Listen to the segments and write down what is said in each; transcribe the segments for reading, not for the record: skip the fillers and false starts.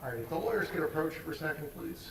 All right, if the lawyers could approach for a second, please.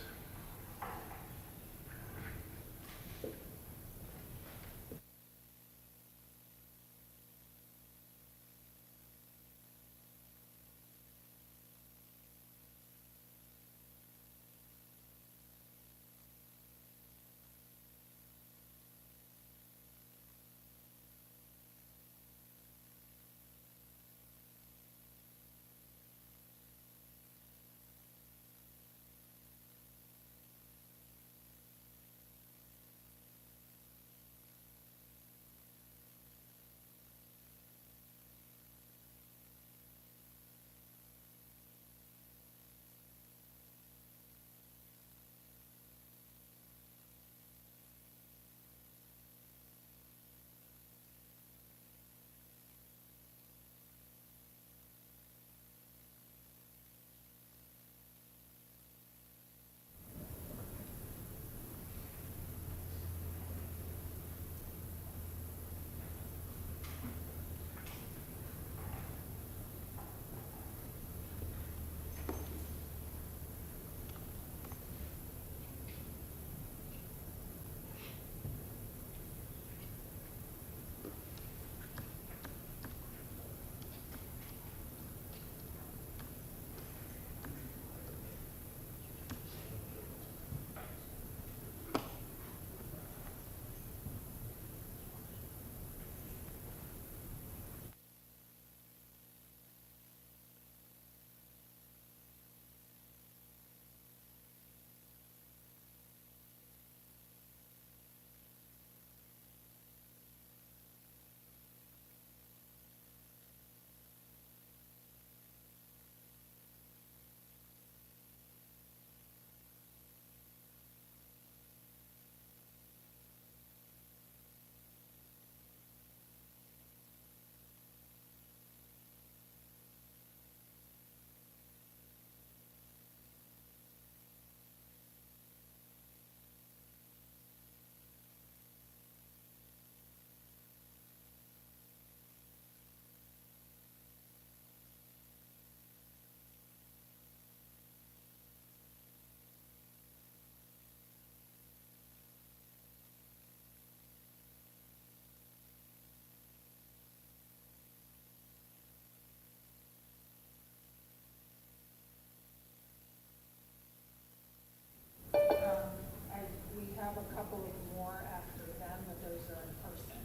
We have a couple of more after them, but those are in person.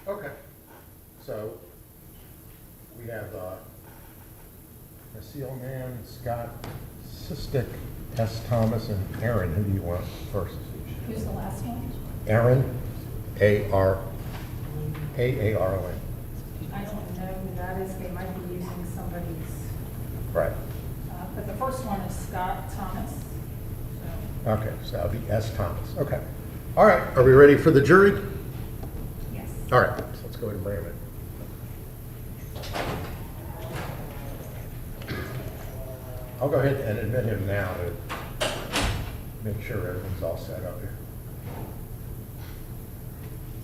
Okay. So we have Sealman, Scott, Cisc, S. Thomas, and Aaron. Who do you want first? Who's the last one? Aaron, A-R-O-N. I don't know who that is. They might be using somebody's, Right. but the first one is Scott Thomas. So, Okay, so that'll be S. Thomas. Okay. All right, are we ready for the jury? yes. All right, so let's go ahead and bring him in. I'll go ahead and admit him now to make sure everything's all set up here.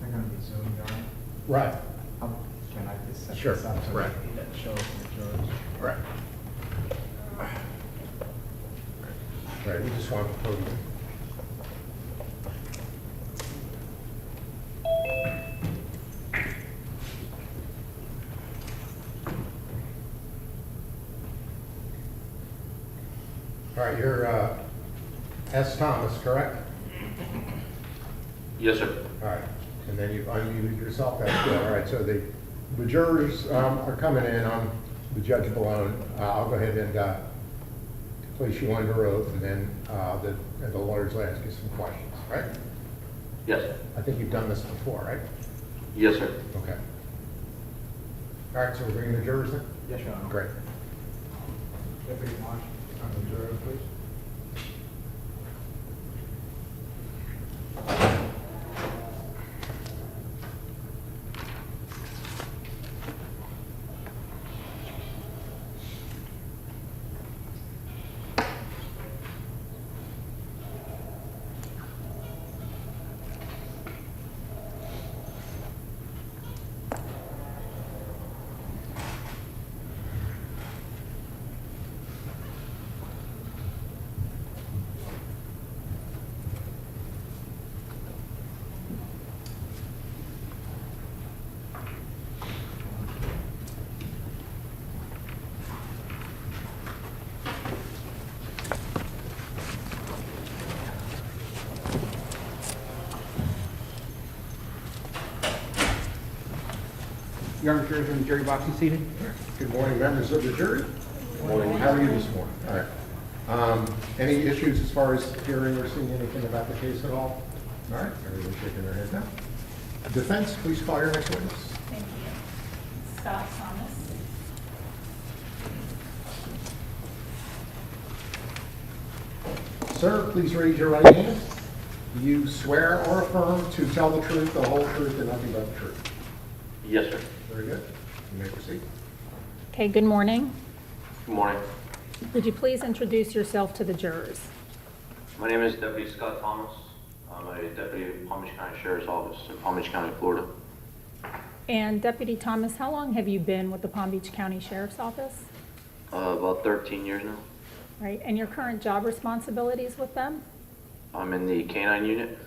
They're gonna be zoomed on. Right. Can I just set Sure, this up so right. that shows the jurors? Right. Right, we just want the podium. All right, you're S. Thomas, correct? Yes, sir. All right, and then you've unmuted yourself, that's good. All right, so the jurors are coming in on the judge below. I'll go ahead and place you under oath, and then the lawyers will ask you some questions, right? Yes. I think you've done this before, right? Yes, sir. Okay. All right, so we're bringing the jurors in? Yes, Your Honor. Great. Deputy Marshal, on the juror, please. Young jurors in the jury box is seated. Good morning, members of the jury. Good morning. How are you this morning? All right. Any issues as far as hearing or seeing anything about the case at all? All right, everyone shaking their head now. Defense, please call your next witness. Thank you. Scott Thomas. Sir, please raise your right hand. Do you swear or affirm to tell the truth, the whole truth, and nothing but the truth? Yes, sir. Very good. You may proceed. Okay, good morning. Good morning. Would you please introduce yourself to the jurors? My name is Deputy Scott Thomas. I'm a deputy of Palm Beach County Sheriff's Office in Palm Beach County, Florida. And Deputy Thomas, how long have you been with the Palm Beach County Sheriff's Office? About 13 years now. Right, and your current job responsibilities with them? I'm in the K-9 unit.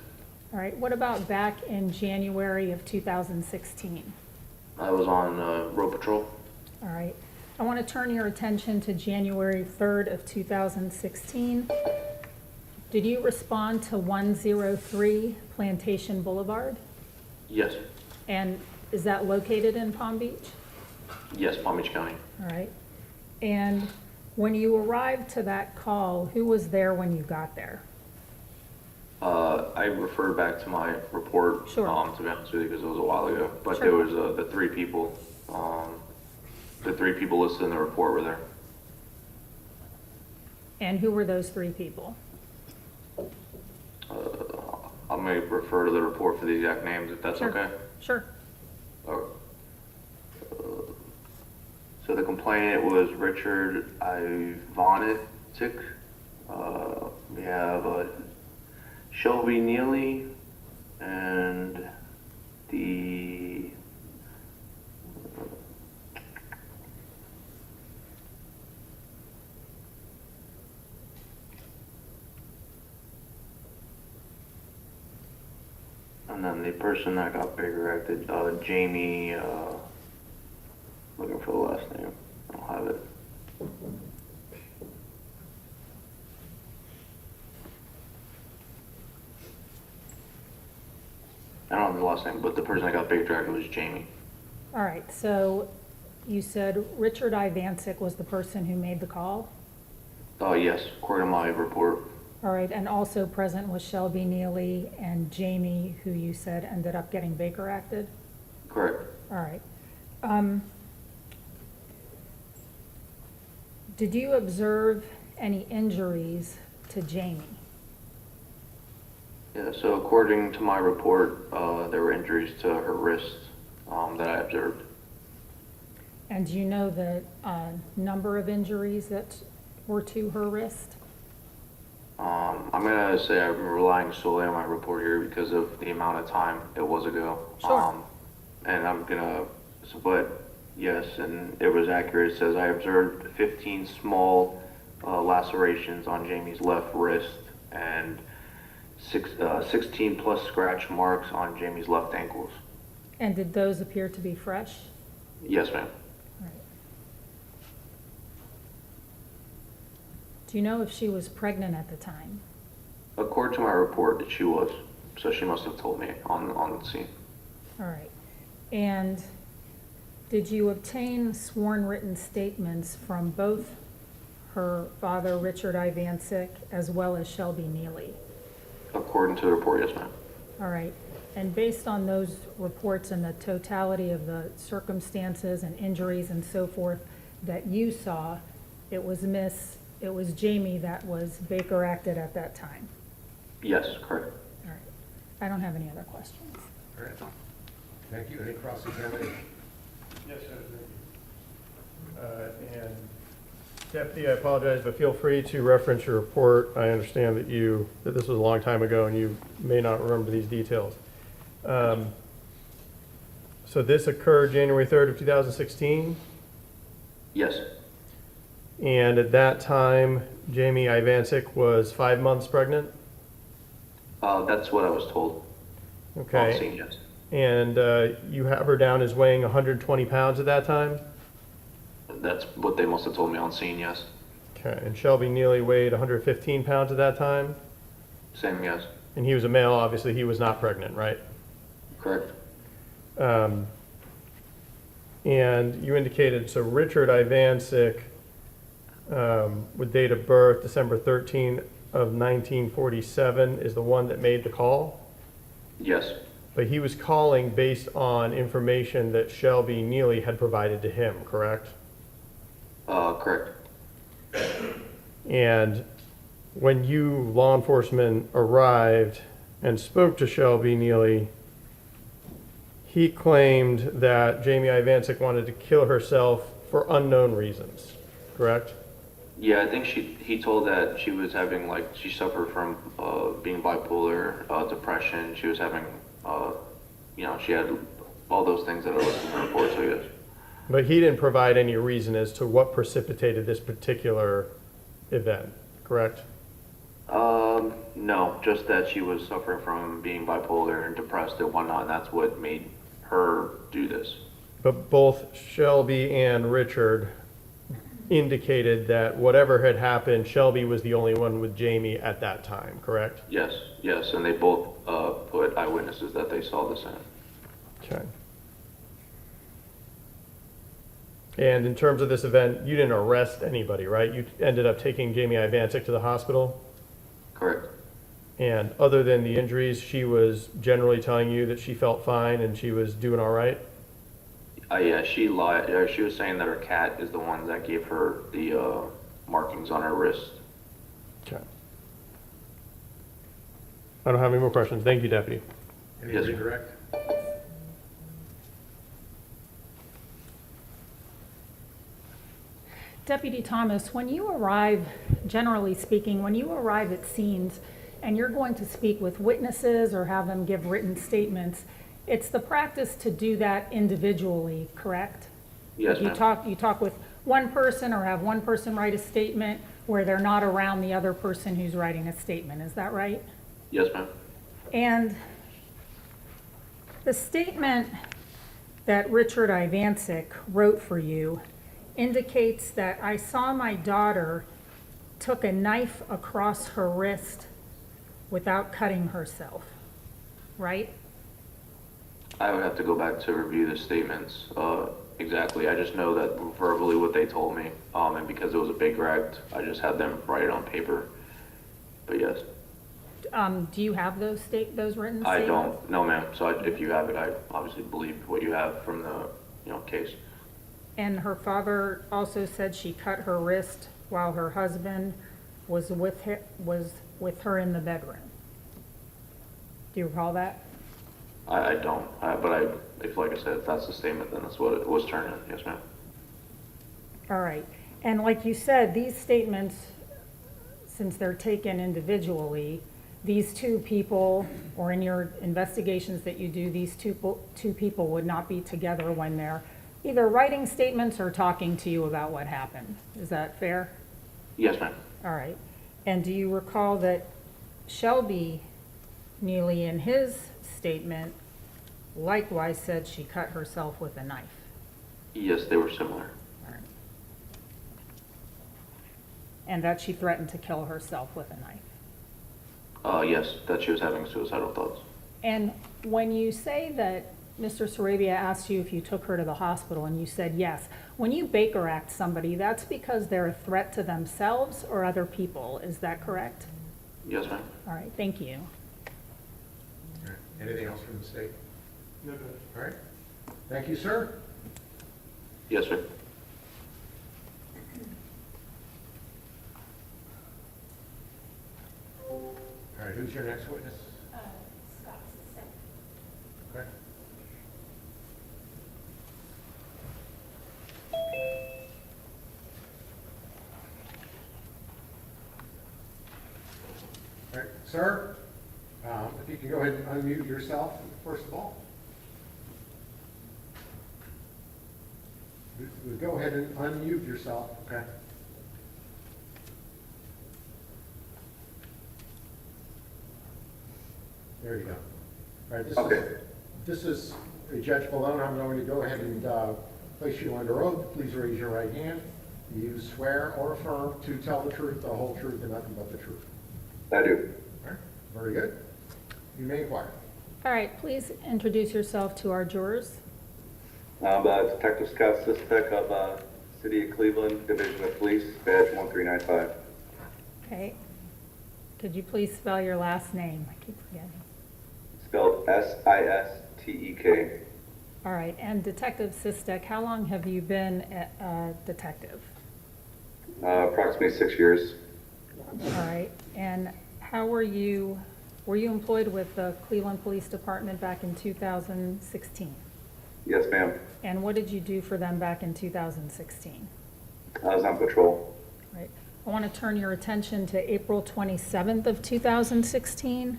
All right, what about back in January of 2016? I was on road patrol. All right, I want to turn your attention to January 3rd of 2016. Did you respond to 103 Plantation Boulevard? Yes. And is that located in Palm Beach? Yes, Palm Beach County. All right. And when you arrived to that call, who was there when you got there? I referred back to my report, Sure. to be honest with you, because it was a while ago. But Sure. there was the three people listed in the report were there. And who were those three people? I may refer to the report for the exact names if that's Sure. okay. Sure. So the complainant was Richard Ivancic. We have Shelby Nealy and then the person that got bigger acted, Jamie, looking for the last name. I don't have it. I don't have the last name, but the person that got big dragged was Jamie. All right, so you said Richard Ivancic was the person who made the call? Yes, according to my report. All right, and also present was Shelby Nealy and Jamie, who you said ended up getting Baker acted? Correct. All right. Did you observe any injuries to Jamie? Yeah, so according to my report, there were injuries to her wrist that I observed. And do you know the number of injuries that were to her wrist? I'm going to say I'm relying solely on my report here because of the amount of time it was ago. Sure. And I'm going to, but yes, and it was accurate. It says I observed 15 small lacerations on Jamie's left wrist and 16 plus scratch marks on Jamie's left ankles. And did those appear to be fresh? Yes, ma'am. All right. Do you know if she was pregnant at the time? According to my report, that she was. So she must have told me on the scene. All right. And did you obtain sworn written statements from both her father, Richard Ivancic, as well as Shelby Nealy? According to the report, yes, ma'am. All right. And based on those reports and the totality of the circumstances and injuries and so forth that you saw, it was Jamie that was Baker acted at that time? Yes, correct. All right. I don't have any other questions. All right. Thank you. Any cross-examination? Yes, sir. And Deputy, I apologize, but feel free to reference your report. I understand that this was a long time ago and you may not remember these details. So this occurred January 3rd of 2016? Yes. And at that time, Jamie Ivancic was 5 months pregnant? That's what I was told. Okay. On scene, yes. And you have her down as weighing 120 pounds at that time? That's what they must have told me on scene, yes. Okay. And Shelby Nealy weighed 115 pounds at that time? Same, yes. And he was a male, obviously he was not pregnant, right? Correct. And you indicated, so Richard Ivancic, with date of birth December 13 of 1947, is the one that made the call? Yes, But he was calling based on information that Shelby Nealy had provided to him, correct? correct. And when you, law enforcement, arrived and spoke to Shelby Nealy, he claimed that Jamie Ivancic wanted to kill herself for unknown reasons, correct? Yeah, I think he told that she was having, like, she suffered from being bipolar, depression. She was having, she had all those things that are listed in the report, so yes. But he didn't provide any reason as to what precipitated this particular event, correct? No, just that she was suffering from being bipolar and depressed and whatnot, and that's what made her do this. But both Shelby and Richard indicated that whatever had happened, Shelby was the only one with Jamie at that time, correct? Yes, and they both put eyewitnesses that they saw this in. Okay. And in terms of this event, you didn't arrest anybody, right? You ended up taking Jamie Ivancic to the hospital? Correct. And other than the injuries, she was generally telling you that she felt fine and she was doing all right? Yeah, she lied. She was saying that her cat is the one that gave her the markings on her wrist. Okay. I don't have any more questions. Thank you, Deputy. Any Yes, sir. redirect? Deputy Thomas, when you arrive, generally speaking, when you arrive at scenes and you're going to speak with witnesses or have them give written statements, it's the practice to do that individually, correct? Yes, You ma'am. talk with one person or have one person write a statement where they're not around the other person who's writing a statement, is that right? Yes, ma'am. And the statement that Richard Ivancic wrote for you indicates that I saw my daughter took a knife across her wrist without cutting herself, right? I would have to go back to review the statements exactly. I just know that verbally what they told me, and because it was a big wreck, I just had them write it on paper. But yes, Do you have those written statements? I don't. No, ma'am. So if you have it, I obviously believe what you have from the case. And her father also said she cut her wrist while her husband was with her in the bedroom. Do you recall that? I don't. If like I said, if that's the statement, then that's what it was turned in. Yes, ma'am. All right. And like you said, these statements, since they're taken individually, these two people, or in your investigations that you do, these two people would not be together when they're either writing statements or talking to you about what happened. Is that fair? Yes, ma'am. All right. And do you recall that Shelby Nealy, in his statement, likewise said she cut herself with a knife? Yes, they were similar. All right. And that she threatened to kill herself with a knife? Yes, that she was having suicidal thoughts. And when you say that Mr. Sarabia asked you if you took her to the hospital and you said yes, when you Baker Act somebody, that's because they're a threat to themselves or other people. Is that correct? Yes, ma'am. All right, thank you. All right. Anything else from the state? No, good. All right. Thank you, sir. Yes, sir. All right, who's your next witness? Okay. All right, sir, if you can go ahead and unmute yourself, first of all. Go ahead and unmute yourself, okay? There you go. All right, this is Judge Malone. I'm going to go ahead and place you under oath. Please raise your right hand. Do you swear or affirm to tell the truth, the whole truth, and nothing but the truth? I do. All right, very good. You may inquire. All right, please introduce yourself to our jurors. Detective Scott Cisc of City of Cleveland, Division of Police, badge 1395. Okay. Could you please spell your last name? I keep forgetting. Spelled Sistek. All right, and Detective Sistek, how long have you been a detective? Approximately 6 years. All right, and how were you employed with the Cleveland Police Department back in 2016? Yes, ma'am. And what did you do for them back in 2016? I was on patrol. Right. I want to turn your attention to April 27th of 2016,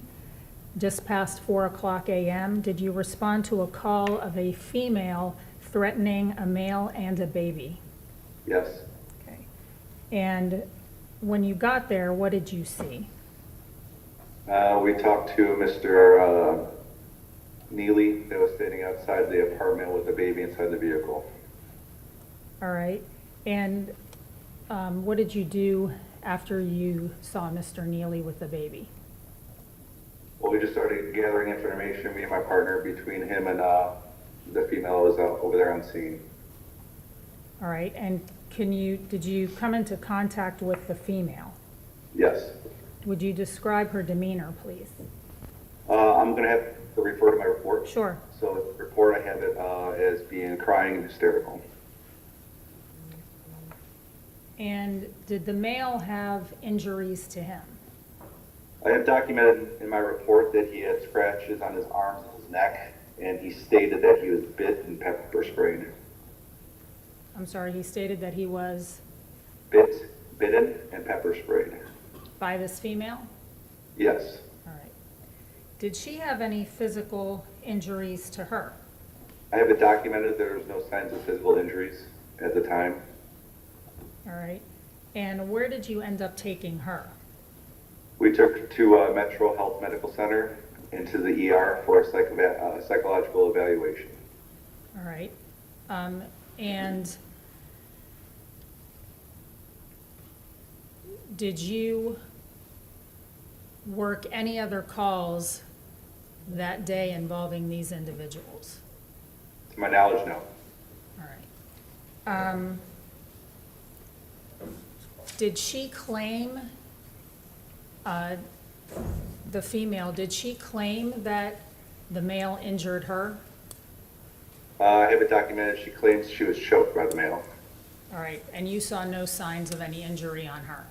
just past 4:00 a.m. Did you respond to a call of a female threatening a male and a baby? Yes. Okay. And when you got there, what did you see? We talked to Mr. Nealy that was standing outside the apartment with a baby inside the vehicle. All right. And what did you do after you saw Mr. Nealy with the baby? Well, we just started gathering information, me and my partner, between him and the female was over there on scene. All right. And did you come into contact with the female? Yes. Would you describe her demeanor, please? I'm going to have to refer to my report. Sure. So the report, I have it as being crying and hysterical. And did the male have injuries to him? I have documented in my report that he had scratches on his arms and his neck, and he stated that he was bit and pepper sprayed. I'm sorry, he stated that he was Bitten and pepper sprayed. by this female? Yes. All right. Did she have any physical injuries to her? I have it documented there was no signs of physical injuries at the time. All right. And where did you end up taking her? We took her to Metro Health Medical Center into the ER for a psychological evaluation. All right. And did you work any other calls that day involving these individuals? To my knowledge, no. All right. Did she claim, the female, did she claim that the male injured her? I have it documented. She claims she was choked by the male. All right, and you saw no signs of any injury on her?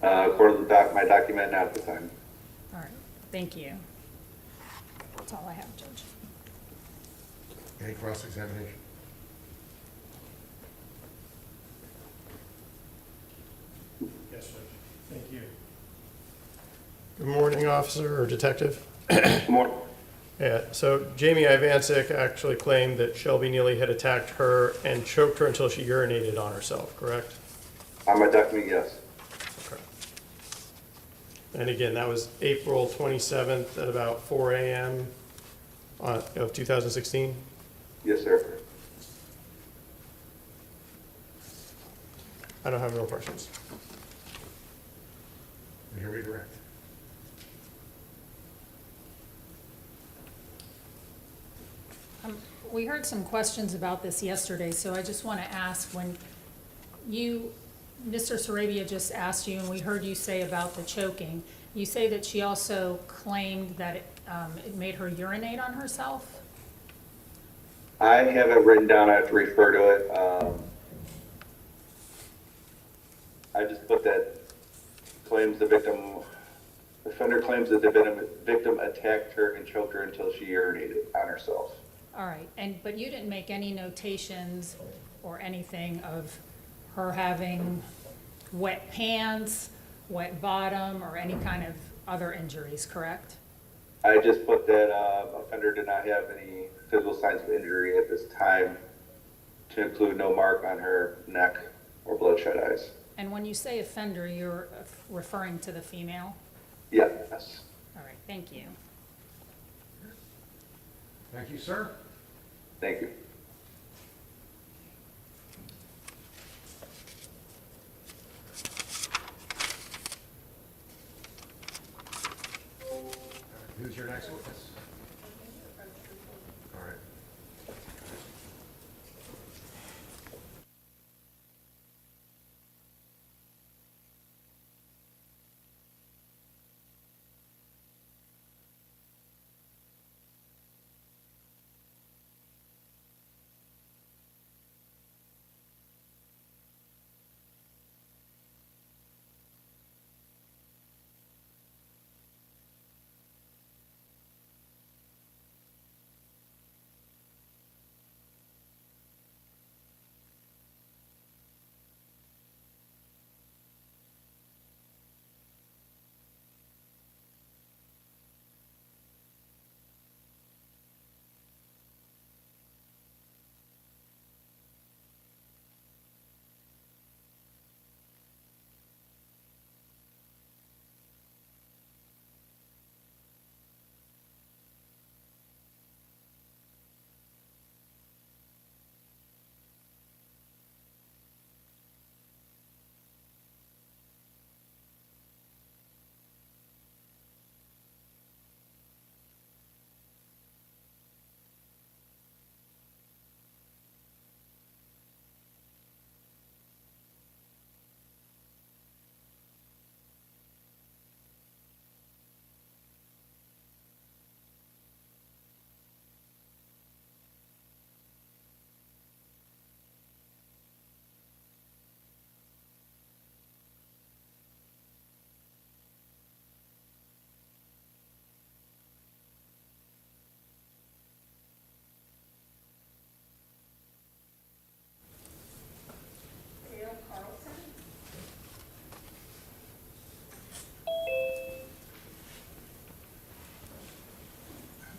According to my document, not at the time. All right, thank you. That's all I have, Judge. Any cross-examination? Yes, Judge. Thank you. Good morning, officer or detective. Good morning. Yeah, so Jamie Ivancic actually claimed that Shelby Nealy had attacked her and choked her until she urinated on herself, correct? On my document, yes. Okay. And again, that was April 27th at about 4 a.m. Of 2016? Yes, sir. I don't have no questions. Your redirect. We heard some questions about this yesterday, so I just want to ask, when Mr. Sarabia just asked you, and we heard you say about the choking, you say that she also claimed that it made her urinate on herself? I have it written down. I have to refer to it. I just put that offender claims that the victim attacked her and choked her until she urinated on herself. All right, but you didn't make any notations or anything of her having wet pants, wet bottom, or any kind of other injuries, correct? I just put that offender did not have any physical signs of injury at this time, to include no mark on her neck or bloodshot eyes. And when you say offender, you're referring to the female? Yes. All right, thank you. Thank you, sir. Thank you. Who's your next witness? All right.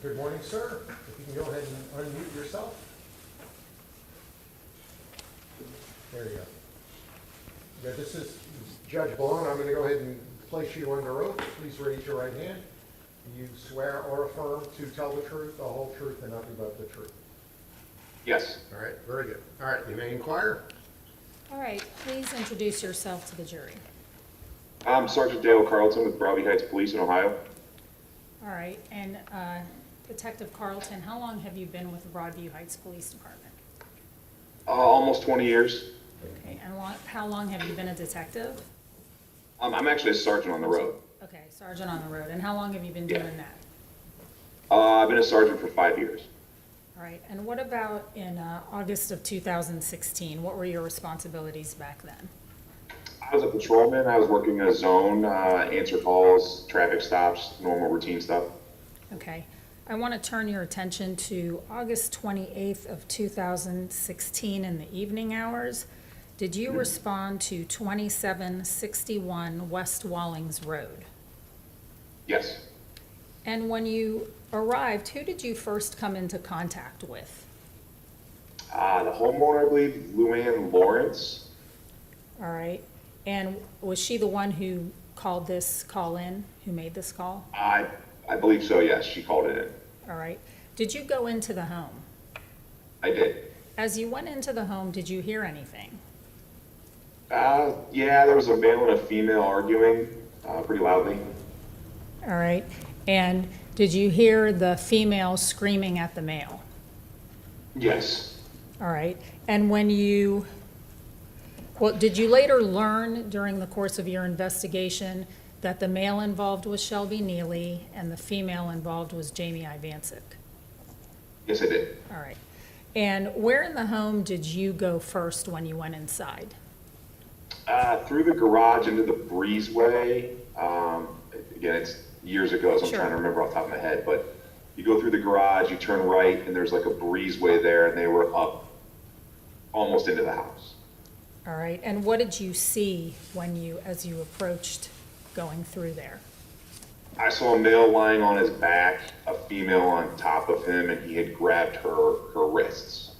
Good morning, sir. If you can go ahead and unmute yourself. There you go. Yeah, this is Judge Balone. I'm going to go ahead and place you under oath. Please raise your right hand. Do you swear or affirm to tell the truth, the whole truth, and nothing but the truth? Yes. All right, very good. All right, you may inquire. All right, please introduce yourself to the jury. I'm Sergeant Dale Carlton with Broadview Heights Police in Ohio. All right, and Detective Carlton, how long have you been with the Broadview Heights Police Department? Almost 20 years. Okay, and how long have you been a detective? I'm actually a sergeant on the road. Okay, sergeant on the road, and how long have you been doing that? I've been a sergeant for 5 years. All right, and what about in August of 2016? What were your responsibilities back then? I was a patrolman. I was working a zone, answer calls, traffic stops, normal routine stuff. Okay, I want to turn your attention to August 28th of 2016 in the evening hours. Did you respond to 2761 West Wallings Road? Yes. And when you arrived, who did you first come into contact with? The homeowner, I believe, Luann Lawrence. All right, and was she the one who called this call in, who made this call? I believe so, yes. She called it in. All right, did you go into the home? I did. As you went into the home, did you hear anything? Yeah, there was a male and a female arguing pretty loudly. All right, and did you hear the female screaming at the male? Yes. All right, and did you later learn during the course of your investigation that the male involved was Shelby Nealy and the female involved was Jamie Ivancic? Yes, I did. All right, and where in the home did you go first when you went inside? Through the garage into the breezeway. Again, it's years ago, so I'm Sure. trying to remember off the top of my head, but you go through the garage, you turn right, and there's like a breezeway there, and they were up almost into the house. All right, and what did you see as you approached going through there? I saw a male lying on his back, a female on top of him, and he had grabbed her wrists.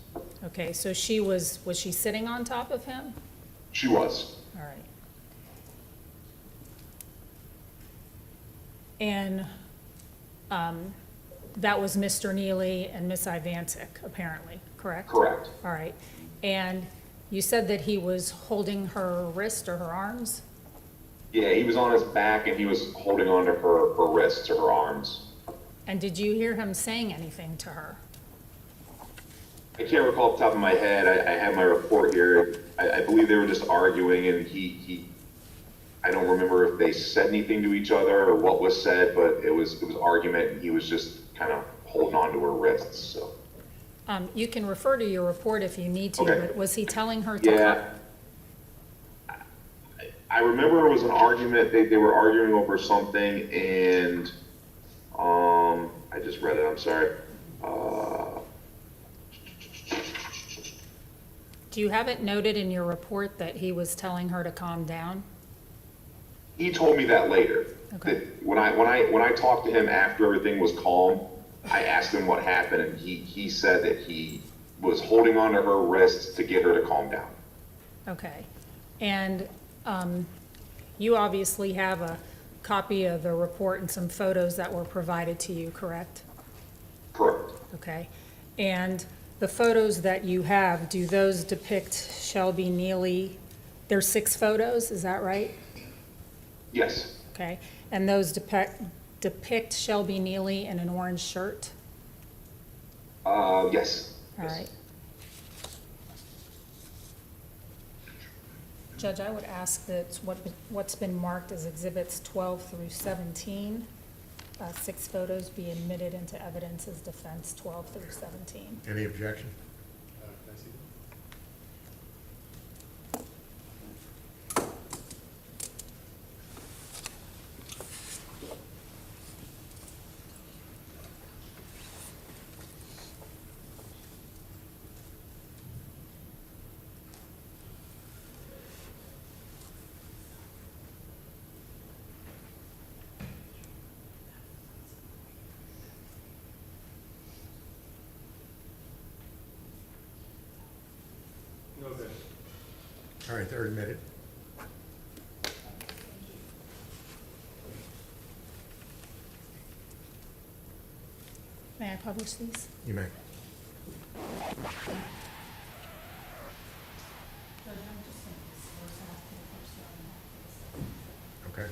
Okay, so was she sitting on top of him? She was. All right. And that was Mr. Nealy and Miss Ivancic, apparently, correct? Correct. All right. And you said that he was holding her wrist or her arms? Yeah, he was on his back, and he was holding onto her wrists or her arms. And did you hear him saying anything to her? I can't recall off the top of my head. I have my report here. I believe they were just arguing, and I don't remember if they said anything to each other or what was said, but it was argument, and he was just kind of holding on to her wrists, so. You can refer to your report if you need to, Okay. but was he telling her to? Yeah. I remember it was an argument. They were arguing over something, and I just read it. I'm sorry. Do you have it noted in your report that he was telling her to calm down? He told me that later. Okay. That when I talked to him after everything was calm, I asked him what happened, and he said that he was holding on to her wrists to get her to calm down. Okay. And you obviously have a copy of the report and some photos that were provided to you, correct? Correct. Okay. And the photos that you have, do those depict Shelby Nealy? There's 6 photos, is that right? Yes. Okay. And those depict Shelby Nealy in an orange shirt? Yes. All right. Judge, I would ask that what's been marked as exhibits 12 through 17, 6 photos be admitted into evidence as defense 12 through 17. Any objection? Can I see them? All right, they're admitted. May I publish these? You may. Okay.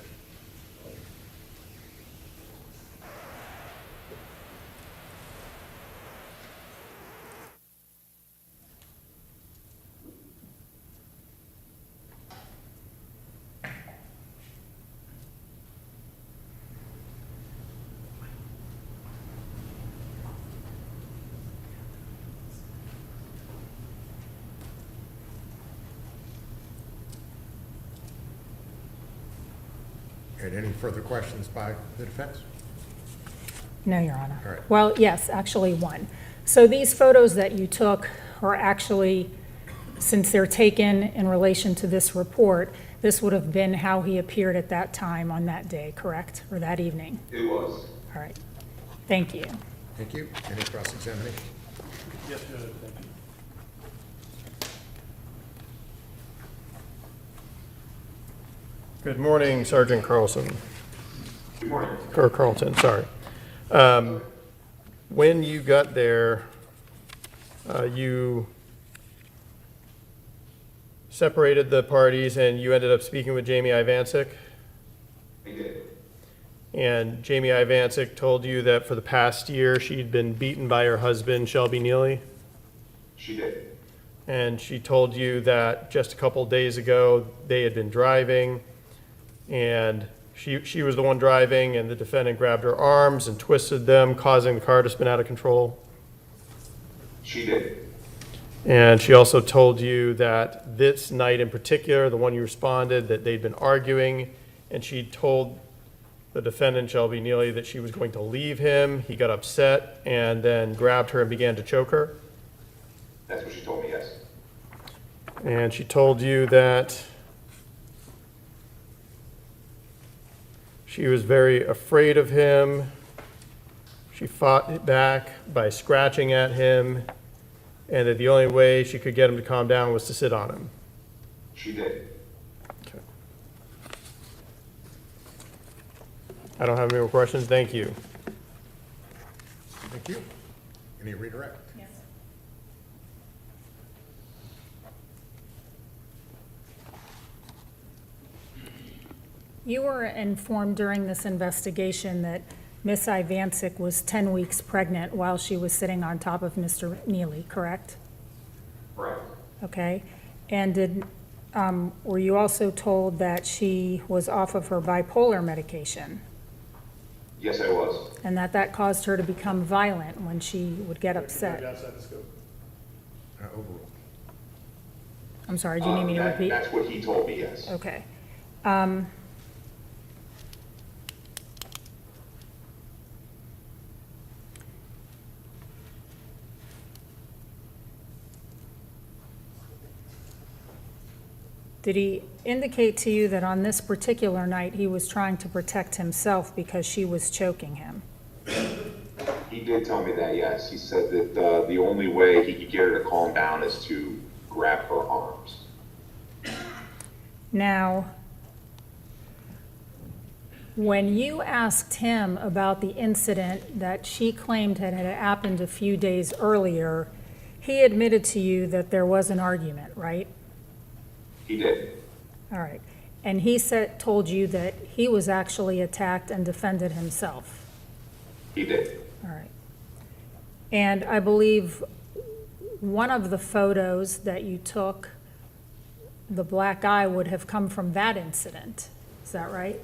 And any further questions by the defense? No, Your Honor. All right. Well, yes, actually one. So these photos that you took are actually, since they're taken in relation to this report, this would have been how he appeared at that time on that day, correct? Or that evening? It was. All right. Thank you. Thank you. Any cross-examination? Yes, Judge, thank you. Good morning, Sergeant Carlson. Good morning. Or Carlton, sorry. When you got there, you separated the parties and you ended up speaking with Jamie Ivancic. I did. And Jamie Ivancic told you that for the past year, she'd been beaten by her husband, Shelby Nealy. She did. And she told you that just a couple days ago, they had been driving, and she was the one driving, and the defendant grabbed her arms and twisted them, causing the car to spin out of control. She did. And she also told you that this night in particular, the one you responded, that they'd been arguing, and she told the defendant, Shelby Nealy, that she was going to leave him. He got upset and then grabbed her and began to choke her. That's what she told me, yes. And she told you that she was very afraid of him. She fought back by scratching at him, and that the only way she could get him to calm down was to sit on him. She did. Okay. I don't have any more questions. Thank you. Thank you. Any redirect? Yes. You were informed during this investigation that Miss Ivancic was 10 weeks pregnant while she was sitting on top of Mr. Nealy, correct? Correct. Okay. And were you also told that she was off of her bipolar medication Yes, I was. and that caused her to become violent when she would get upset? Overruled. I'm sorry, do you need me to repeat? That's what he told me, yes. Okay. Did he indicate to you that on this particular night he was trying to protect himself because she was choking him? He did tell me that, yes. He said that the only way he could get her to calm down is to grab her arms. Now, when you asked him about the incident that she claimed had happened a few days earlier, he admitted to you that there was an argument, right? He did. All right. And he told you that he was actually attacked and defended himself. He did. All right. And I believe one of the photos that you took, the black eye would have come from that incident. Is that right?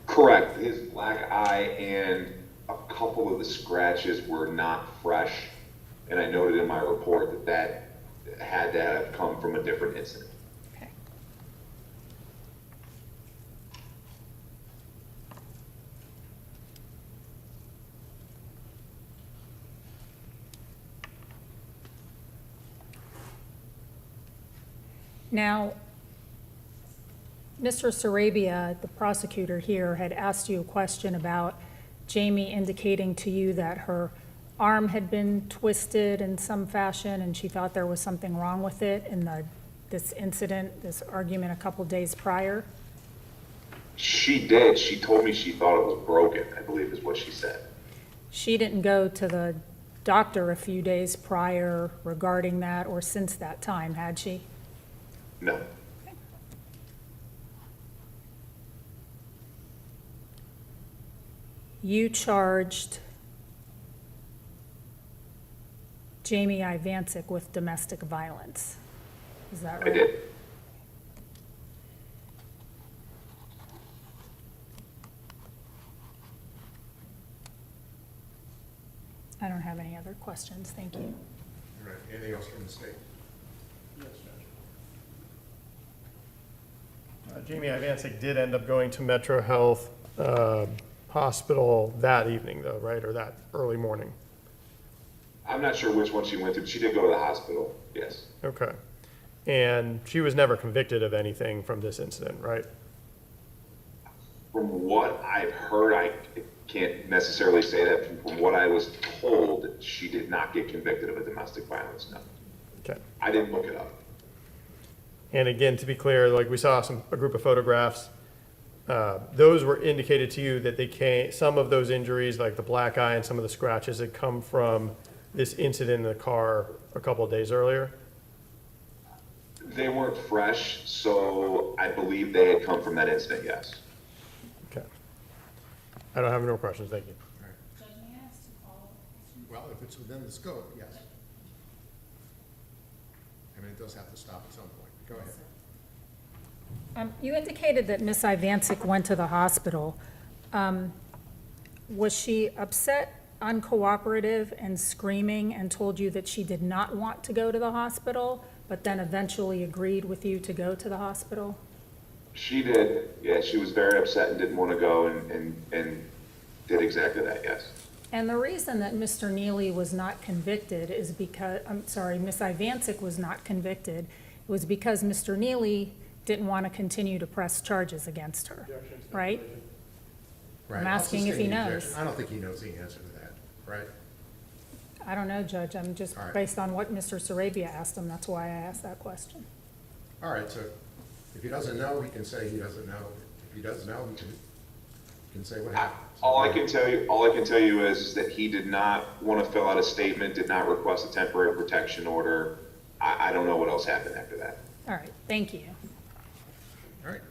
Correct. His black eye and a couple of the scratches were not fresh. And I noted in my report that had to have come from a different incident. Okay. Now, Mr. Sarabia, the prosecutor here, had asked you a question about Jamie indicating to you that her arm had been twisted in some fashion and she thought there was something wrong with it in the this incident, this argument a couple days prior? She did. She told me she thought it was broken, I believe is what she said. She didn't go to the doctor a few days prior regarding that or since that time, had she? No. You charged Jamie Ivancic with domestic violence. Is that right? I did. I don't have any other questions, thank you. All right, anything else from the state? Jamie Ivancic did end up going to Metro Health Hospital that evening, though, right, or that early morning? I'm not sure which one she went to, but she did go to the hospital, yes. Okay. And she was never convicted of anything from this incident, right? From what I've heard, I can't necessarily say that. From what I was told, she did not get convicted of a domestic violence, no. Okay. I didn't look it up. And again, to be clear, like we saw a group of photographs, those were indicated to you that some of those injuries, like the black eye and some of the scratches, had come from this incident in the car a couple of days earlier? They weren't fresh, so I believe they had come from that incident, yes. Okay. I don't have any more questions, thank you. Well, if it's within the scope, yes. I mean, it does have to stop at some point. Go ahead. You indicated that Ms. Ivancic went to the hospital. Was she upset, uncooperative, and screaming and told you that she did not want to go to the hospital, but then eventually agreed with you to go to the hospital? She did, yeah, she was very upset and didn't want to go and did exactly that, yes. And the reason that Mr. Nealy was not convicted is because, Ms. Ivancic was not convicted, was because Mr. Nealy didn't want to continue to press charges against her, right? Right. I'm asking if he I'll sustain the knows. objection. I don't think he knows the answer to that, right? I don't know, Judge, I'm just, All right. based on what Mr. Sarabia asked him, that's why I asked that question. All right, so if he doesn't know, he can say he doesn't know. If he does know, he can say what happened. All I can tell you is that he did not want to fill out a statement, did not request a temporary protection order. I don't know what else happened after that. All right, thank you. All right,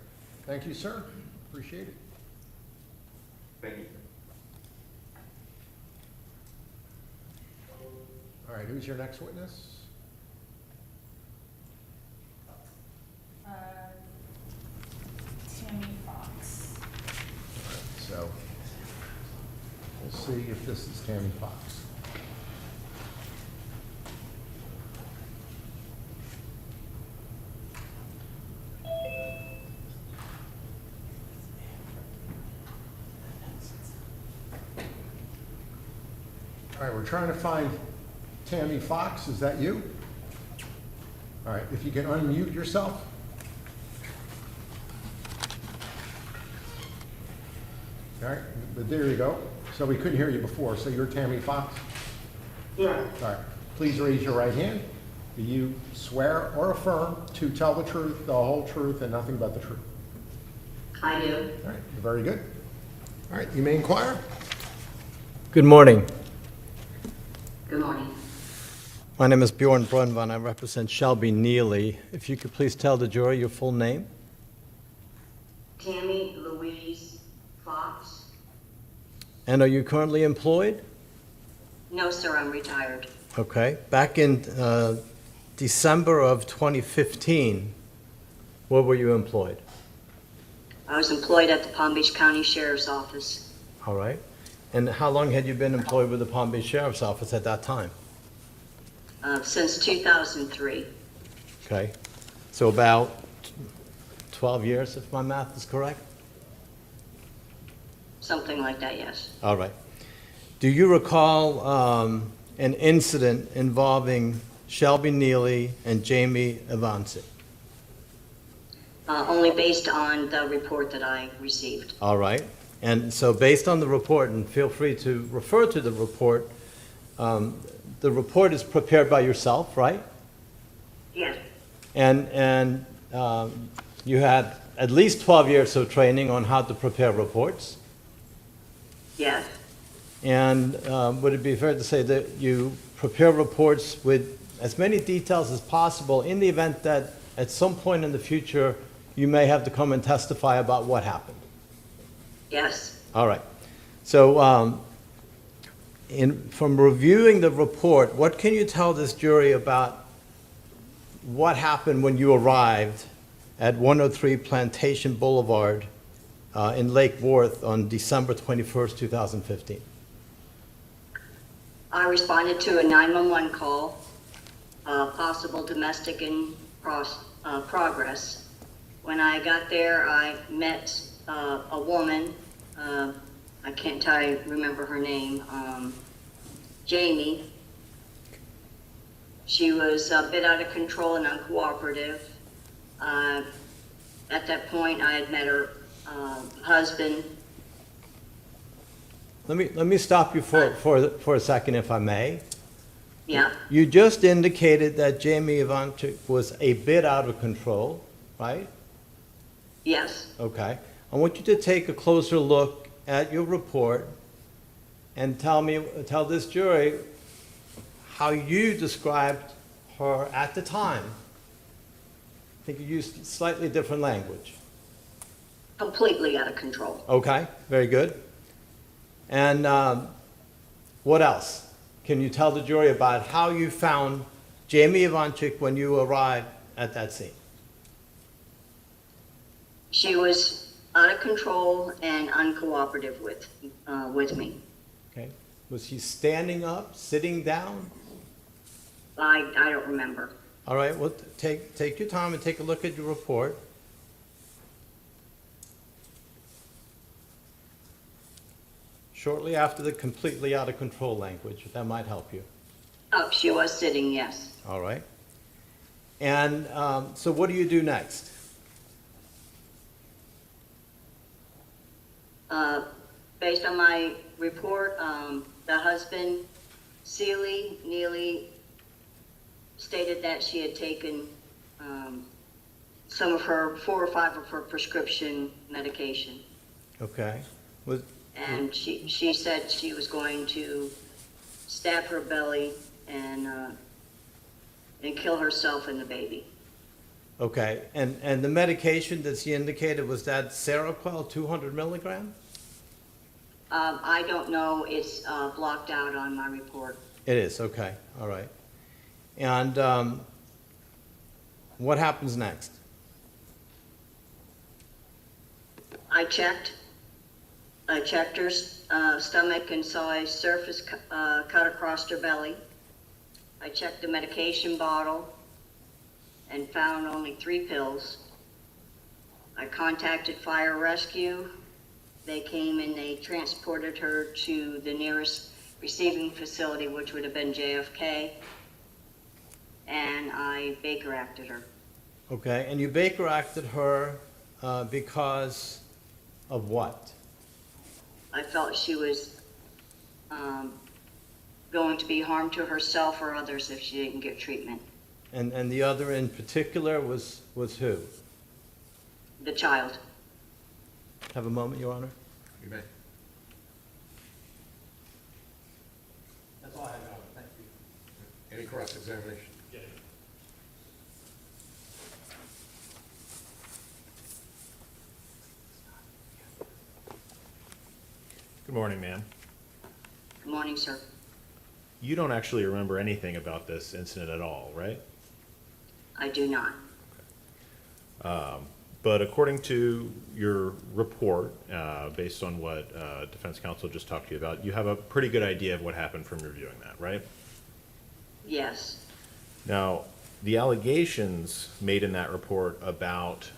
thank you, sir. Appreciate it. Thank you. All right, who's your next witness? Tammy Fox. So, we'll see if this is Tammy Fox. All right, we're trying to find Tammy Fox. Is that you? All right, if you can unmute yourself. All right, but there you go. So we couldn't hear you before, so you're Tammy Fox? Yeah, All right, please raise your right hand. Do you swear or affirm to tell the truth, the whole truth, and nothing but the truth? I do. All right, very good. All right, you may inquire. Good morning. Good morning. My name is Bjorn Brunvan. I represent Shelby Nealy. If you could please tell the jury your full name. Tammy Louise Fox. And are you currently employed? No, sir, I'm retired. Okay. Back in December of 2015, where were you employed? I was employed at the Palm Beach County Sheriff's Office. All right. And how long had you been employed with the Palm Beach Sheriff's Office at that time? Since 2003. Okay. So about 12 years, if my math is correct? Something like that, yes. All right. Do you recall an incident involving Shelby Nealy and Jamie Ivancic? Only based on the report that I received. All right. And so based on the report, and feel free to refer to the report is prepared by yourself, right? Yes. And you had at least 12 years of training on how to prepare reports. Yes, And would it be fair to say that you prepare reports with as many details as possible in the event that at some point in the future you may have to come and testify about what happened? yes. All right. So from reviewing the report, what can you tell this jury about what happened when you arrived at 103 Plantation Boulevard in Lake Worth on December 21st, 2015? I responded to a 911 call, possible domestic in progress. When I got there, I met a woman, I can't remember her name, Jamie. She was a bit out of control and uncooperative. At that point, I had met her husband. Let me stop you for a second, if I may. Yeah, You just indicated that Jamie Ivancic was a bit out of control, right? yes. Okay. I want you to take a closer look at your report and tell this jury how you described her at the time. I think you used slightly different language. Completely out of control. Okay, very good. And what else? Can you tell the jury about how you found Jamie Ivancic when you arrived at that scene? She was out of control and uncooperative with me. Okay. Was she standing up, sitting down? I don't remember. All right, well, take your time and take a look at your report. Shortly after the completely out of control language, if that might help you. Oh, she was sitting, yes. All right. And so what do you do next? Based on my report, the husband, Shelby Nealy, stated that she had taken some of her 4 or 5 of her prescription medication. Okay. And she said she was going to stab her belly and kill herself and the baby. Okay, and the medication that she indicated, was that Seroquel 200 milligram? I don't know, it's blocked out on my report. It is, okay, all right. And what happens next? I checked her stomach and saw a surface cut across her belly. I checked the medication bottle and found only 3 pills. I contacted fire rescue. They came and they transported her to the nearest receiving facility, which would have been JFK, and I Baker acted her. Okay, and you Baker acted her because of what? I felt she was going to be harm to herself or others if she didn't get treatment. And the other in particular was who? The child. Have a moment, Your Honor. You may. That's all I have, Your Honor. Thank you. Any cross-examination? Good morning, ma'am. Good morning, sir. You don't actually remember anything about this incident at all, right? I do not. But according to your report, based on what defense counsel just talked to you about, you have a pretty good idea of what happened from reviewing that, right? Yes. Now, the allegations made in that report about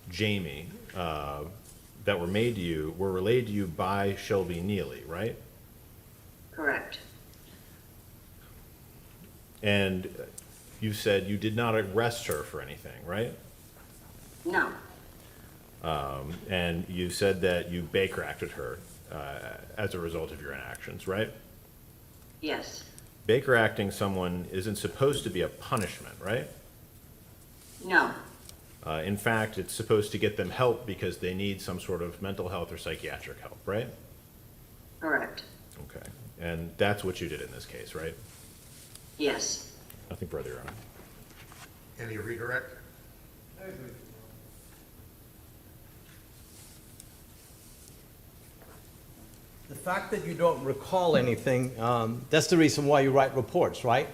Jamie that were made to you were relayed to you by Shelby Nealy, right? Correct. And you said you did not arrest her for anything, right? No. And you said that you Baker acted her as a result of your inactions, right? Yes. Baker acting someone isn't supposed to be a punishment, right? No, In fact, it's supposed to get them help because they need some sort of mental health or psychiatric help, right? correct. Okay. And that's what you did in this case, right? Yes. Nothing further, Your Honor. Any redirect? The fact that you don't recall anything, that's the reason why you write reports, right?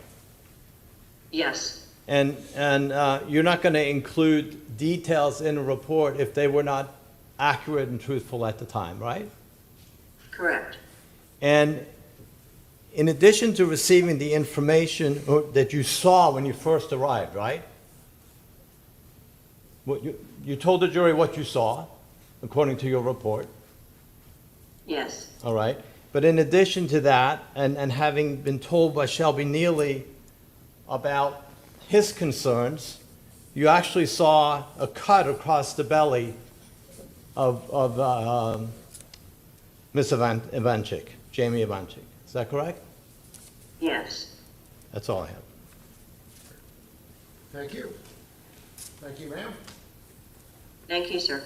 Yes. And you're not going to include details in a report if they were not accurate and truthful at the time, right? Correct. And in addition to receiving the information that you saw when you first arrived, right? You told the jury what you saw, according to your report, Yes. all right? But in addition to that, and having been told by Shelby Nealy about his concerns, you actually saw a cut across the belly of Miss Ivancic, Jamie Ivancic. Is that correct? Yes. That's all I have. Thank you. Thank you, ma'am. Thank you, sir.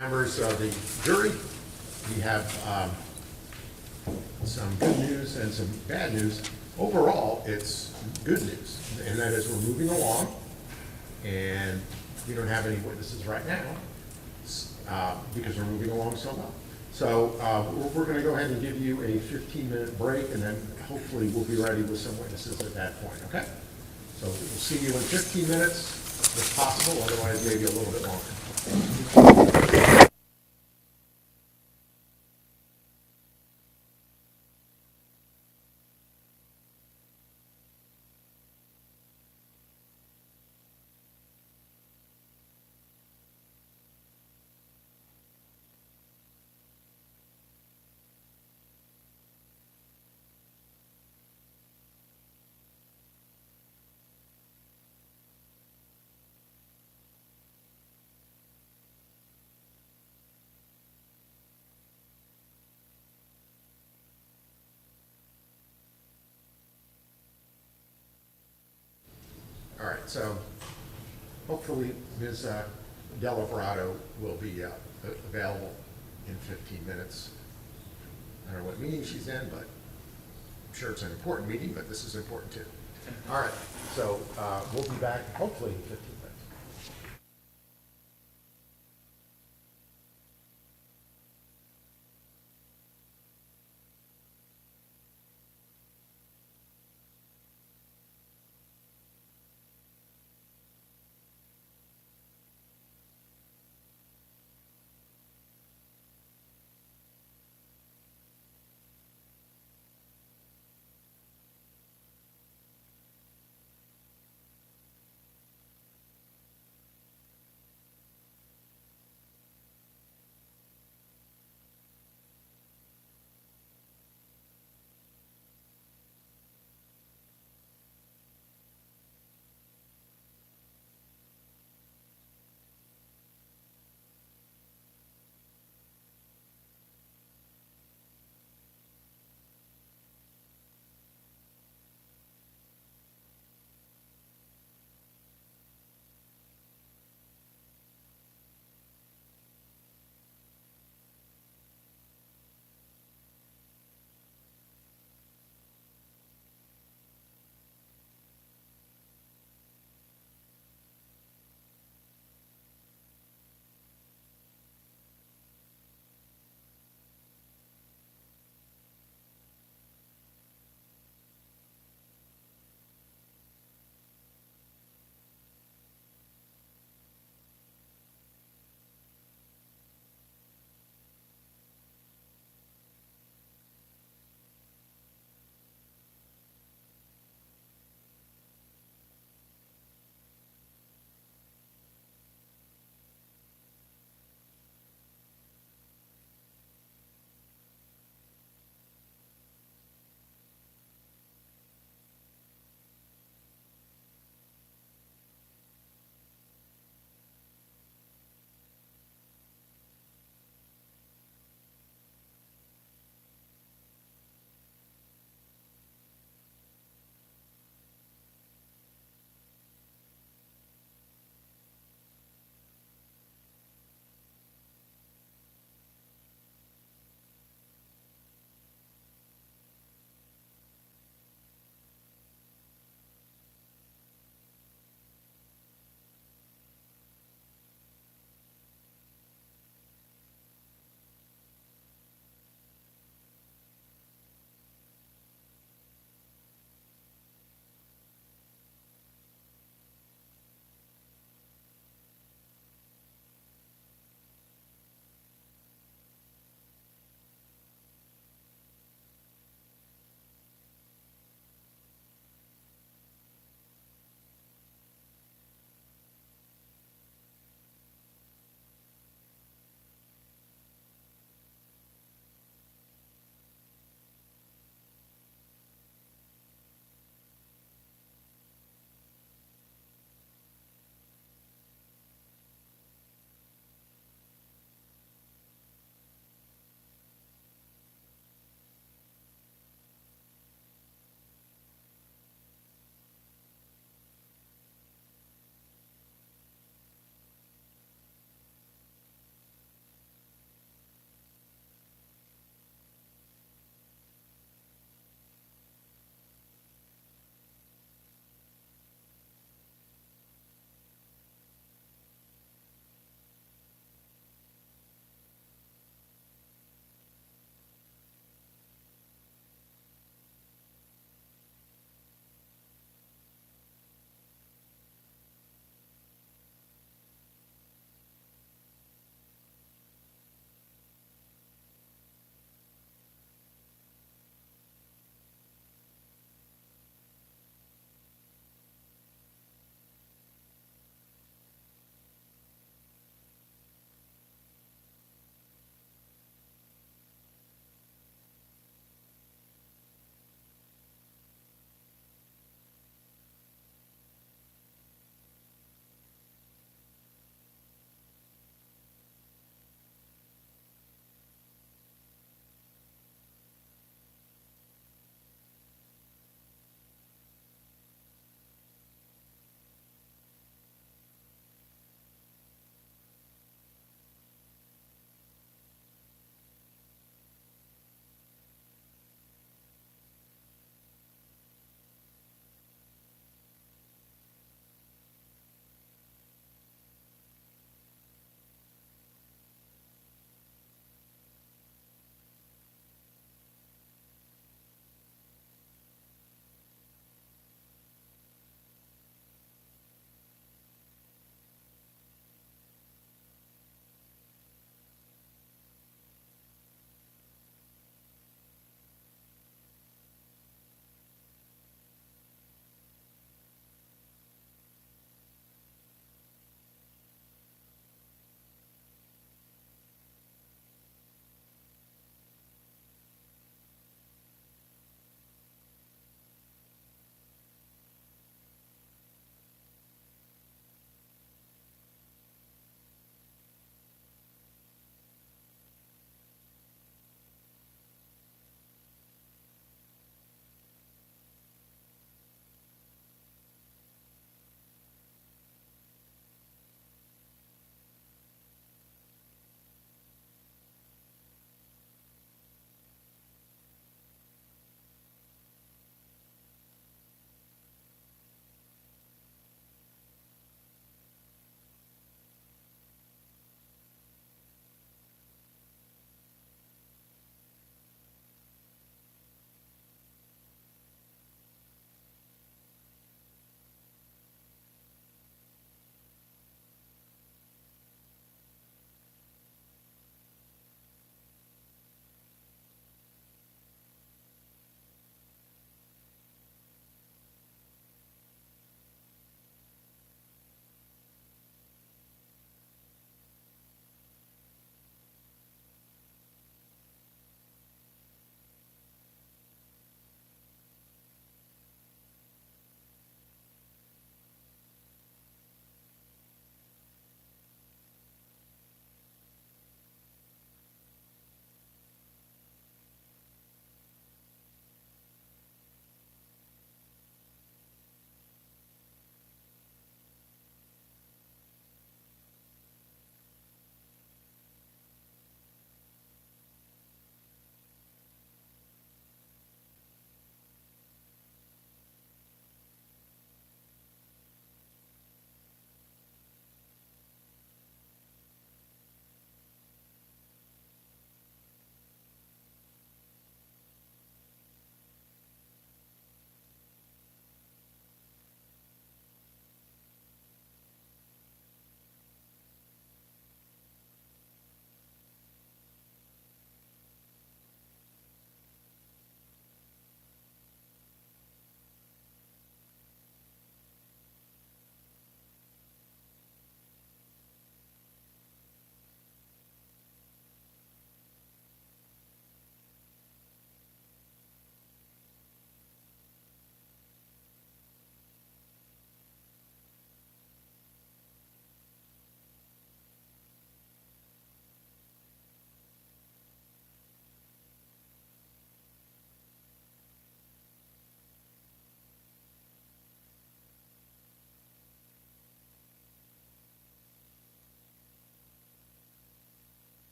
Members of the jury, we have some good news and some bad news. Overall, it's good news, and that is we're moving along, and we don't have any witnesses right now because we're moving along so well. So we're going to go ahead and give you a 15-minute break, and then hopefully we'll be ready with some witnesses at that point, okay? So we'll see you in 15 minutes, if possible, otherwise maybe a little bit longer. right, so hopefully Ms. Deliberado will be available in 15 minutes. I don't know what meeting she's in, but I'm sure it's an important meeting, but this is important too. All right, so we'll be back hopefully in 15 minutes.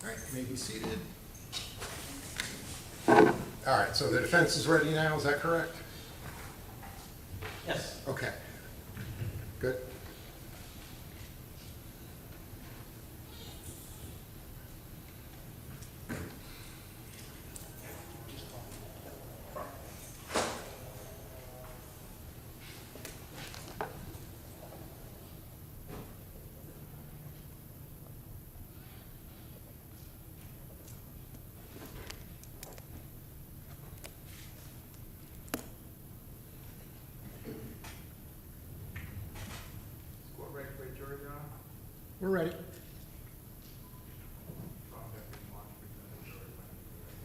All right, you may be seated. All right, so the defense is ready now, is that correct? Yes. Okay. Good. Score ready for a jury, Your Honor? We're ready. Call Deputy Marshal present the jury whenever you're ready.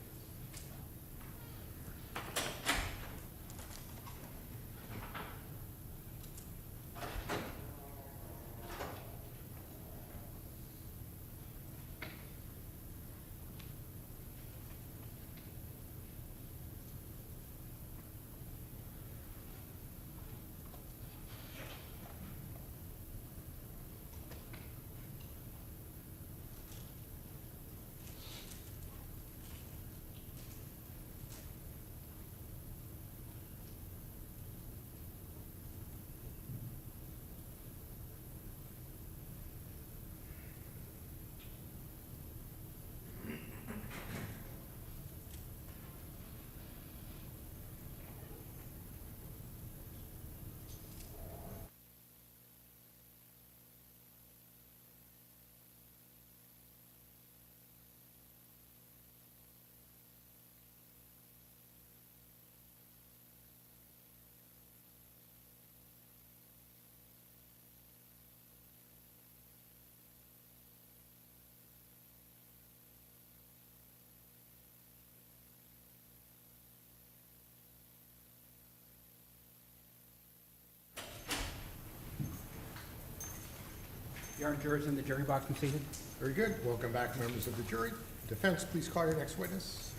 Your Honor, jurors in the jury box be seated. Very good. Welcome back, members of the jury. Defense, please call your next witness.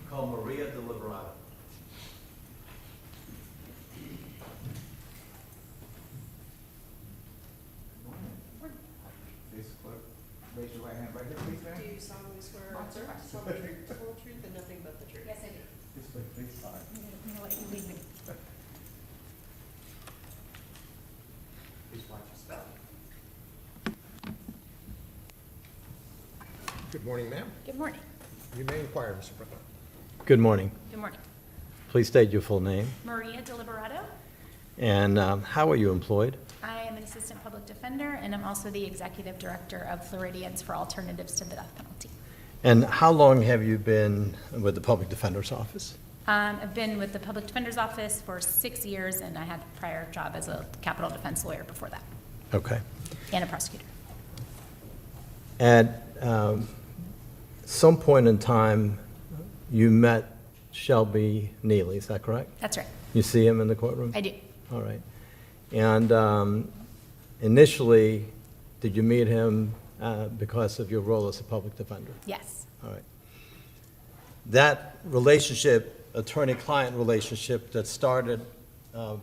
Call Maria Deliberado. This clerk, raise your right hand right here, please, ma'am. Do you solemnly swear to tell the truth, the whole truth, and nothing but the truth? Yes, I do. This way, please, sorry. Please watch your step. Good morning, ma'am. Good morning. You may inquire, Mr. Brooklyn. Good morning. Good morning. Please state your full name. Maria Deliberado. And how are you employed? I am an assistant public defender, and I'm also the executive director of Floridians for Alternatives to the Death Penalty. And how long have you been with the Public Defender's Office? I've been with the Public Defender's Office for 6 years, and I had a prior job as a capital defense lawyer before that, Okay. and a prosecutor. At some point in time, you met Shelby Nealy, is that correct? That's right. You see him in the courtroom? I do. All right. And initially, did you meet him because of your role as a public defender? Yes. All right. That relationship, attorney-client relationship that started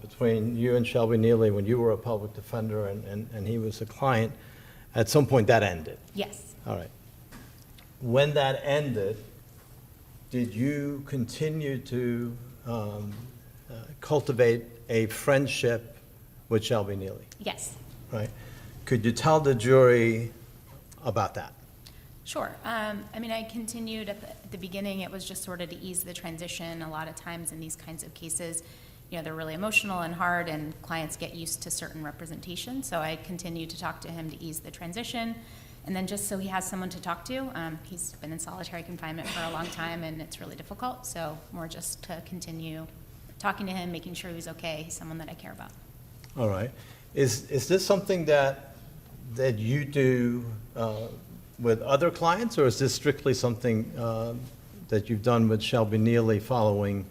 between you and Shelby Nealy when you were a public defender and he was a client, at some point that ended? Yes. All right. When that ended, did you continue to cultivate a friendship with Shelby Nealy? Yes. Right? Could you tell the jury about that? Sure. I mean, I continued at the beginning. It was just sort of to ease the transition. A lot of times in these kinds of cases, you know, they're really emotional and hard, and clients get used to certain representation. So I continued to talk to him to ease the transition. And then just so he has someone to talk to. He's been in solitary confinement for a long time, and it's really difficult. So more just to continue talking to him, making sure he's okay. He's someone that I care about. All right. Is this something that you do with other clients, or is this strictly something that you've done with Shelby Nealy following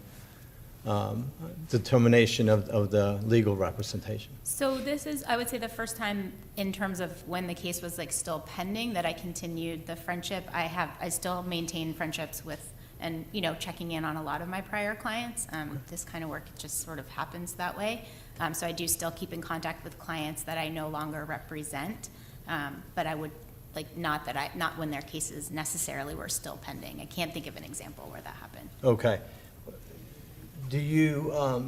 determination of the legal representation? So this is, I would say, the first time in terms of when the case was like still pending that I continued the friendship. I still maintain friendships with, and you know, checking in on a lot of my prior clients. This kind of work just sort of happens that way. So I do still keep in contact with clients that I no longer represent, but I would like, not when their cases necessarily were still pending. I can't think of an example where that happened. Okay. Do you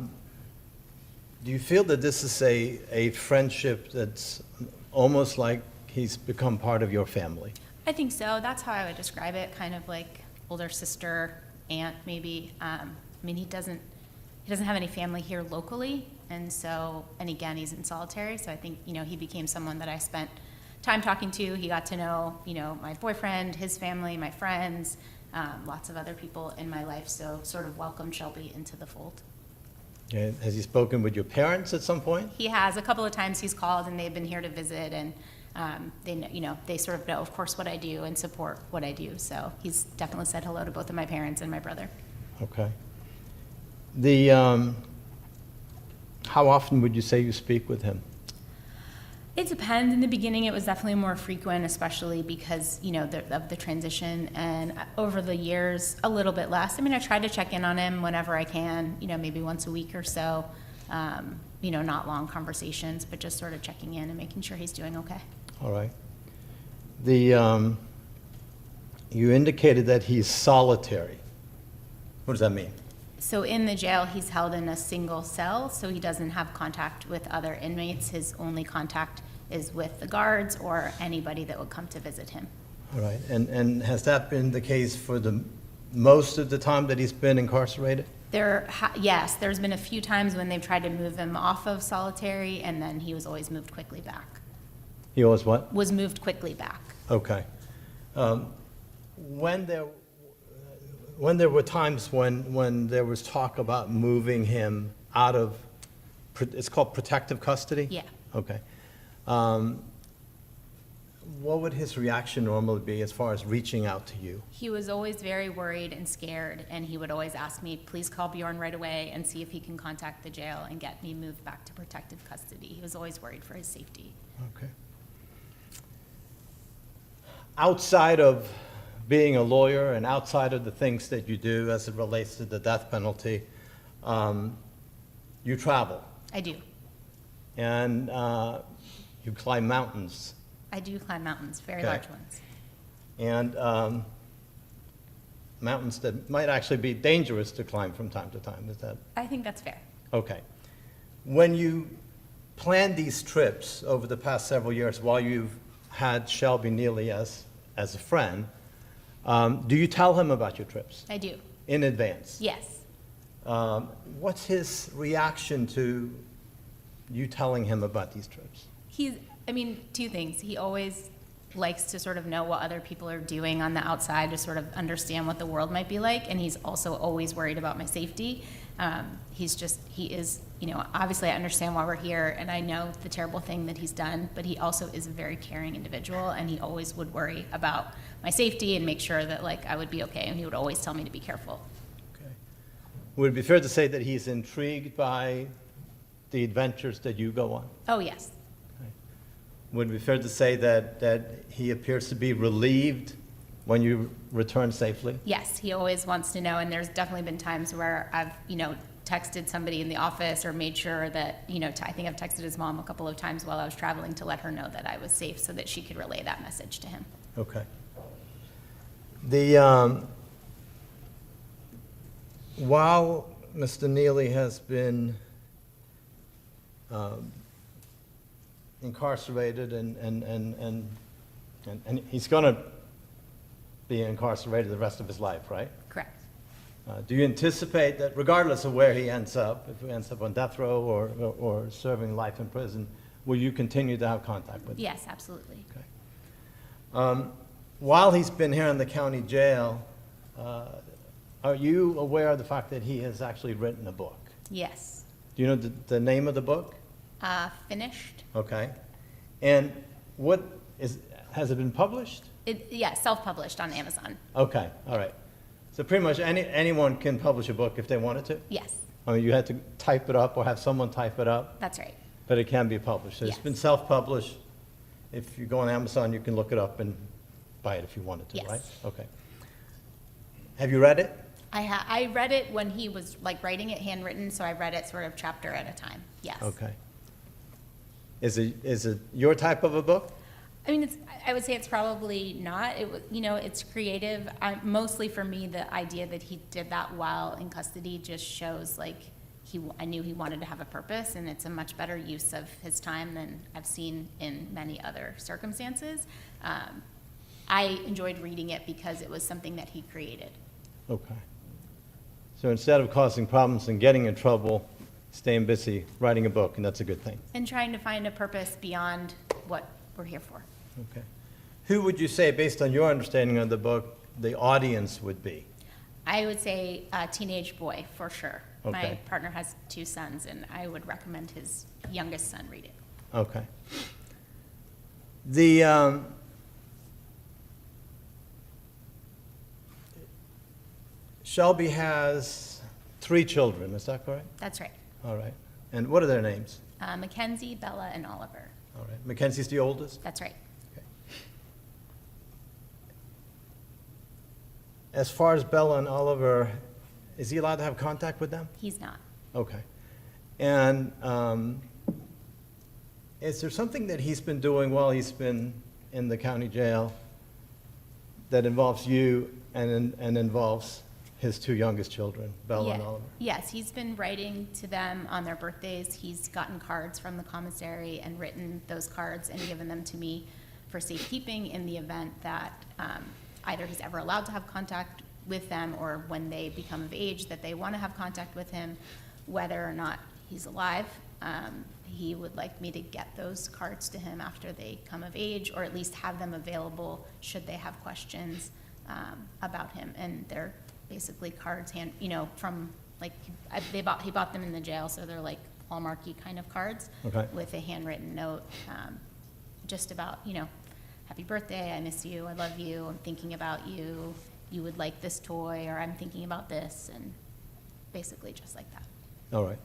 feel that this is a friendship that's almost like he's become part of your family? I think so. That's how I would describe it, kind of like older sister, aunt, maybe. I mean, he doesn't have any family here locally, and again, he's in solitary, so I think, he became someone that I spent time talking to. He got to know, my boyfriend, his family, my friends, lots of other people in my life, so sort of welcomed Shelby into the fold. Okay. Has he spoken with your parents at some point? He has. A couple of times he's called, and they've been here to visit, and they sort of know, of course, what I do and support what I do. So he's definitely said hello to both of my parents and my brother. Okay. How often would you say you speak with him? It depends. In the beginning, it was definitely more frequent, especially because, of the transition. And over the years, a little bit less. I mean, I try to check in on him whenever I can, maybe once a week or so. Not long conversations, but just sort of checking in and making sure he's doing okay. All right. You indicated that he's solitary. What does that mean? So in the jail, he's held in a single cell, so he doesn't have contact with other inmates. His only contact is with the guards or anybody that would come to visit him. All right. And has that been the case for the most of the time that he's been incarcerated? Yes, there's been a few times when they've tried to move him off of solitary, and then he was always moved quickly back. He always what? Was moved quickly back. Okay. When there were times when there was talk about moving him out of, it's called protective custody? Yeah. Okay. What would his reaction normally be as far as reaching out to you? He was always very worried and scared, and he would always ask me, please call Bjorn right away and see if he can contact the jail and get me moved back to protective custody. He was always worried for his safety. Okay. Outside of being a lawyer and outside of the things that you do as it relates to the death penalty, you travel. I do. And you climb mountains. I do climb mountains, very Okay. large ones. And mountains that might actually be dangerous to climb from time to time. Is that? I think that's fair. Okay. When you plan these trips over the past several years, while you've had Shelby Nealy as a friend, do you tell him about your trips? I do. In advance? Yes. What's his reaction to you telling him about these trips? Two things. He always likes to sort of know what other people are doing on the outside to sort of understand what the world might be like, and he's also always worried about my safety. Obviously I understand why we're here, and I know the terrible thing that he's done, but he also is a very caring individual, and he always would worry about my safety and make sure that, I would be okay, and he would always tell me to be careful. Okay. Would it be fair to say that he's intrigued by the adventures that you go on? Oh, yes. Would it be fair to say that he appears to be relieved when you return safely? Yes, he always wants to know, and there's definitely been times where I've, texted somebody in the office or made sure that, I think I've texted his mom a couple of times while I was traveling to let her know that I was safe so that she could relay that message to him. Okay. While Mr. Nealy has been incarcerated and he's going to be incarcerated the rest of his life, right? Correct. Do you anticipate that regardless of where he ends up, if he ends up on death row or serving life in prison, will you continue to have contact with him? Yes, absolutely. Okay. While he's been here in the county jail, are you aware of the fact that he has actually written a book? Yes. Do you know the name of the book? Finished. Okay. And has it been published? Self-published on Amazon. Okay, all right. So pretty much anyone can publish a book if they wanted to? Yes. I mean, you had to type it up or have someone type it up? That's right. But it can be published. So Yes. It's been self-published. If you go on Amazon, you can look it up and buy it if you wanted to, Yes. right? Okay. Have you read it? I read it when he was writing it handwritten, so I read it sort of chapter at a time. Yes. Okay. Is it your type of a book? I mean, I would say it's probably not. It's creative. Mostly for me, the idea that he did that while in custody just shows like I knew he wanted to have a purpose, and it's a much better use of his time than I've seen in many other circumstances. I enjoyed reading it because it was something that he created. Okay. So instead of causing problems and getting in trouble, staying busy writing a book, and that's a good thing. And trying to find a purpose beyond what we're here for. Okay. Who would you say, based on your understanding of the book, the audience would be? I would say a teenage boy, for sure. My Okay. partner has 2 sons, and I would recommend his youngest son read it. Okay. The, Shelby has 3 children, is that correct? That's right. All right. And what are their names? Mackenzie, Bella, and Oliver. All right. Mackenzie's the oldest? That's right. As far as Bella and Oliver, is he allowed to have contact with them? He's not. Okay. And is there something that he's been doing while he's been in the county jail that involves you and involves his 2 youngest children, Bella and Oliver? Yes, he's been writing to them on their birthdays. He's gotten cards from the commissary and written those cards and given them to me for safekeeping in the event that either he's ever allowed to have contact with them, or when they become of age that they want to have contact with him, whether or not he's alive. He would like me to get those cards to him after they come of age, or at least have them available should they have questions about him. And they're basically cards from like he bought them in the jail, so they're like Hallmarky kind of cards. Okay. With a handwritten note, just about happy birthday, I miss you, I love you, I'm thinking about you, you would like this toy, or I'm thinking about this, and basically just like that. All right.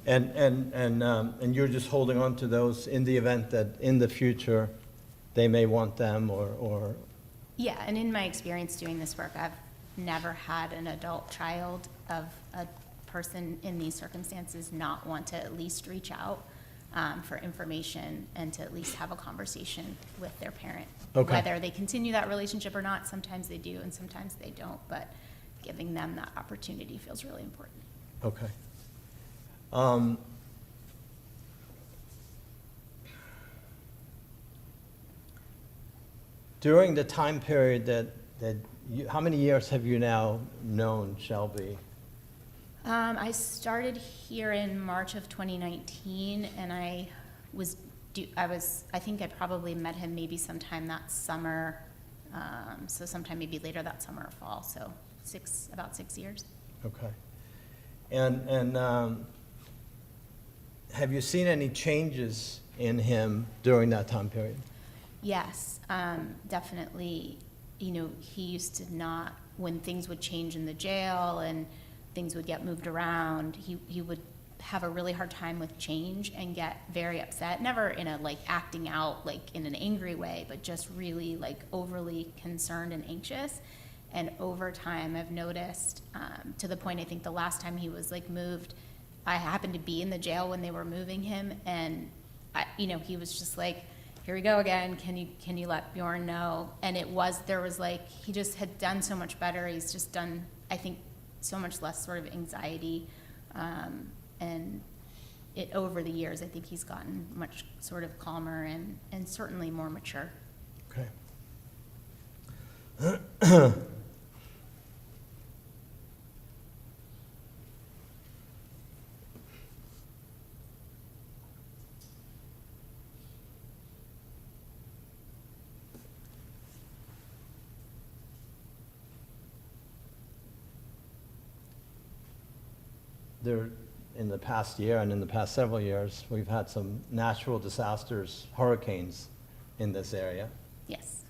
And you're just holding on to those in the event that in the future they may want them or... Yeah, and in my experience doing this work, I've never had an adult child of a person in these circumstances not want to at least reach out for information and to at least have a conversation with their parent. Okay. Whether they continue that relationship or not, sometimes they do and sometimes they don't, but giving them that opportunity feels really important. Okay. During the time period that you, how many years have you now known Shelby? I started here in March of 2019, and I think I probably met him maybe sometime that summer, so sometime maybe later that summer or fall, so about 6 years. Okay. And have you seen any changes in him during that time period? Yes, definitely. He used to not, when things would change in the jail and things would get moved around, he would have a really hard time with change and get very upset, never in a acting out in an angry way, but just really overly concerned and anxious. And over time I've noticed, to the point I think the last time he was moved, I happened to be in the jail when they were moving him, and he was just like, here we go again, can you let Bjorn know? And there was he just had done so much better. He's just done, I think, so much less sort of anxiety, and over the years, I think he's gotten much sort of calmer and certainly more mature. Okay. There, in the past year and in the past several years, we've had some natural disasters, hurricanes in this area. Yes.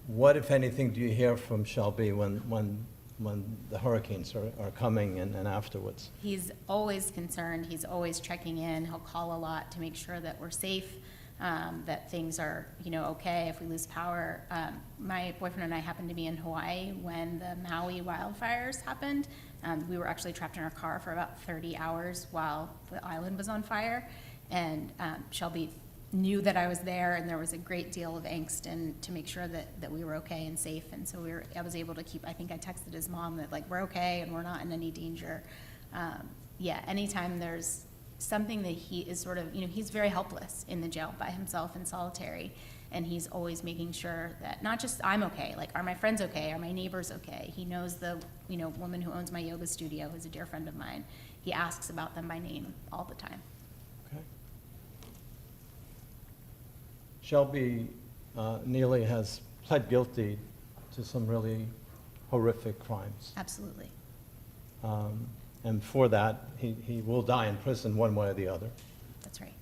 What, if anything, do you hear from Shelby when the hurricanes are coming and afterwards? He's always concerned. He's always checking in. He'll call a lot to make sure that we're safe, that things are, okay if we lose power. My boyfriend and I happened to be in Hawaii when the Maui wildfires happened. We were actually trapped in our car for about 30 hours while the island was on fire. And Shelby knew that I was there, and there was a great deal of angst, and to make sure that we were okay and safe. And so I was able to keep, I think I texted his mom that, like, we're okay and we're not in any danger. Yeah, anytime there's something that he is sort of, he's very helpless in the jail by himself in solitary, and he's always making sure that not just I'm okay, like, are my friends okay, are my neighbors okay? He knows the, woman who owns my yoga studio, who's a dear friend of mine. He asks about them by name all the time. Okay. Shelby Nealy has pled guilty to some really horrific crimes. Absolutely. And for that, he will die in prison one way or the other. That's right.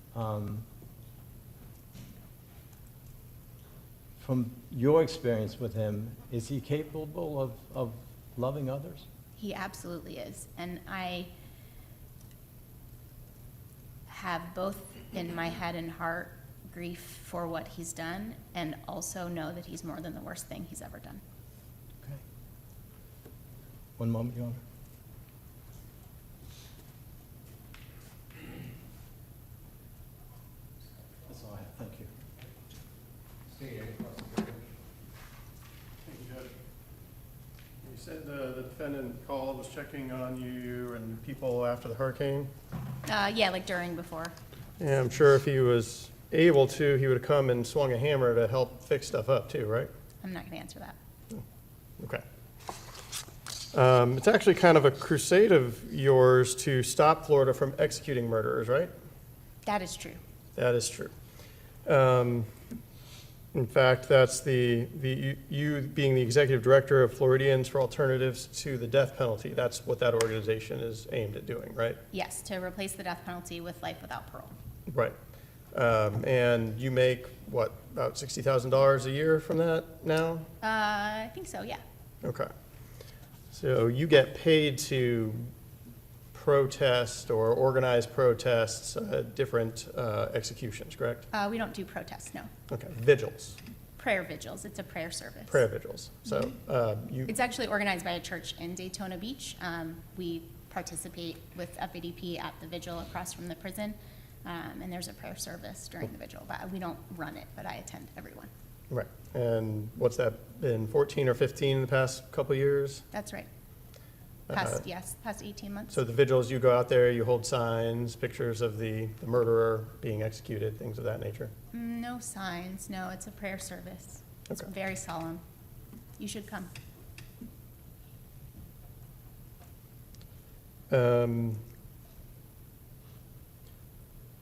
From your experience with him, is he capable of loving others? He absolutely is. And I have both in my head and heart grief for what he's done, and also know that he's more than the worst thing he's ever done. Okay. One moment, Your Honor. That's all I have. Thank you. Thank you, Judge. You said the defendant called, was checking on you and people after the hurricane? Yeah, like during, before. Yeah, I'm sure if he was able to, he would have come and swung a hammer to help fix stuff up too, right? I'm not gonna answer that. Okay. It's actually kind of a crusade of yours to stop Florida from executing murderers, right? That is true. That is true. In fact, that's you being the executive director of Floridians for Alternatives to the Death Penalty. That's what that organization is aimed at doing, right? Yes, to replace the death penalty with life without parole. Right. And you make, what, about $60,000 a year from that now? I think so, yeah. Okay. So you get paid to protest or organize protests, different executions, correct? We don't do protests, no. Okay, vigils, Prayer vigils, it's a prayer service. prayer vigils. So you, It's actually organized by a church in Daytona Beach. We participate with FADP at the vigil across from the prison, and there's a prayer service during the vigil, but we don't run it, but I attend every one. right. And what's that been, 14 or 15 in the past couple of years? That's right. Past 18 months. So the vigils, you go out there, you hold signs, pictures of the murderer being executed, things of that nature? No signs, no, it's a prayer service. It's Okay. very solemn. You should come.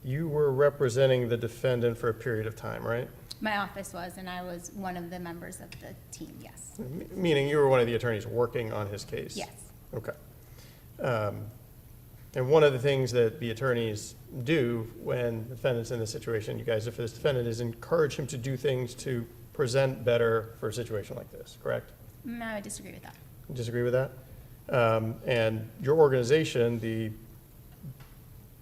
You were representing the defendant for a period of time, right? My office was, and I was one of the members of the team, yes. Meaning you were one of the attorneys working on his case? Yes. Okay. And one of the things that the attorneys do when the defendant's in this situation, you guys, if this defendant, is encourage him to do things to present better for a situation like this, correct? No, I disagree with that. You disagree with that? And your organization, the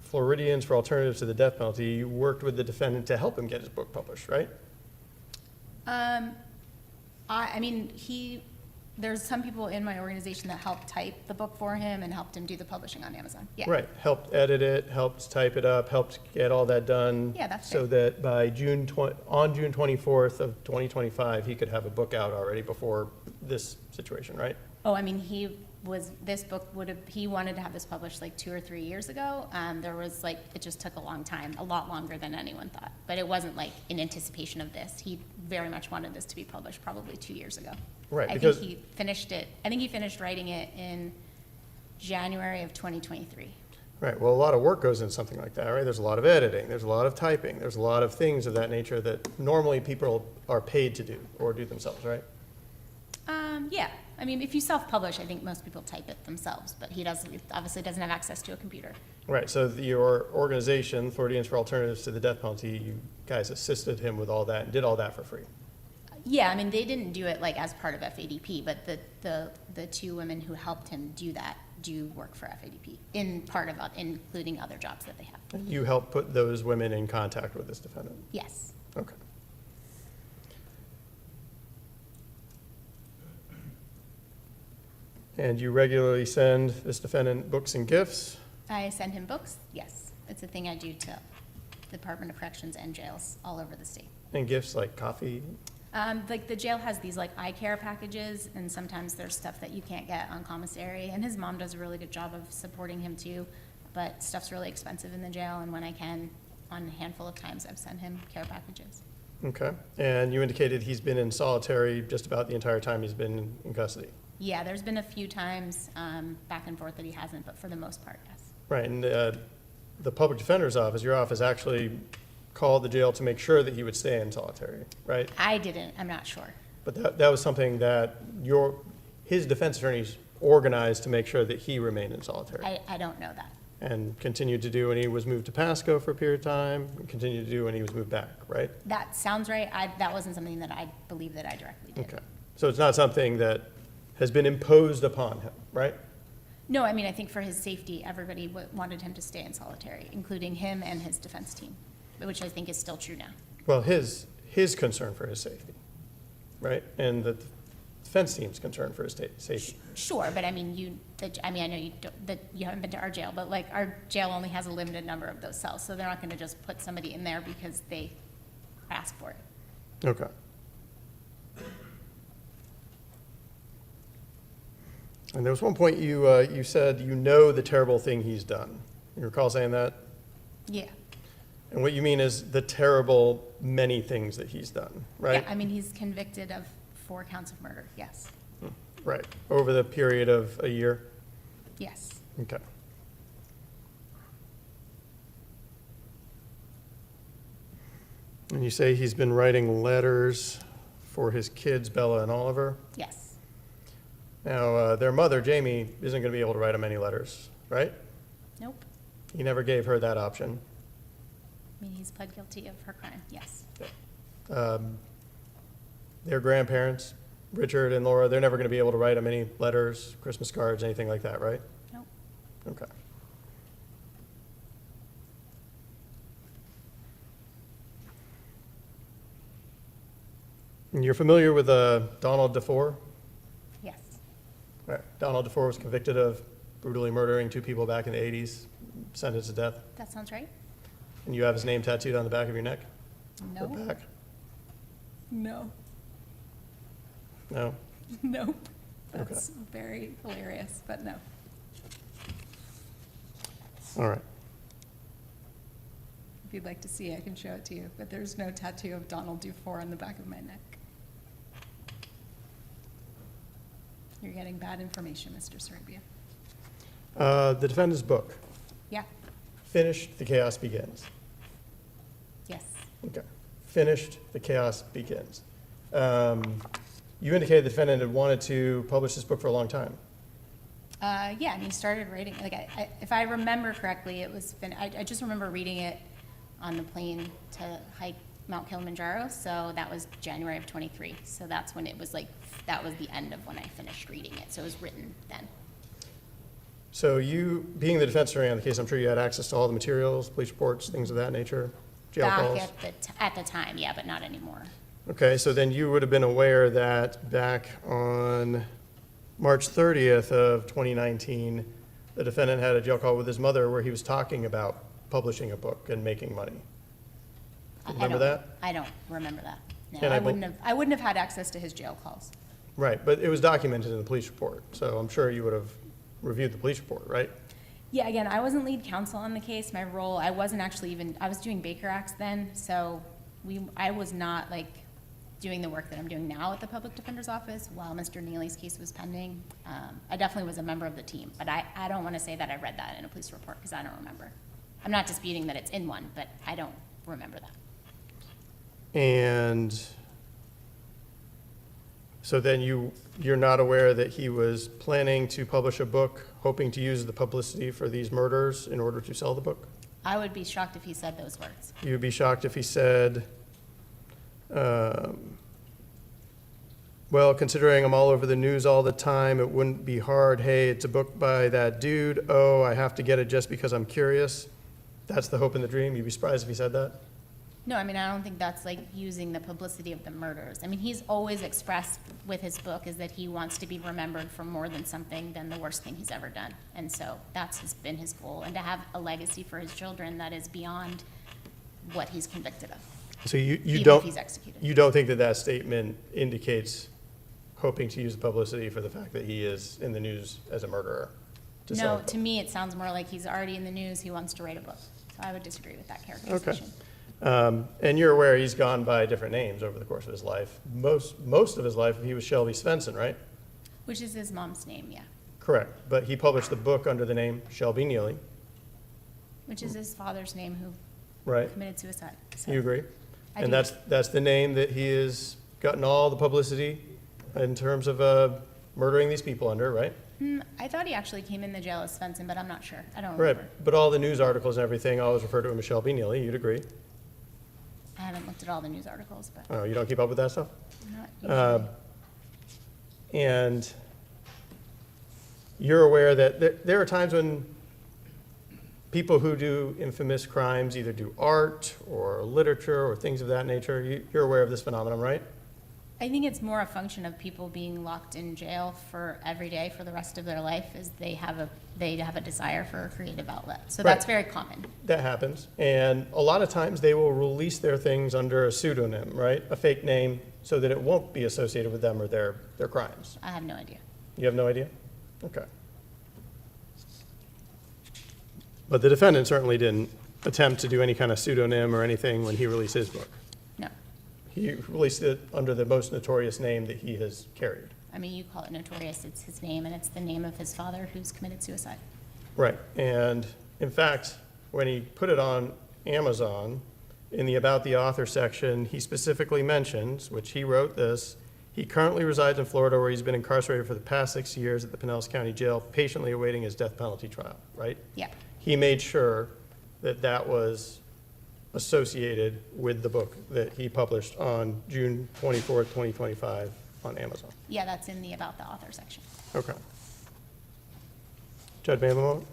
Floridians for Alternatives to the Death Penalty, you worked with the defendant to help him get his book published, right? There's some people in my organization that helped type the book for him and helped him do the publishing on Amazon. Yeah. Right, helped edit it, helped type it up, helped get all that done. Yeah, that's So that by on June 24th of 2025, he could have a book out already before this situation, right? Oh, I mean, he wanted to have this published like 2 or 3 years ago. It just took a long time, a lot longer than anyone thought. But it wasn't like in anticipation of this. He very much wanted this to be published probably 2 years ago. Right, I because- think he finished it, writing it in January of 2023. Right, well, a lot of work goes into something like that, right? There's a lot of editing, there's a lot of typing, there's a lot of things of that nature that normally people are paid to do or do themselves, right? Yeah, I mean, if you self-publish, I think most people type it themselves, but he obviously doesn't have access to a computer. Right, so your organization, Floridians for Alternatives to the Death Penalty, you guys assisted him with all that and did all that for free. Yeah, I mean, they didn't do it like as part of FADP, but the 2 women who helped him do that do work for FADP, including other jobs that they have. And you helped put those women in contact with this defendant? Yes. Okay. And you regularly send this defendant books and gifts? I send him books, yes. It's a thing I do to the Department of Corrections and jails all over the state. And gifts like coffee? Like the jail has these like eye care packages, and sometimes there's stuff that you can't get on commissary, and his mom does a really good job of supporting him too, but stuff's really expensive in the jail, and when I can, on a handful of times, I've sent him care packages. Okay. And you indicated he's been in solitary just about the entire time he's been in custody? Yeah, there's been a few times back and forth that he hasn't, but for the most part, yes. Right, and the public defender's office, your office actually called the jail to make sure that he would stay in solitary, right? I didn't, I'm not sure. But that was something that his defense attorneys organized to make sure that he remained in solitary. I don't know that. And continued to do when he was moved to Pasco for a period of time, and continued to do when he was moved back, right? That sounds right. That wasn't something that I believe that I directly did. Okay. So it's not something that has been imposed upon him, right? No, I mean, I think for his safety, everybody wanted him to stay in solitary, including him and his defense team, which I think is still true now. Well, his concern for his safety, right? And the defense team's concern for his safety. Sure, but I mean, I know that you haven't been to our jail, but like our jail only has a limited number of those cells, so they're not going to just put somebody in there because they ask for it. Okay. And there was one point you said you know the terrible thing he's done. You recall saying that? Yeah. And what you mean is the terrible many things that he's done, right? Yeah, I mean, he's convicted of 4 counts of murder, yes. Right, over the period of a year? Yes. Okay. And you say he's been writing letters for his kids, Bella and Oliver? Yes. Now, their mother, Jamie, isn't going to be able to write them any letters, right? Nope. He never gave her that option. I mean, he's pled guilty of her crime, yes. Their grandparents, Richard and Laura, they're never going to be able to write them any letters, Christmas cards, anything like that, right? Nope. Okay. And you're familiar with Donald DeFore? Yes. Right. Donald DeFore was convicted of brutally murdering 2 people back in the 80s, sentenced to death. That sounds right? And you have his name tattooed on the back of your neck? Or No. back? No. No? Nope. That's very hilarious, but no. All right. If you'd like to see, I can show it to you, but there's no tattoo of Donald Dufour on the back of my neck. You're getting bad information, Mr. Sarabia. The defendant's book, Yeah, Finished, the Chaos Begins. yes. Okay. Finished, the Chaos Begins. You indicated the defendant had wanted to publish this book for a long time. Yeah, and he started writing, like, if I remember correctly, I just remember reading it on the plane to hike Mount Kilimanjaro, so that was January of 23. So that's when it was like, that was the end of when I finished reading it, so it was written then. So you, being the defense attorney on the case, I'm sure you had access to all the materials, police reports, things of that nature, jail calls? At the time, yeah, but not anymore. Okay, so then you would have been aware that back on March 30th of 2019, the defendant had a jail call with his mother where he was talking about publishing a book and making money. Remember that? I don't remember that. No, And I wouldn't have had access to his jail calls. Right, but it was documented in the police report, so I'm sure you would have reviewed the police report, right? Yeah, again, I wasn't lead counsel on the case. My role, I wasn't actually even, I was doing Baker Acts then, so I was not like doing the work that I'm doing now at the public defender's office while Mr. Nealy's case was pending. I definitely was a member of the team, but I don't want to say that I read that in a police report because I don't remember. I'm not disputing that it's in one, but I don't remember that. And so then you're not aware that he was planning to publish a book, hoping to use the publicity for these murders in order to sell the book? I would be shocked if he said those words. You'd be shocked if he said, well, considering I'm all over the news all the time, it wouldn't be hard. Hey, it's a book by that dude. Oh, I have to get it just because I'm curious. That's the hope and the dream. You'd be surprised if he said that? No, I mean, I don't think that's like using the publicity of the murders. I mean, he's always expressed with his book is that he wants to be remembered for more than something than the worst thing he's ever done. And so that's been his goal. And to have a legacy for his children that is beyond what he's convicted of. So you Even don't, if he's executed. you don't think that that statement indicates hoping to use the publicity for the fact that he is in the news as a murderer? sell No, it? to me, it sounds more like he's already in the news, he wants to write a book. So I would disagree with that characterization. And you're aware he's gone by different names over the course of his life. Most of his life, he was Shelby Svensson, right? Which is his mom's name, yeah. Correct. But he published the book under the name Shelby Nealy, Which is his father's name who right? committed suicide. So You agree? I And do. that's the name that he has gotten all the publicity in terms of murdering these people under, right? I thought he actually came in the jail as Svensson, but I'm not sure. I don't Right. remember. But all the news articles and everything always refer to him as Shelby Nealy. You'd agree? I haven't looked at all the news articles, but Oh, you don't keep up with that stuff? not usually. And you're aware that there are times when people who do infamous crimes either do art or literature or things of that nature. You're aware of this phenomenon, right? I think it's more a function of people being locked in jail for every day for the rest of their life, is they have a desire for a creative outlet. So Right. that's very common. That happens. And a lot of times they will release their things under a pseudonym, right? A fake name, so that it won't be associated with them or their crimes. I have no idea. You have no idea? Okay. But the defendant certainly didn't attempt to do any kind of pseudonym or anything when he released his book. No. He released it under the most notorious name that he has carried. I mean, you call it notorious, it's his name, and it's the name of his father who's committed suicide. Right. And in fact, when he put it on Amazon, in the About the Author section, he specifically mentions, which he wrote this, he currently resides in Florida where he's been incarcerated for the past 6 years at the Pinellas County Jail, patiently awaiting his death penalty trial, right? Yeah. He made sure that that was associated with the book that he published on June 24th, 2025 on Amazon. Yeah, that's in the About the Author section. Okay. Judge, may I have a moment?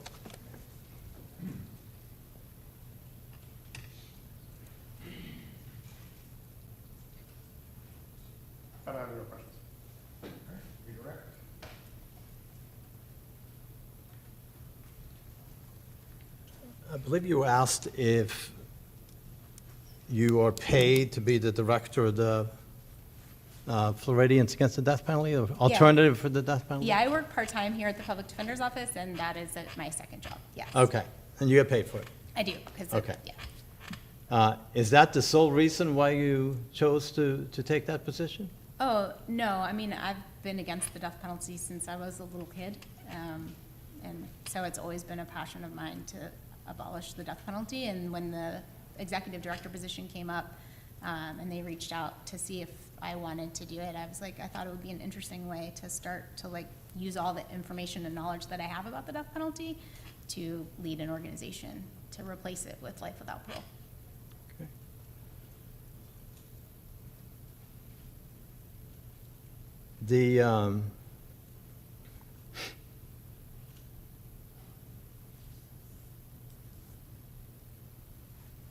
I don't have any more questions. Redirect. I believe you asked if you are paid to be the director of the Floridians Against the Death Penalty, or alternative for the death penalty? Yeah, I work part-time here at the Public Defender's Office, and that is my second job, yes. Okay, and you get paid for it? I do, because, Okay. yeah. Is that the sole reason why you chose to take that position? Oh, no, I mean, I've been against the death penalty since I was a little kid. And so it's always been a passion of mine to abolish the death penalty. And when the executive director position came up, and they reached out to see if I wanted to do it, I was like, I thought it would be an interesting way to start to like use all the information and knowledge that I have about the death penalty to lead an organization to replace it with life without parole. Okay.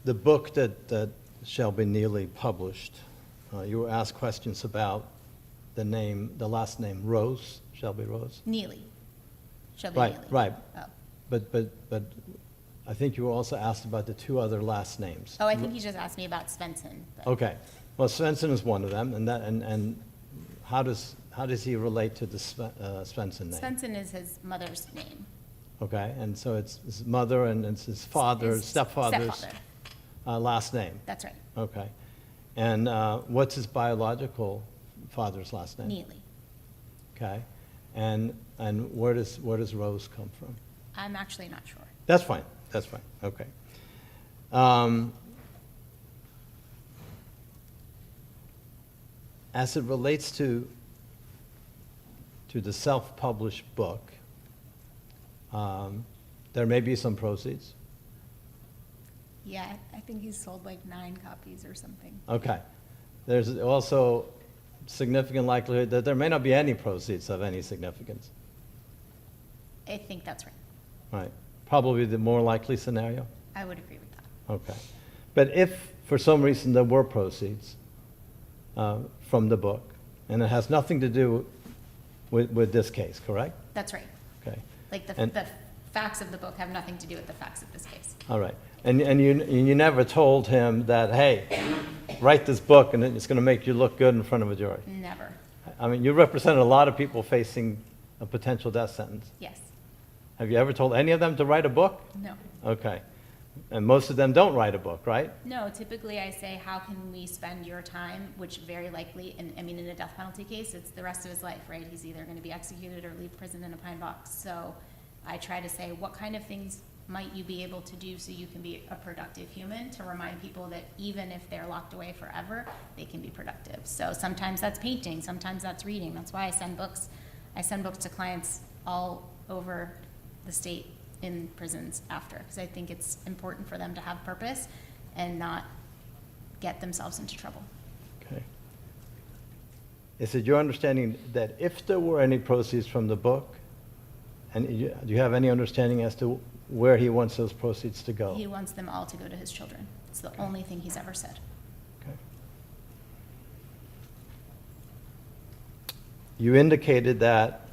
The book that Shelby Nealy published, you were asked questions about the last name Rose, Shelby Rose? Nealy. Shelby Right, Nealy. right. Oh. But I think you were also asked about the two other last names. Oh, I think he just asked me about Svensson. but- Okay, well, Svensson is one of them, and how does he relate to the Svensson name? Svensson is his mother's name. Okay, and so it's his mother and it's his father's, His stepfather's stepfather. Last name? That's right, Okay. And what's his biological father's last name? Nealy. Okay. And where does Rose come from? I'm actually not sure. That's fine, okay. As it relates to the self-published book, there may be some proceeds. Yeah, I think he's sold like 9 copies or something. Okay. There's also significant likelihood that there may not be any proceeds of any significance. I think that's right. Right. Probably the more likely scenario. I would agree with that. Okay. But if for some reason there were proceeds from the book, and it has nothing to do with this case, correct? That's right. Okay. Like And- the facts of the book have nothing to do with the facts of this case. All right. And you never told him that, hey, write this book and it's going to make you look good in front of a jury? Never. I mean, you represented a lot of people facing a potential death sentence. Yes. Have you ever told any of them to write a book? No. Okay. And most of them don't write a book, right? No, typically I say, how can we spend your time, which very likely, and I mean, in a death penalty case, it's the rest of his life, right? He's either going to be executed or leave prison in a pine box. So I try to say, what kind of things might you be able to do so you can be a productive human, to remind people that even if they're locked away forever, they can be productive. So sometimes that's painting, sometimes that's reading. That's why I send books. I send books to clients all over the state in prisons after, because I think it's important for them to have purpose and not get themselves into trouble. Okay. Is it your understanding that if there were any proceeds from the book, and do you have any understanding as to where he wants those proceeds to go? He wants them all to go to his children. It's the only thing he's ever said. Okay. You indicated that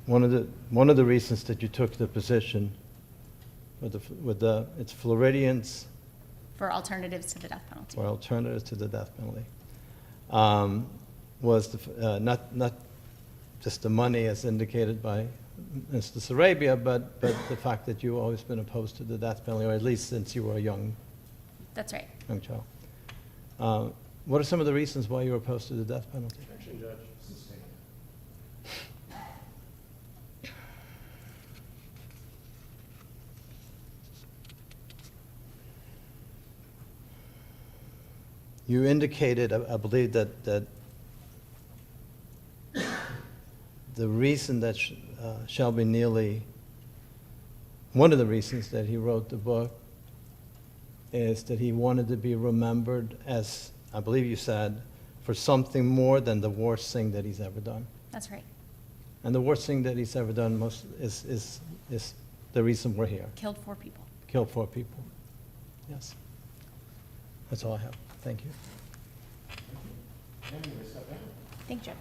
one of the reasons that you took the position with the it's Floridians For alternatives to the death penalty. or alternatives to the death penalty was not just the money as indicated by Mr. Sarabia, but the fact that you've always been opposed to the death penalty, or at least since you were a young That's right. child. What are some of the reasons why you were opposed to the death penalty? Action, Judge. You indicated, I believe, that the reason that Shelby Nealy, one of the reasons that he wrote the book is that he wanted to be remembered as, I believe you said, for something more than the worst thing that he's ever done. That's right. And the worst thing that he's ever done is the reason we're here. Killed 4 people. Killed 4 people. Yes. That's all I have. Thank you. Thank you.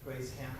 Grace Hannah.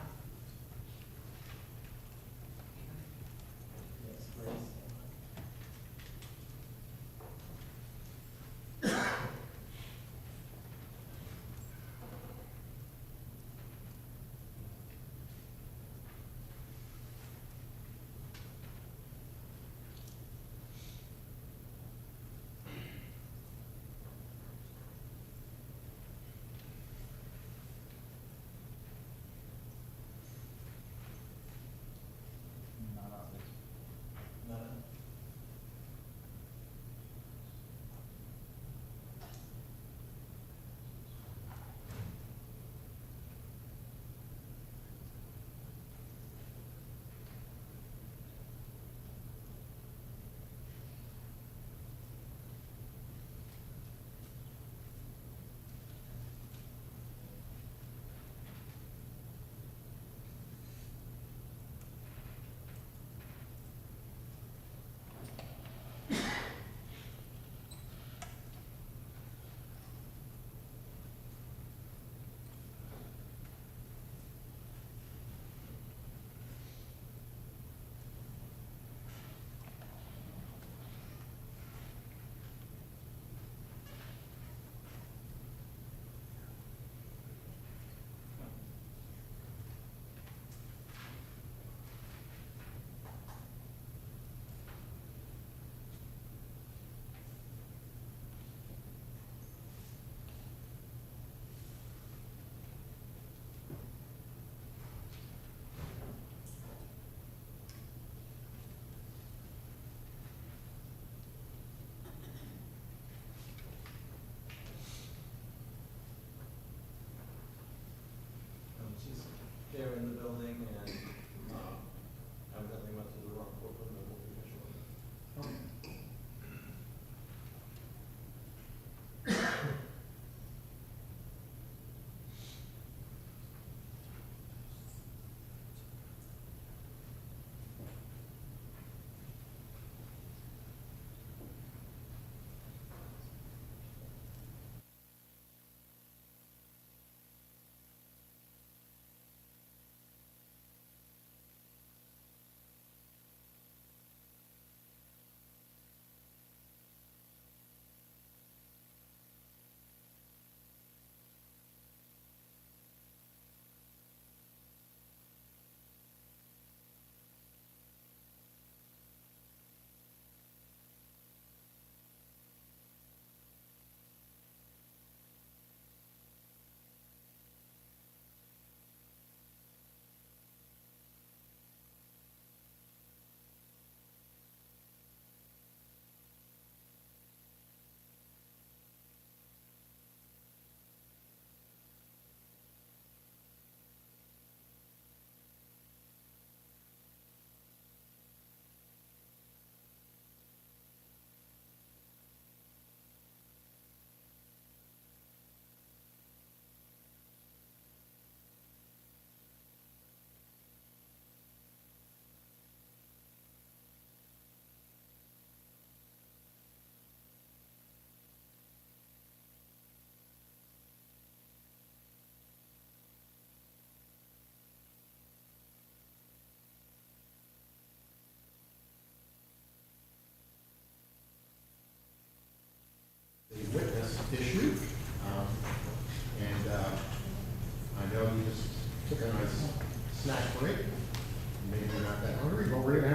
She's here in the building, and evidently went to the wrong courtroom, and we'll be here shortly.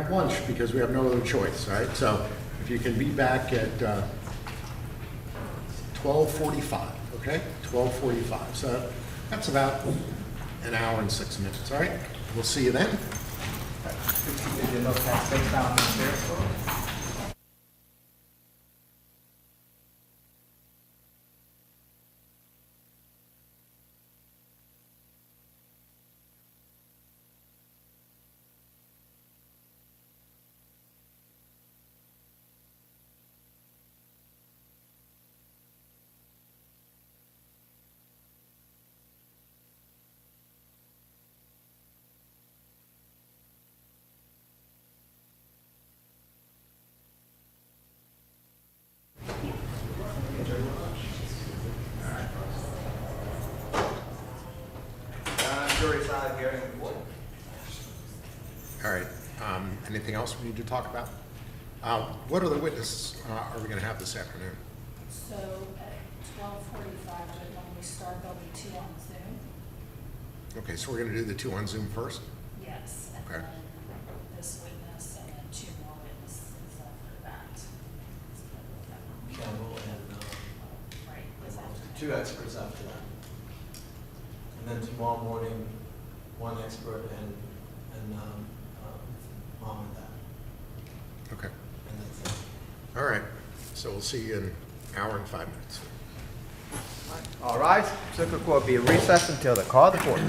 grab lunch because we have no other choice, all right? So if you can be back at 12:45, okay? 12:45. So that's about an hour and 6 minutes, all right? We'll see you then. Did you look at space down the stairs? Jury side hearing report. All right, anything else we need to talk about? What other witnesses are we going to have this afternoon? So at 12:45, when we start, there'll be 2 on Zoom. Okay, so we're going to do the 2 on Zoom first? Yes, and Okay. then this witness, and then 2 more witnesses after that. Campbell and Right, is that- 2 experts after that. And then tomorrow morning, 1 expert and mom and dad. Okay, And that's it. all right. So we'll see you in an hour and 5 minutes. All rise. Circuit court will be recessed until the call of the court.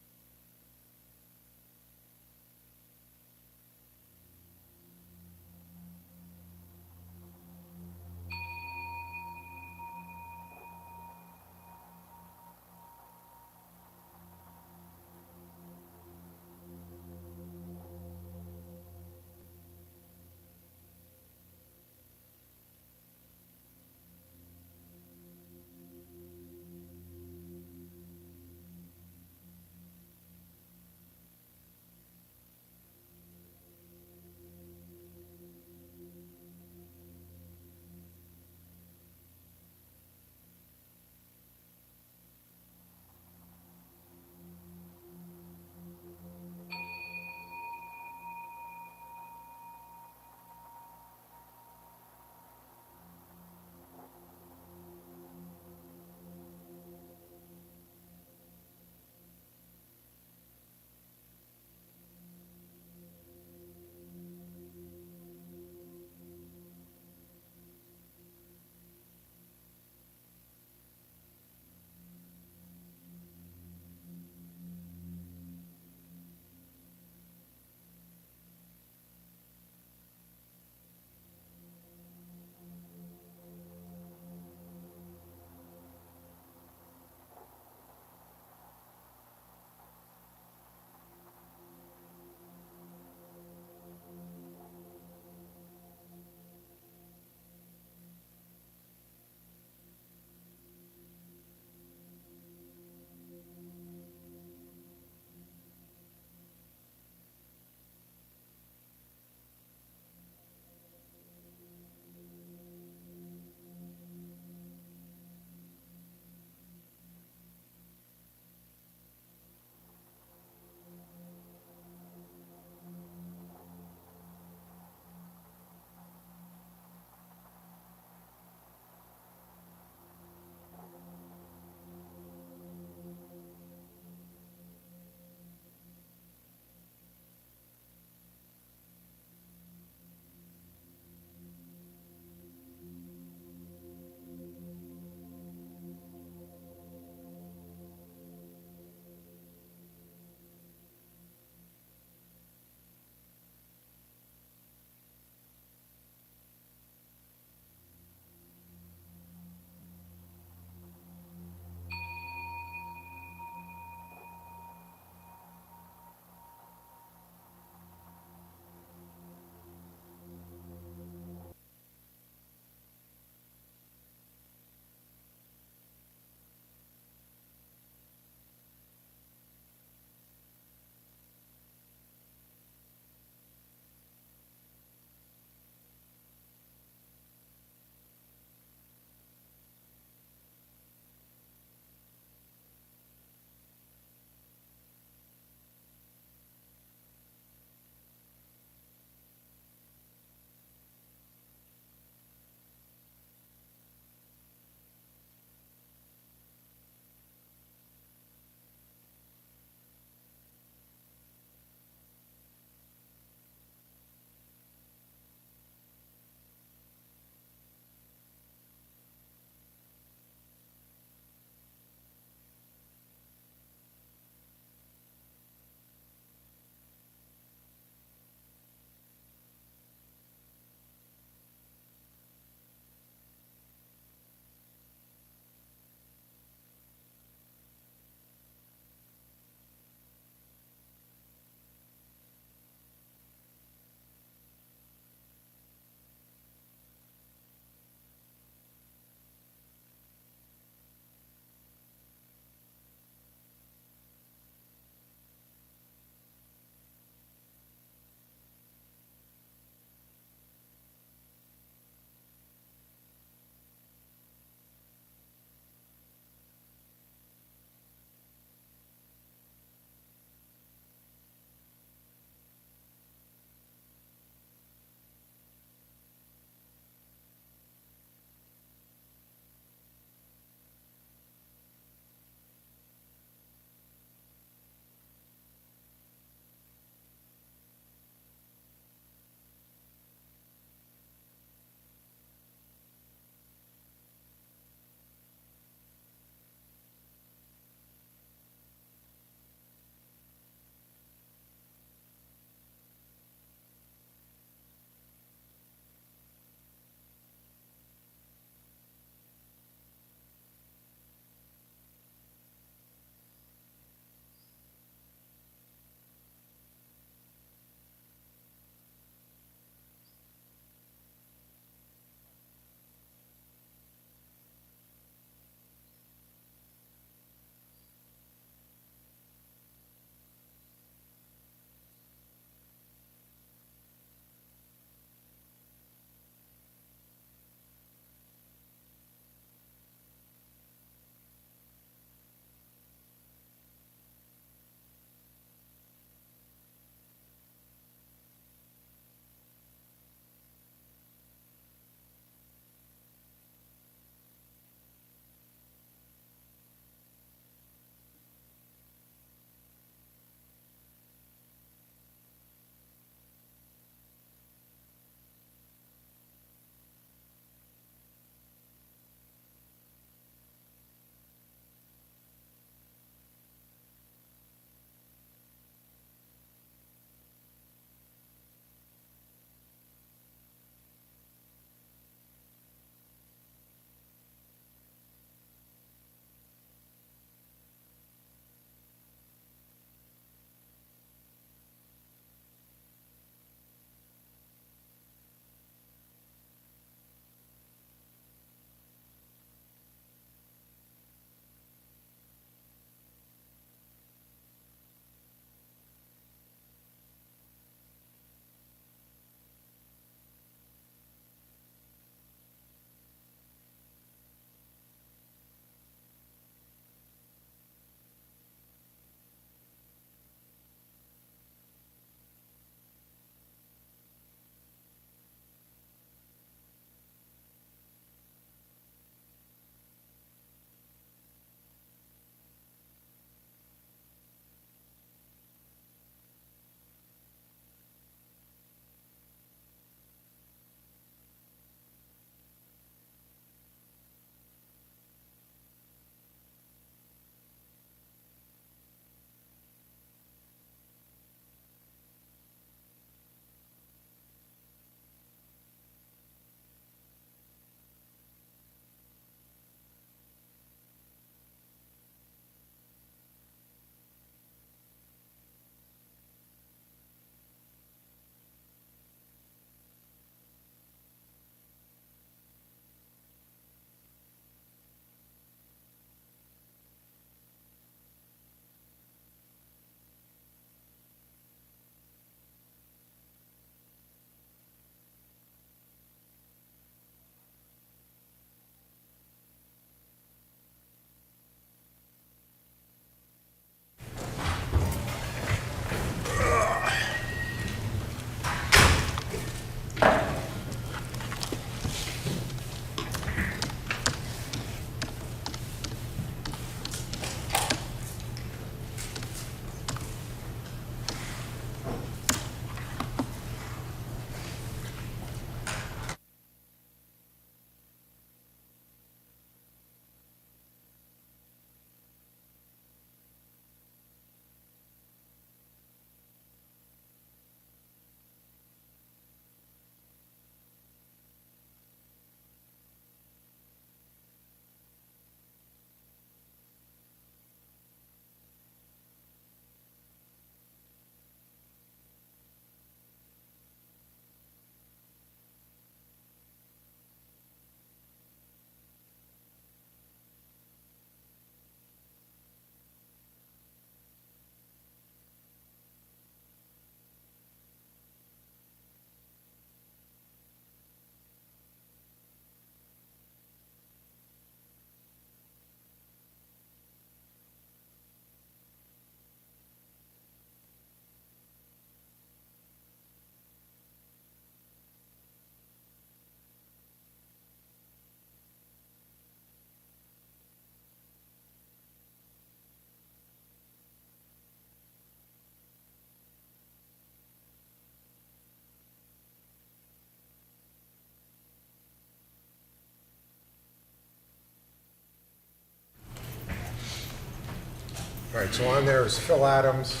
All right, so on there is Phil Adams,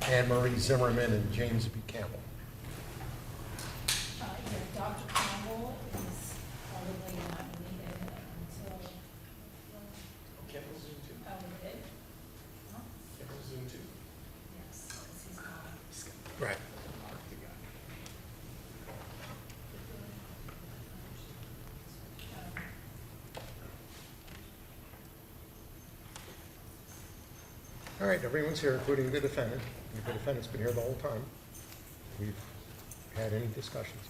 Anne Marie Zimmerman, and James B. Campbell. Dr. Campbell is probably not needed until. Campbell's Zoom too. Oh, we did? Huh? Campbell's Zoom too. Yes, 'cause he's gone. Right. All right, everyone's here, including the defendant. The defendant's been here the whole time. We've had any discussions.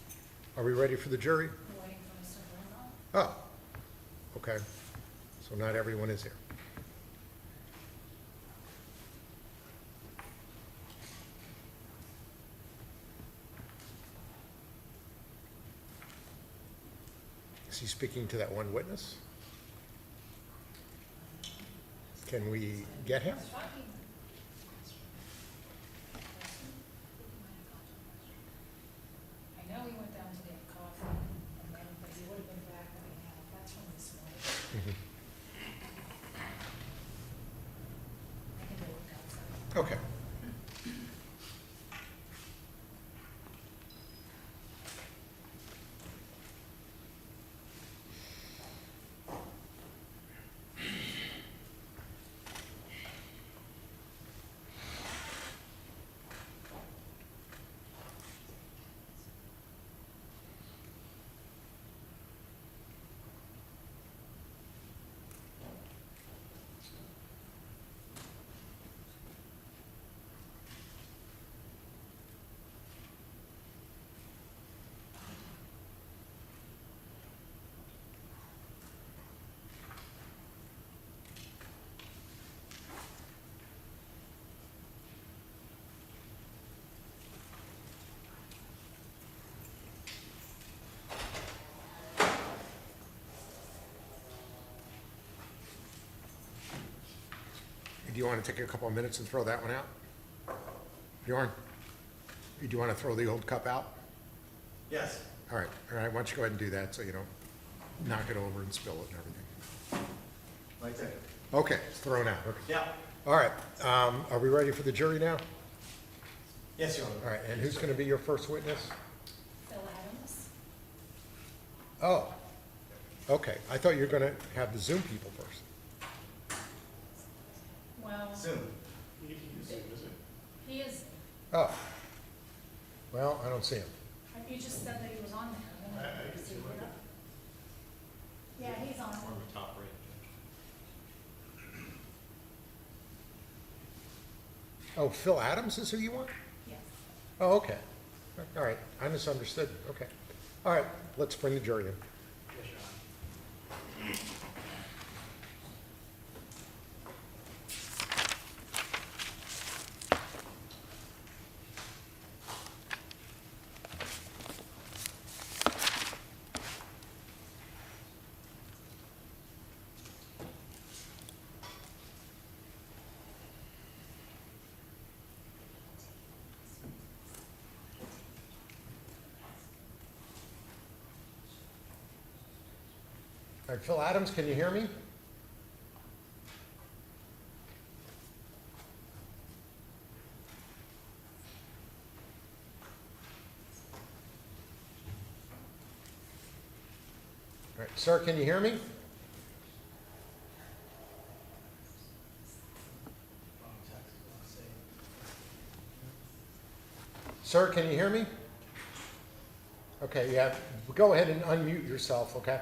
Are we ready for the jury? We're waiting for Mr. Bruno. Oh, okay. So not everyone is here. Is he speaking to that one witness? Can we get him? I know he went down to get coffee, and then, but he would have been back when he had, that's from this morning. I can go look outside. Okay. Do you want to take a couple of minutes and throw that one out? Bjorn, do you want to throw the old cup out? Yes. All right, why don't you go ahead and do that so you don't knock it over and spill it and everything. Right there. Okay, it's thrown out, okay. Yeah. All right, are we ready for the jury now? Yes, Your Honor. All right, and who's going to be your first witness? Phil Adams? Oh, okay, I thought you were going to have the Zoom people first. Well, Soon. he is, Oh, well, I don't see him. you just said that he was on there. I didn't see it. Yeah, he's on. On the top right. Oh, Phil Adams is who you want? Yes. Oh, okay. All right, I misunderstood. Okay. All right, let's bring the jury in. All right, Phil Adams, can you hear me? All right, sir, can you hear me? Sir, can you hear me? Okay, yeah, go ahead and unmute yourself, okay?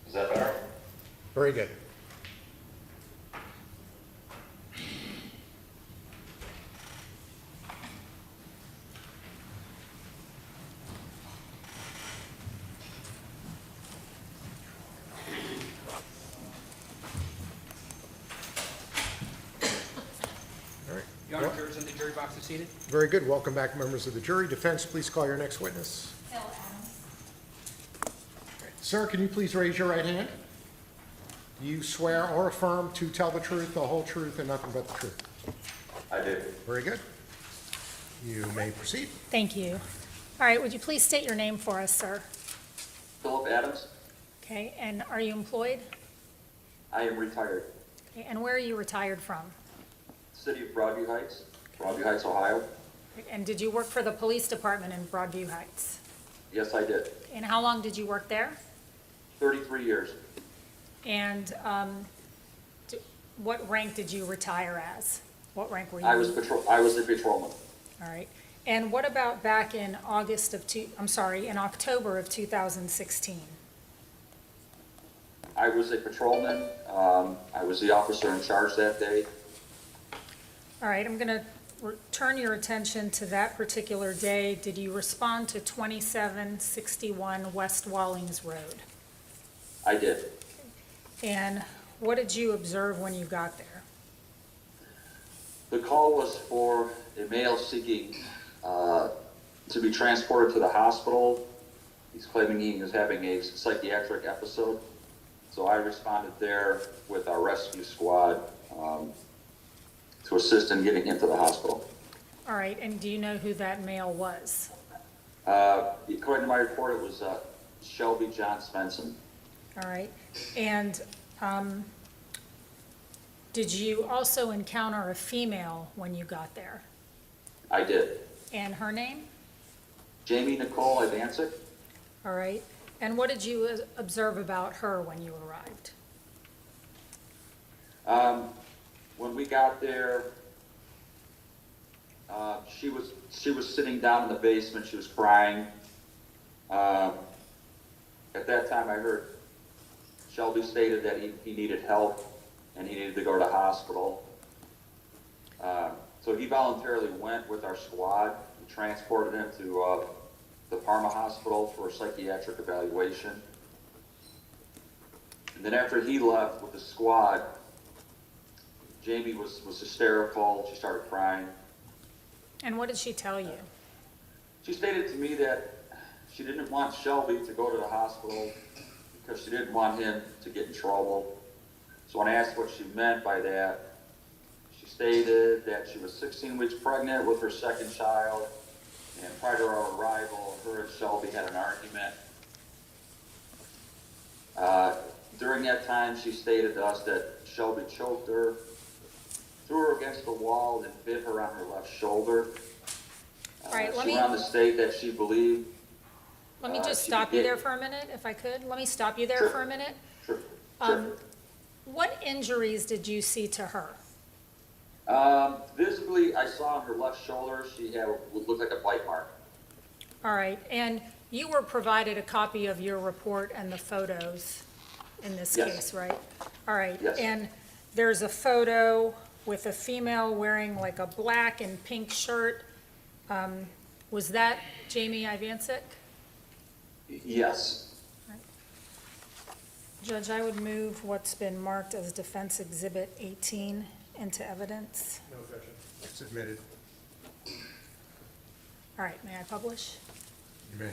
Is that better? Very good. All right. Your Honor, jurors in the jury box are seated. Very good. Welcome back, members of the jury. Defense, please call your next witness. Phil Adams? Sir, can you please raise your right hand? Do you swear or affirm to tell the truth, the whole truth, and nothing but the truth? I did. Very good. You may proceed. Thank you. All right, would you please state your name for us, sir? Philip Adams. Okay, and are you employed? I am retired. Okay, and where are you retired from? City of Broadview Heights, Ohio. And did you work for the police department in Broadview Heights? Yes, I did. And how long did you work there? 33 years. And what rank did you retire as? What rank were you? I was a patrolman. All right. And what about back in in October of 2016? I was a patrolman. I was the officer in charge that day. All right, I'm going to turn your attention to that particular day. Did you respond to 2761 West Wallings Road? I did. And what did you observe when you got there? The call was for a male seeking to be transported to the hospital. He's claiming he was having a psychiatric episode. So I responded there with our rescue squad to assist in getting into the hospital. All right, and do you know who that male was? According to my report, it was Shelby John Svensson. All right, and did you also encounter a female when you got there? I did. And her name? Jamie Nicole Ivancic. All right, and what did you observe about her when you arrived? When we got there, she was sitting down in the basement. She was crying. At that time, I heard Shelby stated that he needed help and he needed to go to the hospital. So he voluntarily went with our squad. We transported him to the Parma Hospital for a psychiatric evaluation. And then after he left with the squad, Jamie was hysterical. She started crying. And what did she tell you? She stated to me that she didn't want Shelby to go to the hospital because she didn't want him to get in trouble. So when I asked what she meant by that, she stated that she was 16 weeks pregnant with her second child, and prior to our arrival, her and Shelby had an argument. During that time, she stated to us that Shelby choked her, threw her against the wall, and bit her on her left shoulder. All right, She went on to state that she believed. Let me just she stop you began- there for a minute, if I could. Let me stop you there Sure. for a minute. Sure. Sure. What injuries did you see to her? Visibly, I saw on her left shoulder, she had what looked like a bite mark. All right, and you were provided a copy of your report and the photos in this Yes. case, right? All right, Yes. and there's a photo with a female wearing like a black and pink shirt. Was that Jamie Ivancic? Yes. Judge, I would move what's been marked as Defense Exhibit 18 into evidence. No objection. It's admitted. All right, may I publish? You may.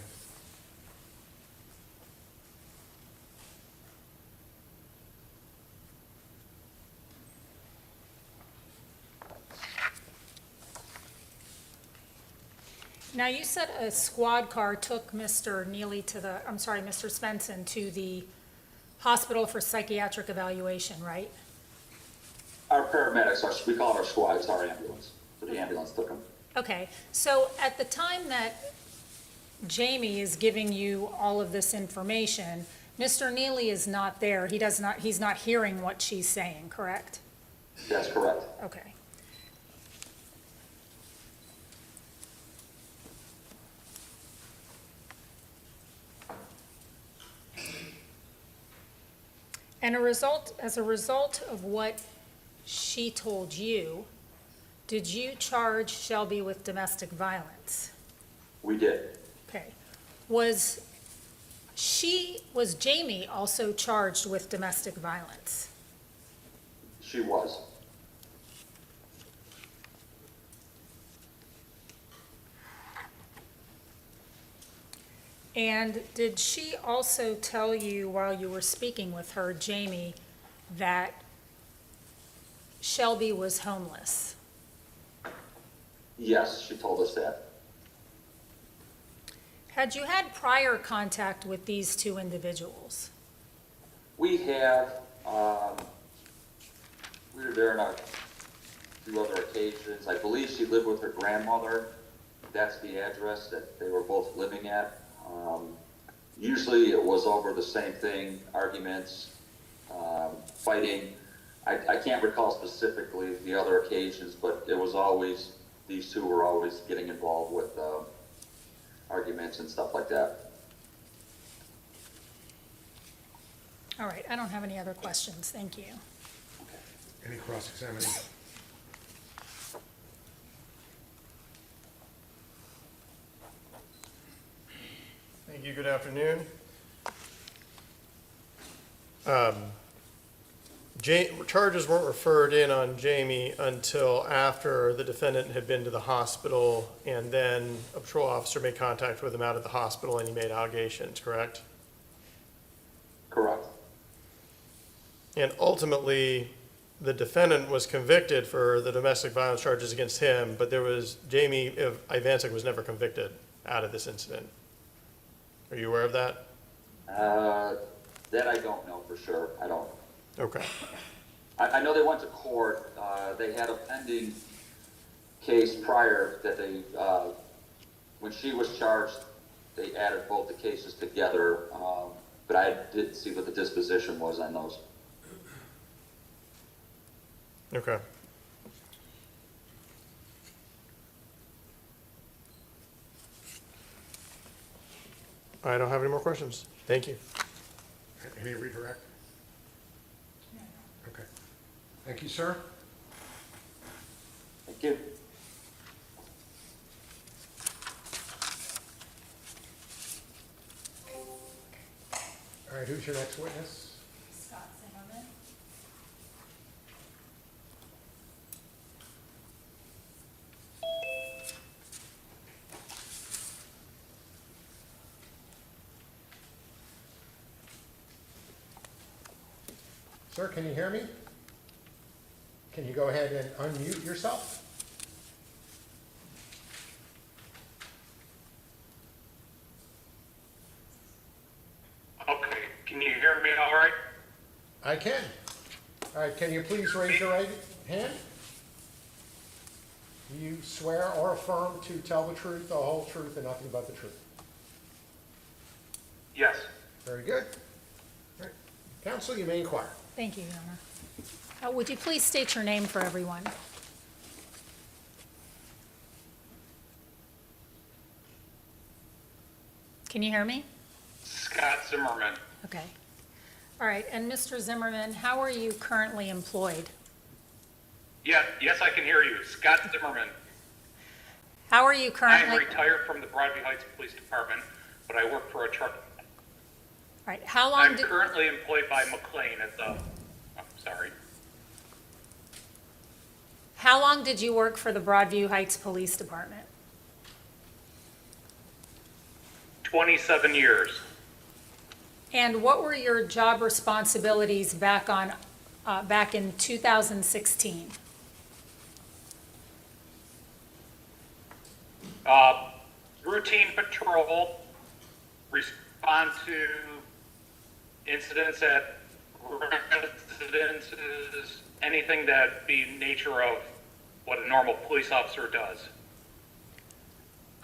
Now, you said a squad car took Mr. Nealy Mr. Svensson to the hospital for psychiatric evaluation, right? Our paramedics, we call it our squad, it's our ambulance. So the ambulance took him. Okay, so at the time that Jamie is giving you all of this information, Mr. Nealy is not there. He's not hearing what she's saying, correct? That's correct. Okay. And as a result of what she told you, did you charge Shelby with domestic violence? We did. Okay. Was Jamie also charged with domestic violence? She was. And did she also tell you while you were speaking with her, Jamie, that Shelby was homeless? Yes, she told us that. Had you had prior contact with these two individuals? We have, we were there on a few other occasions. I believe she lived with her grandmother. That's the address that they were both living at. Usually it was over the same thing, arguments, fighting. I can't recall specifically the other occasions, but it was always, these two were always getting involved with arguments and stuff like that. All right, I don't have any other questions. Thank you. Any cross-examination? Thank you, good afternoon. Charges weren't referred in on Jamie until after the defendant had been to the hospital, and then a patrol officer made contact with him out at the hospital and he made allegations, correct? Correct. And ultimately, the defendant was convicted for the domestic violence charges against him, but Jamie Ivancic was never convicted out of this incident. Are you aware of that? That I don't know for sure. I don't. Okay. I know they went to court. They had a pending case prior that they, when she was charged, they added both the cases together. But I didn't see what the disposition was on those. Okay. I don't have any more questions. Thank you. Any redirect? Okay. Thank you, sir. Thank you. All right, who's your next witness? Scott Zimmerman. Sir, can you hear me? Can you go ahead and unmute yourself? Okay, can you hear me all right? I can. All right, can you please raise your right hand? Do you swear or affirm to tell the truth, the whole truth, and nothing but the truth? Yes. Very good. All right. Counsel, you may inquire. Thank you, Your Honor. Would you please state your name for everyone? Can you hear me? Scott Zimmerman. Okay. All right, and Mr. Zimmerman, how are you currently employed? Yes, I can hear you. Scott Zimmerman. How are you I am currently? retired from the Broadview Heights Police Department, but I work for a truck. All right, how long I'm did, currently employed by McLean at the, sorry, how long did you work for the Broadview Heights Police Department? 27 years. And what were your job responsibilities back in 2016? Routine patrol, respond to incidents at residences, anything that be nature of what a normal police officer does.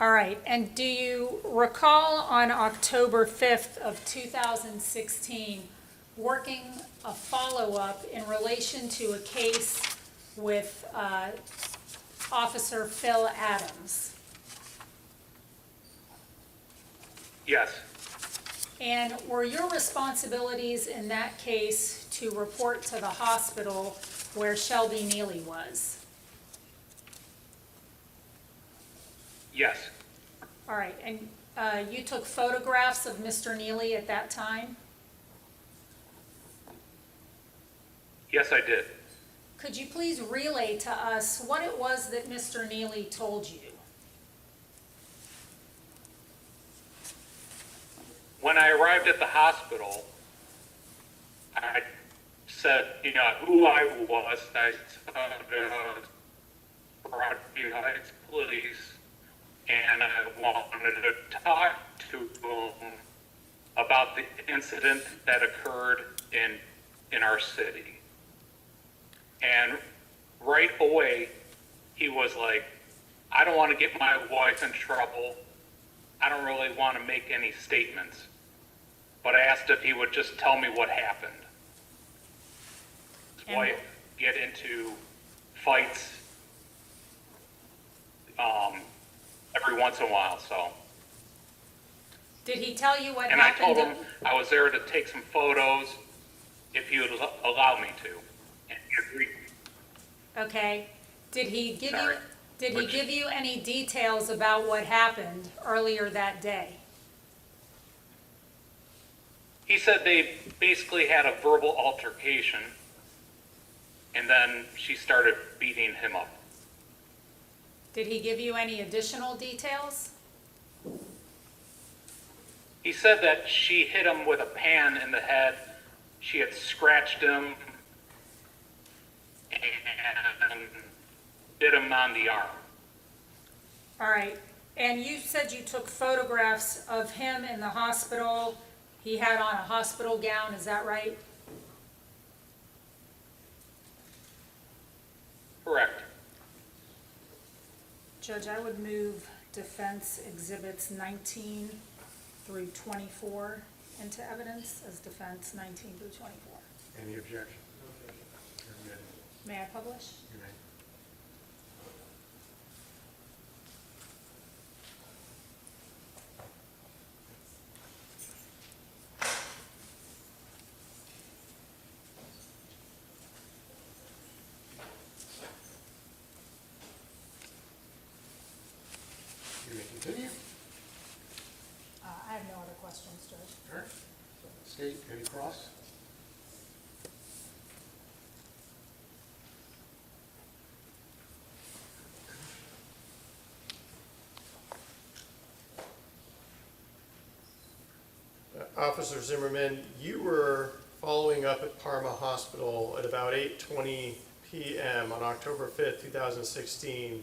All right, and do you recall on October 5th of 2016, working a follow-up in relation to a case with Officer Phil Adams? Yes, And were your responsibilities in that case to report to the hospital where Shelby Nealy was? yes, All right, and you took photographs of Mr. Nealy at that time? yes, I did. Could you please relay to us what it was that Mr. Nealy told you? When I arrived at the hospital, I said, who I was. I said, Broadview Heights Police, and I wanted to talk to him about the incident that occurred in our city. And right away, he was like, I don't want to get my wife in trouble. I don't really want to make any statements. But I asked if he would just tell me what happened. His wife get into fights every once in a while, so. Did he tell you what And I happened? told him I was there to take some photos if he would allow me to. And he agreed. Okay. Did he give you, Sorry. did he Which- give you any details about what happened earlier that day? He said they basically had a verbal altercation, and then she started beating him up. Did he give you any additional details? He said that she hit him with a pan in the head, she had scratched him, and bit him on the arm. All right. And you said you took photographs of him in the hospital. He had on a hospital gown, is that right? Correct. Judge, I would move defense exhibits 19 through 24 into evidence as defense 19 through 24. Any objection? May I publish? You may. You may continue. I have no other questions, Judge. All right. State, any cross? Officer Zimmerman, you were following up at Parma Hospital at about 8:20 p.m. on October 5th, 2016,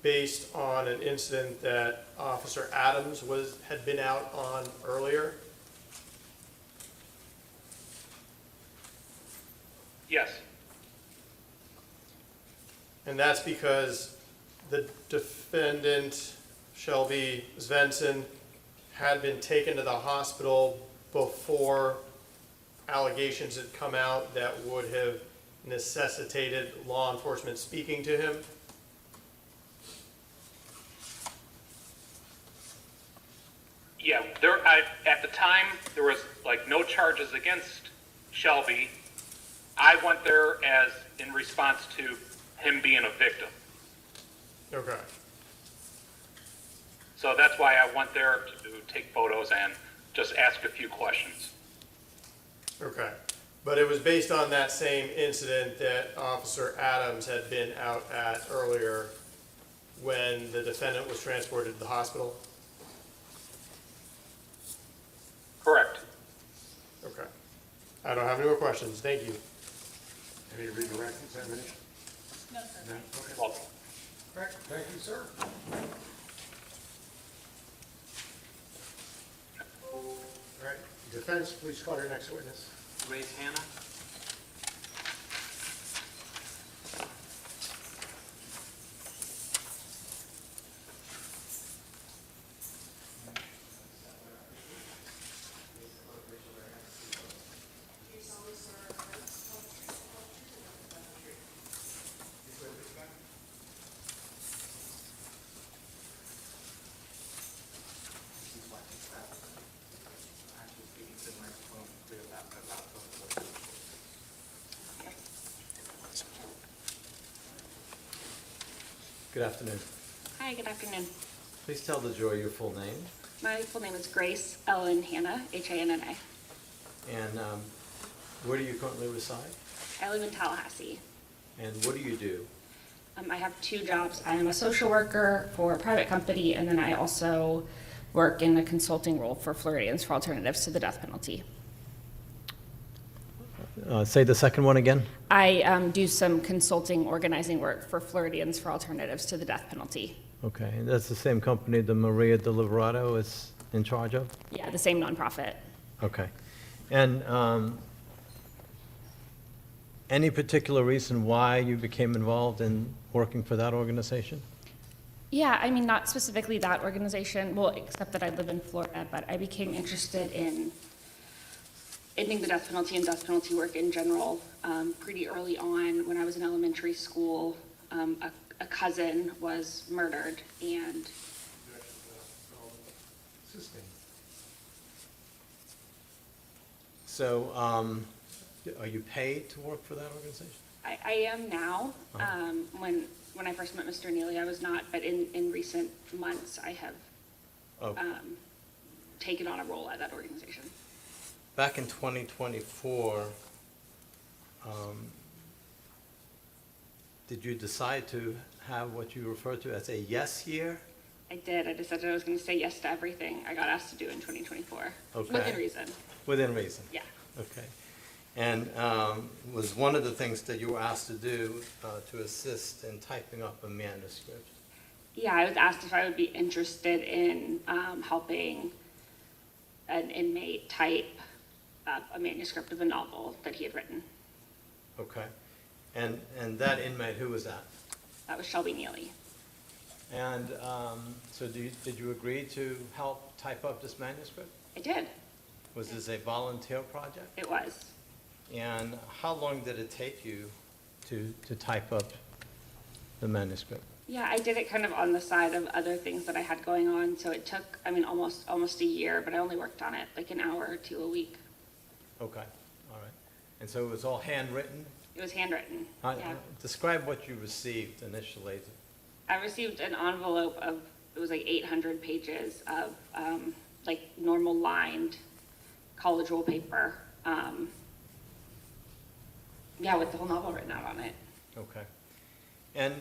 based on an incident that Officer Adams had been out on earlier. Yes. And that's because the defendant, Shelby Svensson, had been taken to the hospital before allegations had come out that would have necessitated law enforcement speaking to him. Yeah, at the time, there was like no charges against Shelby. I went there as in response to him being a victim. Okay. So that's why I went there to take photos and just ask a few questions. Okay. But it was based on that same incident that Officer Adams had been out at earlier when the defendant was transported to the hospital? Correct. Okay. I don't have any more questions. Thank you. Any redirect examination? No, sir. No? Okay. Welcome. All right, thank you, sir. All right, defense, please call your next witness. Grace Hannah. Good afternoon. Hi, good afternoon. Please tell the jury your full name My full name is Grace Ellen Hannah, Hanna. and where do you currently reside? I live in Tallahassee. And what do you do? I have two jobs. I am a social worker for a private company, and then I also work in a consulting role for Floridians for Alternatives to the Death Penalty. Say the second one again? I do some consulting organizing work for Floridians for Alternatives to the Death Penalty. Okay, and that's the same company the Maria Deliberado is in charge of? Yeah, the same nonprofit. Okay. And any particular reason why you became involved in working for that organization? Yeah, I mean, not specifically that organization, well, except that I live in Florida, but I became interested in ending the death penalty and death penalty work in general pretty early on. When I was in elementary school, a cousin was murdered, and So, are you paid to work for that organization? I am now. When I first met Mr. Nealy, I was not, but in recent months, I have Oh, taken on a role at that organization. back in 2024, did you decide to have what you refer to as a yes year? I did. I decided I was going to say yes to everything I got asked to do in 2024. Okay. Within reason. Within reason? Yeah. Okay. And was one of the things that you were asked to do to assist in typing up a manuscript? Yeah, I was asked if I would be interested in helping an inmate type up a manuscript of a novel that he had written. Okay. And that inmate, who was that? That was Shelby Nealy. And so did you agree to help type up this manuscript? I did. Was this a volunteer project? It was. And how long did it take you to type up the manuscript? Yeah, I did it kind of on the side of other things that I had going on, so it took, I mean, almost a year, but I only worked on it like an hour or two a week. Okay, all right. And so it was all handwritten? It was handwritten, yeah. Describe what you received initially. I received an envelope of, it was like 800 pages of like normal lined college roll paper. Yeah, with the whole novel written out on it. Okay. And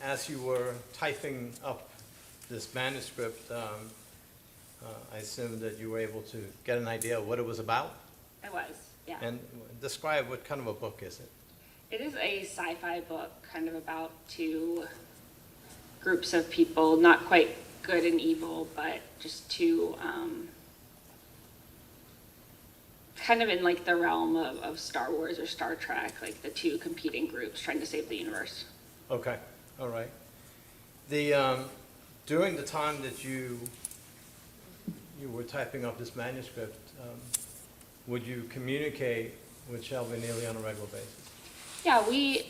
as you were typing up this manuscript, I assume that you were able to get an idea of what it was about? I was, yeah. And describe what kind of a book is it? It is a sci-fi book kind of about two groups of people, not quite good and evil, but just two, kind of in like the realm of Star Wars or Star Trek, like the two competing groups trying to save the universe. Okay, all right. During the time that you were typing up this manuscript, would you communicate with Shelby Nealy on a regular basis? Yeah, we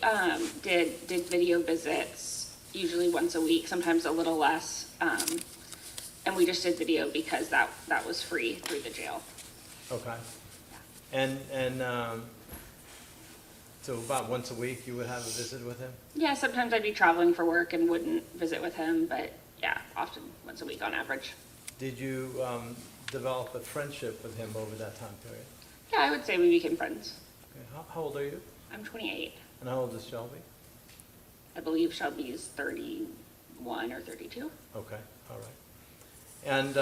did video visits, usually once a week, sometimes a little less. And we just did video because that was free through the jail. Okay. And so about once a week you would have a visit with him? Yeah, sometimes I'd be traveling for work and wouldn't visit with him, but yeah, often once a week on average. Did you develop a friendship with him over that time period? Yeah, I would say we became friends. Okay. How old are you? I'm 28. And how old is Shelby? I believe Shelby is 31 or 32. Okay, all right. And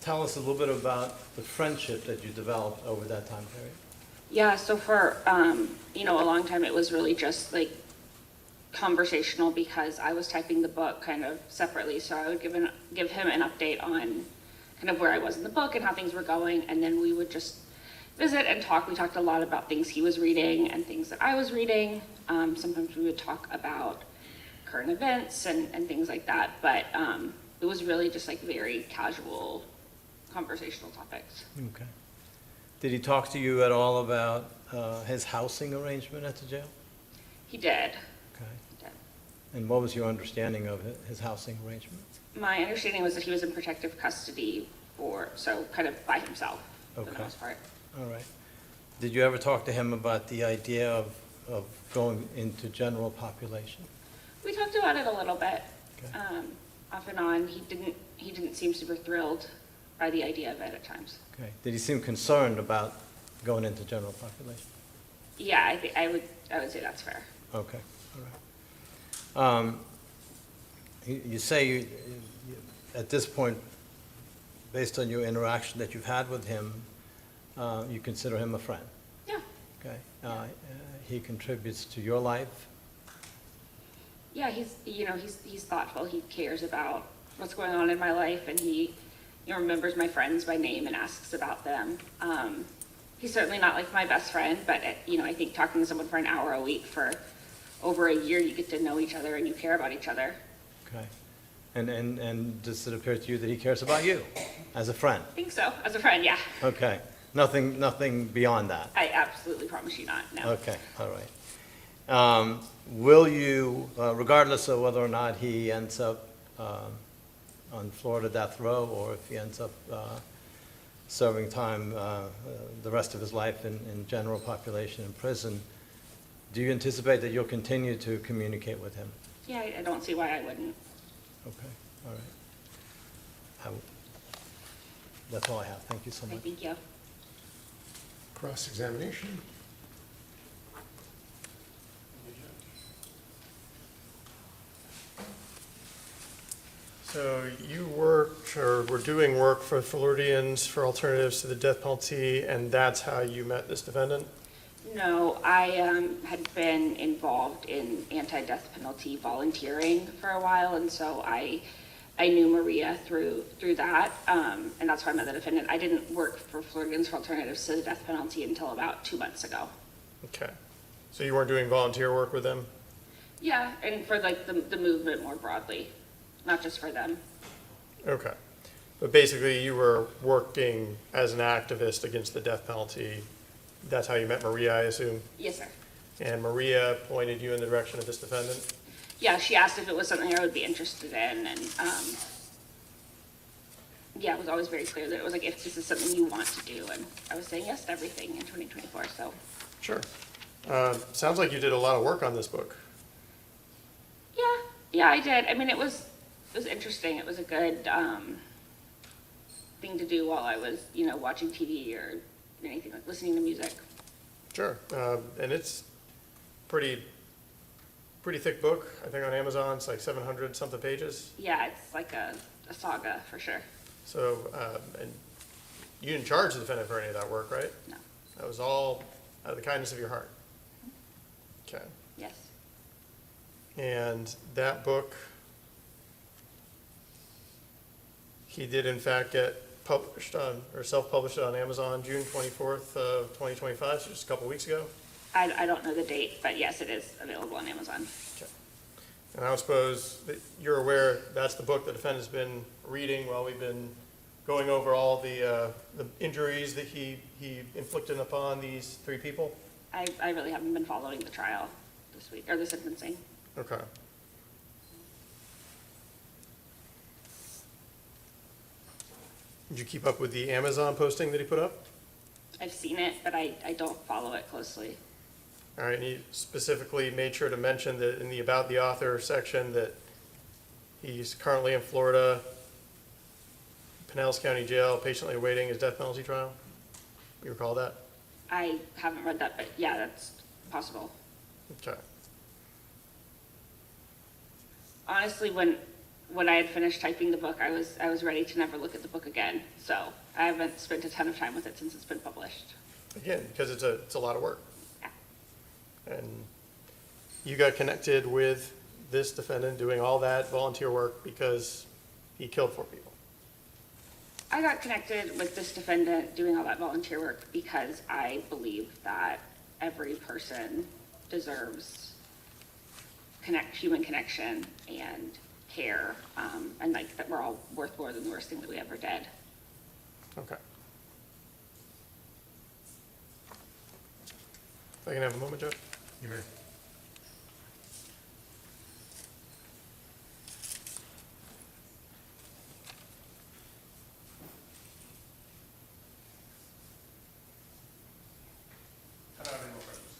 tell us a little bit about the friendship that you developed over that time period. Yeah, so for, a long time it was really just like conversational because I was typing the book kind of separately. So I would give him an update on kind of where I was in the book and how things were going. And then we would just visit and talk. We talked a lot about things he was reading and things that I was reading. Sometimes we would talk about current events and things like that. But it was really just like very casual conversational topics. Okay. Did he talk to you at all about his housing arrangement at the jail? He did. Okay. He did. And what was your understanding of his housing arrangement? My understanding was that he was in protective custody so kind of by himself for the Okay. most part. All right. Did you ever talk to him about the idea of going into general population? We talked about it a little bit, Okay. off and on. He didn't seem super thrilled by the idea of it at times. Okay. Did he seem concerned about going into general population? Yeah, I would say that's fair. Okay, all right. You say at this point, based on your interaction that you've had with him, you consider him a friend? Yeah. Okay. He contributes to your life? Yeah, he's thoughtful. He cares about what's going on in my life, and he, remembers my friends by name and asks about them. He's certainly not like my best friend, but I think talking to someone for an hour a week for over a year, you get to know each other and you care about each other. Okay. And does it appear to you that he cares about you as a friend? I think so, as a friend, yeah. Okay. Nothing beyond that? I absolutely promise you not, no. Okay, all right. Will you, regardless of whether or not he ends up on Florida death row, or if he ends up serving time the rest of his life in general population in prison, do you anticipate that you'll continue to communicate with him? Yeah, I don't see why I wouldn't. Okay, all right. That's all I have. Thank you so much. Thank you. Cross-examination. So you worked, or were doing work for Floridians for Alternatives to the Death Penalty, and that's how you met this defendant? No, I had been involved in anti-death penalty volunteering for a while, and so I knew Maria through that, and that's how I met the defendant. I didn't work for Floridians for Alternatives to the Death Penalty until about 2 months ago. Okay. So you weren't doing volunteer work with them? Yeah, and for like the movement more broadly, not just for them. Okay. But basically you were working as an activist against the death penalty. That's how you met Maria, I assume? Yes, sir. And Maria pointed you in the direction of this defendant? Yeah, she asked if it was something I would be interested in, and yeah, it was always very clear that it was like, if this is something you want to do, and I was saying yes to everything in 2024, so. Sure. Sounds like you did a lot of work on this book. Yeah, I did. I mean, it was interesting. It was a good thing to do while I was, watching TV or anything, like listening to music. Sure. And it's pretty thick book. I think on Amazon it's like 700 something pages. Yeah, it's like a saga for sure. So, and you didn't charge the defendant for any of that work, right? No. That was all out of the kindness of your heart. Okay. Yes. And that book, he did in fact get published on, or self-published on Amazon June 24th of 2025, so just a couple weeks ago. I don't know the date, but yes, it is available on Amazon. Okay. And I don't suppose that you're aware that's the book the defendant's been reading while we've been going over all the injuries that he inflicted upon these three people? I really haven't been following the trial this week, or the sentencing. Okay. Did you keep up with the Amazon posting that he put up? I've seen it, but I don't follow it closely. All right, and he specifically made sure to mention that in the About the Author section that he's currently in Florida, Pinellas County Jail, patiently awaiting his death penalty trial. You recall that? I haven't read that, but yeah, that's possible. Okay. Honestly, when I had finished typing the book, I was ready to never look at the book again. So I haven't spent a ton of time with it since it's been published. Again, because it's a lot of work. Yeah. And you got connected with this defendant doing all that volunteer work because he killed 4 people. I got connected with this defendant doing all that volunteer work because I believe that every person deserves human connection and care, and like that we're all worth more than the worst thing that we ever did. Okay. If I can have a moment, Judge? You may. I don't have any more questions.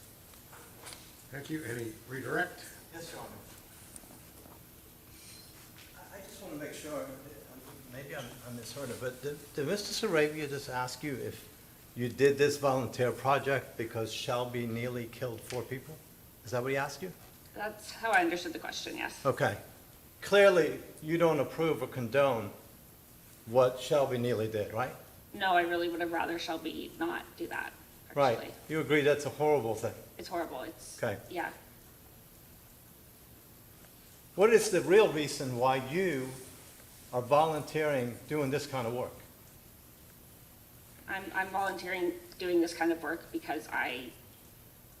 Thank you. Any redirect? Yes, Your Honor. I just want to make sure, maybe I misheard it, but did Mr. Sarabia just ask you if you did this volunteer project because Shelby Nealy killed 4 people? Is that what he asked you? That's how I understood the question, yes. Okay. Clearly, you don't approve or condone what Shelby Nealy did, right? No, I really would have rather Shelby not do that, Right. actually. You agree that's a horrible thing? It's horrible, it's, Okay. yeah. What is the real reason why you are volunteering doing this kind of work? I'm volunteering doing this kind of work because I'm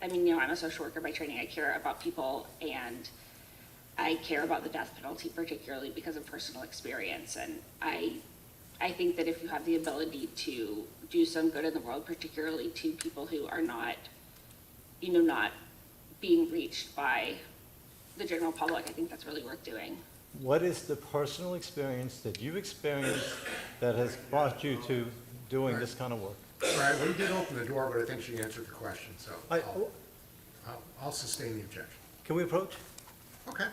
a social worker by training. I care about people, and I care about the death penalty, particularly because of personal experience. And I think that if you have the ability to do some good in the world, particularly to people who are not being reached by the general public, I think that's really worth doing. What is the personal experience that you've experienced that has brought you to doing this kind of work? Right, we did open the door, but I think she answered the question, so I'll sustain the objection. Can we approach? Okay.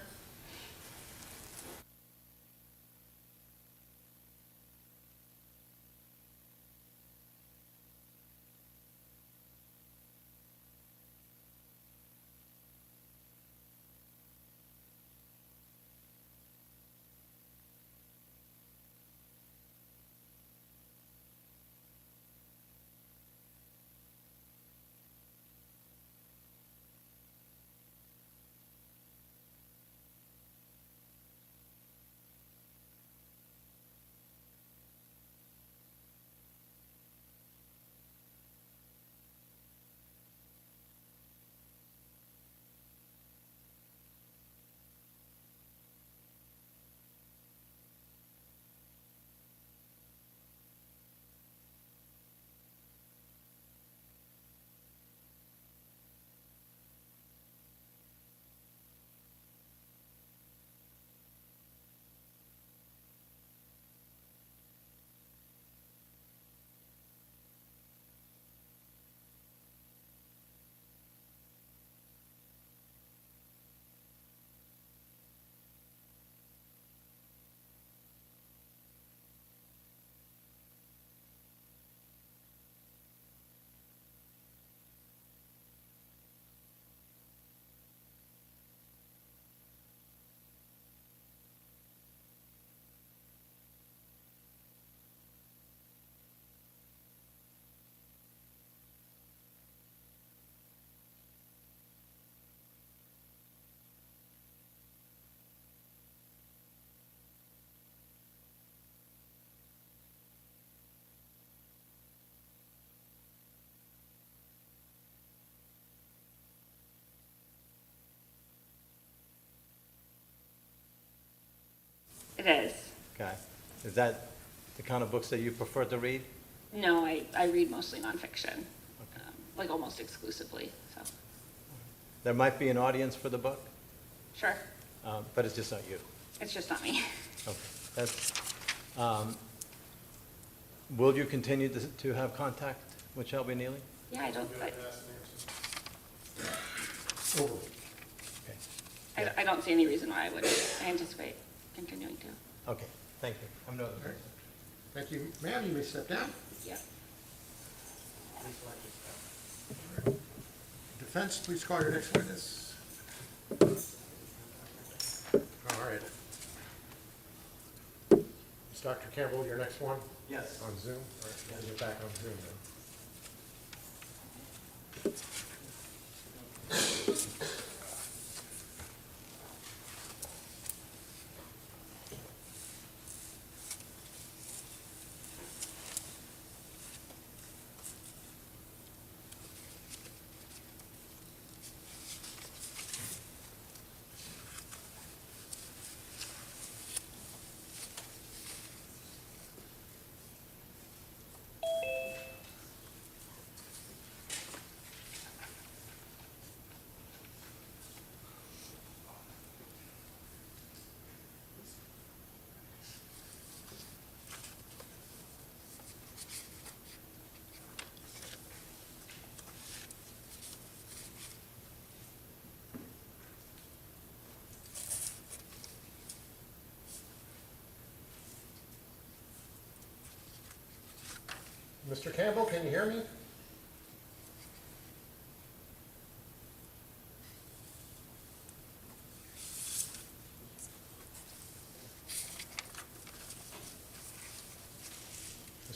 It is. Okay. Is that the kind of books that you prefer to read? No, I read mostly nonfiction, like almost exclusively, so, There might be an audience for the book, sure. but it's just not you. It's just not me. Okay. That's, will you continue to have contact with Shelby Nealy? Yeah, I don't, Over. Okay. I don't see any reason why I wouldn't. I anticipate continuing to. Okay, thank you. I'm another person. Thank you. Ma'am, you may step down. Yeah. Defense, please call your next witness. All right. Is Dr. Campbell your next one? Yes. On Zoom? All right, we'll get back on Zoom then. Mr. Campbell, can you hear me?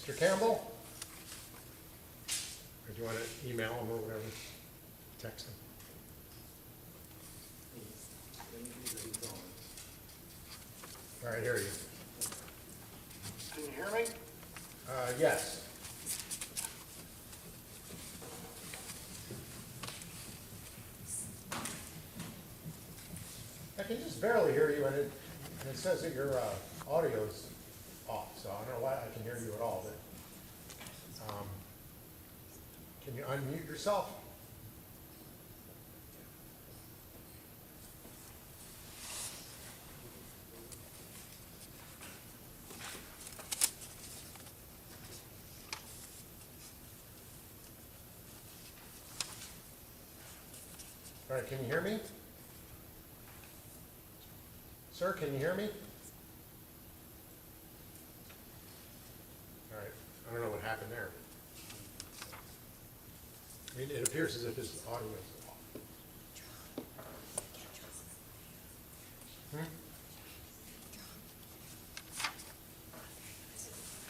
Mr. Campbell? Or do you want to email him or whatever? Text him? All right, here you go. Can you hear me? Yes. I can just barely hear you, and it says that your audio's off, so I don't know why I can hear you at all, but can you unmute yourself? All right, can you hear me? Sir, can you hear me? All right, I don't know what happened there. I mean, it appears as if his audio is off.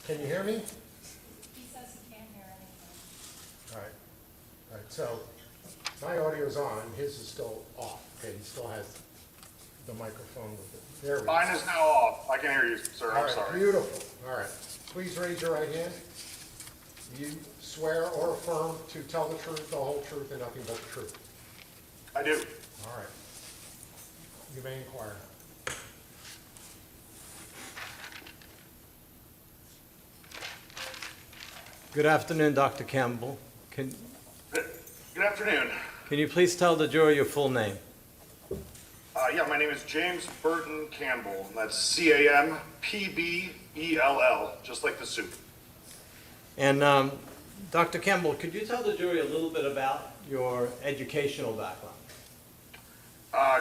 Can you hear me? He says he can't hear anything. All right, so my audio's on, his is still off. Okay, he still has the microphone with it. There we go. Mine is now off. I can hear you, sir. All I'm right, sorry. beautiful. All right. Please raise your right hand. You swear or affirm to tell the truth, the whole truth, and nothing but the truth. I do. All right. You may inquire. Good afternoon, Dr. Campbell. Good afternoon. Can you please tell the jury your full name? Yeah, my name is James Burton Campbell. And that's C-A-M-P-B-E-L-L, just like the soup. And Dr. Campbell, could you tell the jury a little bit about your educational background?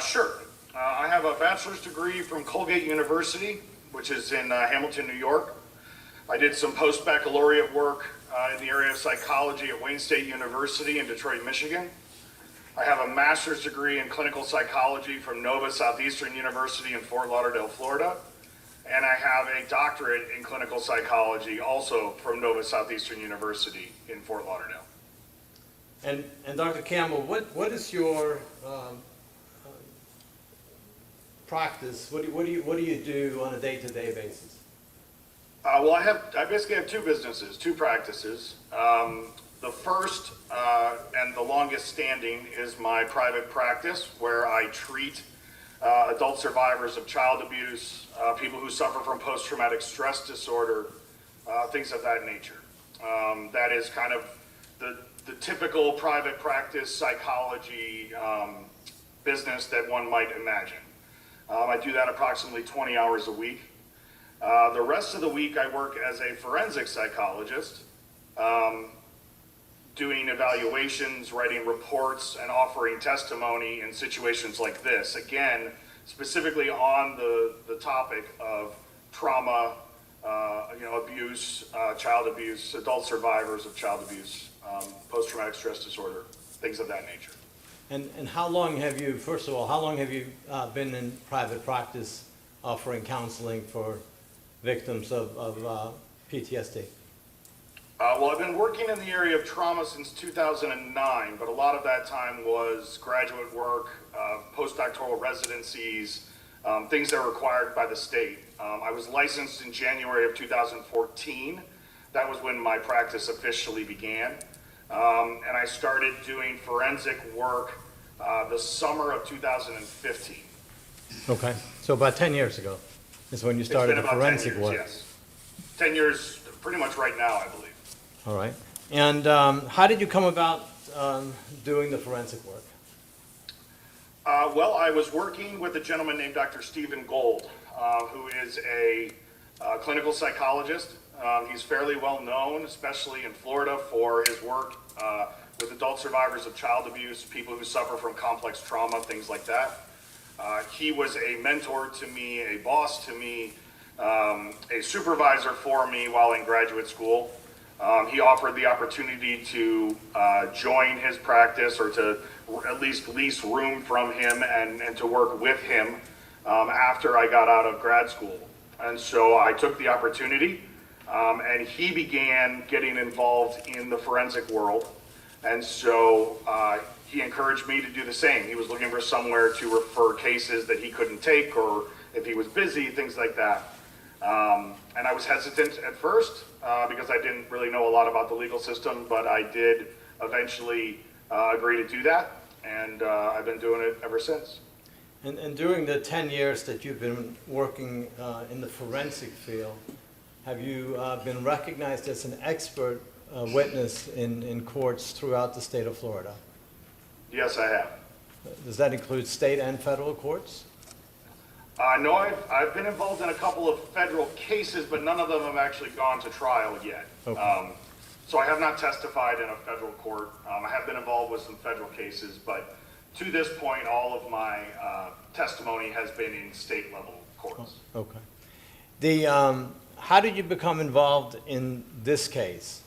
Sure. I have a bachelor's degree from Colgate University, which is in Hamilton, New York. I did some post-baccalaureate work in the area of psychology at Wayne State University in Detroit, Michigan. I have a master's degree in clinical psychology from Nova Southeastern University in Fort Lauderdale, Florida. And I have a doctorate in clinical psychology also from Nova Southeastern University in Fort Lauderdale. And Dr. Campbell, what is your practice? What do you do on a day-to-day basis? Well, I basically have two businesses, two practices. The first and the longest standing is my private practice, where I treat adult survivors of child abuse, people who suffer from post-traumatic stress disorder, things of that nature. That is kind of the typical private practice psychology business that one might imagine. I do that approximately 20 hours a week. The rest of the week I work as a forensic psychologist, doing evaluations, writing reports, and offering testimony in situations like this. Again, specifically on the topic of trauma, abuse, child abuse, adult survivors of child abuse, post-traumatic stress disorder, things of that nature. And how long have you, first of all, how long have you been in private practice offering counseling for victims of PTSD? Well, I've been working in the area of trauma since 2009, but a lot of that time was graduate work, postdoctoral residencies, things that are required by the state. I was licensed in January of 2014. That was when my practice officially began. And I started doing forensic work the summer of 2015. Okay, so about 10 years ago is when you started the forensic work. Yes. 10 years, pretty much right now, I believe. All right. And how did you come about doing the forensic work? Well, I was working with a gentleman named Dr. Stephen Gold, who is a clinical psychologist. He's fairly well known, especially in Florida, for his work with adult survivors of child abuse, people who suffer from complex trauma, things like that. He was a mentor to me, a boss to me, a supervisor for me while in graduate school. He offered the opportunity to join his practice, or to at least lease room from him and to work with him after I got out of grad school. And so I took the opportunity. And he began getting involved in the forensic world. And so he encouraged me to do the same. He was looking for somewhere to refer cases that he couldn't take, or if he was busy, things like that. And I was hesitant at first because I didn't really know a lot about the legal system, but I did eventually agree to do that, and I've been doing it ever since. And during the 10 years that you've been working in the forensic field, have you been recognized as an expert witness in courts throughout the state of Florida? Yes, I have. Does that include state and federal courts? No, I've been involved in a couple of federal cases, but none of them have actually gone to trial yet. Okay. So I have not testified in a federal court. I have been involved with some federal cases, but to this point, all of my testimony has been in state level courts. Okay. How did you become involved in this case?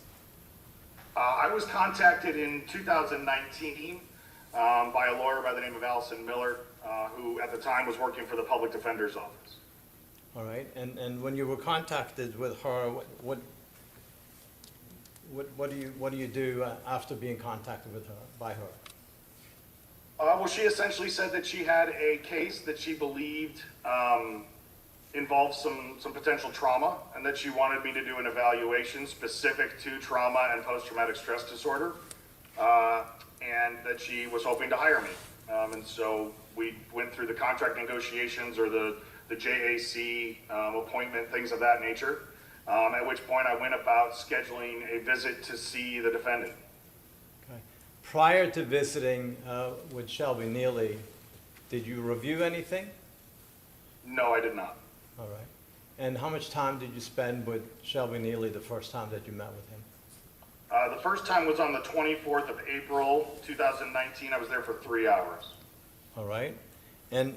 I was contacted in 2019 by a lawyer by the name of Allison Miller, who at the time was working for the Public Defender's Office. All right. And when you were contacted with her, what do you do after being contacted with her by her? Well, she essentially said that she had a case that she believed involved some potential trauma, and that she wanted me to do an evaluation specific to trauma and post-traumatic stress disorder, and that she was hoping to hire me. And so we went through the contract negotiations, or the JAC appointment, things of that nature, at which point I went about scheduling a visit to see the defendant. Okay. Prior to visiting with Shelby Nealy, did you review anything? No, I did not. All right. And how much time did you spend with Shelby Nealy the first time that you met with him? The first time was on the 24th of April, 2019. I was there for 3 hours. All right. And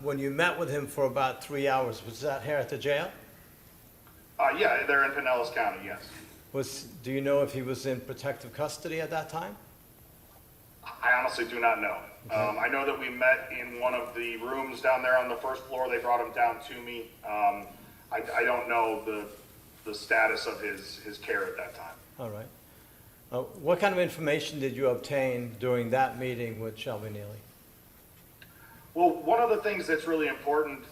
when you met with him for about 3 hours, was that here at the jail? Yeah, they're in Pinellas County, yes. Do you know if he was in protective custody at that time? I honestly do not know. Okay. I know that we met in one of the rooms down there on the first floor. They brought him down to me. I don't know the status of his care at that time. All right. What kind of information did you obtain during that meeting with Shelby Nealy? Well, one of the things that's really important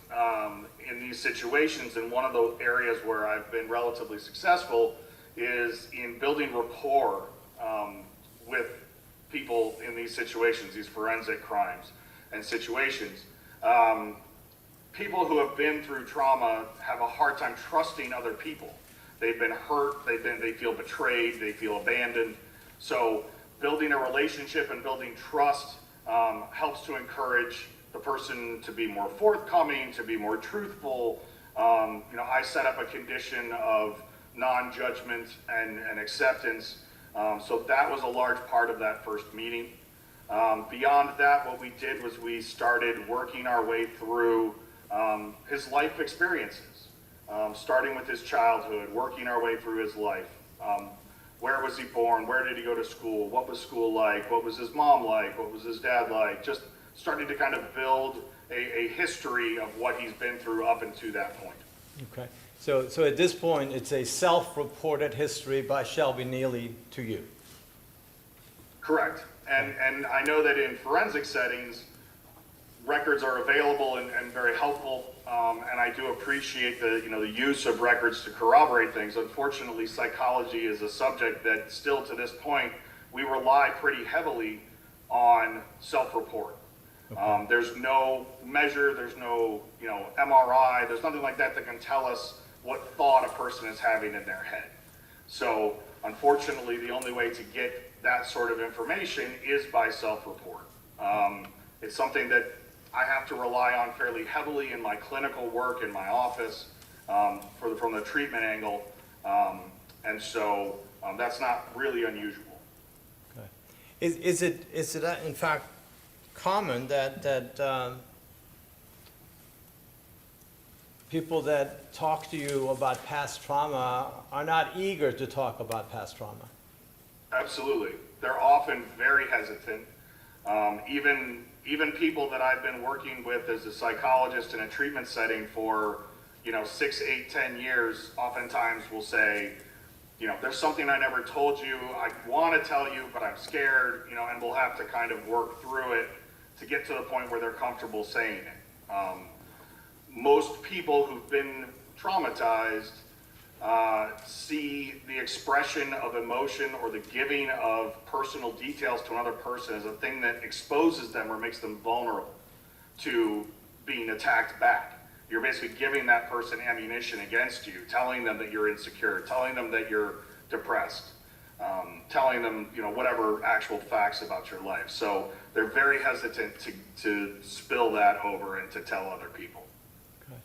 in these situations, and one of the areas where I've been relatively successful, is in building rapport with people in these situations, these forensic crimes and situations. People who have been through trauma have a hard time trusting other people. They've been hurt, they feel betrayed, they feel abandoned. So building a relationship and building trust helps to encourage the person to be more forthcoming, to be more truthful. I set up a condition of non-judgment and acceptance. So that was a large part of that first meeting. Beyond that, what we did was we started working our way through his life experiences, starting with his childhood, working our way through his life. Where was he born? Where did he go to school? What was school like? What was his mom like? What was his dad like? Just starting to kind of build a history of what he's been through up until that point. Okay. So at this point, it's a self-reported history by Shelby Nealy to you. Correct. And I know that in forensic settings, records are available and very helpful. And I do appreciate the use of records to corroborate things. Unfortunately, psychology is a subject that still to this point, we rely pretty heavily on self-report. Okay. There's no measure, there's no MRI, there's nothing like that can tell us what thought a person is having in their head. So unfortunately, the only way to get that sort of information is by self-report. It's something that I have to rely on fairly heavily in my clinical work in my office from the treatment angle, and so that's not really unusual. Okay. Is it in fact common that people that talk to you about past trauma are not eager to talk about past trauma? Absolutely. They're often very hesitant. Even people that I've been working with as a psychologist in a treatment setting for 6, 8, 10 years, oftentimes will say, there's something I never told you, I want to tell you, but I'm scared, and we'll have to kind of work through it to get to the point where they're comfortable saying it. Most people who've been traumatized see the expression of emotion or the giving of personal details to another person as a thing that exposes them or makes them vulnerable to being attacked back. You're basically giving that person ammunition against you, telling them that you're insecure, telling them that you're depressed, telling them, whatever actual facts about your life. So they're very hesitant to spill that over and to tell other people. Okay.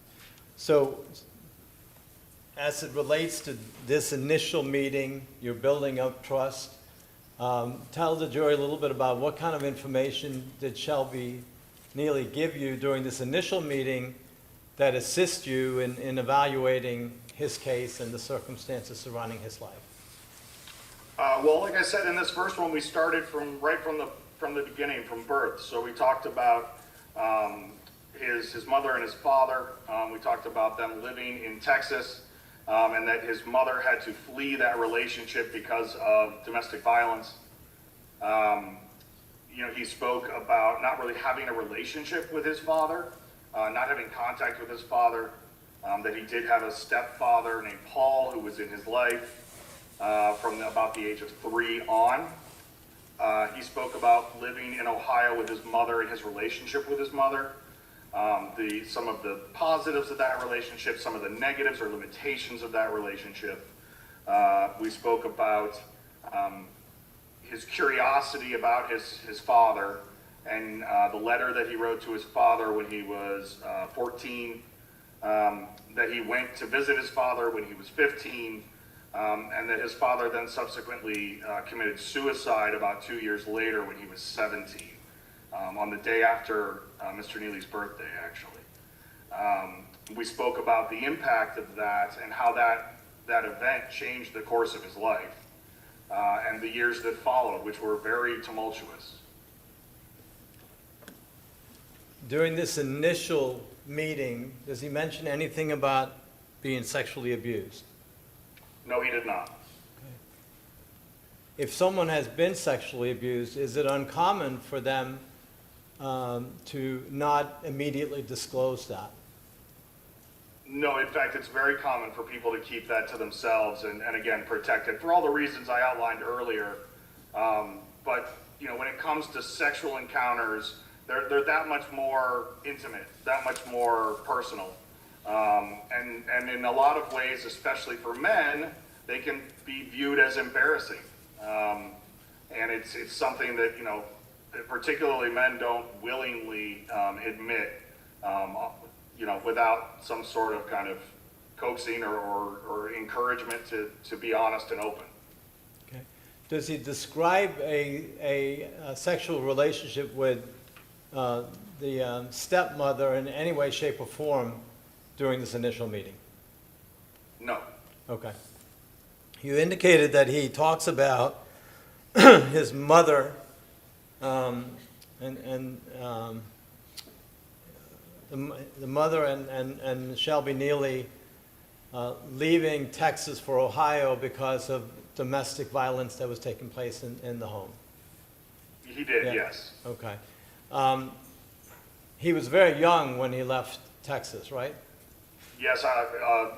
So as it relates to this initial meeting, you're building up trust. Tell the jury a little bit about what kind of information did Shelby Nealy give you during this initial meeting that assists you in evaluating his case and the circumstances surrounding his life? Well, like I said, in this first one, we started from the beginning, from birth. So we talked about his mother and his father. We talked about them living in Texas, and that his mother had to flee that relationship because of domestic violence. He spoke about not really having a relationship with his father, not having contact with his father, that he did have a stepfather named Paul who was in his life from about the age of 3 on. He spoke about living in Ohio with his mother and his relationship with his mother, some of the positives of that relationship, some of the negatives or limitations of that relationship. We spoke about his curiosity about his father and the letter that he wrote to his father when he was 14, that he went to visit his father when he was 15, and that his father then subsequently committed suicide about 2 years later when he was 17, on the day after Mr. Nealy's birthday, actually. We spoke about the impact of that and how that event changed the course of his life, and the years that followed, which were very tumultuous. During this initial meeting, does he mention anything about being sexually abused? No, he did not. If someone has been sexually abused, is it uncommon for them to not immediately disclose that? No, in fact, it's very common for people to keep that to themselves and again, protect it for all the reasons I outlined earlier. But, when it comes to sexual encounters, they're that much more intimate, that much more personal. And in a lot of ways, especially for men, they can be viewed as embarrassing. And it's something that, particularly men don't willingly admit, without some sort of kind of coaxing or encouragement to be honest and open. Okay. Does he describe a sexual relationship with the stepmother in any way, shape, or form during this initial meeting? No. Okay. You indicated that he talks about his mother the mother and Shelby Nealy leaving Texas for Ohio because of domestic violence that was taking place in the home. He did, Yeah. yes. Okay. He was very young when he left Texas, right? Yes,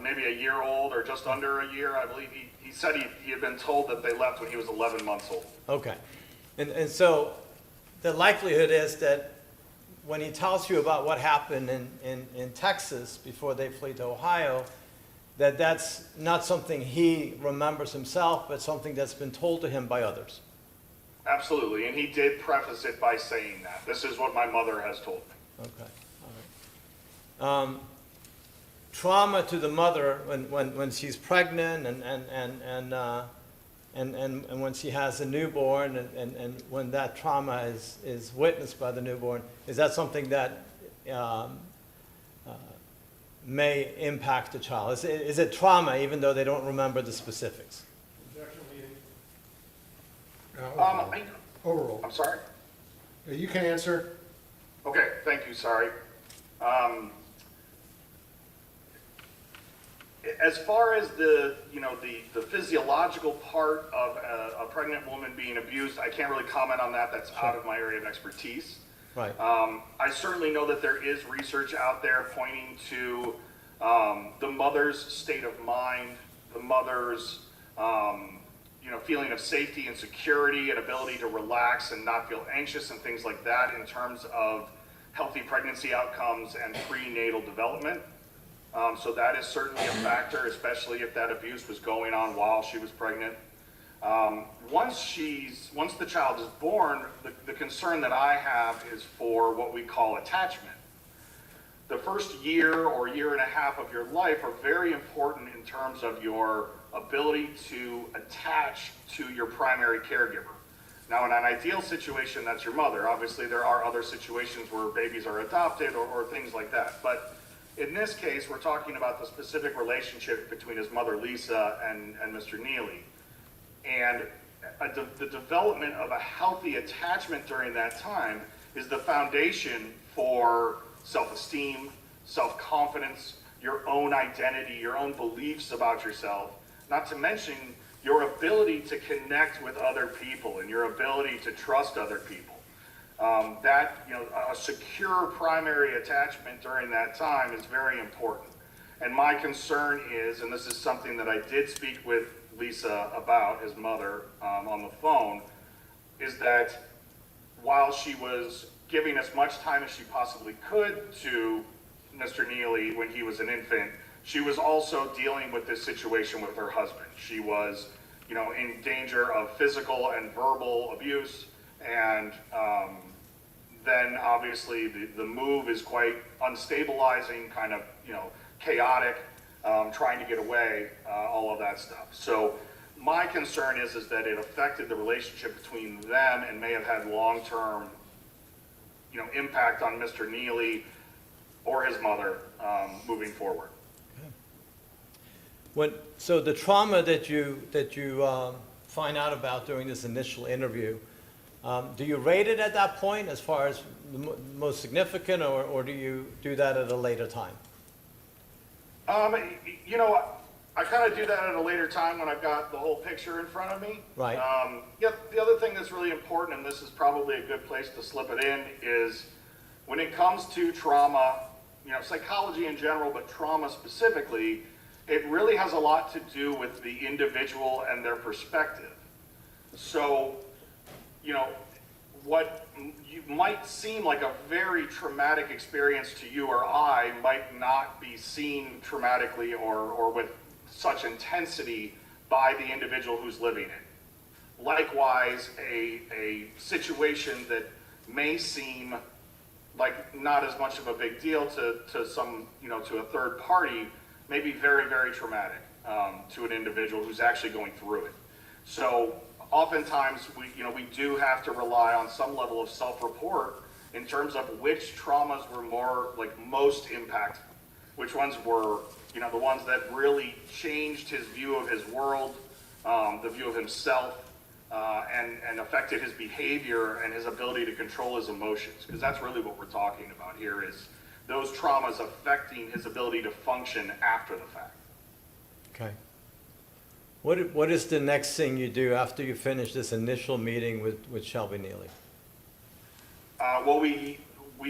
maybe a year old or just under a year. I believe he said he had been told that they left when he was 11 months old. Okay. And so the likelihood is that when he tells you about what happened in Texas before they fled to Ohio, that's not something he remembers himself, but something that's been told to him by others. Absolutely, and he did preface it by saying that. This is what my mother has told me. Okay, all right. Trauma to the mother when she's pregnant and when she has a newborn and when that trauma is witnessed by the newborn, is that something that may impact the child? Is it trauma even though they don't remember the specifics? Overall. I'm sorry? You can answer. Okay, thank you, sorry. as far as the physiological part of a pregnant woman being abused, I can't really comment on that. That's out of my area of expertise. Right. I certainly know that there is research out there pointing to the mother's state of mind, the mother's feeling of safety and security and ability to relax and not feel anxious and things like that in terms of healthy pregnancy outcomes and prenatal development. So that is certainly a factor, especially if that abuse was going on while she was pregnant. Once the child is born, the concern that I have is for what we call attachment. The first year or year and a half of your life are very important in terms of your ability to attach to your primary caregiver. Now, in an ideal situation, that's your mother. Obviously, there are other situations where babies are adopted or things like that. But in this case, we're talking about the specific relationship between his mother, Lisa, and Mr. Nealy. And the development of a healthy attachment during that time is the foundation for self-esteem, self-confidence, your own identity, your own beliefs about yourself, not to mention your ability to connect with other people and your ability to trust other people. A secure primary attachment during that time is very important. And my concern is, and this is something that I did speak with Lisa about, his mother, on the phone, is that while she was giving as much time as she possibly could to Mr. Nealy when he was an infant, she was also dealing with this situation with her husband. She was, in danger of physical and verbal abuse, and then obviously the move is quite unstabilizing, kind of, chaotic, trying to get away, all of that stuff. So my concern is that it affected the relationship between them and may have had long-term, impact on Mr. Nealy or his mother moving forward. So the trauma that you find out about during this initial interview, do you rate it at that point as far as the most significant, or do you do that at a later time? I kind of do that at a later time when I've got the whole picture in front of me. Right. The other thing that's really important, and this is probably a good place to slip it in, is when it comes to trauma, psychology in general, but trauma specifically, it really has a lot to do with the individual and their perspective. So, what you might seem like a very traumatic experience to you or I might not be seen traumatically or with such intensity by the individual who's living it. Likewise, a situation that may seem like not as much of a big deal to some, to a third party, may be very, very traumatic to an individual who's actually going through it. So oftentimes we do have to rely on some level of self-report in terms of which traumas were most impactful, which ones were, the ones that really changed his view of his world, the view of himself, and affected his behavior and his ability to control his emotions. Because that's really what we're talking about here, is those traumas affecting his ability to function after the fact. Okay. What is the next thing you do after you finish this initial meeting with Shelby Nealy? Well, we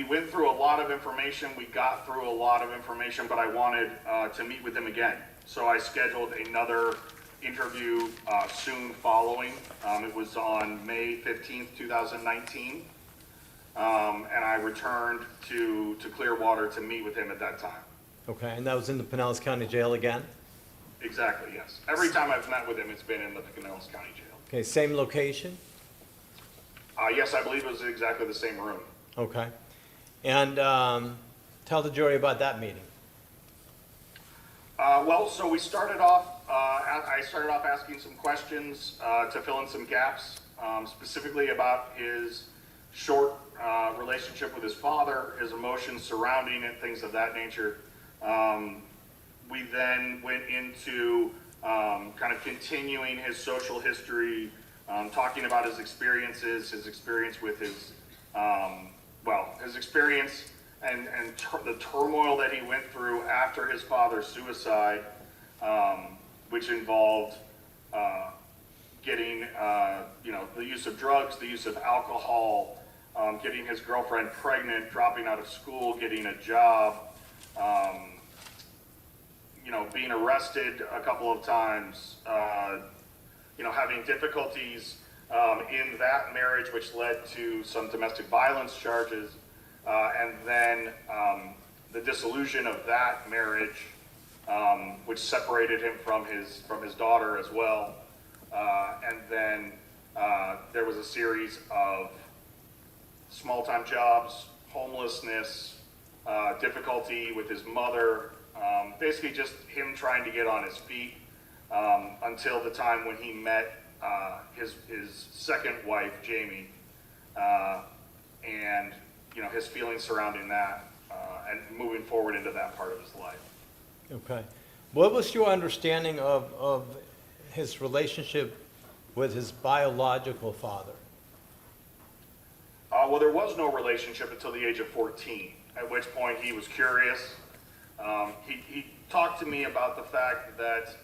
went through a lot of information. We got through a lot of information, but I wanted to meet with him again. So I scheduled another interview soon following. It was on May 15th, 2019. And I returned to Clearwater to meet with him at that time. Okay, and that was in the Pinellas County Jail again? Exactly, yes. Every time I've met with him, it's been in the Pinellas County Jail. Okay, same location? Yes, I believe it was exactly the same room. Okay. And tell the jury about that meeting. So we started off, I started off asking some questions to fill in some gaps, specifically about his short relationship with his father, his emotions surrounding it, things of that nature. We then went into kind of continuing his social history, talking about his experiences, his experience with his experience and the turmoil that he went through after his father's suicide, which involved getting, the use of drugs, the use of alcohol, getting his girlfriend pregnant, dropping out of school, getting a job, being arrested a couple of times, having difficulties in that marriage, which led to some domestic violence charges, and then the dissolution of that marriage, which separated him from his daughter as well, and then there was a series of small-time jobs, homelessness, difficulty with his mother, basically just him trying to get on his feet until the time when he met his second wife, Jamie, and his feelings surrounding that, and moving forward into that part of his life. Okay. What was your understanding of his relationship with his biological father? Well, there was no relationship until the age of 14, at which point he was curious. He talked to me about the fact that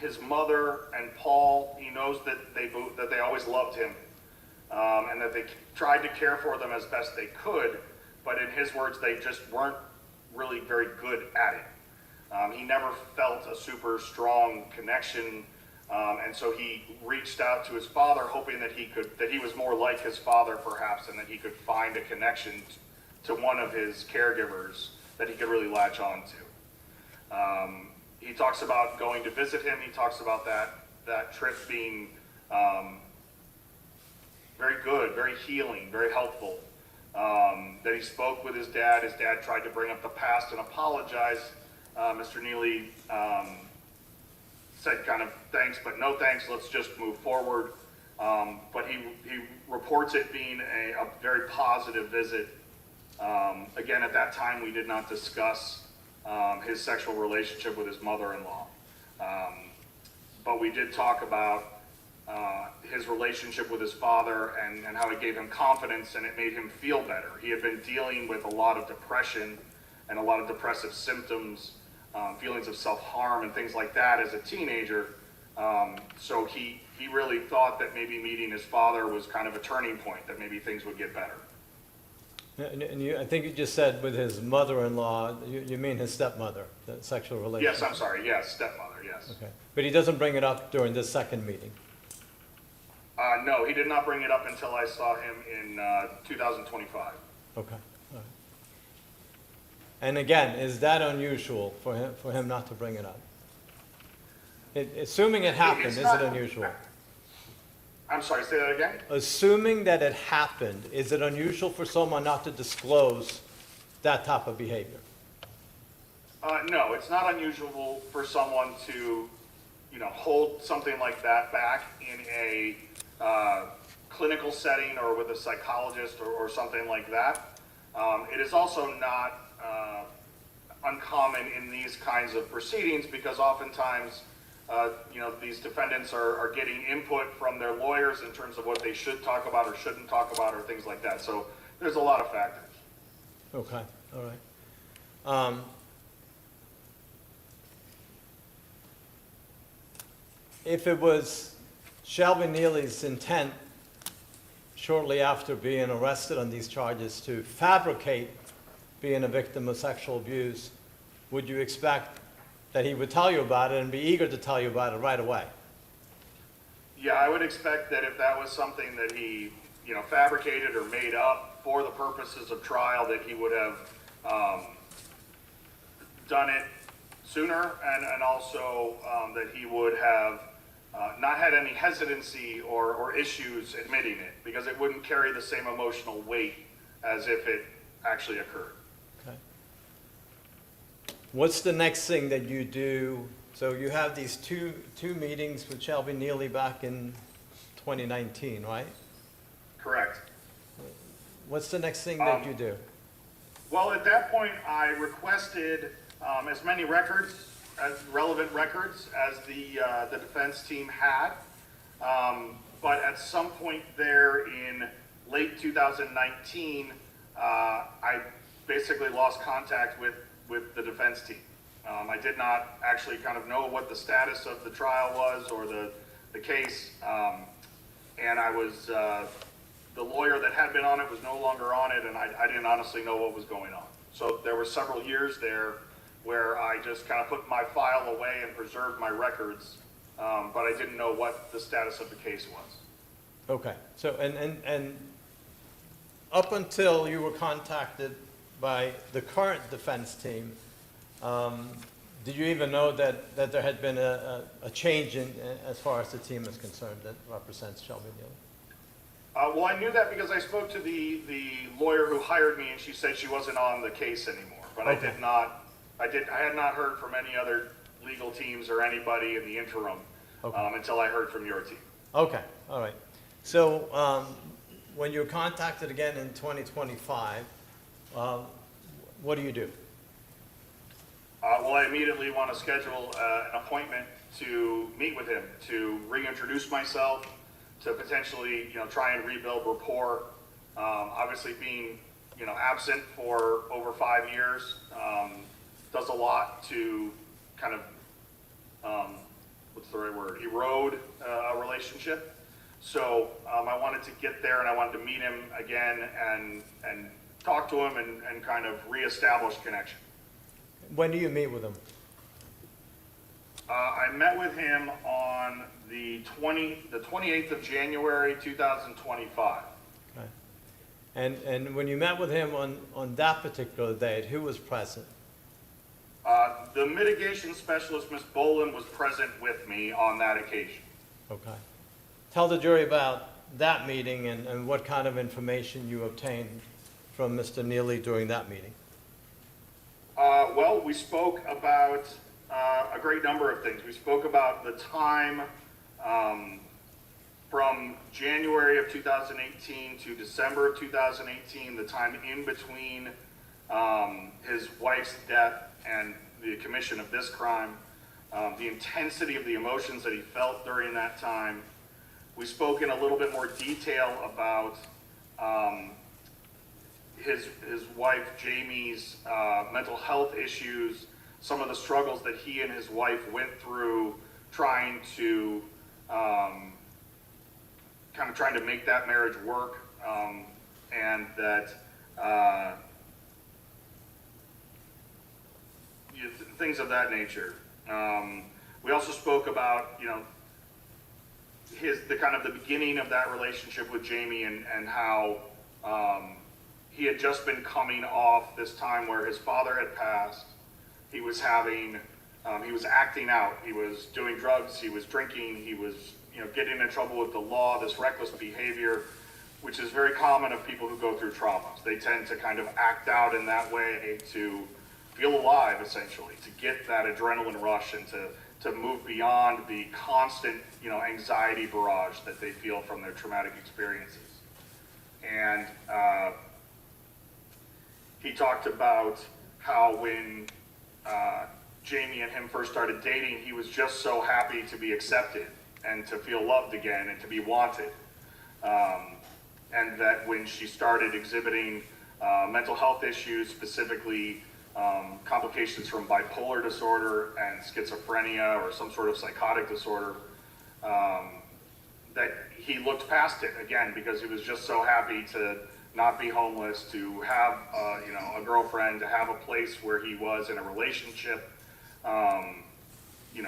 his mother and Paul, he knows that they always loved him, and that they tried to care for them as best they could, but in his words, they just weren't really very good at it. He never felt a super strong connection, and so he reached out to his father, hoping that he was more like his father perhaps, and that he could find a connection to one of his caregivers that he could really latch on to. He talks about going to visit him. He talks about that trip being very good, very healing, very helpful. That he spoke with his dad. His dad tried to bring up the past and apologize. Mr. Nealy said kind of thanks, but no thanks, let's just move forward. But he reports it being a very positive visit. Again, at that time, we did not discuss his sexual relationship with his mother-in-law. But we did talk about his relationship with his father and how it gave him confidence and it made him feel better. He had been dealing with a lot of depression and a lot of depressive symptoms, feelings of self-harm and things like that as a teenager. So he really thought that maybe meeting his father was kind of a turning point, that maybe things would get better. And I think you just said with his mother-in-law, you mean his stepmother, the sexual relationship? Yes, I'm sorry, yes, stepmother, yes. Okay. But he doesn't bring it up during this second meeting? No, he did not bring it up until I saw him in 2025. Okay. All right. And again, is that unusual for him not to bring it up? Assuming it happened, is it unusual? I'm sorry, say that again? Assuming that it happened, is it unusual for someone not to disclose that type of behavior? No, it's not unusual for someone to, hold something like that back in a clinical setting or with a psychologist or something like that. It is also not uncommon in these kinds of proceedings because oftentimes these defendants are getting input from their lawyers in terms of what they should talk about or shouldn't talk about or things like that. So there's a lot of factors. Okay, all right. If it was Shelby Nealy's intent shortly after being arrested on these charges to fabricate being a victim of sexual abuse, would you expect that he would tell you about it and be eager to tell you about it right away? Yeah, I would expect that if that was something that he, fabricated or made up for the purposes of trial, that he would have done it sooner, and also that he would have not had any hesitancy or issues admitting it, because it wouldn't carry the same emotional weight as if it actually occurred. Okay. What's the next thing that you do? So you have these two meetings with Shelby Nealy back in 2019, right? Correct. What's the next thing that you do? Well, at that point, I requested as many records, as relevant records, as the defense team had. But at some point there in late 2019, I basically lost contact with the defense team. I did not actually kind of know what the status of the trial was or the case. And I was, the lawyer that had been on it was no longer on it, and I didn't honestly know what was going on. So there were several years there where I just kind of put my file away and preserved my records, but I didn't know what the status of the case was. Okay, so, and up until you were contacted by the current defense team, did you even know that there had been a change in, as far as the team is concerned that represents Shelby Nealy? Well, I knew that because I spoke to the lawyer who hired me, and she said she wasn't on the case anymore. But Okay. I had not heard from any other legal teams or anybody in the interim until I heard from your team. Okay, all right. So when you're contacted again in 2025, what do you do? Well, I immediately want to schedule an appointment to meet with him, to reintroduce myself, to potentially, try and rebuild rapport. Obviously being, absent for over 5 years does a lot to kind of, what's the right word, erode a relationship. So I wanted to get there, and I wanted to meet him again and talk to him and kind of reestablish connection. When do you meet with him? I met with him on the 28th of January, 2025. Okay. And when you met with him on that particular date, who was present? The mitigation specialist, Ms. Boland, was present with me on that occasion. Okay. Tell the jury about that meeting and what kind of information you obtained from Mr. Nealy during that meeting. Well, we spoke about a great number of things. We spoke about the time from January of 2018 to December of 2018, the time in between his wife's death and the commission of this crime, the intensity of the emotions that he felt during that time. We spoke in a little bit more detail about his wife Jamie's mental health issues, some of the struggles that he and his wife went through trying to trying to make that marriage work, and that things of that nature. We also spoke about the kind of the beginning of that relationship with Jamie and how he had just been coming off this time where his father had passed. He was having, he was acting out. He was doing drugs. He was drinking. He was, getting in trouble with the law, this reckless behavior, which is very common of people who go through traumas. They tend to kind of act out in that way to feel alive, essentially, to get that adrenaline rush and to move beyond the constant, anxiety barrage that they feel from their traumatic experiences. And he talked about how when Jamie and him first started dating, he was just so happy to be accepted and to feel loved again and to be wanted. And that when she started exhibiting mental health issues, specifically complications from bipolar disorder and schizophrenia or some sort of psychotic disorder, that he looked past it again because he was just so happy to not be homeless, to have a girlfriend, to have a place where he was in a relationship,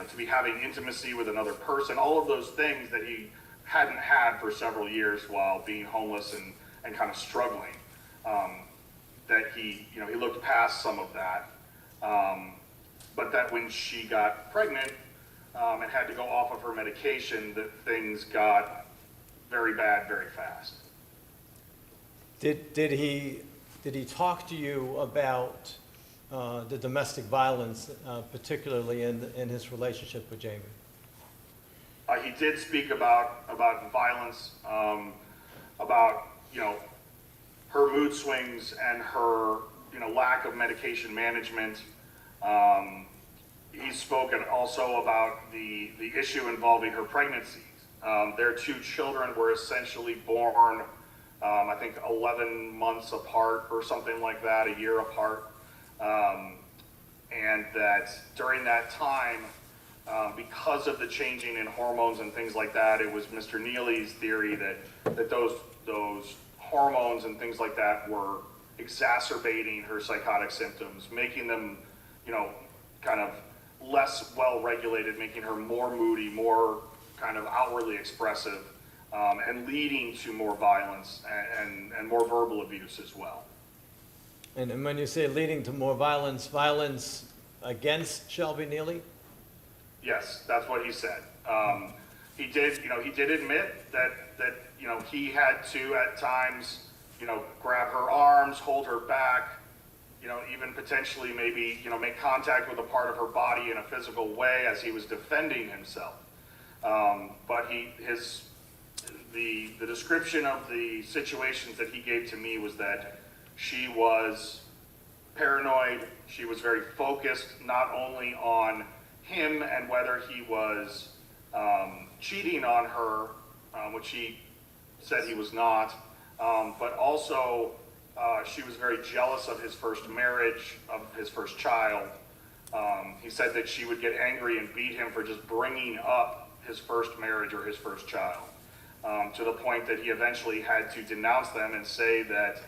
to be having intimacy with another person, all of those things that he hadn't had for several years while being homeless and kind of struggling. That he looked past some of that, but that when she got pregnant and had to go off of her medication, that things got very bad very fast. Did he talk to you about the domestic violence, particularly in his relationship with Jamie? He did speak about violence, about her mood swings and her lack of medication management. He's spoken also about the issue involving her pregnancies. Their two children were essentially born, I think 11 months apart or something like that, a year apart. and that during that time, because of the changing in hormones and things like that, it was Mr. Nealy's theory that those hormones and things like that were exacerbating her psychotic symptoms, making them, kind of less well-regulated, making her more moody, more kind of outwardly expressive, and leading to more violence and more verbal abuse as well. And when you say leading to more violence, violence against Shelby Nealy? Yes, that's what he said. He did admit that he had to at times, grab her arms, hold her back, even potentially maybe, make contact with a part of her body in a physical way as he was defending himself. But the description of the situations that he gave to me was that she was paranoid, she was very focused not only on him and whether he was cheating on her, which he said he was not, but also she was very jealous of his first marriage, of his first child. He said that she would get angry and beat him for just bringing up his first marriage or his first child, to the point that he eventually had to denounce them and say that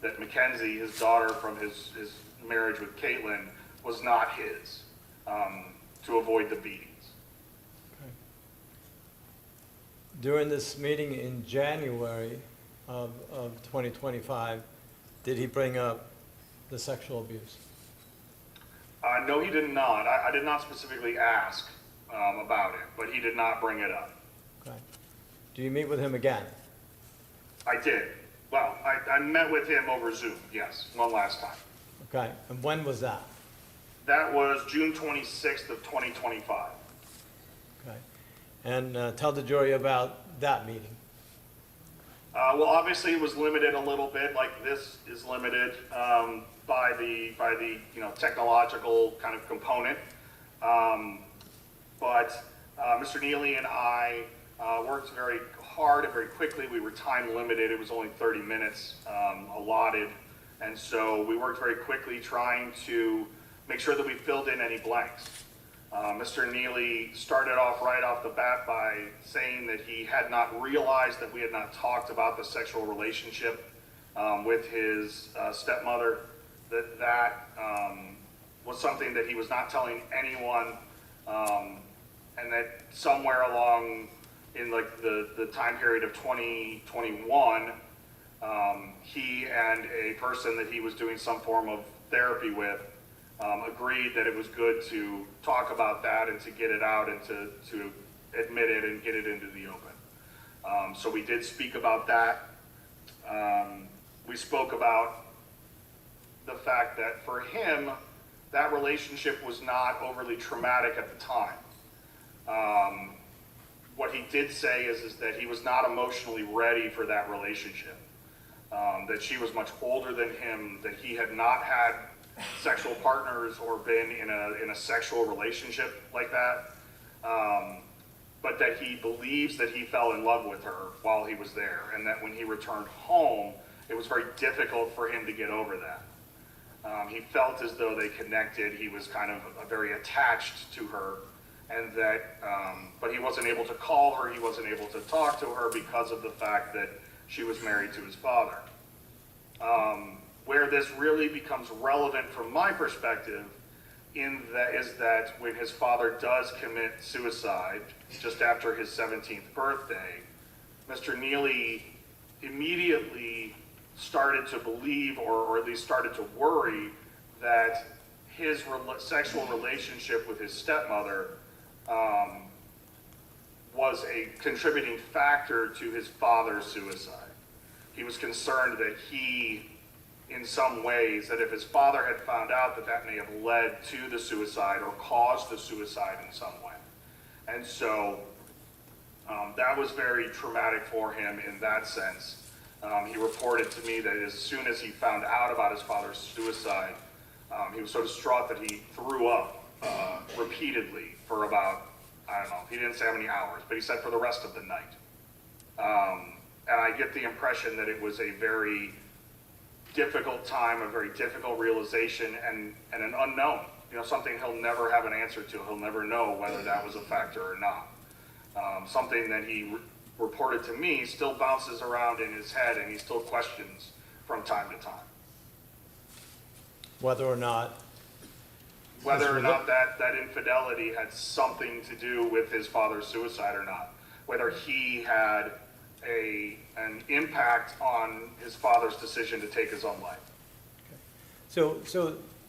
that Mackenzie, his daughter from his marriage with Caitlin, was not his, to avoid the beatings. During this meeting in January of 2025, did he bring up the sexual abuse? No, he did not. I did not specifically ask about it, but he did not bring it up. Okay. Do you meet with him again? I did. Well, I met with him over Zoom, yes, one last time. Okay. And when was that? That was June 26th of 2025. Okay. And tell the jury about that meeting. Well, obviously it was limited a little bit, like this is limited by the technological kind of component. But Mr. Nealy and I worked very hard and very quickly. We were time limited. It was only 30 minutes allotted. And so we worked very quickly trying to make sure that we filled in any blanks. Mr. Nealy started off right off the bat by saying that he had not realized that we had not talked about the sexual relationship with his stepmother, that was something that he was not telling anyone, and that somewhere along in like the time period of 2021, he and a person that he was doing some form of therapy with agreed that it was good to talk about that and to get it out and to admit it and get it into the open. So we did speak about that. We spoke about the fact that for him, that relationship was not overly traumatic at the time. What he did say is that he was not emotionally ready for that relationship. That she was much older than him, that he had not had sexual partners or been in a sexual relationship like that, but that he believes that he fell in love with her while he was there, and that when he returned home, it was very difficult for him to get over that. He felt as though they connected. He was kind of very attached to her, and that, but he wasn't able to call her, he wasn't able to talk to her because of the fact that she was married to his father. Where this really becomes relevant from my perspective is that when his father does commit suicide just after his 17th birthday, Mr. Nealy immediately started to believe, or at least started to worry, that his sexual relationship with his stepmother was a contributing factor to his father's suicide. He was concerned that he, in some ways, that if his father had found out that may have led to the suicide or caused the suicide in some way. And so that was very traumatic for him in that sense. He reported to me that as soon as he found out about his father's suicide, he was so distraught that he threw up repeatedly for about, I don't know, he didn't say how many hours, but he said for the rest of the night. And I get the impression that it was a very difficult time, a very difficult realization, and an unknown. You know, something he'll never have an answer to. He'll never know whether that was a factor or not. Something that he reported to me still bounces around in his head, and he still questions from time to time. Whether or not that infidelity had something to do with his father's suicide or not. Whether he had an impact on his father's decision to take his own life. So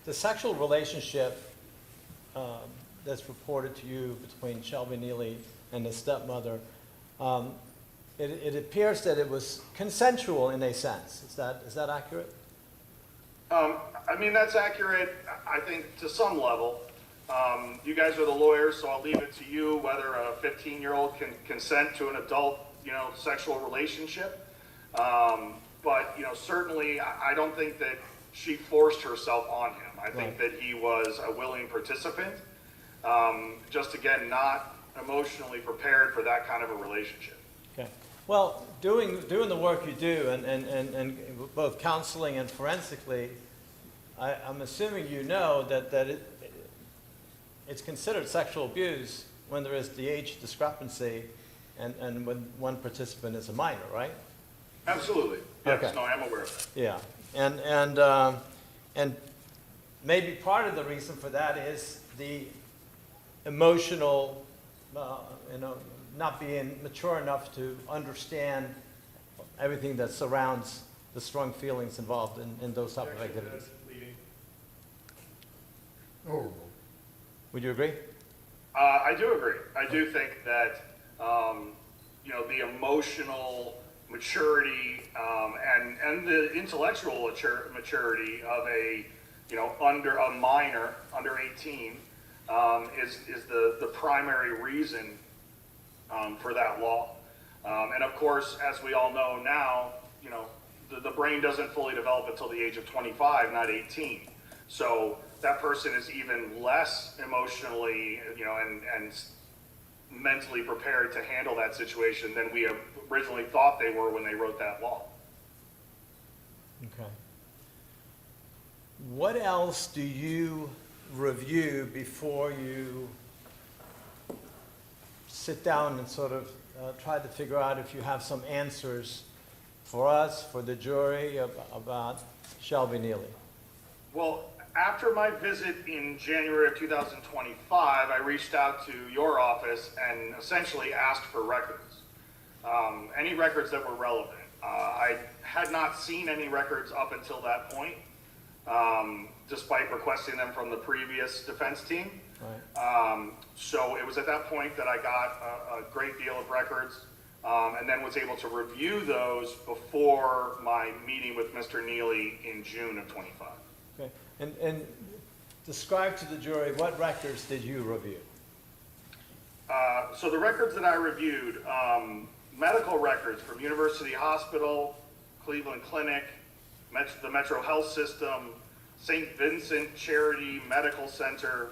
the sexual relationship that's reported to you between Shelby Nealy and his stepmother, it appears that it was consensual in a sense. Is that accurate? I mean, that's accurate, I think, to some level. You guys are the lawyers, so I'll leave it to you whether a 15-year-old can consent to an adult, sexual relationship. But, certainly, I don't think that she forced herself on him. I think that he was a willing participant, just again, not emotionally prepared for that kind of a relationship. Okay. Well, doing the work you do, and both counseling and forensically, I'm assuming you know that it's considered sexual abuse when there is the age discrepancy and when one participant is a minor, right? Absolutely. Yes, Okay. no, I'm aware of that. Yeah, and maybe part of the reason for that is the emotional, not being mature enough to understand everything that surrounds the strong feelings involved in those type of activities. Oh, Would you agree? I do agree. I do think that, the emotional maturity and the intellectual maturity of a minor, under 18, is the primary reason for that law. And of course, as we all know now, the brain doesn't fully develop until the age of 25, not 18. So that person is even less emotionally, and mentally prepared to handle that situation than we originally thought they were when they wrote that law. Okay. What else do you review before you sit down and sort of try to figure out if you have some answers for us, for the jury, about Shelby Nealy? Well, after my visit in January of 2025, I reached out to your office and essentially asked for records. Any records that were relevant. I had not seen any records up until that point, despite requesting them from the previous defense team. Right. So it was at that point that I got a great deal of records, and then was able to review those before my meeting with Mr. Nealy in June of 25. Okay. And describe to the jury, what records did you review? So the records that I reviewed, medical records from University Hospital, Cleveland Clinic, the Metro Health System, St. Vincent Charity Medical Center,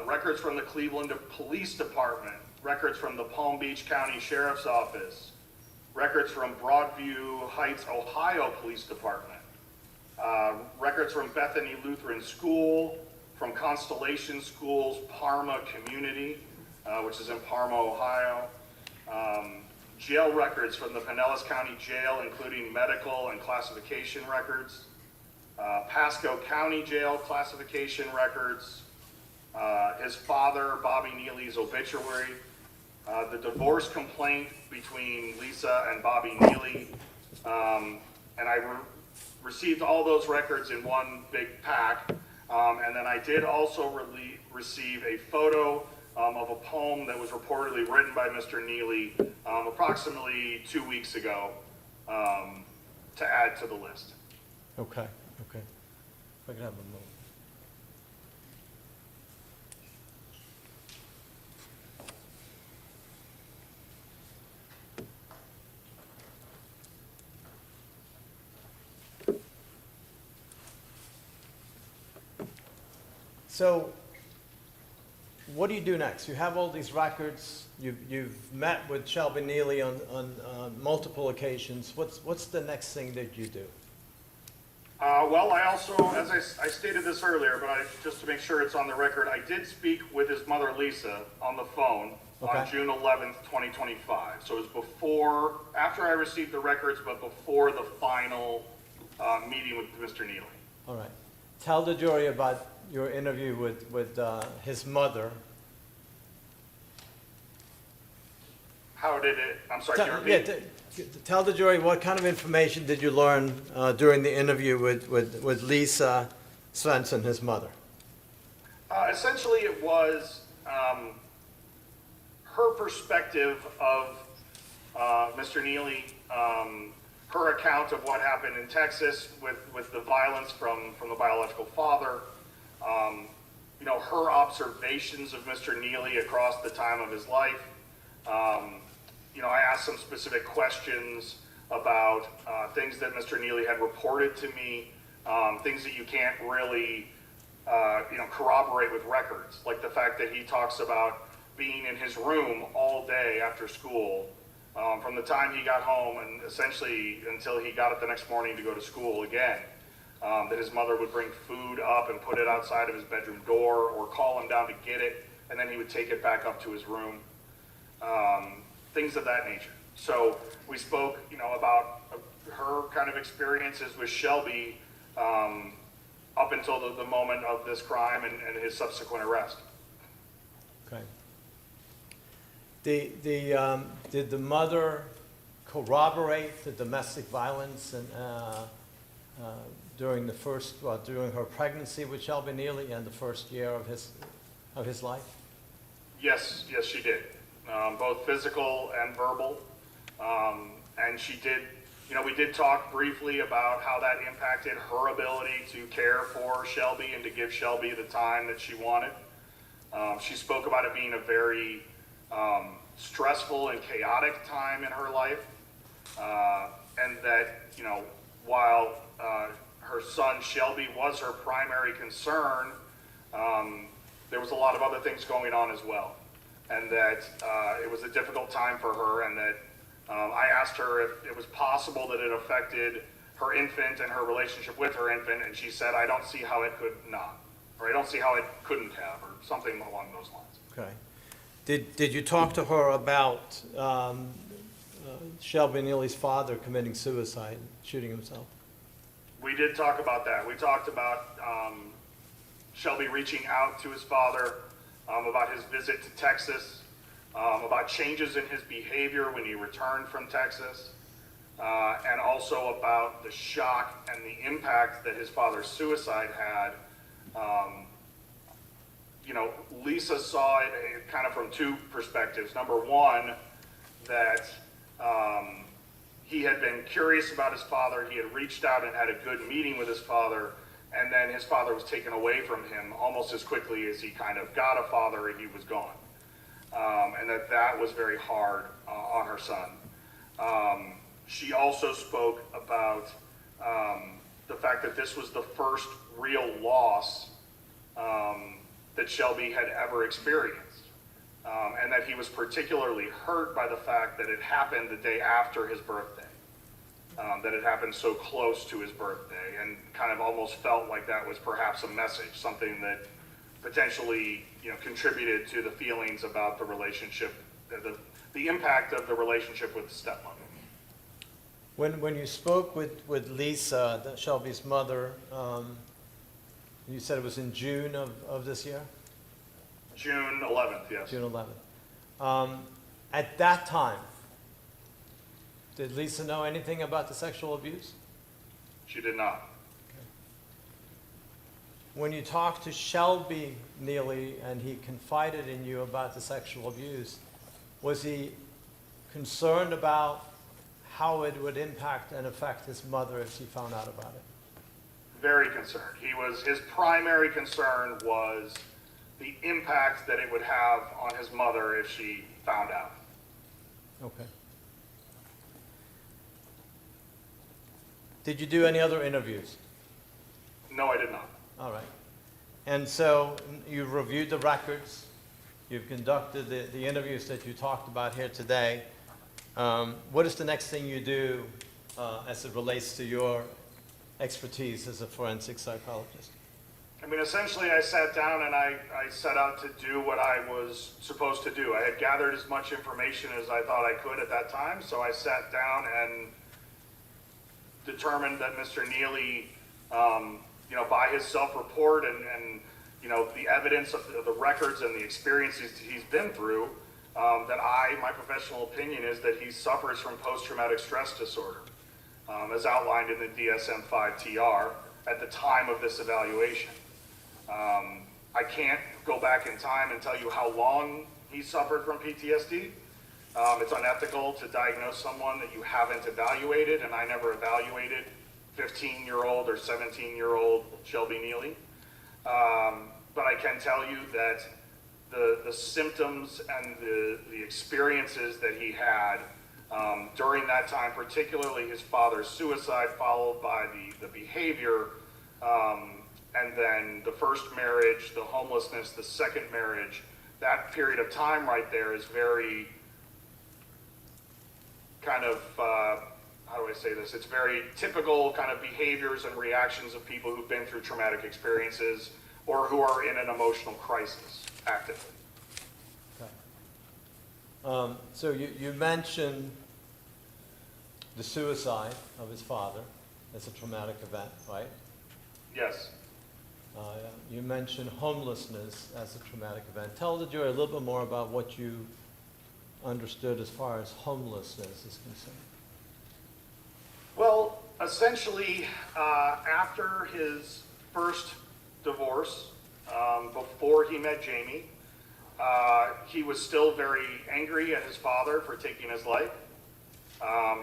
records from the Cleveland Police Department, records from the Palm Beach County Sheriff's Office, records from Broadview Heights, Ohio Police Department, records from Bethany Lutheran School, from Constellation Schools, Parma Community, which is in Parma, Ohio, jail records from the Pinellas County Jail, including medical and classification records, Pasco County Jail classification records, his father, Bobby Nealy's obituary, the divorce complaint between Lisa and Bobby Nealy, and I received all those records in one big pack, and then I did also receive a photo of a poem that was reportedly written by Mr. Nealy approximately 2 weeks ago to add to the list. Okay. If I could have a moment. So, what do you do next? You have all these records. You've met with Shelby Nealy on multiple occasions. What's the next thing that you do? Well, I also, as I stated this earlier, but just to make sure it's on the record, I did speak with his mother, Lisa, on the phone on June 11th, 2025. So it was after I received the records, but before the final meeting with Mr. Nealy. All right. Tell the jury about your interview with his mother. How did it, I'm sorry, can you repeat? Tell the jury what kind of information did you learn during the interview with Lisa Svensson, his mother? Essentially, it was her perspective of Mr. Nealy, her account of what happened in Texas with the violence from the biological father, her observations of Mr. Nealy across the time of his life. I asked some specific questions about things that Mr. Nealy had reported to me, things that you can't really, corroborate with records, like the fact that he talks about being in his room all day after school, from the time he got home and essentially until he got up the next morning to go to school again. That his mother would bring food up and put it outside of his bedroom door or call him down to get it, and then he would take it back up to his room. Things of that nature. So we spoke, about her kind of experiences with Shelby up until the moment of this crime and his subsequent arrest. Okay. Did the mother corroborate the domestic violence and during her pregnancy with Shelby Nealy and the first year of his life? Yes, she did. Both physical and verbal. And she did, we did talk briefly about how that impacted her ability to care for Shelby and to give Shelby the time that she wanted. She spoke about it being a very stressful and chaotic time in her life. And that, while her son Shelby was her primary concern, there was a lot of other things going on as well. And that it was a difficult time for her, and that I asked her if it was possible that it affected her infant and her relationship with her infant, and she said, I don't see how it could not, or I don't see how it couldn't have, or something along those lines. Okay. Did you talk to her about Shelby Nealy's father committing suicide, shooting himself? We did talk about that. We talked about Shelby reaching out to his father, about his visit to Texas, about changes in his behavior when he returned from Texas, and also about the shock and the impact that his father's suicide had. Lisa saw it kind of from two perspectives. Number one, that he had been curious about his father. He had reached out and had a good meeting with his father, and then his father was taken away from him almost as quickly as he kind of got a father and he was gone. And that was very hard on her son. She also spoke about the fact that this was the first real loss that Shelby had ever experienced. And that he was particularly hurt by the fact that it happened the day after his birthday. That it happened so close to his birthday, and kind of almost felt like that was perhaps a message, something that potentially, contributed to the feelings about the relationship, the impact of the relationship with the stepmother. When you spoke with Lisa, Shelby's mother, you said it was in June of this year? June 11th, yes. June 11th. At that time, did Lisa know anything about the sexual abuse? She did not. Okay. When you talked to Shelby Nealy and he confided in you about the sexual abuse, was he concerned about how it would impact and affect his mother if she found out about it? Very concerned. His primary concern was the impact that it would have on his mother if she found out. Okay. Did you do any other interviews? No, I did not. All right. And so you've reviewed the records, you've conducted the interviews that you talked about here today. What is the next thing you do as it relates to your expertise as a forensic psychologist? I mean, essentially, I sat down and I set out to do what I was supposed to do. I had gathered as much information as I thought I could at that time, so I sat down and determined that Mr. Nealy, by his self-report and the evidence of the records and the experiences he's been through, my professional opinion is that he suffers from post-traumatic stress disorder, as outlined in the DSM-5-TR at the time of this evaluation. I can't go back in time and tell you how long he suffered from PTSD. It's unethical to diagnose someone that you haven't evaluated, and I never evaluated 15-year-old or 17-year-old Shelby Nealy. But I can tell you that the symptoms and the experiences that he had during that time, particularly his father's suicide, followed by the behavior, and then the first marriage, the homelessness, the second marriage, that period of time right there is very kind of, how do I say this? It's very typical kind of behaviors and reactions of people who've been through traumatic experiences or who are in an emotional crisis actively. Okay. So you mentioned the suicide of his father as a traumatic event, right? Yes. You mentioned homelessness as a traumatic event. Tell the jury a little bit more about what you understood as far as homelessness is concerned. Well, essentially, after his first divorce, before he met Jamie, he was still very angry at his father for taking his life.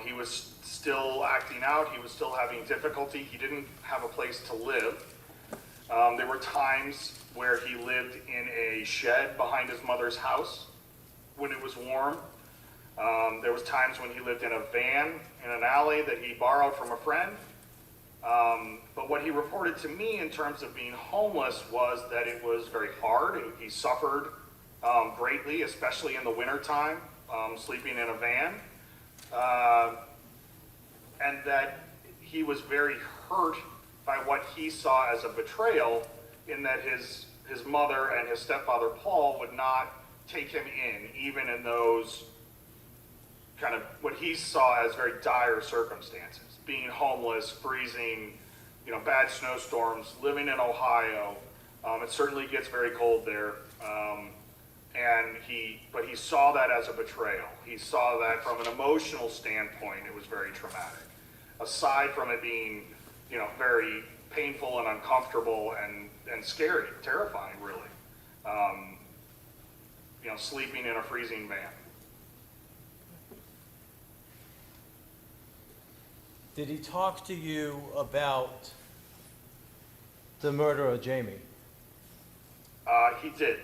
He was still acting out. He was still having difficulty. He didn't have a place to live. There were times where he lived in a shed behind his mother's house when it was warm. There was times when he lived in a van in an alley that he borrowed from a friend. But what he reported to me in terms of being homeless was that it was very hard. He suffered greatly, especially in the wintertime, sleeping in a van. And that he was very hurt by what he saw as a betrayal, in that his mother and his stepfather Paul would not take him in, even in those kind of what he saw as very dire circumstances, being homeless, freezing, bad snowstorms, living in Ohio. It certainly gets very cold there. But he saw that as a betrayal. He saw that from an emotional standpoint, it was very traumatic. Aside from it being, very painful and uncomfortable and scary, terrifying, really. Sleeping in a freezing van. Did he talk to you about the murder of Jamie? He did.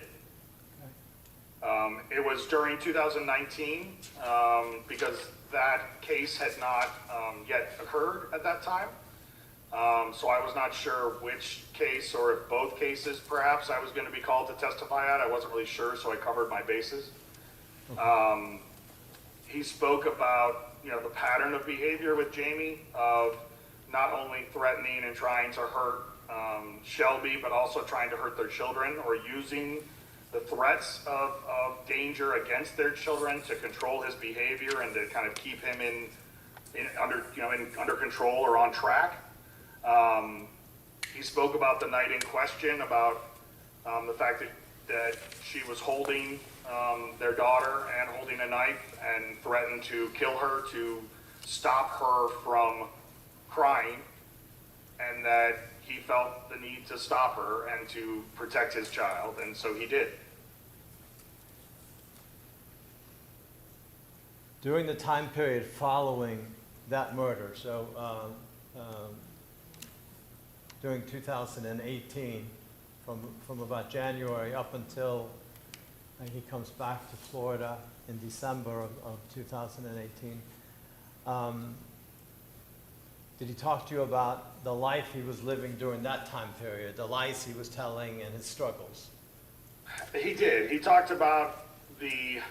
It was during 2019, because that case had not yet occurred at that time. So I was not sure which case, or if both cases perhaps I was going to be called to testify at. I wasn't really sure, so I covered my bases. He spoke about the pattern of behavior with Jamie, of not only threatening and trying to hurt Shelby, but also trying to hurt their children, or using the threats of danger against their children to control his behavior and to kind of keep him under control or on track. He spoke about the night in question, about the fact that she was holding their daughter and holding a knife and threatened to kill her to stop her from crying, and that he felt the need to stop her and to protect his child, and so he did. During the time period following that murder, so during 2018, from about January up until he comes back to Florida in December of 2018, did he talk to you about the life he was living during that time period, the lies he was telling and his struggles? He did. He talked about the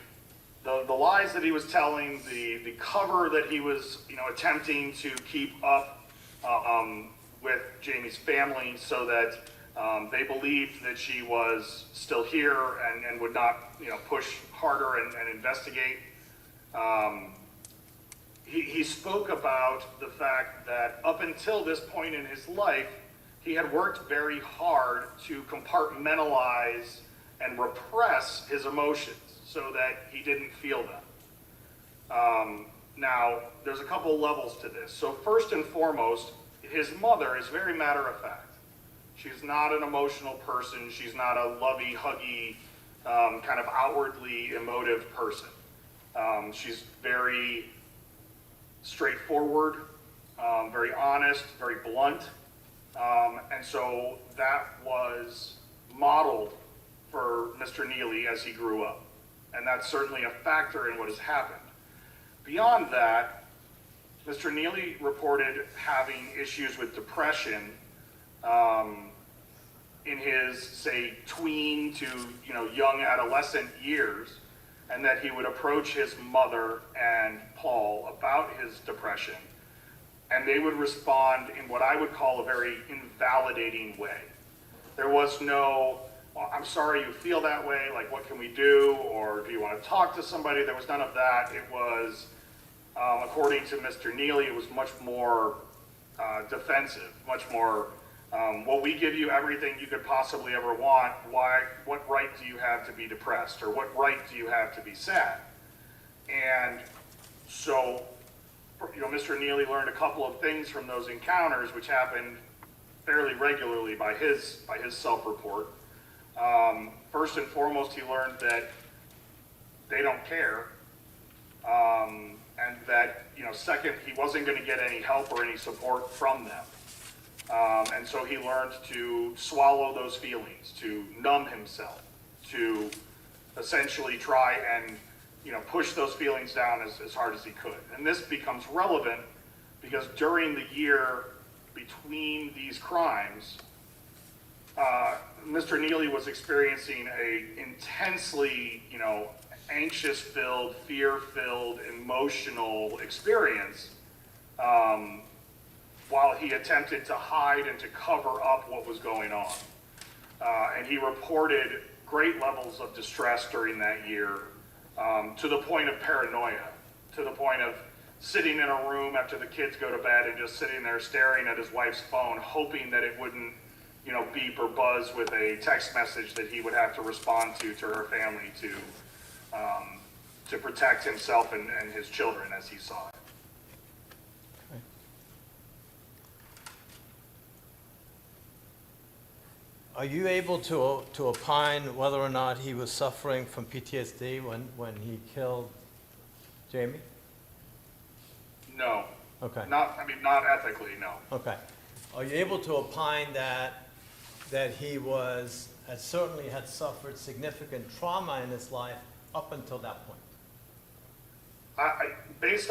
lies that he was telling, the cover that he was attempting to keep up with Jamie's family so that they believed that she was still here and would not, push harder and investigate. He spoke about the fact that up until this point in his life, he had worked very hard to compartmentalize and repress his emotions so that he didn't feel them. Now, there's a couple levels to this. So first and foremost, his mother is very matter of fact. She's not an emotional person. She's not a lovey, huggy, kind of outwardly emotive person. She's very straightforward, very honest, very blunt. And so that was modeled for Mr. Nealy as he grew up. And that's certainly a factor in what has happened. Beyond that, Mr. Nealy reported having issues with depression in his, say, tween to young adolescent years, and that he would approach his mother and Paul about his depression, and they would respond in what I would call a very invalidating way. There was no, I'm sorry you feel that way, like what can we do, or do you want to talk to somebody? There was none of that. It was, according to Mr. Nealy, it was much more defensive, much more, well, we give you everything you could possibly ever want. What right do you have to be depressed? Or what right do you have to be sad? And so, Mr. Nealy learned a couple of things from those encounters, which happened fairly regularly by his self-report. First and foremost, he learned that they don't care, and that, second, he wasn't going to get any help or any support from them. And so he learned to swallow those feelings, to numb himself, to essentially try and push those feelings down as hard as he could. And this becomes relevant because during the year between these crimes, Mr. Nealy was experiencing a intensely, anxious-filled, fear-filled, emotional experience while he attempted to hide and to cover up what was going on. And he reported great levels of distress during that year, to the point of paranoia, to the point of sitting in a room after the kids go to bed and just sitting there staring at his wife's phone, hoping that it wouldn't, beep or buzz with a text message that he would have to respond to her family to protect himself and his children as he saw it. Are you able to opine whether or not he was suffering from PTSD when he killed Jamie? No. Okay. Not ethically, no. Okay. Are you able to opine that he certainly had suffered significant trauma in his life up until that point? Based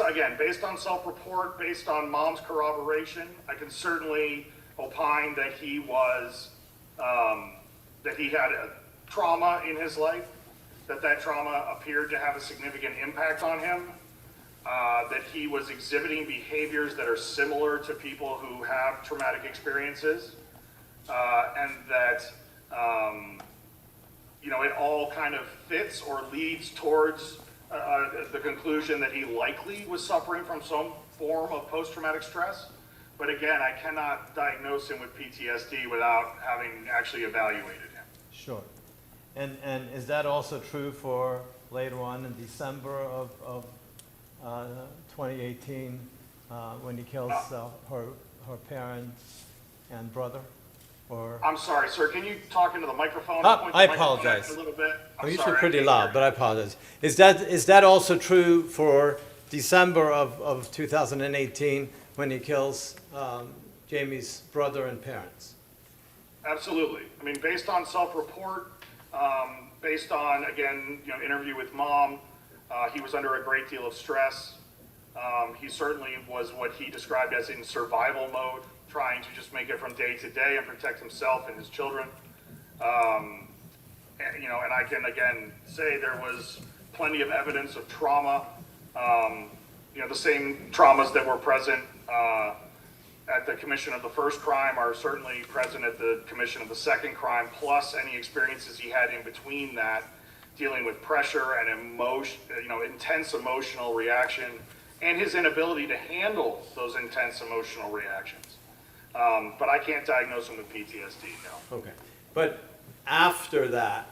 on self-report, based on mom's corroboration, I can certainly opine that he was, that he had a trauma in his life, that trauma appeared to have a significant impact on him, that he was exhibiting behaviors that are similar to people who have traumatic experiences, and that, it all kind of fits or leads towards the conclusion that he likely was suffering from some form of post-traumatic stress. But again, I cannot diagnose him with PTSD without having actually evaluated him. Sure. And is that also true for later on in December of 2018 when he kills her parents and brother? Or I'm sorry, sir. Can you talk into the microphone? I apologize. A little bit. I'm usually pretty loud, but I apologize. Is that also true for December of 2018 when he kills Jamie's brother and parents? Absolutely. I mean, based on self-report, based on, again, interview with mom, he was under a great deal of stress. He certainly was what he described as in survival mode, trying to just make it from day to day and protect himself and his children. And I can, again, say there was plenty of evidence of trauma, the same traumas that were present at the commission of the first crime are certainly present at the commission of the second crime, plus any experiences he had in between that, dealing with pressure and emotion, intense emotional reaction, and his inability to handle those intense emotional reactions. But I can't diagnose him with PTSD, no. Okay. But after that,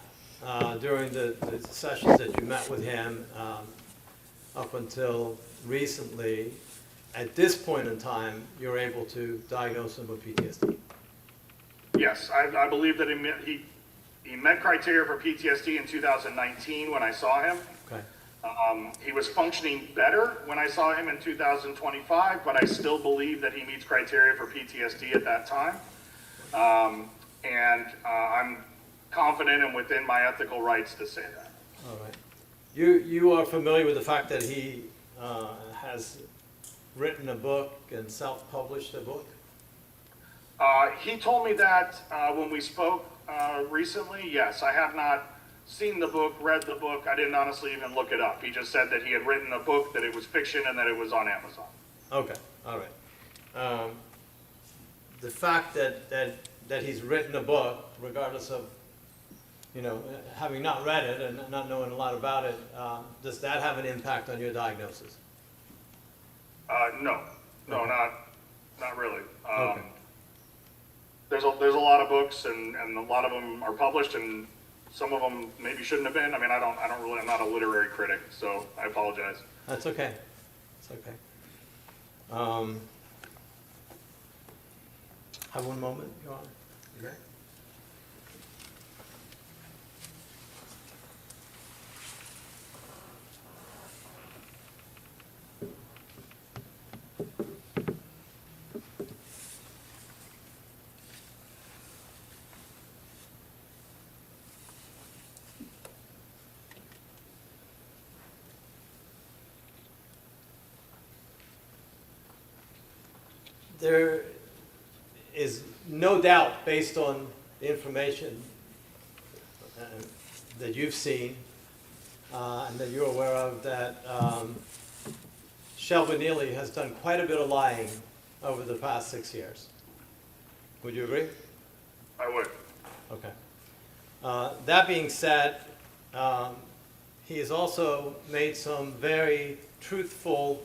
during the sessions that you met with him, up until recently, at this point in time, you're able to diagnose him with PTSD? Yes, I believe that he met criteria for PTSD in 2019 when I saw him. Okay. He was functioning better when I saw him in 2025, but I still believe that he meets criteria for PTSD at that time. I'm confident and within my ethical rights to say that. All right. You are familiar with the fact that he has written a book and self-published a book? He told me that when we spoke recently. Yes, I have not seen the book, read the book. I didn't honestly even look it up. He just said that he had written a book, that it was fiction, and that it was on Amazon. Okay, all right. The fact that he's written a book, regardless of, having not read it and not knowing a lot about it, does that have an impact on your diagnosis? No, not really. Okay. There's a lot of books, and a lot of them are published, and some of them maybe shouldn't have been. I mean, I'm not a literary critic, so I apologize. That's okay. It's okay. Have one moment, Your Honor. Okay. There is no doubt, based on the information that you've seen and that you're aware of, that Shelby Nealy has done quite a bit of lying over the past 6 years. Would you agree? I would. Okay. That being said, he has also made some very truthful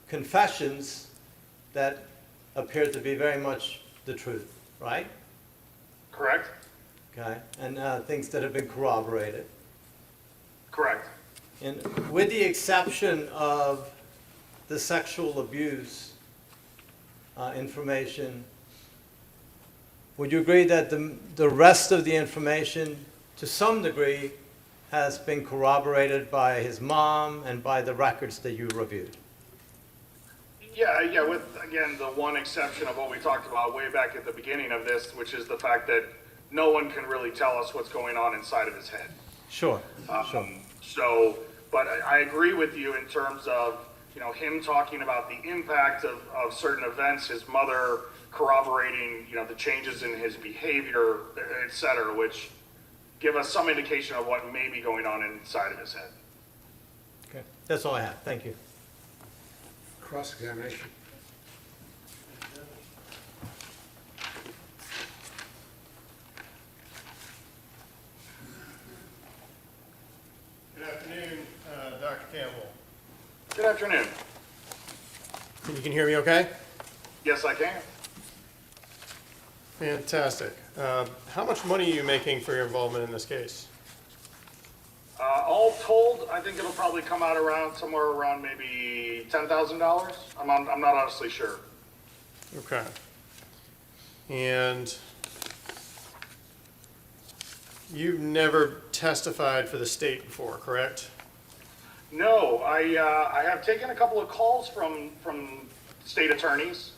confessions that appear to be very much the truth, right? Correct. Okay, and things that have been corroborated. Correct. And with the exception of the sexual abuse information, would you agree that the rest of the information, to some degree, has been corroborated by his mom and by the records that you reviewed? Yeah, with, again, the one exception of what we talked about way back at the beginning of this, which is the fact that no one can really tell us what's going on inside of his head. Sure, sure. So, but I agree with you in terms of, him talking about the impact of certain events, his mother corroborating, the changes in his behavior, et cetera, which give us some indication of what may be going on inside of his head. Okay, that's all I have. Thank you. Cross-examination. Good afternoon, Dr. Campbell. Good afternoon. You can hear me okay? Yes, I can. Fantastic. How much money are you making for your involvement in this case? All told, I think it'll probably come out somewhere around maybe $10,000. I'm not honestly sure. Okay. And you've never testified for the state before, correct? No, I have taken a couple of calls from state attorneys,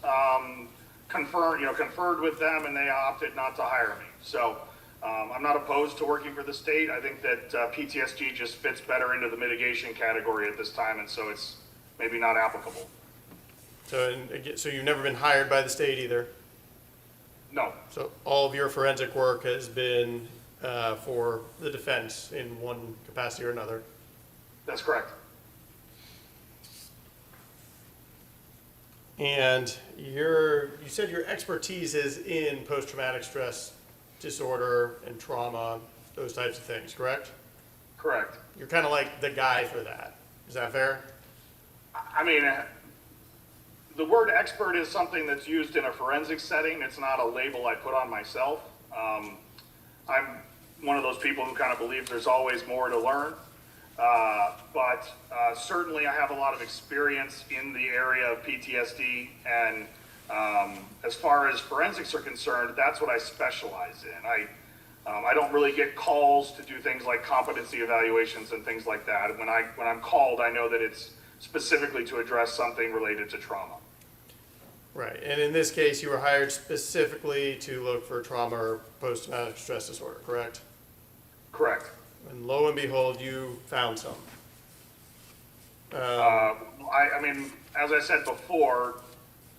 conferred with them, and they opted not to hire me. So I'm not opposed to working for the state. I think that PTSD just fits better into the mitigation category at this time, and so it's maybe not applicable. So you've never been hired by the state either? No. So all of your forensic work has been for the defense in one capacity or another? That's correct. And you said your expertise is in post-traumatic stress disorder and trauma, those types of things, correct? Correct. You're kind of like the guy for that. Is that fair? I mean, the word expert is something that's used in a forensic setting. It's not a label I put on myself. I'm one of those people who kind of believes there's always more to learn. But certainly I have a lot of experience in the area of PTSD, and as far as forensics are concerned, that's what I specialize in. I don't really get calls to do things like competency evaluations and things like that. When I'm called, I know that it's specifically to address something related to trauma. Right, and in this case, you were hired specifically to look for trauma or post-traumatic stress disorder, correct? Correct. And lo and behold, you found some. I mean, as I said before,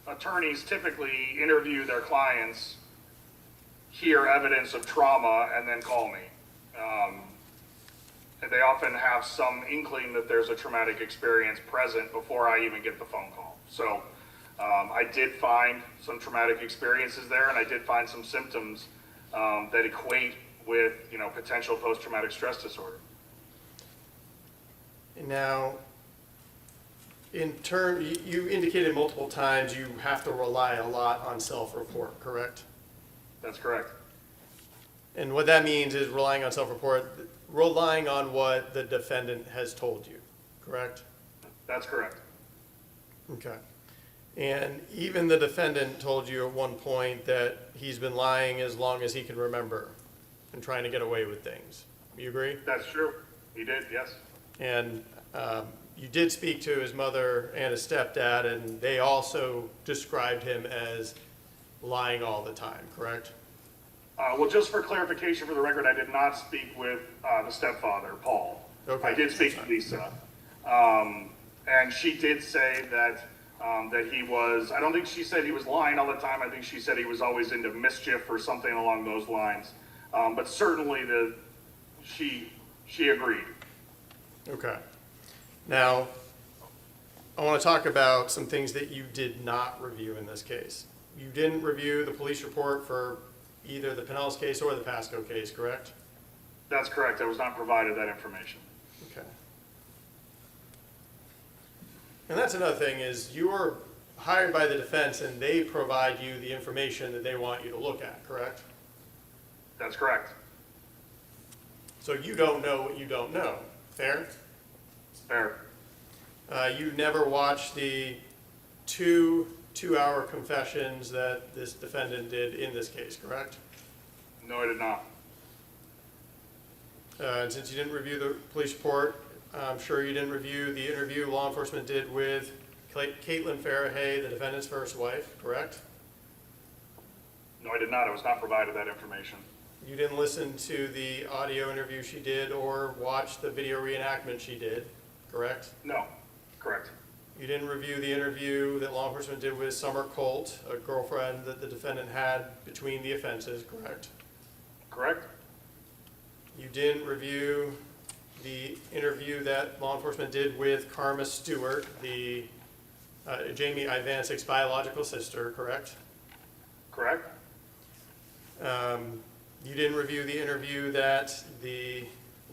attorneys typically interview their clients, hear evidence of trauma, and then call me. And they often have some inkling that there's a traumatic experience present before I even get the phone call. So I did find some traumatic experiences there, and I did find some symptoms that equate with, potential post-traumatic stress disorder. Now, you indicated multiple times you have to rely a lot on self-report, correct? That's correct. And what that means is relying on self-report, relying on what the defendant has told you, correct? That's correct. Okay. And even the defendant told you at one point that he's been lying as long as he can remember and trying to get away with things. You agree? That's true. He did, yes. And you did speak to his mother and his stepdad, and they also described him as lying all the time, correct? Well, just for clarification for the record, I did not speak with the stepfather, Paul. Okay. I did speak to Lisa. And she did say that he was, I don't think she said he was lying all the time. I think she said he was always into mischief or something along those lines. But certainly she agreed. Okay. Now, I want to talk about some things that you did not review in this case. You didn't review the police report for either the Pinellas case or the Pasco case, correct? That's correct. I was not provided that information. Okay. And that's another thing is you were hired by the defense and they provide you the information that they want you to look at, correct? That's correct. So you don't know what you don't know. Fair? Fair. You never watched the two-hour confessions that this defendant did in this case, correct? No, I did not. And since you didn't review the police report, I'm sure you didn't review the interview law enforcement did with Caitlin Farahay, the defendant's first wife, correct? No, I did not. I was not provided that information. You didn't listen to the audio interview she did or watch the video reenactment she did, correct? No, correct. You didn't review the interview that law enforcement did with Summer Colt, a girlfriend that the defendant had between the offenses, correct? Correct. You didn't review the interview that law enforcement did with Karma Stewart, the Jamie Ivancic's biological sister, correct? Correct. You didn't review the interview that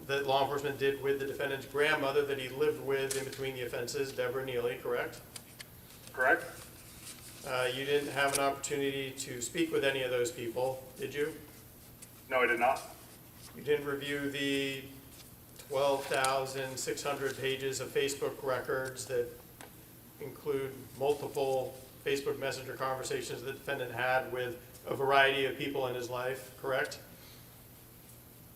law enforcement did with the defendant's grandmother that he lived with in between the offenses, Deborah Nealy, correct? Correct. You didn't have an opportunity to speak with any of those people, did you? No, I did not. You didn't review the 12,600 pages of Facebook records that include multiple Facebook Messenger conversations the defendant had with a variety of people in his life, correct?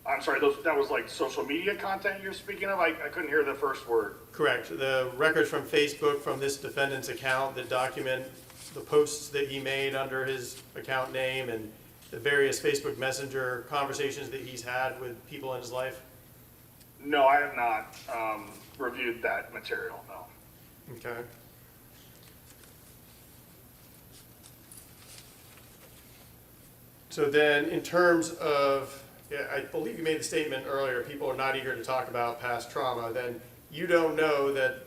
I'm sorry, that was like social media content you're speaking of? I couldn't hear the first word. Correct. The records from Facebook from this defendant's account that document the posts that he made under his account name and the various Facebook Messenger conversations that he's had with people in his life? No, I have not reviewed that material, no. Okay. So then in terms of, I believe you made the statement earlier, people are not eager to talk about past trauma, then you don't know that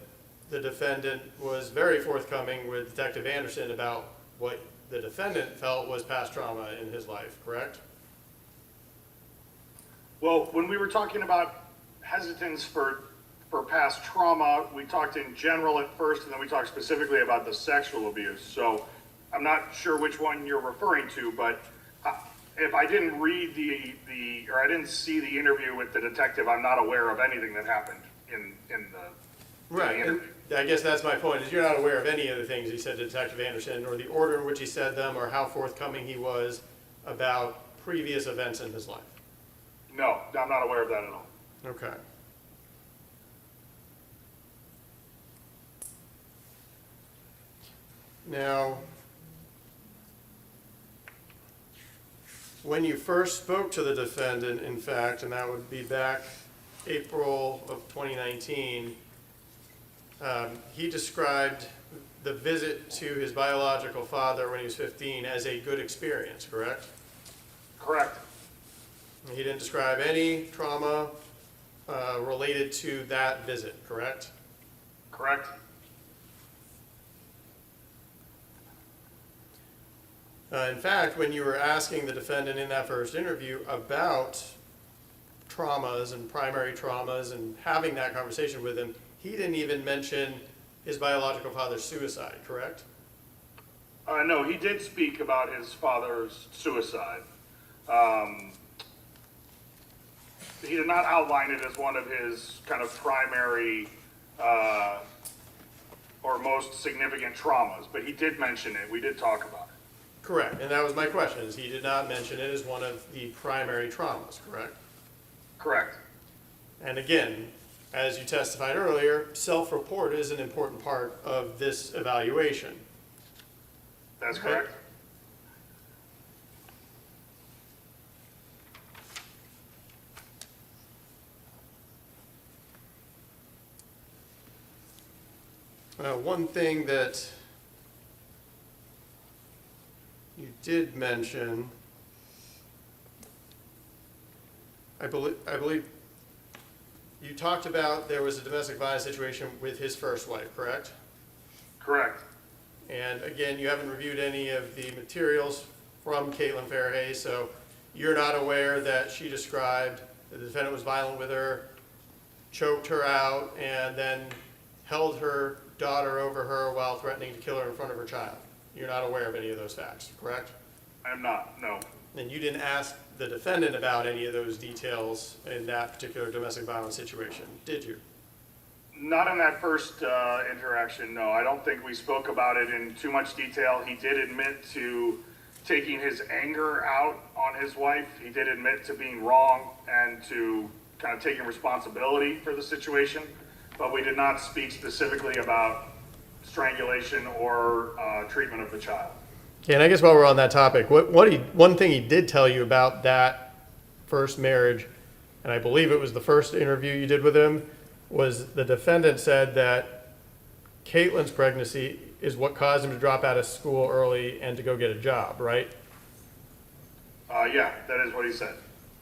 the defendant was very forthcoming with Detective Anderson about what the defendant felt was past trauma in his life, correct? Well, when we were talking about hesitance for past trauma, we talked in general at first, and then we talked specifically about the sexual abuse. So I'm not sure which one you're referring to, but if I didn't read or I didn't see the interview with the detective, I'm not aware of anything that happened in the Right, and interview. I guess that's my point, is you're not aware of any of the things he said to Detective Anderson, or the order in which he said them, or how forthcoming he was about previous events in his life. No, I'm not aware of that at all. Okay. Now, when you first spoke to the defendant, in fact, and that would be back April of 2019, he described the visit to his biological father when he was 15 as a good experience, correct? Correct. He didn't describe any trauma related to that visit, correct? Correct. In fact, when you were asking the defendant in that first interview about traumas and primary traumas and having that conversation with him, he didn't even mention his biological father's suicide, correct? No, he did speak about his father's suicide. He did not outline it as one of his kind of primary or most significant traumas, but he did mention it. We did talk about it. Correct, and that was my question, is he did not mention it as one of the primary traumas, correct? Correct. And again, as you testified earlier, self-report is an important part of this evaluation. That's Okay. correct. One thing that you did mention, I believe you talked about there was a domestic violence situation with his first wife, correct? Correct. And again, you haven't reviewed any of the materials from Caitlin Fairhay, so you're not aware that she described that the defendant was violent with her, choked her out, and then held her daughter over her while threatening to kill her in front of her child. You're not aware of any of those facts, correct? I am not, no. And you didn't ask the defendant about any of those details in that particular domestic violence situation, did you? Not in that first interaction, no. I don't think we spoke about it in too much detail. He did admit to taking his anger out on his wife. He did admit to being wrong and to kind of taking responsibility for the situation, but we did not speak specifically about strangulation or treatment of the child. Okay, and I guess while we're on that topic, one thing he did tell you about that first marriage, and I believe it was the first interview you did with him, was the defendant said that Caitlin's pregnancy is what caused him to drop out of school early and to go get a job, right? Yeah, that is what he said.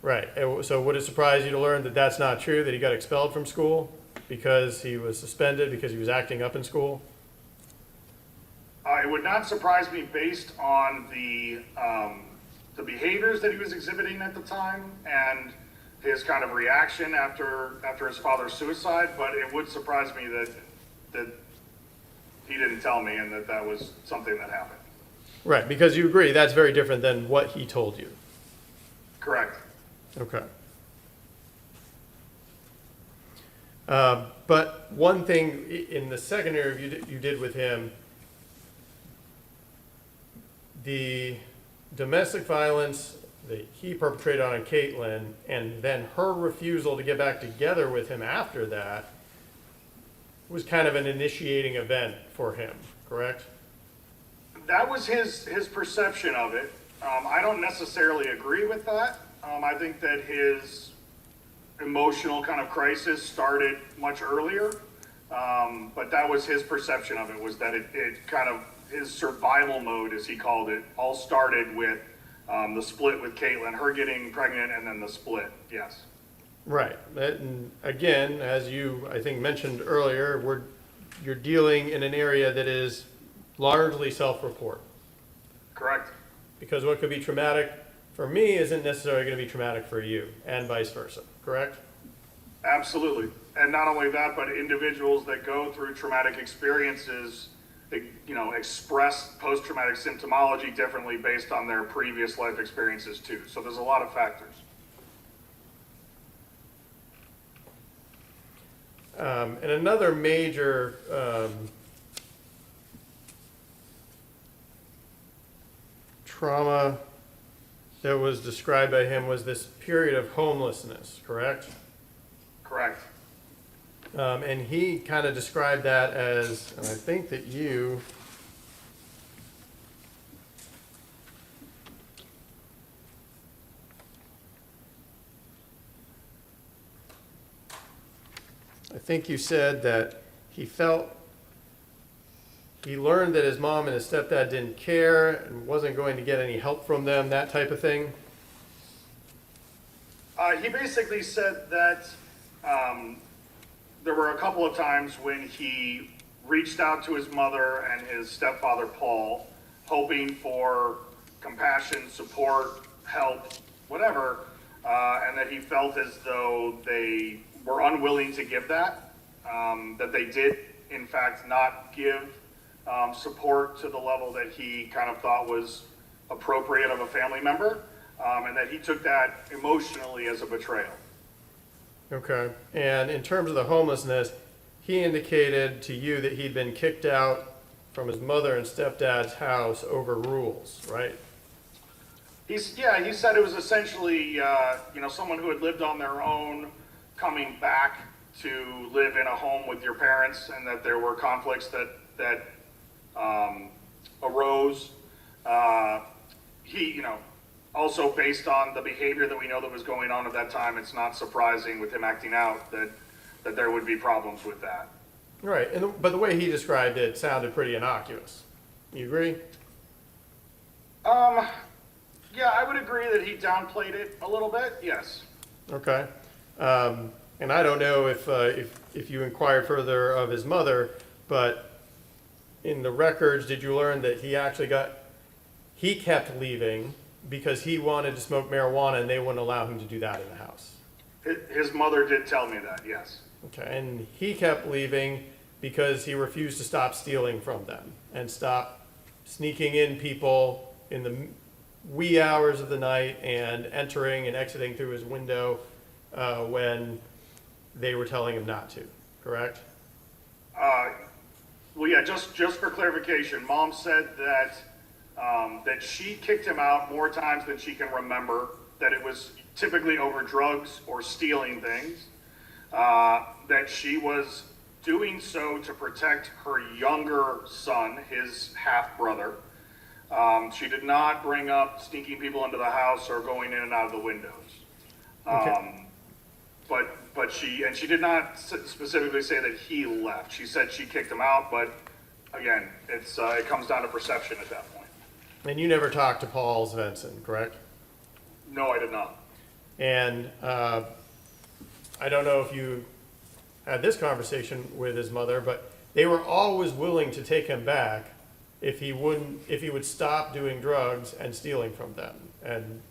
Right. So would it surprise you to learn that that's not true, that he got expelled from school because he was suspended because he was acting up in school? It would not surprise me based on the behaviors that he was exhibiting at the time and his kind of reaction after his father's suicide, but it would surprise me that he didn't tell me and that was something that happened. Right, because you agree that's very different than what he told you. Correct. Okay. But one thing in the second interview you did with him, the domestic violence that he perpetrated on Caitlin and then her refusal to get back together with him after that was kind of an initiating event for him, correct? That was his perception of it. I don't necessarily agree with that. I think that his emotional kind of crisis started much earlier, but that was his perception of it, was that it kind of, his survival mode, as he called it, all started with the split with Caitlin, her getting pregnant, and then the split, yes. Right. And again, as you, I think, mentioned earlier, we're you're dealing in an area that is largely self-report. Correct. Because what could be traumatic for me isn't necessarily going to be traumatic for you, and vice versa, correct? Absolutely. And not only that, but individuals that go through traumatic experiences, express post-traumatic symptomology differently based on their previous life experiences too. So there's a lot of factors. And another major trauma that was described by him was this period of homelessness, correct? Correct. And he kind of described that as, and I think that you, said that he learned that his mom and his stepdad didn't care and wasn't going to get any help from them, that type of thing. He basically said that there were a couple of times when he reached out to his mother and his stepfather, Paul, hoping for compassion, support, help, whatever, and that he felt as though they were unwilling to give that, that they did, in fact, not give support to the level that he kind of thought was appropriate of a family member, and that he took that emotionally as a betrayal. Okay. And in terms of the homelessness, he indicated to you that he'd been kicked out from his mother and stepdad's house over rules, right? He said it was essentially, someone who had lived on their own coming back to live in a home with your parents, and that there were conflicts that arose. Also based on the behavior that we know that was going on at that time, it's not surprising with him acting out that there would be problems with that. Right. But the way he described it sounded pretty innocuous. You agree? Yeah, I would agree that he downplayed it a little bit, yes. Okay. And I don't know if you inquired further of his mother, but in the records, did you learn that he kept leaving because he wanted to smoke marijuana and they wouldn't allow him to do that in the house? His mother did tell me that, yes. Okay, and he kept leaving because he refused to stop stealing from them and stop sneaking in people in the wee hours of the night and entering and exiting through his window when they were telling him not to, correct? Well, yeah, just for clarification, Mom said that she kicked him out more times than she can remember, that it was typically over drugs or stealing things, that she was doing so to protect her younger son, his half-brother. She did not bring up sneaking people into the house or going in and out of the windows. Okay. But she did not specifically say that he left. She said she kicked him out, but again, it comes down to perception at that point. And you never talked to Paul Svensson, correct? No, I did not. And I don't know if you had this conversation with his mother, but they were always willing to take him back if he would stop doing drugs and stealing from them and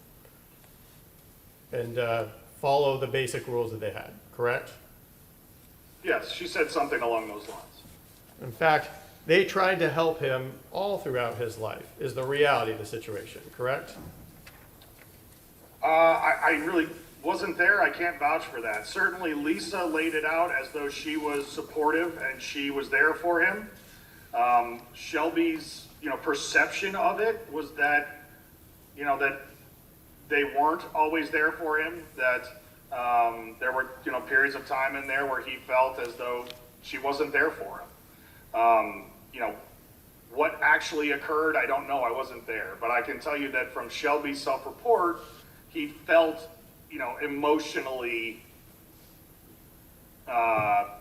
follow the basic rules that they had, correct? Yes, she said something along those lines. In fact, they tried to help him all throughout his life, is the reality of the situation, correct? I really wasn't there. I can't vouch for that. Certainly Lisa laid it out as though she was supportive and she was there for him. Shelby's, perception of it was that, that they weren't always there for him, that there were, periods of time in there where he felt as though she wasn't there for him. What actually occurred, I don't know. I wasn't there. But I can tell you that from Shelby's self-report, he felt, emotionally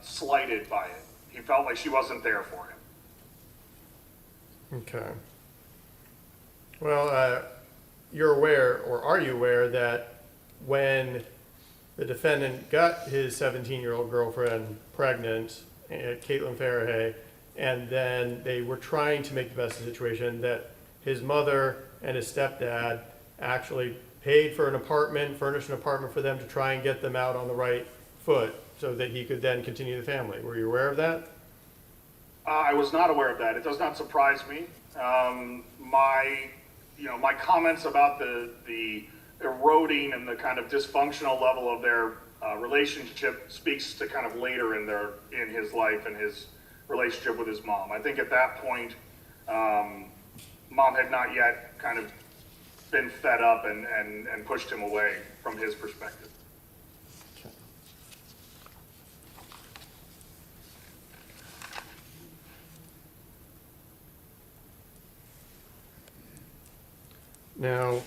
slighted by it. He felt like she wasn't there for him. Okay. Well, you're aware, or are you aware, that when the defendant got his 17-year-old girlfriend pregnant, Caitlin Farahay, and then they were trying to make the best of the situation, that his mother and his stepdad actually paid for an apartment, furnished an apartment for them to try and get them out on the right foot so that he could then continue the family. Were you aware of that? I was not aware of that. It does not surprise me. My comments about the eroding and the kind of dysfunctional level of their relationship speaks to kind of later in his life and his relationship with his mom. I think at that point, mom had not yet kind of been fed up and pushed him away from his perspective. Now,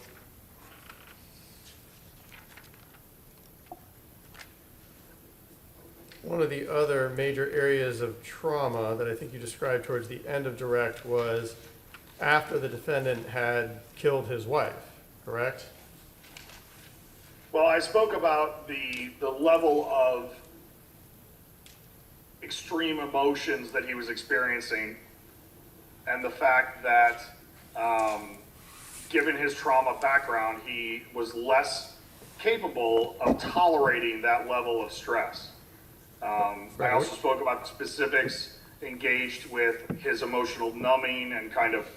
one of the other major areas of trauma that I think you described towards the end of direct was after the defendant had killed his wife, correct? Well, I spoke about the level of extreme emotions that he was experiencing and the fact that given his trauma background, he was less capable of tolerating that level of stress. I also spoke about specifics engaged with his emotional numbing and kind of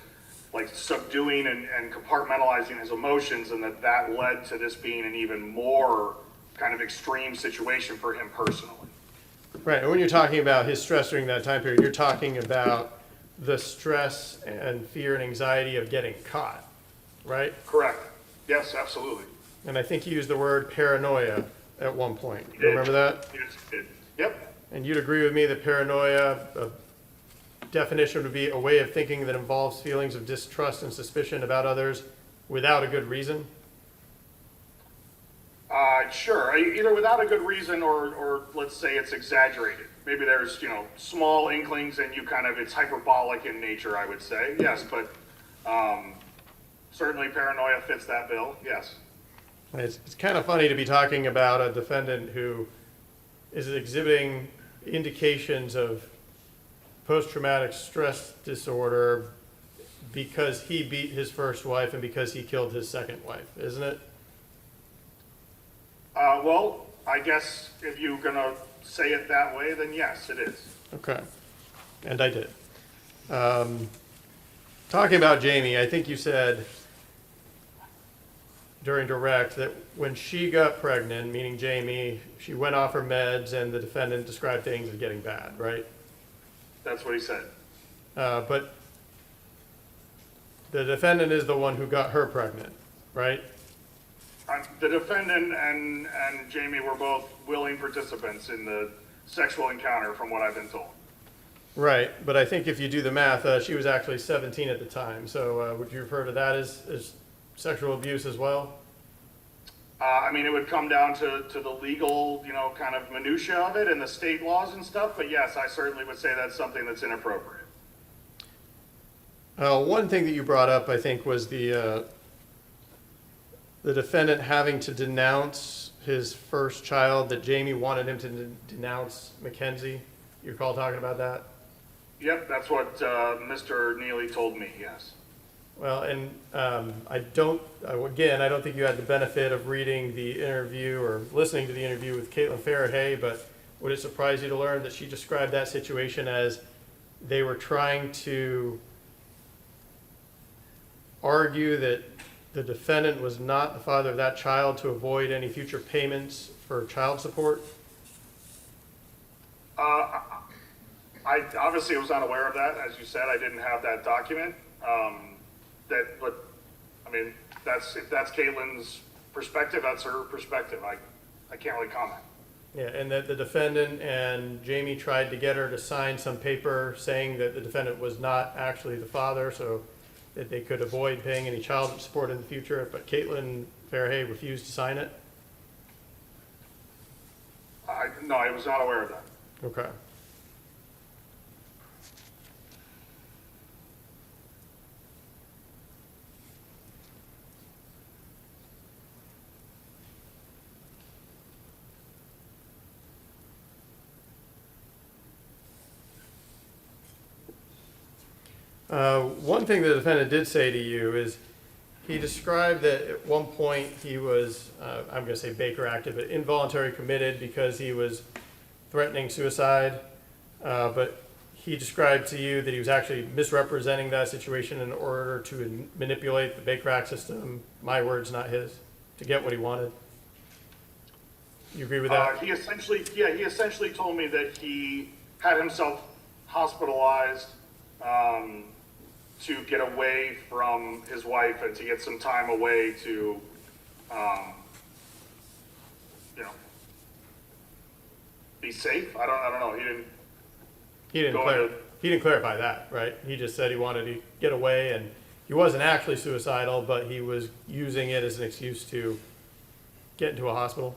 like subduing and compartmentalizing his emotions, and that led to this being an even more kind of extreme situation for him personally. Right, and when you're talking about his stress during that time period, you're talking about the stress and fear and anxiety of getting caught, right? Correct. Yes, absolutely. And I think you used the word paranoia at one point. You remember that? Yes, it did. Yep. And you'd agree with me that paranoia, a definition would be a way of thinking that involves feelings of distrust and suspicion about others without a good reason? Sure. Either without a good reason or let's say it's exaggerated. Maybe there's, small inklings and it's hyperbolic in nature, I would say. Yes, but certainly paranoia fits that bill. Yes. It's kind of funny to be talking about a defendant who is exhibiting indications of post-traumatic stress disorder because he beat his first wife and because he killed his second wife, isn't it? Well, I guess if you're going to say it that way, then yes, it is. Okay. And I did. Talking about Jamie, I think you said during direct that when she got pregnant, meaning Jamie, she went off her meds and the defendant described things as getting bad, right? That's what he said. But the defendant is the one who got her pregnant, right? The defendant and Jamie were both willing participants in the sexual encounter, from what I've been told. Right, but I think if you do the math, she was actually 17 at the time. So would you refer to that as sexual abuse as well? It would come down to the legal, kind of minutia of it and the state laws and stuff. But yes, I certainly would say that's something that's inappropriate. One thing that you brought up, I think, was the defendant having to denounce his first child, that Jamie wanted him to denounce Mackenzie. You recall talking about that? Yep, that's what Mr. Nealy told me, yes. Well, and I don't think you had the benefit of reading the interview or listening to the interview with Caitlin Farahay, but would it surprise you to learn that she described that situation as they were trying to argue that the defendant was not the father of that child to avoid any future payments for child support? I obviously was unaware of that. As you said, I didn't have that document. If that's Caitlin's perspective, that's her perspective. I can't really comment. Yeah, and that the defendant and Jamie tried to get her to sign some paper saying that the defendant was not actually the father, so that they could avoid paying any child support in the future, but Caitlin Farahay refused to sign it? No, I was not aware of that. Okay. One thing the defendant did say to you is he described that at one point he was, I'm going to say Baker acted, but involuntary committed because he was threatening suicide. But he described to you that he was actually misrepresenting that situation in order to manipulate the Baker Act system, my words, not his, to get what he wanted. You agree with that? He essentially told me that he had himself hospitalized to get away from his wife and to get some time away to, you know, be safe. I don't know. He didn't clarify that, right? He just said he wanted to get away, and he wasn't actually suicidal, but he was using it as an excuse to get into a hospital.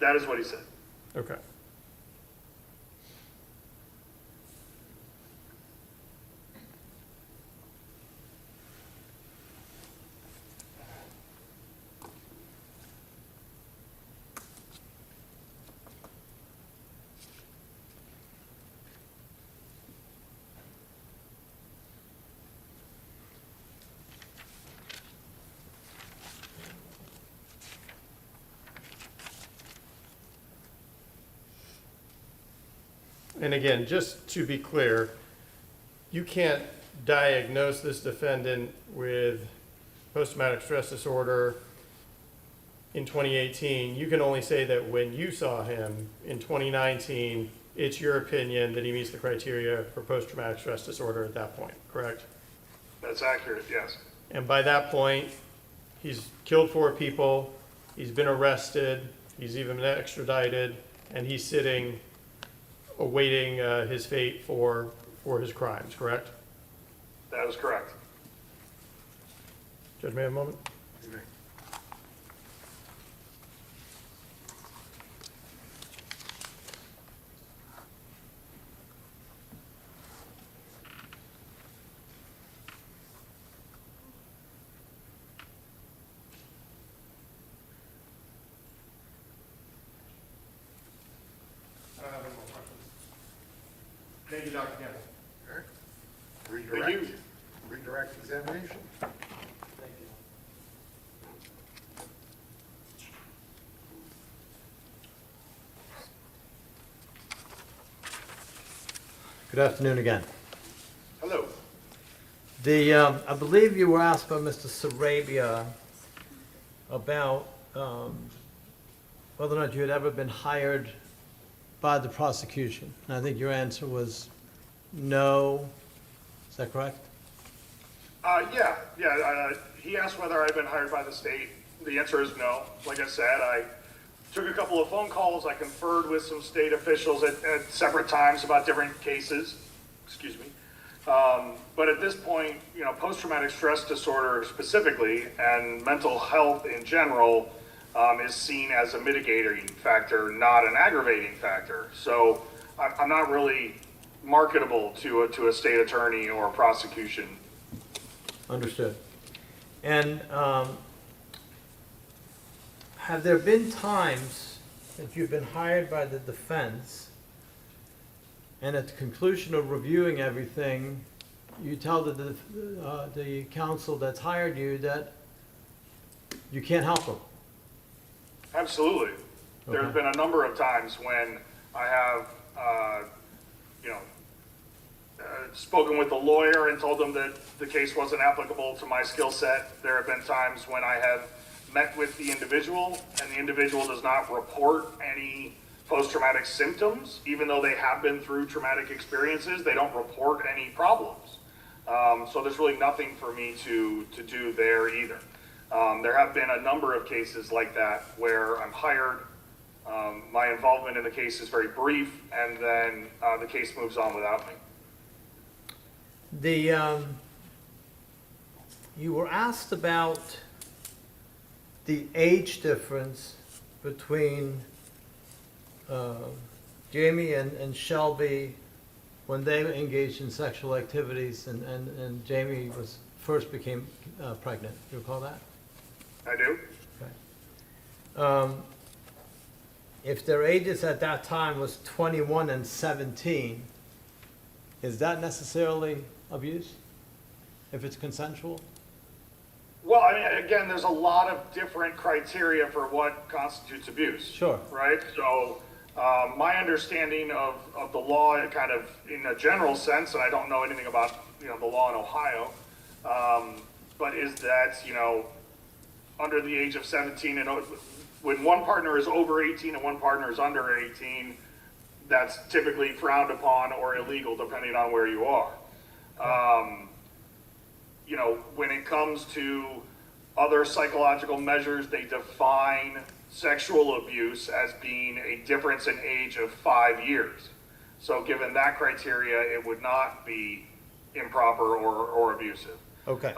That is what he said. Okay. And again, just to be clear, you can't diagnose this defendant with post-traumatic stress disorder in 2018. You can only say that when you saw him in 2019, it's your opinion that he meets the criteria for post-traumatic stress disorder at that point, correct? That's accurate, yes. And by that point, he's killed 4 people, he's been arrested, he's even been extradited, and he's sitting awaiting his fate for his crimes, correct? That is correct. Judge, may I have a moment? Thank you, Dr. Campbell. Redirect examination. Good afternoon again. Hello. I believe you were asked by Mr. Sarabia about whether or not you had ever been hired by the prosecution. And I think your answer was no. Is that correct? He asked whether I've been hired by the state. The answer is no. Like I said, I took a couple of phone calls. I conferred with some state officials at separate times about different cases. Excuse me. But at this point, you know, post-traumatic stress disorder specifically and mental health in general is seen as a mitigating factor, not an aggravating factor. So I'm not really marketable to a state attorney or a prosecution. Understood. And have there been times that you've been hired by the defense and at the conclusion of reviewing everything, you tell the counsel that's hired you that you can't help them? Absolutely. Okay. There's been a number of times when I have, spoken with the lawyer and told them that the case wasn't applicable to my skill set. There have been times when I have met with the individual and the individual does not report any post-traumatic symptoms, even though they have been through traumatic experiences. They don't report any problems. So there's really nothing for me to do there either. There have been a number of cases like that where I'm hired, my involvement in the case is very brief, and then the case moves on without me. You were asked about the age difference between Jamie and Shelby when they engaged in sexual activities and Jamie first became pregnant. Do you recall that? I do. Okay. If their ages at that time was 21 and 17, is that necessarily abuse? If it's consensual? Well, I mean, again, there's a lot of different criteria for what constitutes abuse. Sure. Right? So, my understanding of the law, kind of in a general sense, and I don't know anything about, the law in Ohio, but is that, under the age of 17, and when one partner is over 18 and one partner is under 18, that's typically frowned upon or illegal, depending on where you are. When it comes to other psychological measures, they define sexual abuse as being a difference in age of 5 years. So given that criteria, it would not be improper or abusive. Okay.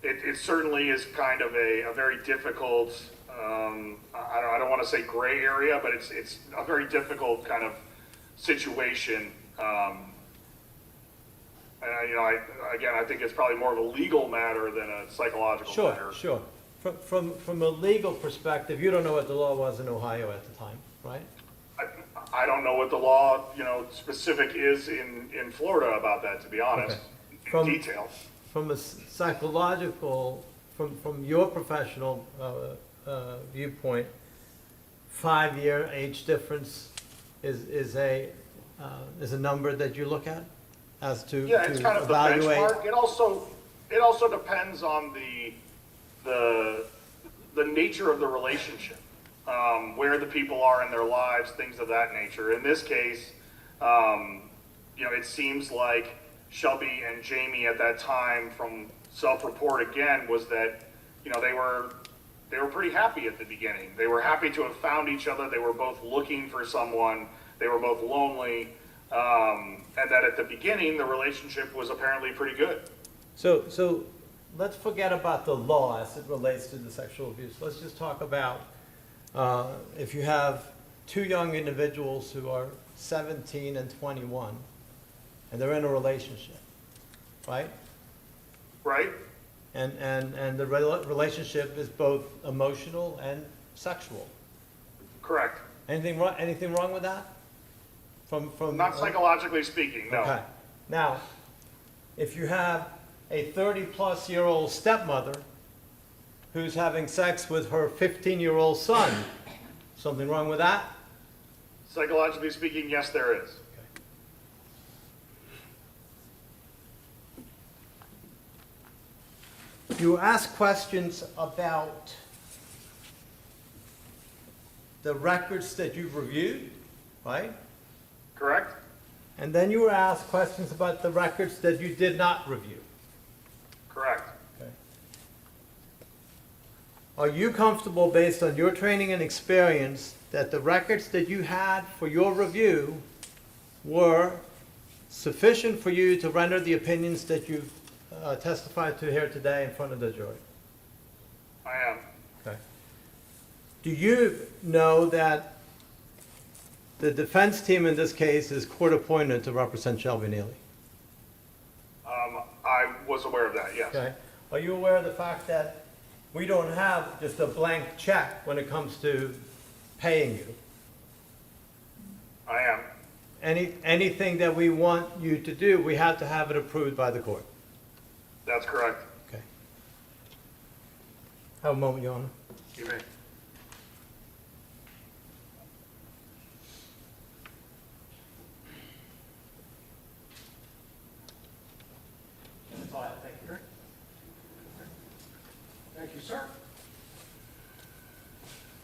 It certainly is kind of a very difficult, I don't want to say gray area, but it's a very difficult kind of situation. I think it's probably more of a legal matter than a psychological matter. Sure. From a legal perspective, you don't know what the law was in Ohio at the time, right? I don't know what the law, specific is in Florida about that, to be honest, in detail. From a psychological, from your professional viewpoint, 5-year age difference is a number that you look at as to Yeah, it's kind of the evaluate. benchmark. It also depends on the nature of the relationship, where the people are in their lives, things of that nature. In this case, it seems like Shelby and Jamie at that time, from self-report again, was that, they were pretty happy at the beginning. They were happy to have found each other. They were both looking for someone. They were both lonely. And that at the beginning, the relationship was apparently pretty good. So let's forget about the law as it relates to the sexual abuse. Let's just talk about if you have two young individuals who are 17 and 21, and they're in a relationship, right? Right. And the relationship is both emotional and sexual. Correct. Anything wrong with that? From Not psychologically speaking, no. Okay. Now, if you have a 30-plus-year-old stepmother who's having sex with her 15-year-old son, something wrong with that? Psychologically speaking, yes, there is. You ask questions about the records that you've reviewed, right? Correct. And then you were asked questions about the records that you did not review. Correct. Okay. Are you comfortable, based on your training and experience, that the records that you had for your review were sufficient for you to render the opinions that you've testified to here today in front of the jury? I am. Okay. Do you know that the defense team in this case is court-appointed to represent Shelby Nealy? I was aware of that, yes. Okay. Are you aware of the fact that we don't have just a blank check when it comes to paying you? I am. Anything that we want you to do, we have to have it approved by the court. That's correct. Okay. Have a moment, Your Honor. You may. That's all I have. Thank you. Thank you, sir.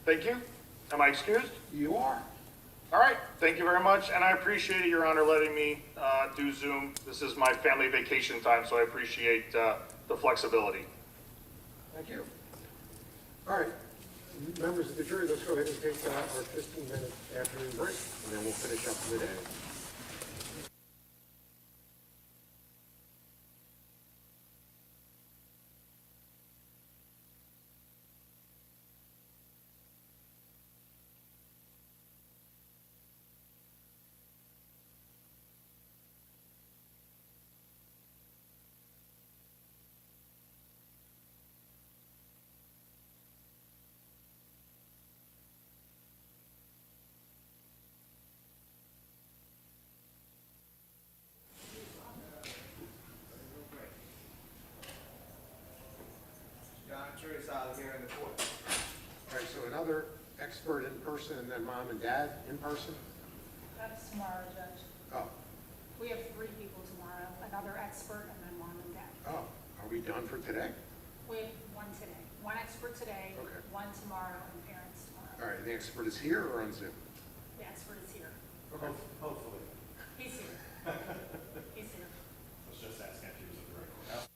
Thank you. Am I excused? You are. All right. Thank you very much. And I appreciate it, Your Honor, letting me do Zoom. This is my family vacation time, so I appreciate the flexibility. Thank you. All right. Members of the jury, let's go ahead and take our 15-minute afternoon break, and then we'll finish up for the day. jury side here in the court. All right, so another expert in person and then mom and dad in person? That's tomorrow, Judge. Oh, We have 3 people tomorrow, another expert and then mom and dad. oh, are we done for today? We have 1 today, 1 expert today, Okay. 1 tomorrow, and parents All tomorrow. right, the expert is here or on Zoom? The expert is here. Okay. Hopefully. He's here. He's here. Let's just ask if he was at the right courthouse.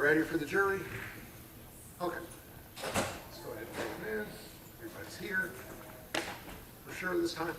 you ready for the jury? Okay. Let's go ahead and bring them in. Everybody's here. For sure this time?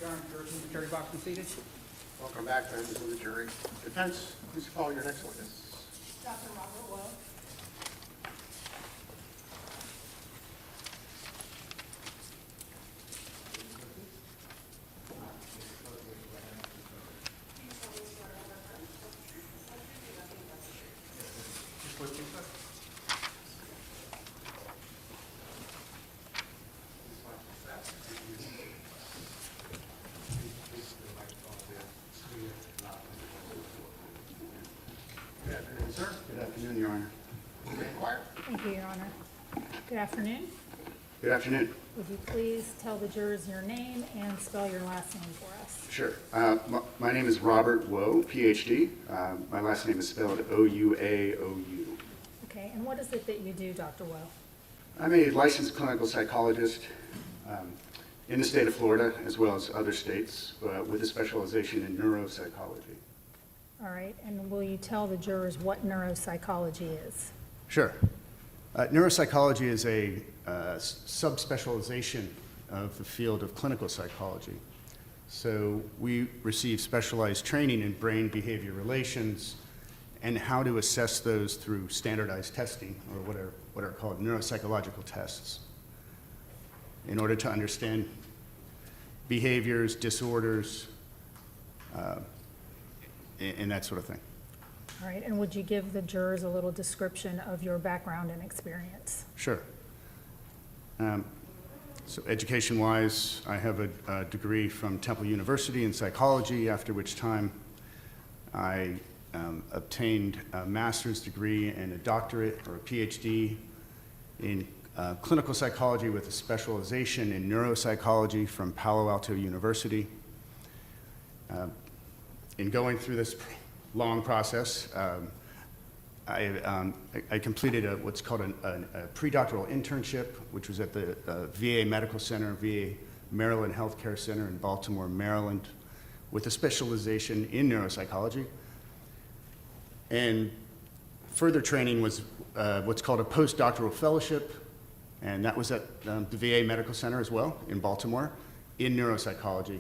Your Honor, jurors in the jury box be seated. Welcome back, members of the jury. Defense, please call your next witness. Dr. Robert Woe. Good afternoon, sir. Good afternoon, Your Honor. Inquire. Thank you, Your Honor. Good afternoon. Good afternoon. Would you please tell the jurors your name and spell your last name for us? Sure. My name is Robert Woe, PhD. My last name is spelled O-U-A-O-U. Okay, and what is it that you do, Dr. Woe? I'm a licensed clinical psychologist in the state of Florida, as well as other states, with a specialization in neuropsychology. All right, and will you tell the jurors what neuropsychology is? Sure. Neuropsychology is a subspecialization of the field of clinical psychology. So we receive specialized training in brain behavior relations and how to assess those through standardized testing, or what are called neuropsychological tests, in order to understand behaviors, disorders, and that sort of thing. All right, and would you give the jurors a little description of your background and experience? Sure. So education-wise, I have a degree from Temple University in psychology, after which time I obtained a master's degree and a doctorate, or a PhD, in clinical psychology with a specialization in neuropsychology from Palo Alto University. In going through this long process, I completed what's called a pre-doctoral internship, which was at the VA Medical Center, VA Maryland Healthcare Center in Baltimore, Maryland, with a specialization in neuropsychology. And further training was what's called a postdoctoral fellowship, and that was at the VA Medical Center as well in Baltimore in neuropsychology.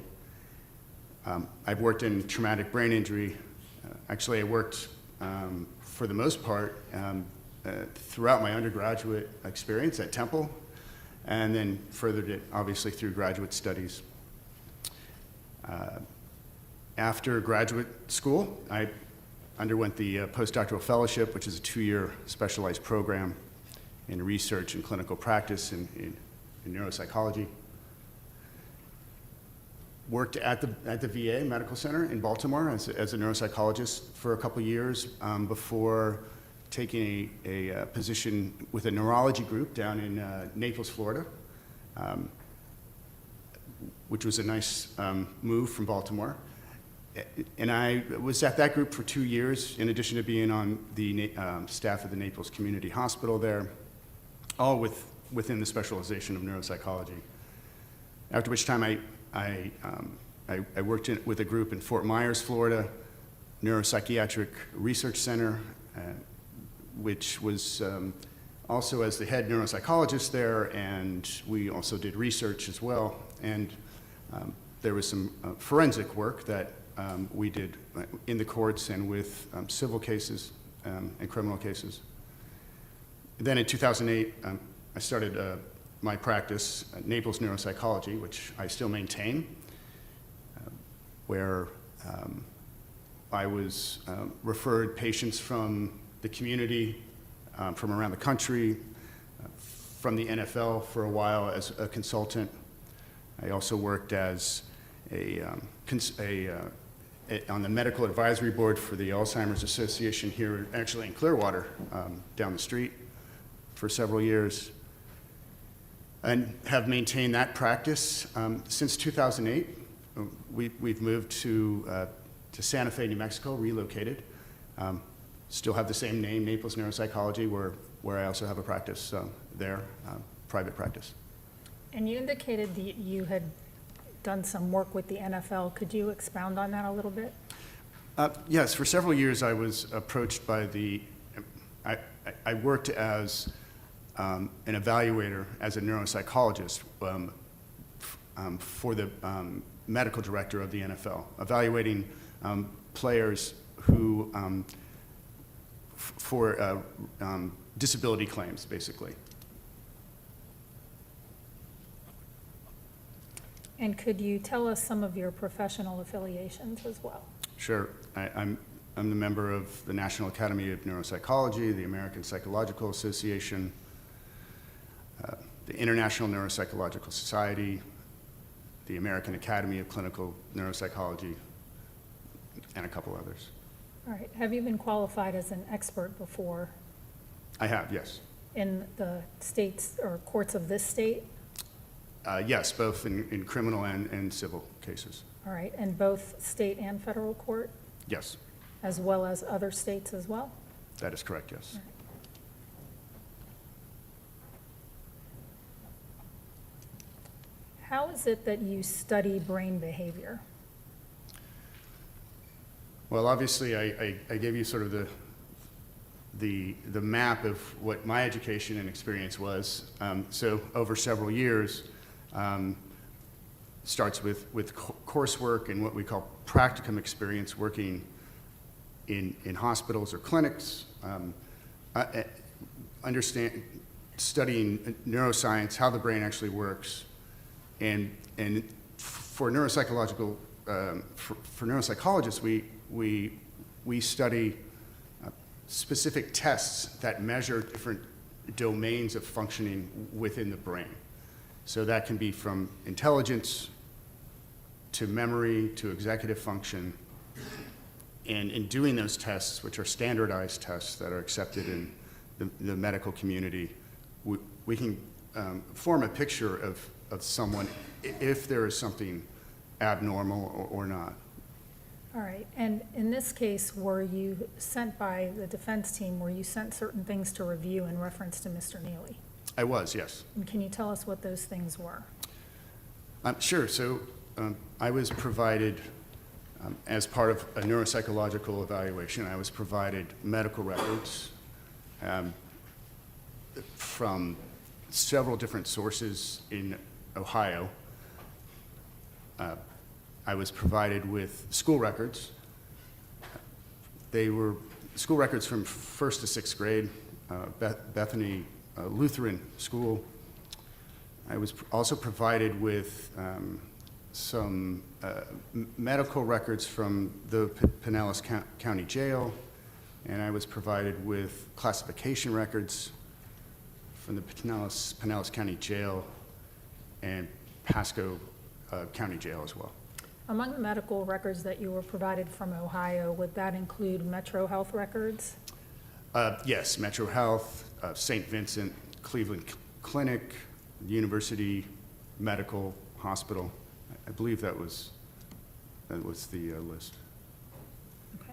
I've worked in traumatic brain injury. Actually, I worked for the most part throughout my undergraduate experience at Temple, and then furthered it obviously through graduate studies. After graduate school, I underwent the postdoctoral fellowship, which is a 2-year specialized program in research and clinical practice in neuropsychology. Worked at the VA Medical Center in Baltimore as a neuropsychologist for a couple years before taking a position with a neurology group down in Naples, Florida, which was a nice move from Baltimore. And I was at that group for 2 years, in addition to being on the staff of the Naples Community Hospital there, all within the specialization of neuropsychology. After which time I worked with a group in Fort Myers, Florida, Neuropsychiatric Research Center, which was also as the head neuropsychologist there, and we also did research as well. And there was some forensic work that we did in the courts and with civil cases and criminal cases. Then in 2008, I started my practice at Naples Neuropsychology, which I still maintain, where I was referred patients from the community, from around the country, from the NFL for a while as a consultant. I also worked as on the medical advisory board for the Alzheimer's Association here, actually in Clearwater, down the street, for several years, and have maintained that practice since 2008. We've moved to Santa Fe, New Mexico, relocated. Still have the same name, Naples Neuropsychology, where I also have a practice there, private practice. And you indicated that you had done some work with the NFL. Could you expound on that a little bit? Yes, for several years I was approached by I worked as an evaluator, as a neuropsychologist for the medical director of the NFL, evaluating players who, for disability claims, basically. And could you tell us some of your professional affiliations as well? Sure. I'm the member of the National Academy of Neuropsychology, the American Psychological Association, the International Neuropsychological Society, the American Academy of Clinical Neuropsychology, and a couple others. All right. Have you been qualified as an expert before? I have, yes. In the states or courts of this state? Yes, both in criminal and civil cases. All right. And both state and federal court? Yes. As well as other states as well? That is correct, yes. All right. How is it that you study brain behavior? Well, obviously, I gave you sort of the map of what my education and experience was. So over several years, starts with coursework and what we call practicum experience, working in hospitals or clinics, studying neuroscience, how the brain actually works, and for neuropsychological for neuropsychologists, we study specific tests that measure different domains of functioning within the brain. So that can be from intelligence to memory to executive function. And in doing those tests, which are standardized tests that are accepted in the medical community, we can form a picture of someone if there is something abnormal or not. All right. And in this case, were you sent by the defense team, were you sent certain things to review in reference to Mr. Nealy? I was, yes. And can you tell us what those things were? Sure. So I was provided, as part of a neuropsychological evaluation, I was provided medical records from several different sources in Ohio. I was provided with school records. They were school records from 1st to 6th grade, Bethany Lutheran School. I was also provided with some medical records from the Pinellas County Jail, and I was provided with classification records from the Pinellas County Jail and Pasco County Jail as well. Among the medical records that you were provided from Ohio, would that include Metro Health records? Yes, Metro Health, St. Vincent, Cleveland Clinic, University Medical Hospital. I believe that was the list. Okay.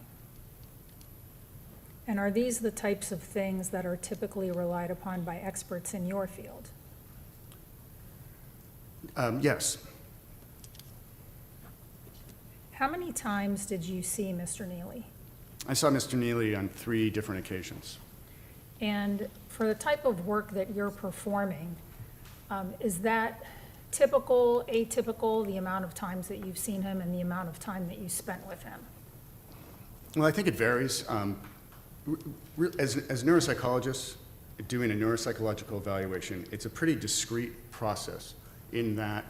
And are these the types of things that are typically relied upon by experts in your field? Yes. How many times did you see Mr. Nealy? I saw Mr. Nealy on 3 different occasions. And for the type of work that you're performing, is that typical, atypical, the amount of times that you've seen him and the amount of time that you spent with him? Well, I think it varies. As neuropsychologists, doing a neuropsychological evaluation, it's a pretty discrete process in that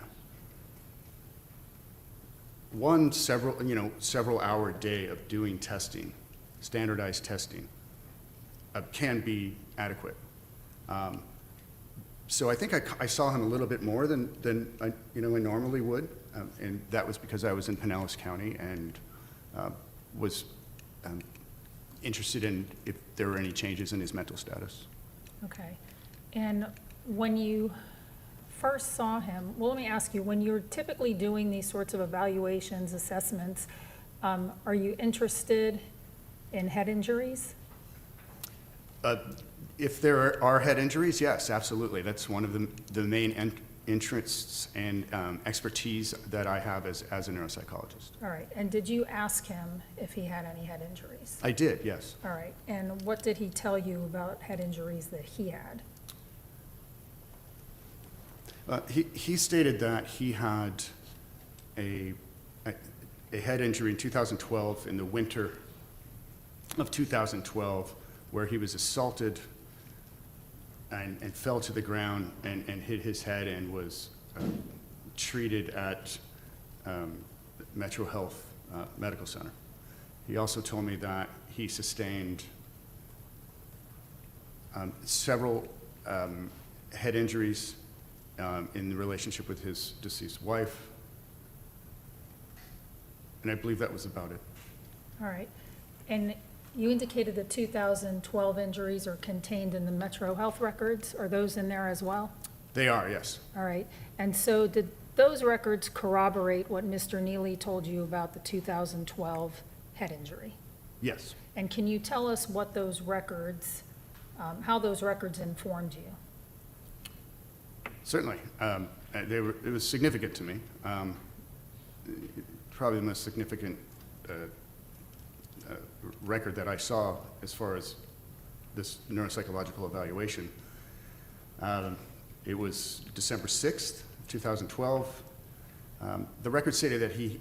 several hour day of doing testing, standardized testing, can be adequate. So I think I saw him a little bit more than I normally would, and that was because I was in Pinellas County and was interested in if there were any changes in his mental status. Okay. And when you first saw him, well, let me ask you, when you're typically doing these sorts of evaluations, assessments, are you interested in head injuries? If there are head injuries, yes, absolutely. That's one of the main interests and expertise that I have as a neuropsychologist. All right. And did you ask him if he had any head injuries? I did, yes. All right. And what did he tell you about head injuries that he had? He stated that he had a head injury in 2012, in the winter of 2012, where he was assaulted and fell to the ground and hit his head and was treated at Metro Health Medical Center. He also told me that he sustained several head injuries in the relationship with his deceased wife, and I believe that was about it. All right. And you indicated the 2012 injuries are contained in the Metro Health records. Are those in there as well? They are, yes. All right. And so did those records corroborate what Mr. Nealy told you about the 2012 head injury? Yes. And can you tell us what those records, how those records informed you? Certainly. It was significant to me. Probably the most significant record that I saw as far as this neuropsychological evaluation. It was December 6th, 2012. The record stated that he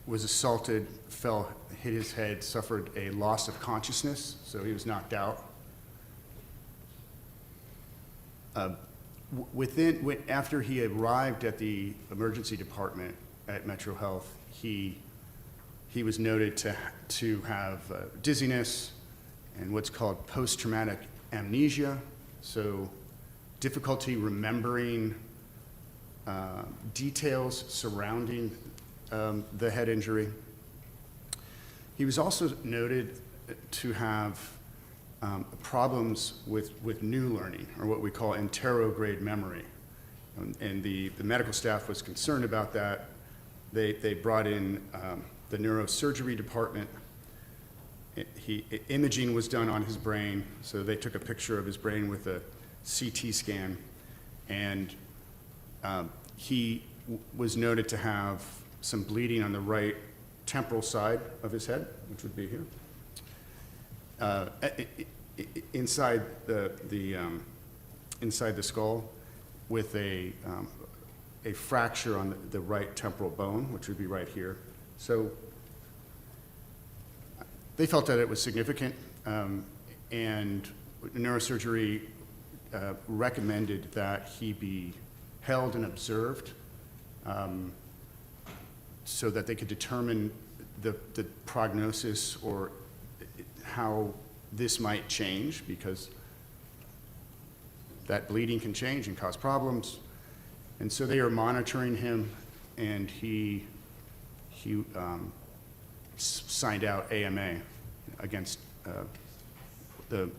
was assaulted, fell, hit his head, suffered a loss of consciousness, so he was knocked out. After he arrived at the emergency department at Metro Health, he was noted to have dizziness and what's called post-traumatic amnesia, so difficulty remembering details surrounding the head injury. He was also noted to have problems with new learning, or what we call interrograde memory. And the medical staff was concerned about that. They brought in the neurosurgery department. Imaging was done on his brain, so they took a picture of his brain with a CT scan, and he was noted to have some bleeding on the right temporal side of his head, which would be here. Inside the skull, with a fracture on the right temporal bone, which would be right here. So they felt that it was significant, and neurosurgery recommended that he be held and observed so that they could determine the prognosis or how this might change, because that bleeding can change and cause problems. And so they are monitoring him, and he signed out AMA against the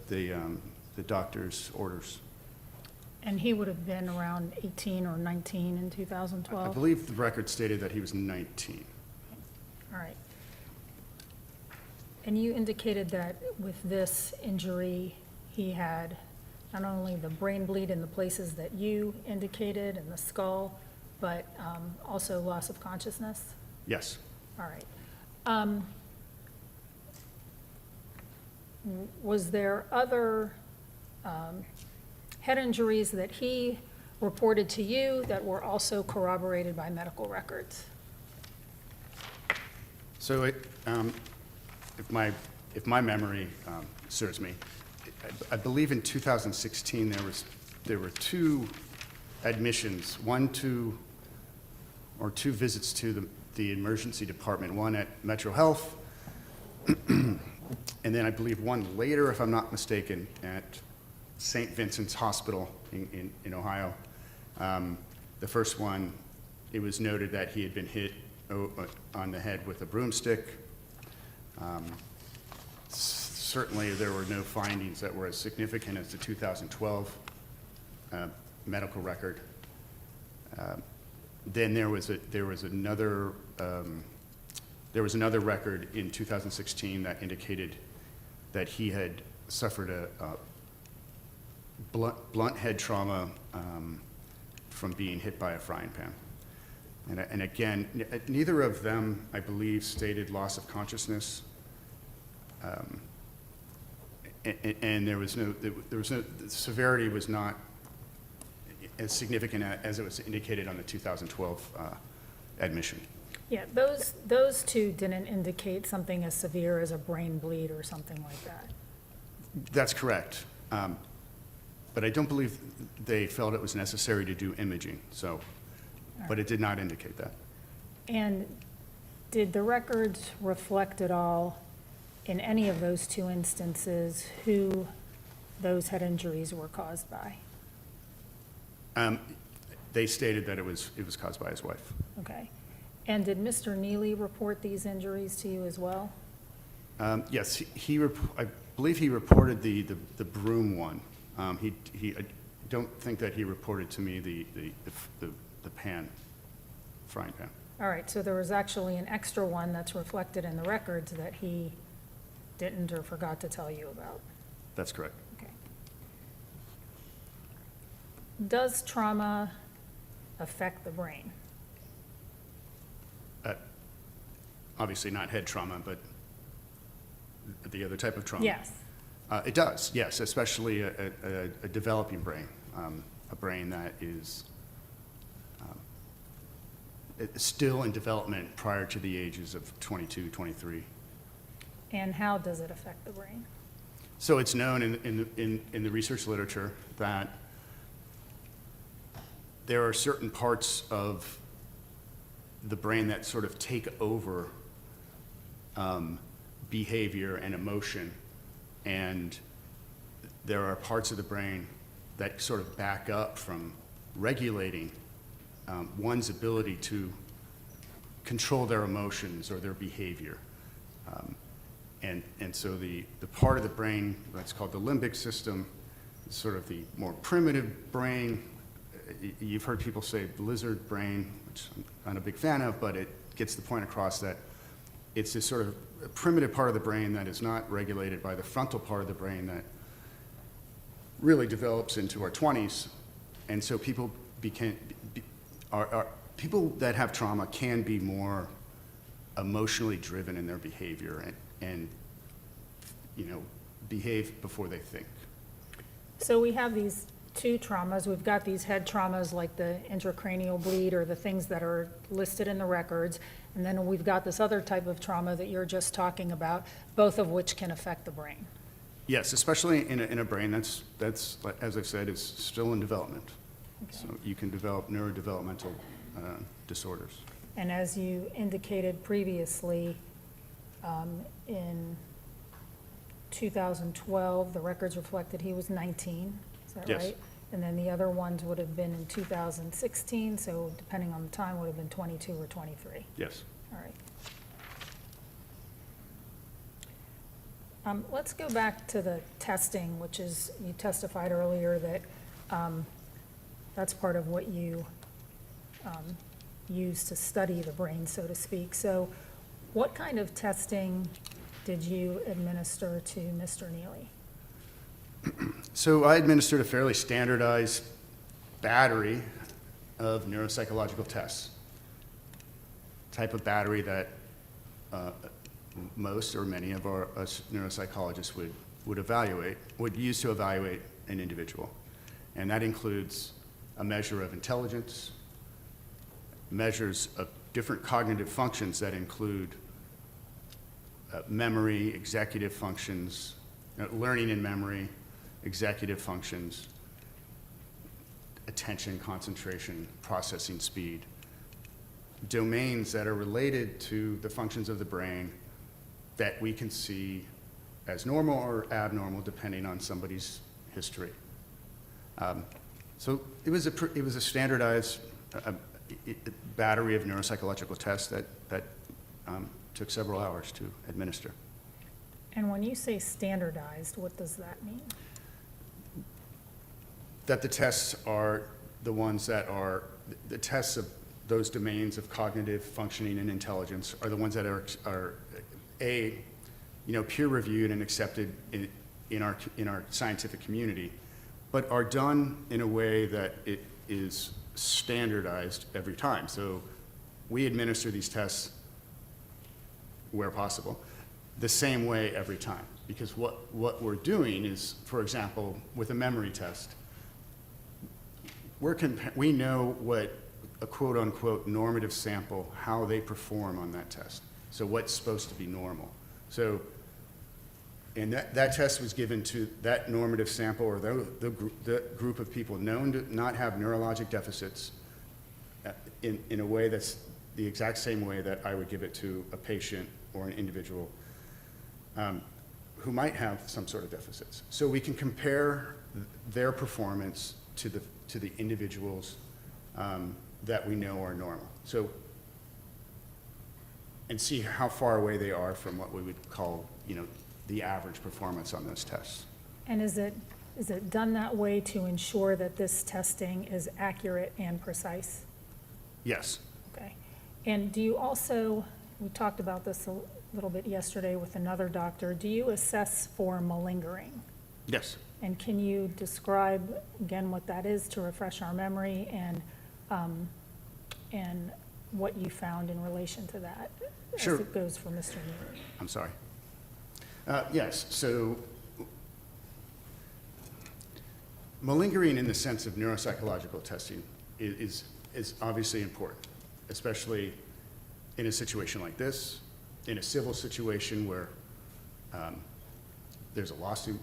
doctor's orders. And he would have been around 18 or 19 in 2012? I believe the record stated that he was 19. All right. And you indicated that with this injury, he had not only the brain bleed in the places that you indicated in the skull, but also loss of consciousness? Yes. All right. Was there other head injuries that he reported to you that were also corroborated by medical records? So if my memory serves me, I believe in 2016 there were 2 admissions, two visits to the emergency department, one at Metro Health, and then I believe one later, if I'm not mistaken, at St. Vincent's Hospital in Ohio. The first one, it was noted that he had been hit on the head with a broomstick. Certainly, there were no findings that were as significant as the 2012 medical record. Then there was another record in 2016 that indicated that he had suffered a blunt head trauma from being hit by a frying pan. And again, neither of them, I believe, stated loss of consciousness. And the severity was not as significant as it was indicated on the 2012 admission. Yeah, those 2 didn't indicate something as severe as a brain bleed or something like that. That's correct. But I don't believe they felt it was necessary to do imaging, but it did not indicate that. And did the records reflect at all in any of those 2 instances who those head injuries were caused by? They stated that it was caused by his wife. Okay. And did Mr. Nealy report these injuries to you as well? Yes, I believe he reported the broom one. I don't think that he reported to me the pan, frying pan. All right, so there was actually an extra one that's reflected in the records that he didn't or forgot to tell you about. That's correct. Okay. Does trauma affect the brain? Obviously not head trauma, but the other type of trauma. Yes. It does, yes, especially a developing brain, a brain that is still in development prior to the ages of 22, 23. And how does it affect the brain? So it's known in the research literature that there are certain parts of the brain that sort of take over behavior and emotion, and there are parts of the brain that sort of back up from regulating one's ability to control their emotions or their behavior. And so the part of the brain that's called the limbic system is sort of the more primitive brain. You've heard people say lizard brain, which I'm not a big fan of, but it gets the point across that it's this sort of primitive part of the brain that is not regulated by the frontal part of the brain that really develops into our 20s. And so people people that have trauma can be more emotionally driven in their behavior and behave before they think. So we have these two traumas. We've got these head traumas like the intracranial bleed or the things that are listed in the records. And then we've got this other type of trauma that you're just talking about, both of which can affect the brain. Yes, especially in a brain that's, as I've said, is still in development. So you can develop neurodevelopmental disorders. And as you indicated previously, in 2012, the records reflected he was 19, is that Yes. right? And then the other ones would have been in 2016, so depending on the time, would have been 22 or 23. Yes. All right. Let's go back to the testing, which is, you testified earlier that that's part of what you use to study the brain, so to speak. So what kind of testing did you administer to Mr. Nealy? So I administered a fairly standardized battery of neuropsychological tests, type of battery that most or many of us neuropsychologists would use to evaluate an individual. And that includes a measure of intelligence, measures of different cognitive functions that include memory, executive functions, learning and memory, executive functions, attention, concentration, processing speed, domains that are related to the functions of the brain that we can see as normal or abnormal depending on somebody's history. So it was a standardized battery of neuropsychological tests that took several hours to administer. And when you say standardized, what does that mean? That the tests are the ones that are, the tests of those domains of cognitive functioning and intelligence are the ones that are peer reviewed and accepted in our scientific community, but are done in a way that it is standardized every time. So we administer these tests where possible the same way every time, because what we're doing is, for example, with a memory test, we know what a quote-unquote normative sample, how they perform on that test. So what's supposed to be normal. So, and that test was given to that normative sample or the group of people known to not have neurologic deficits in a way that's the exact same way that I would give it to a patient or an individual who might have some sort of deficits. So we can compare their performance to the individuals that we know are normal. So, and see how far away they are from what we would call, the average performance on those tests. And is it done that way to ensure that this testing is accurate and precise? Yes. Okay. And do you also, we talked about this a little bit yesterday with another doctor, do you assess for malingering? Yes. And can you describe again what that is to refresh our memory and what you found in relation to that? Sure. As it goes for Mr. Nealy? I'm sorry. Yes, so malingering in the sense of neuropsychological testing is obviously important, especially in a situation like this, in a civil situation where there's a lawsuit.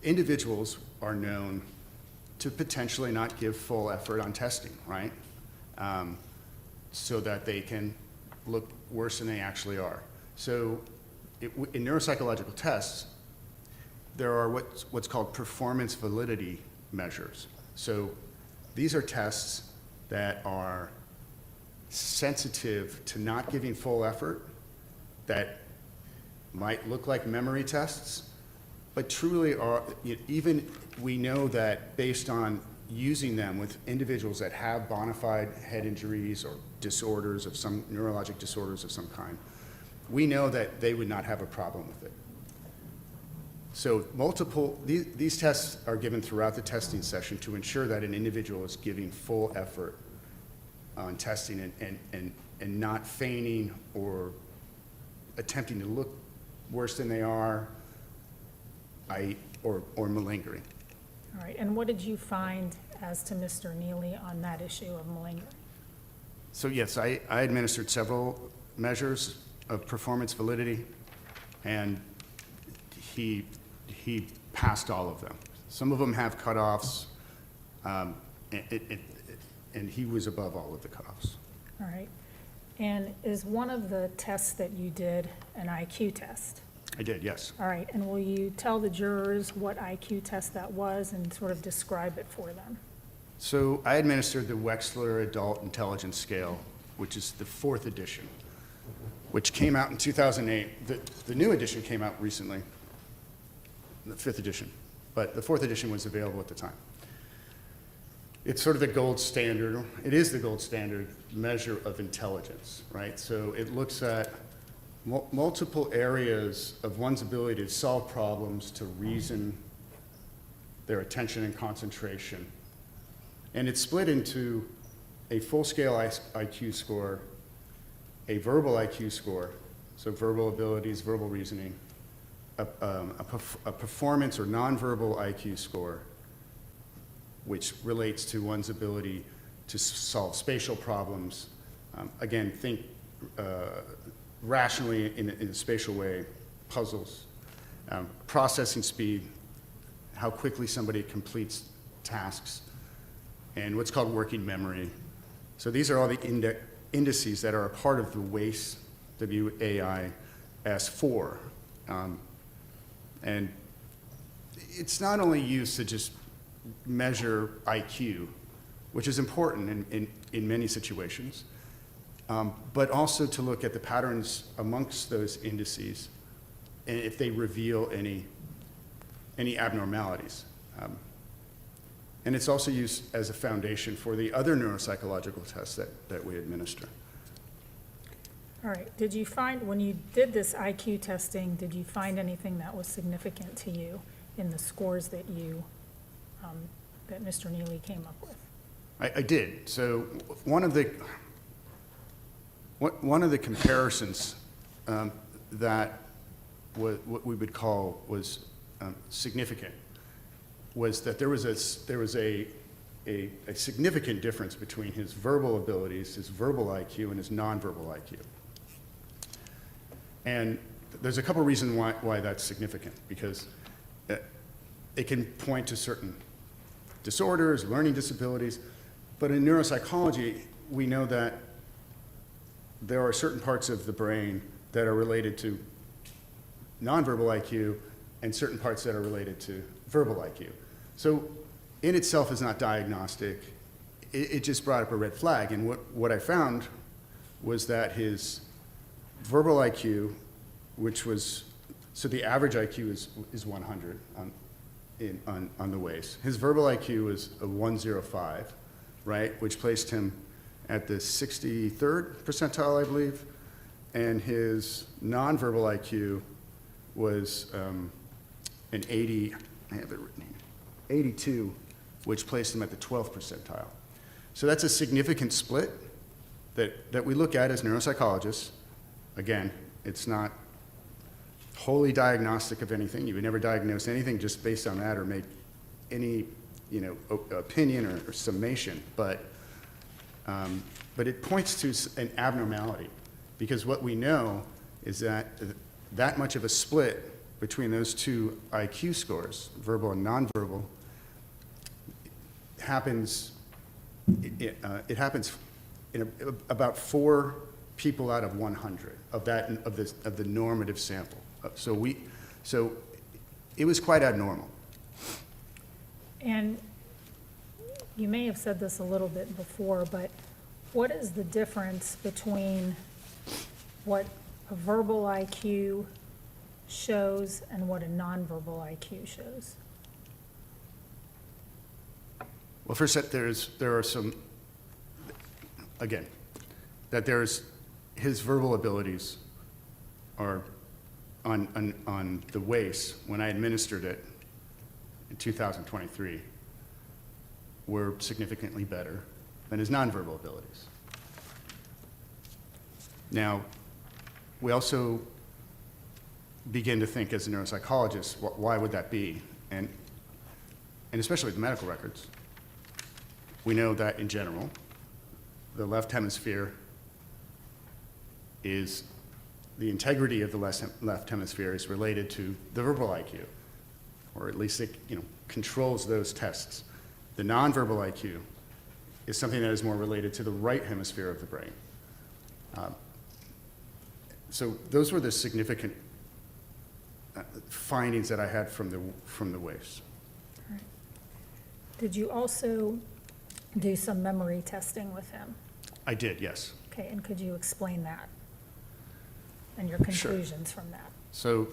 Individuals are known to potentially not give full effort on testing, right? So that they can look worse than they actually are. So in neuropsychological tests, there are what's called performance validity measures. So these are tests that are sensitive to not giving full effort, that might look like memory tests, but truly are, even we know that based on using them with individuals that have bona fide head injuries or disorders of some, neurologic disorders of some kind, we know that they would not have a problem with it. So these tests are given throughout the testing session to ensure that an individual is giving full effort on testing and not feigning or attempting to look worse than they are, or malingering. All right, and what did you find as to Mr. Nealy on that issue of malingering? So yes, I administered several measures of performance validity, and he passed all of them. Some of them have cutoffs, and he was above all of the cutoffs. All right, and is one of the tests that you did an IQ test? I did, yes. All right, and will you tell the jurors what IQ test that was and sort of describe it for them? So I administered the Wechsler Adult Intelligence Scale, which is the 4th edition, which came out in 2008. The new edition came out recently, the 5th edition, but the 4th edition was available at the time. It's sort of the gold standard, it is the gold standard measure of intelligence, right? So it looks at multiple areas of one's ability to solve problems, to reason, their attention and concentration. And it's split into a full-scale IQ score, a verbal IQ score, so verbal abilities, verbal reasoning, a performance or nonverbal IQ score, which relates to one's ability to solve spatial problems. Again, think rationally in a spatial way, puzzles, processing speed, how quickly somebody completes tasks, and what's called working memory. So these are all the indices that are a part of the WAIS, WAIS-4. And it's not only used to just measure IQ, which is important in many situations, but also to look at the patterns amongst those indices and if they reveal any abnormalities. And it's also used as a foundation for the other neuropsychological tests that we administer. All right, did you find, when you did this IQ testing, did you find anything that was significant to you in the scores that you, that Mr. Nealy came up with? I did. So one of the comparisons that what we would call was significant was that there was a significant difference between his verbal abilities, his verbal IQ, and his nonverbal IQ. And there's a couple reasons why that's significant, because it can point to certain disorders, learning disabilities, but in neuropsychology, we know that there are certain parts of the brain that are related to nonverbal IQ and certain parts that are related to verbal IQ. So in itself is not diagnostic. It just brought up a red flag. And what I found was that his verbal IQ, which was, so the average IQ is 100 on the WAIS. His verbal IQ was a 105, right, which placed him at the 63rd percentile, I believe. And his nonverbal IQ was an 80, I have it written here, 82, which placed him at the 12th percentile. So that's a significant split that we look at as neuropsychologists. Again, it's not wholly diagnostic of anything. You would never diagnose anything just based on that or make any, opinion or summation, but it points to an abnormality, because what we know is that that much of a split between those two IQ scores, verbal and nonverbal, happens. It happens in about 4 people out of 100 of the normative sample. So it was quite abnormal. And you may have said this a little bit before, but what is the difference between what a verbal IQ shows and what a nonverbal IQ shows? Well, first, there are some, again, that his verbal abilities are on the WAIS, when I administered it in 2023, were significantly better than his nonverbal abilities. Now, we also begin to think as a neuropsychologist, why would that be? And and especially the medical records, we know that in general, the left hemisphere is, the integrity of the left hemisphere is related to the verbal IQ, or at least it, controls those tests. The nonverbal IQ is something that is more related to the right hemisphere of the brain. So those were the significant findings that I had from the waves. All right. Did you also do some memory testing with him? I did, yes. Okay, and could you explain that and your conclusions from that? So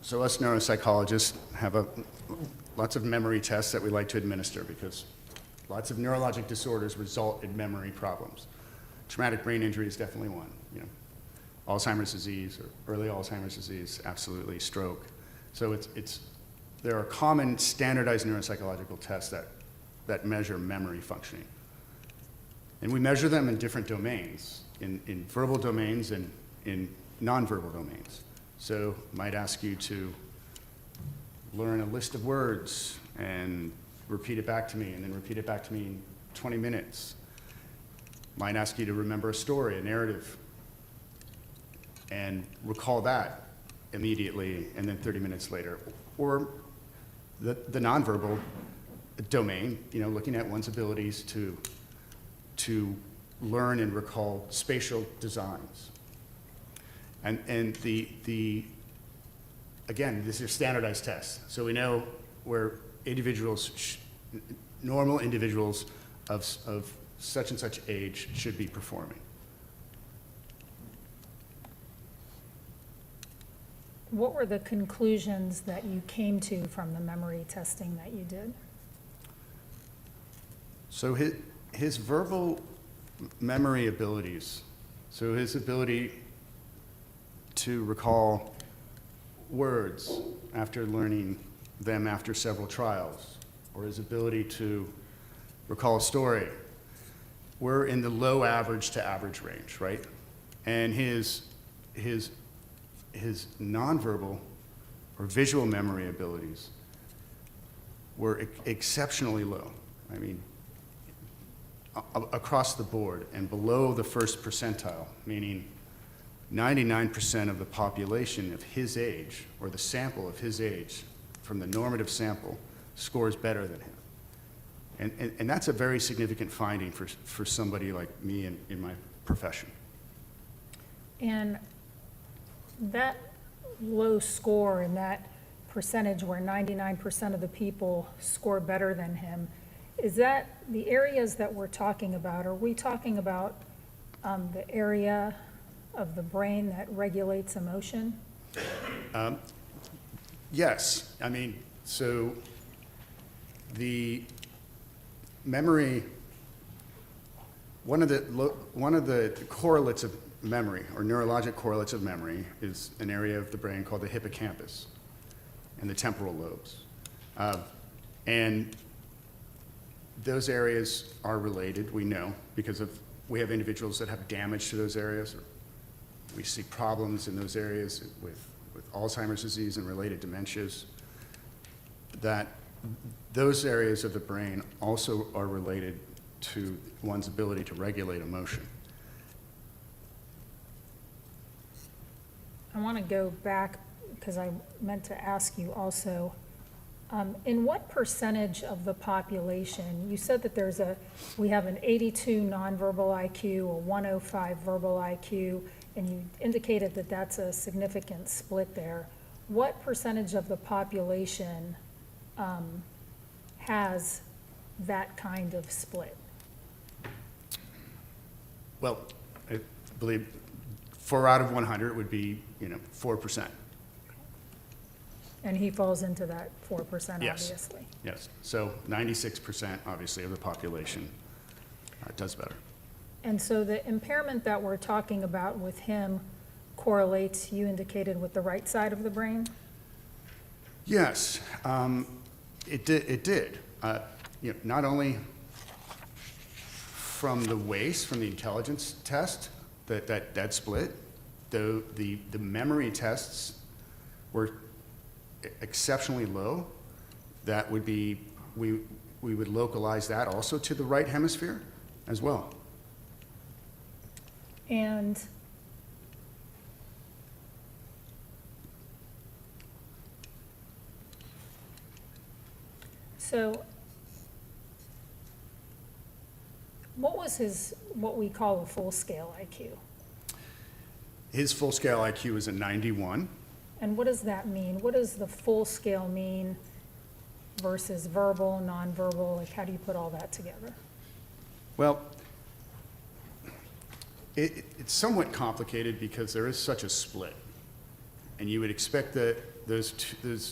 us neuropsychologists have lots of memory tests that we like to administer because lots of neurologic disorders result in memory problems. Traumatic brain injury is definitely one. Alzheimer's disease or early Alzheimer's disease, absolutely, stroke. So there are common standardized neuropsychological tests that measure memory functioning. And we measure them in different domains, in verbal domains and in nonverbal domains. So might ask you to learn a list of words and repeat it back to me, and then repeat it back to me in 20 minutes. Might ask you to remember a story, a narrative, and recall that immediately, and then 30 minutes later. Or the nonverbal domain, looking at one's abilities to learn and recall spatial designs. And again, these are standardized tests. So we know where individuals, normal individuals of such and such age should be performing. What were the conclusions that you came to from the memory testing that you did? So his verbal memory abilities, so his ability to recall words after learning them after several trials, or his ability to recall a story, we're in the low average to average range, right? And his nonverbal or visual memory abilities were exceptionally low. I mean, across the board and below the first percentile, meaning 99% of the population of his age, or the sample of his age from the normative sample, scores better than him. And that's a very significant finding for somebody like me in my profession. And that low score and that percentage where 99% of the people score better than him, is that the areas that we're talking about? Are we talking about the area of the brain that regulates emotion? Yes. I mean, so the memory, one of the correlates of memory, or neurologic correlates of memory, is an area of the brain called the hippocampus and the temporal lobes. And those areas are related, we know, because we have individuals that have damage to those areas, or we see problems in those areas with Alzheimer's disease and related dementias, that those areas of the brain also are related to one's ability to regulate emotion. I want to go back because I meant to ask you also, in what percentage of the population, you said that we have an 82 nonverbal IQ, a 105 verbal IQ, and you indicated that that's a significant split there. What percentage of the population has that kind of split? Well, I believe 4 out of 100 would be, 4%. And he falls into that 4%, Yes. obviously. Yes. So 96%, obviously, of the population does better. And so the impairment that we're talking about with him correlates, you indicated, with the right side of the brain? Yes, it did. Not only from the WACE, from the intelligence test, that split, though the memory tests were exceptionally low. That would be we would localize that also to the right hemisphere as well. And so what was his, what we call a full-scale IQ? His full-scale IQ is a 91. And what does that mean? What does the full scale mean versus verbal, nonverbal? Like, how do you put all that together? Well, it's somewhat complicated because there is such a split, and you would expect that those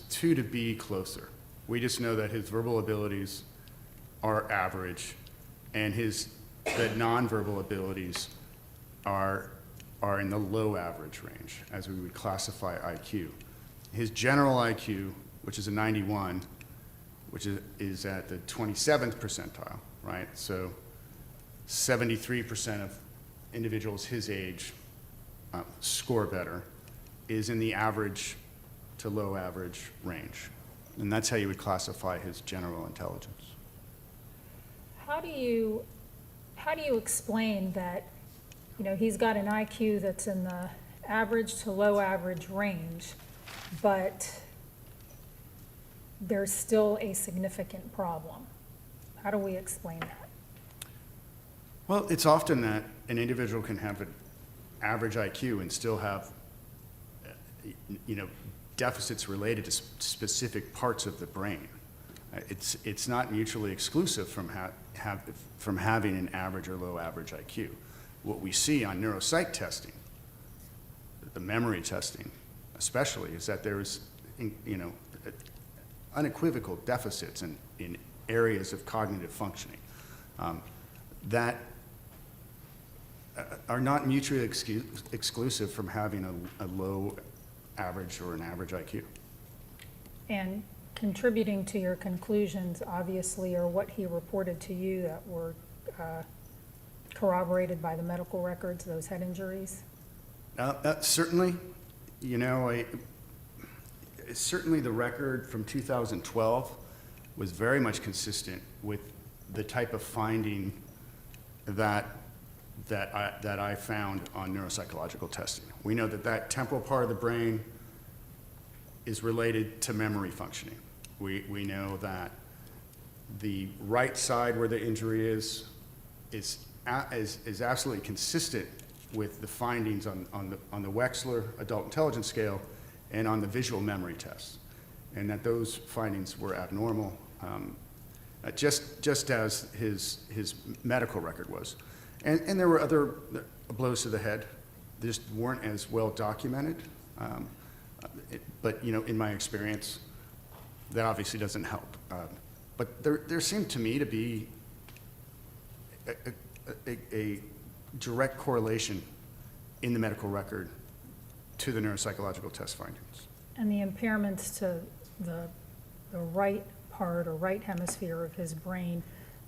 two to be closer. We just know that his verbal abilities are average, and the nonverbal abilities are in the low average range, as we would classify IQ. His general IQ, which is a 91, which is at the 27th percentile, right? So 73% of individuals his age score better, is in the average to low average range. And that's how you would classify his general intelligence. How do you explain that, you know, he's got an IQ that's in the average to low average range, but there's still a significant problem? How do we explain that? Well, it's often that an individual can have an average IQ and still have, deficits related to specific parts of the brain. It's not mutually exclusive from having an average or low average IQ. What we see on neuropsych testing, the memory testing especially, is that there is, unequivocal deficits in areas of cognitive functioning that are not mutually exclusive from having a low average or an average IQ. And contributing to your conclusions, obviously, are what he reported to you that were corroborated by the medical records, those head injuries? Certainly, certainly the record from 2012 was very much consistent with the type of finding that I found on neuropsychological testing. We know that temporal part of the brain is related to memory functioning. We know that the right side where the injury is absolutely consistent with the findings on the Wechsler Adult Intelligence Scale and on the visual memory tests, and that those findings were abnormal, just as his medical record was. And there were other blows to the head. They just weren't as well documented. But in my experience, that obviously doesn't help. But there seemed to me to be a direct correlation in the medical record to the neuropsychological test findings. And the impairments to the right part or right hemisphere of his brain,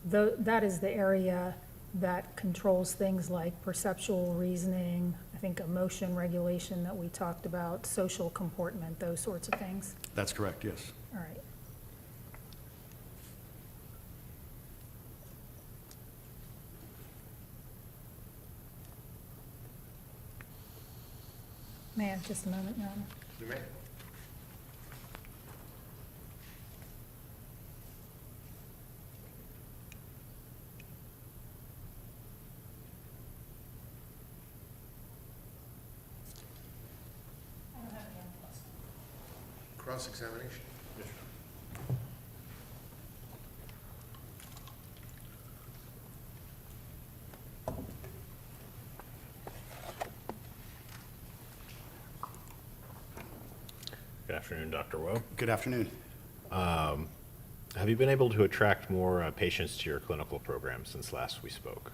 that is the area that controls things like perceptual reasoning, I think emotion regulation that we talked about, social comportment, those sorts of things. That's correct, yes. All right. May I have just a moment, Your Honor? You may. Cross-examination? Good afternoon, Dr. Woe. Good afternoon. Have you been able to attract more patients to your clinical program since last we spoke?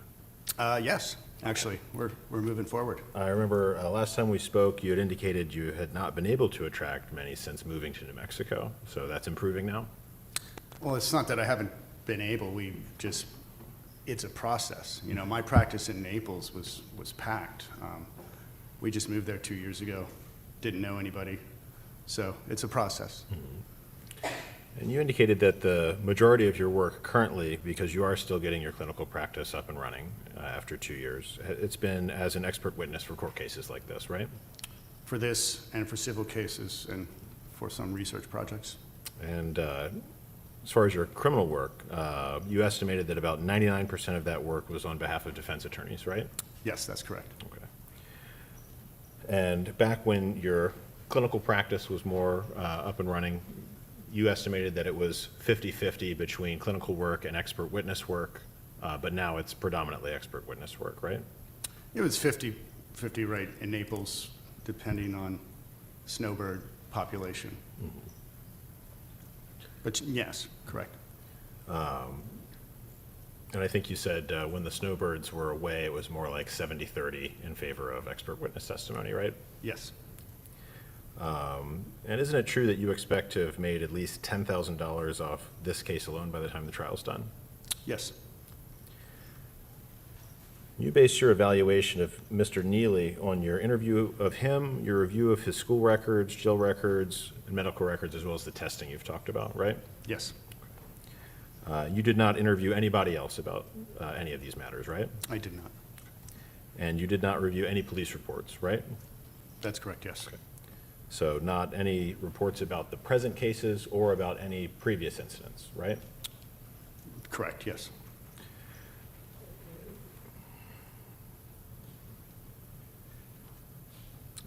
Yes, actually, we're moving forward. I remember last time we spoke, you had indicated you had not been able to attract many since moving to New Mexico. So that's improving now? Well, it's not that I haven't been able. It's a process. My practice in Naples was packed. We just moved there 2 years ago. Didn't know anybody. So it's a process. Mm-hmm. And you indicated that the majority of your work currently, because you are still getting your clinical practice up and running after 2 years, it's been as an expert witness for court cases like this, right? For this and for civil cases and for some research projects. And as far as your criminal work, you estimated that about 99% of that work was on behalf of defense attorneys, right? Yes, that's correct. Okay. And back when your clinical practice was more up and running, you estimated that it was 50-50 between clinical work and expert witness work, but now it's predominantly expert witness work, right? It was 50-50 right in Naples, depending on snowbird population. But yes, correct. And I think you said when the snowbirds were away, it was more like 70-30 in favor of expert witness testimony, right? Yes. And isn't it true that you expect to have made at least $10,000 off this case alone by the time the trial's done? Yes. You based your evaluation of Mr. Nealy on your interview of him, your review of his school records, jail records, and medical records, as well as the testing you've talked about, right? Yes. You did not interview anybody else about any of these matters, right? I did not. And you did not review any police reports, right? That's correct, yes. Okay. So not any reports about the present cases or about any previous incidents, right? Correct, yes.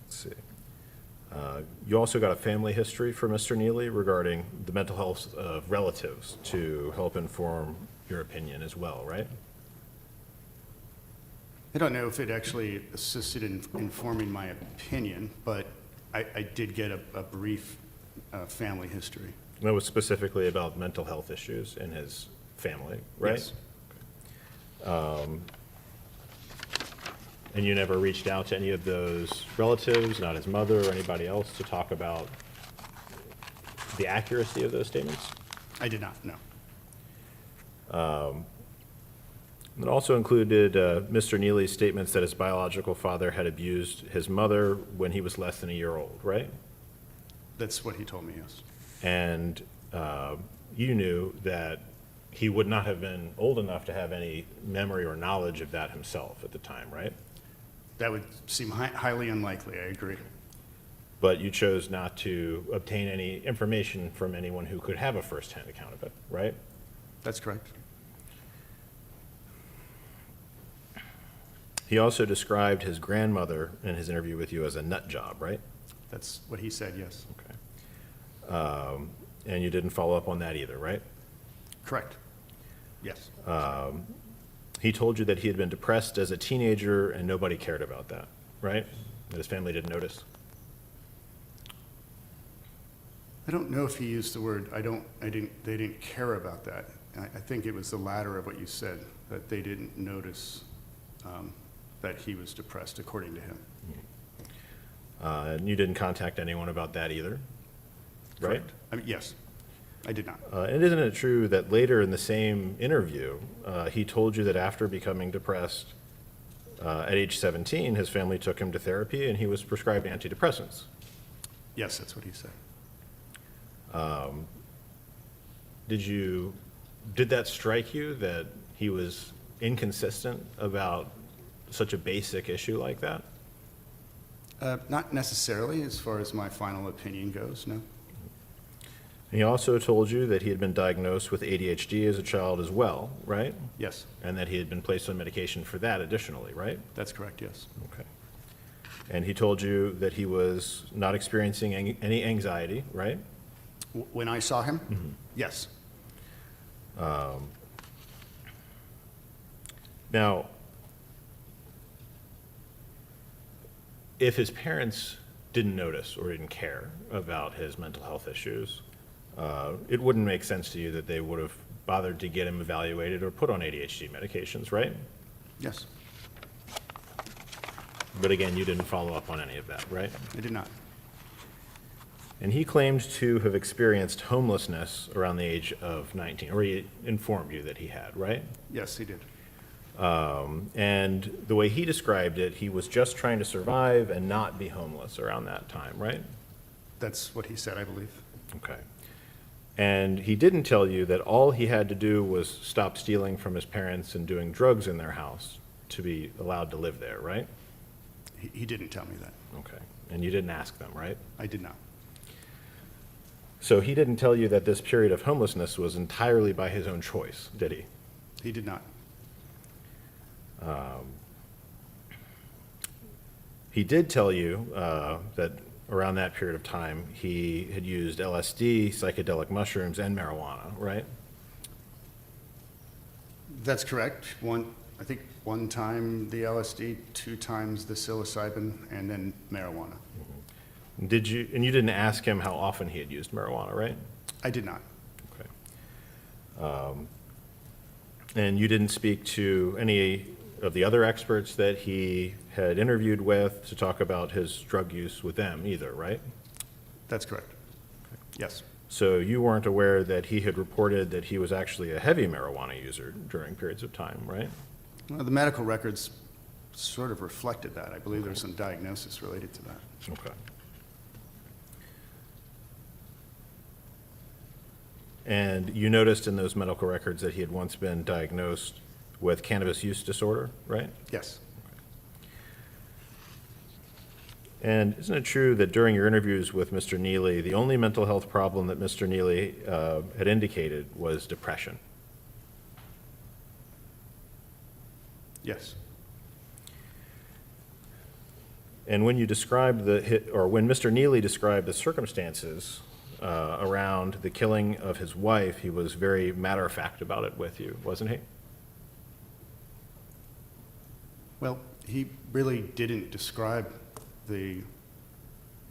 Let's see. You also got a family history for Mr. Nealy regarding the mental health of relatives to help inform your opinion as well, right? I don't know if it actually assisted in informing my opinion, but I did get a brief family history. That was specifically about mental health issues in his family, right? Yes. And you never reached out to any of those relatives, not his mother or anybody else, to talk about the accuracy of those statements? I did not, no. It also included Mr. Nealy's statements that his biological father had abused his mother when he was less than a year old, right? That's what he told me, yes. And you knew that he would not have been old enough to have any memory or knowledge of that himself at the time, right? That would seem highly unlikely, I agree. But you chose not to obtain any information from anyone who could have a first-hand account of it, right? That's correct. He also described his grandmother in his interview with you as a nut job, right? That's what he said, yes. Okay. And you didn't follow up on that either, right? Correct. Yes. He told you that he had been depressed as a teenager and nobody cared about that, right? That his family didn't notice? I don't know if he used the word, they didn't care about that. I think it was the latter of what you said, that they didn't notice that he was depressed, according to him. And you didn't contact anyone about that either, right? Correct. I mean, yes, I did not. And isn't it true that later in the same interview, he told you that after becoming depressed at age 17, his family took him to therapy and he was prescribed antidepressants? Yes, that's what he said. Did that strike you that he was inconsistent about such a basic issue like that? Not necessarily, as far as my final opinion goes, no. He also told you that he had been diagnosed with ADHD as a child as well, right? Yes. And that he had been placed on medication for that additionally, right? That's correct, yes. Okay. And he told you that he was not experiencing any anxiety, right? When I saw him? Mm-hmm. Yes. Now, if his parents didn't notice or didn't care about his mental health issues, it wouldn't make sense to you that they would have bothered to get him evaluated or put on ADHD medications, right? Yes. But again, you didn't follow up on any of that, right? I did not. And he claimed to have experienced homelessness around the age of 19, or he informed you that he had, right? Yes, he did. And the way he described it, he was just trying to survive and not be homeless around that time, right? That's what he said, I believe. Okay. And he didn't tell you that all he had to do was stop stealing from his parents and doing drugs in their house to be allowed to live there, right? He didn't tell me that. Okay. And you didn't ask them, right? I did not. So he didn't tell you that this period of homelessness was entirely by his own choice, did he? He did not. He did tell you that around that period of time, he had used LSD, psychedelic mushrooms, and marijuana, right? That's correct. I think one time the LSD, 2 times the psilocybin, and then marijuana. And you didn't ask him how often he had used marijuana, right? I did not. Okay. And you didn't speak to any of the other experts that he had interviewed with to talk about his drug use with them either, right? That's correct. Yes. So you weren't aware that he had reported that he was actually a heavy marijuana user during periods of time, right? Well, the medical records sort of reflected that. I believe there was some diagnosis related to that. Okay. And you noticed in those medical records that he had once been diagnosed with cannabis use disorder, right? Yes. And isn't it true that during your interviews with Mr. Nealy, the only mental health problem that Mr. Nealy had indicated was depression? Yes. And when you described when Mr. Nealy described the circumstances around the killing of his wife, he was very matter-of-fact about it with you, wasn't he? Well, he really didn't describe the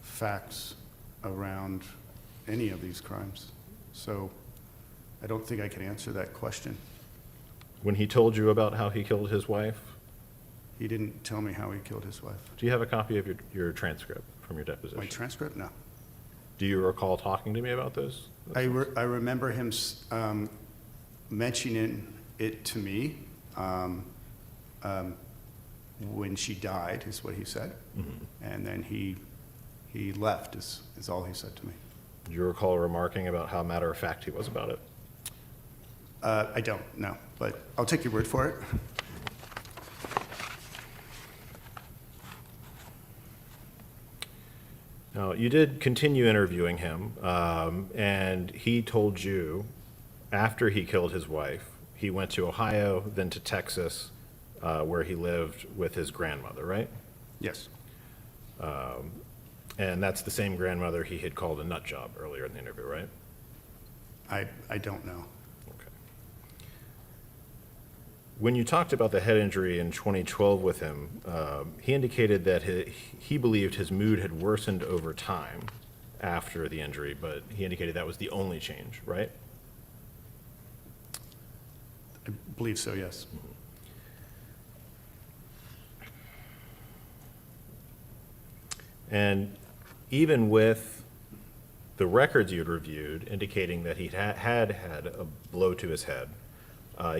facts around any of these crimes. So I don't think I can answer that question. When he told you about how he killed his wife? He didn't tell me how he killed his wife. Do you have a copy of your transcript from your deposition? My transcript? No. Do you recall talking to me about those? I remember him mentioning it to me when she died, is what he said. Mm-hmm. And then he left, is all he said to me. Do you recall remarking about how matter-of-fact he was about it? I don't, no, but I'll take your word for it. Now, you did continue interviewing him, and he told you after he killed his wife, he went to Ohio, then to Texas, where he lived with his grandmother, right? Yes. And that's the same grandmother he had called a nut job earlier in the interview, right? I don't know. Okay. When you talked about the head injury in 2012 with him, he indicated that he believed his mood had worsened over time after the injury, but he indicated that was the only change, right? I believe so, yes. And even with the records you'd reviewed indicating that he had a blow to his head,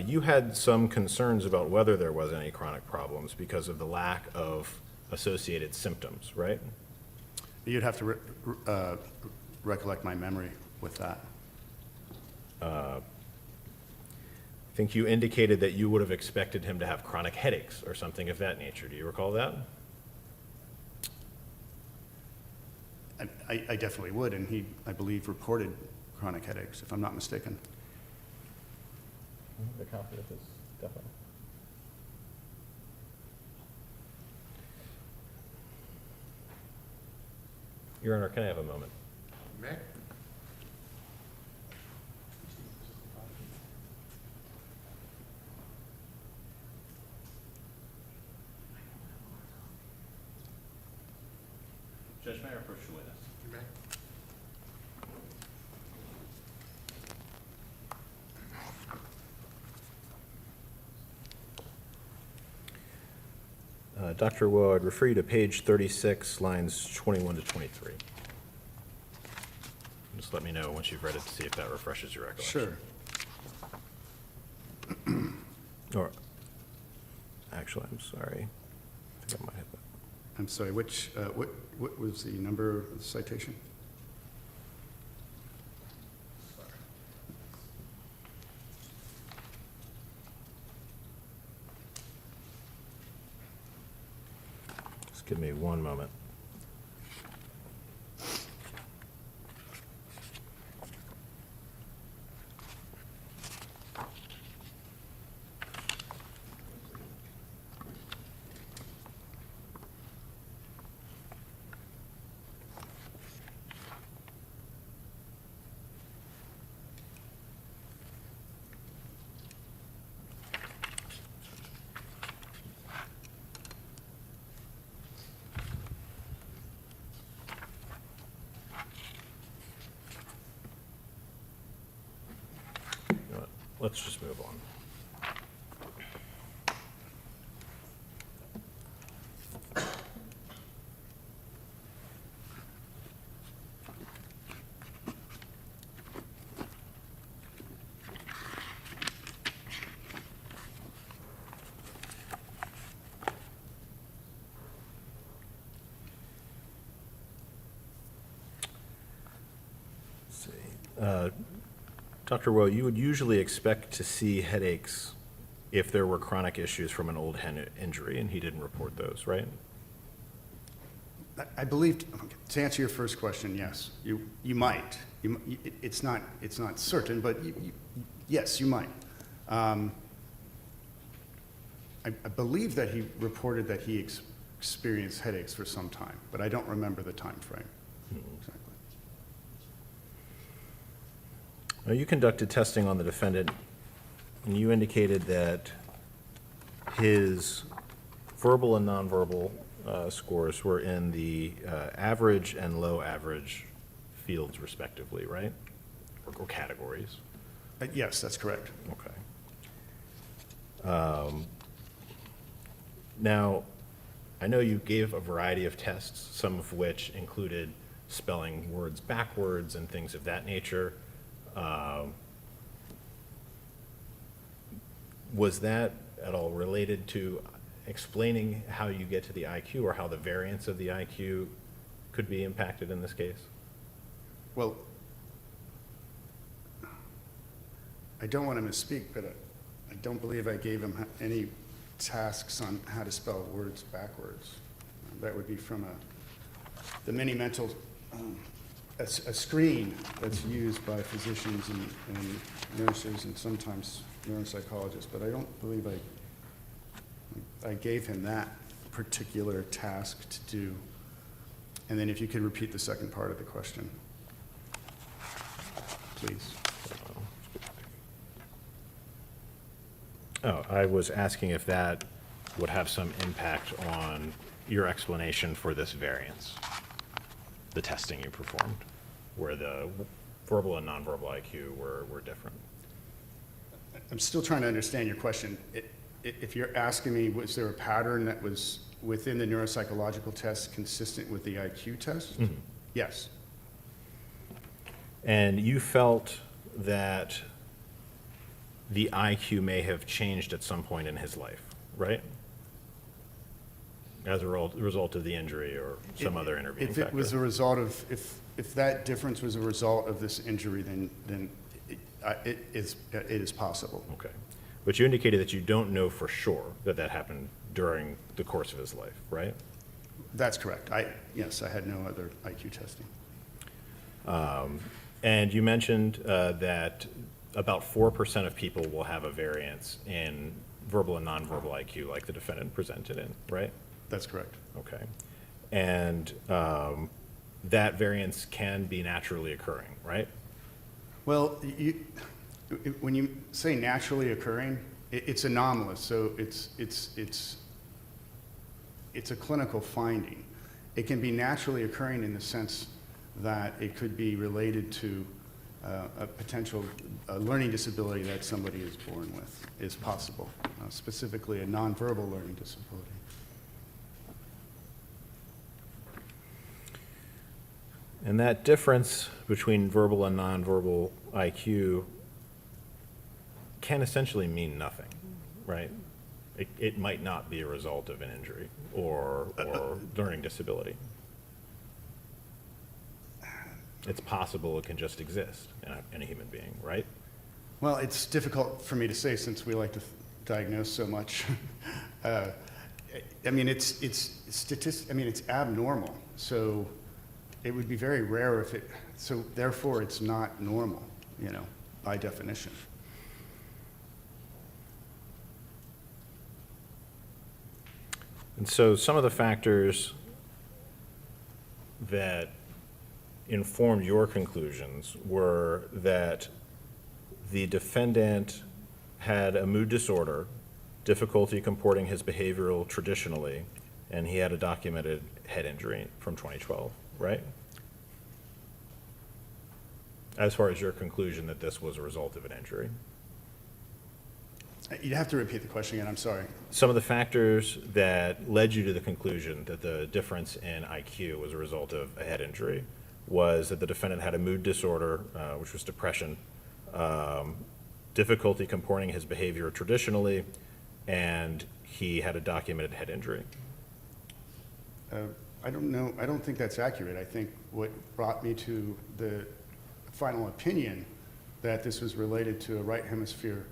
you had some concerns about whether there was any chronic problems because of the lack of associated symptoms, right? You'd have to recollect my memory with that. I think you indicated that you would have expected him to have chronic headaches or something of that nature. Do you recall that? I definitely would, and he, I believe, reported chronic headaches, if I'm not mistaken. The copy of this, definitely. Your Honor, can I have a moment? May? Judge, may I approach the witness? You may. Dr. Woe, I'd refer you to page 36, lines 21 to 23. Just let me know once you've read it to see if that refreshes your recollection. Sure. Or, actually, I'm sorry. I think I might have that. I'm sorry, what was the number of the citation? Give me one moment. Let's just move on. Let's see. Dr. Woe, you would usually expect to see headaches if there were chronic issues from an old hen injury, and he didn't report those, right? I believe, to answer your first question, yes, you might. It's not certain, but yes, you might. I believe that he reported that he experienced headaches for some time, but I don't remember the time frame. Exactly. Now, you conducted testing on the defendant, and you indicated that his verbal and nonverbal scores were in the average and low average fields respectively, right? Or categories? Yes, that's correct. Okay. Now, I know you gave a variety of tests, some of which included spelling words backwards and things of that nature. Was that at all related to explaining how you get to the IQ or how the variance of the IQ could be impacted in this case? Well, I don't want to misspeak, but I don't believe I gave him any tasks on how to spell words backwards. That would be from the mini mental, a screen that's used by physicians and nurses and sometimes neuropsychologists, but I don't believe I gave him that particular task to do. And then if you could repeat the second part of the question, please. Oh, I was asking if that would have some impact on your explanation for this variance, the testing you performed, where the verbal and nonverbal IQ were different. I'm still trying to understand your question. If you're asking me, was there a pattern that was within the neuropsychological test consistent with the IQ test? Mm-hmm. Yes. And you felt that the IQ may have changed at some point in his life, right? As a result of the injury or some other intervening factor. If it was a result of, if that difference was a result of this injury, then it is possible. Okay. But you indicated that you don't know for sure that that happened during the course of his life, right? That's correct. Yes, I had no other IQ testing. And you mentioned that about 4% of people will have a variance in verbal and nonverbal IQ like the defendant presented in, right? That's correct. Okay. And that variance can be naturally occurring, right? Well, when you say naturally occurring, it's anomalous, so it's a clinical finding. It can be naturally occurring in the sense that it could be related to a potential learning disability that somebody is born with, is possible, specifically a nonverbal learning disability. And that difference between verbal and nonverbal IQ can essentially mean nothing, right? It might not be a result of an injury or learning disability. It's possible it can just exist in a human being, right? Well, it's difficult for me to say since we like to diagnose so much. I mean, it's abnormal, so it would be very rare if it, so therefore it's not normal, you know, by definition. And so some of the factors that informed your conclusions were that the defendant had a mood disorder, difficulty comporting his behavioral traditionally, and he had a documented head injury from 2012, right? As far as your conclusion that this was a result of an injury. You'd have to repeat the question again, I'm sorry. Some of the factors that led you to the conclusion that the difference in IQ was a result of a head injury was that the defendant had a mood disorder, which was depression, difficulty comporting his behavior traditionally, and he had a documented head injury. I don't know, I don't think that's accurate. I think what brought me to the final opinion that this was related to a right hemisphere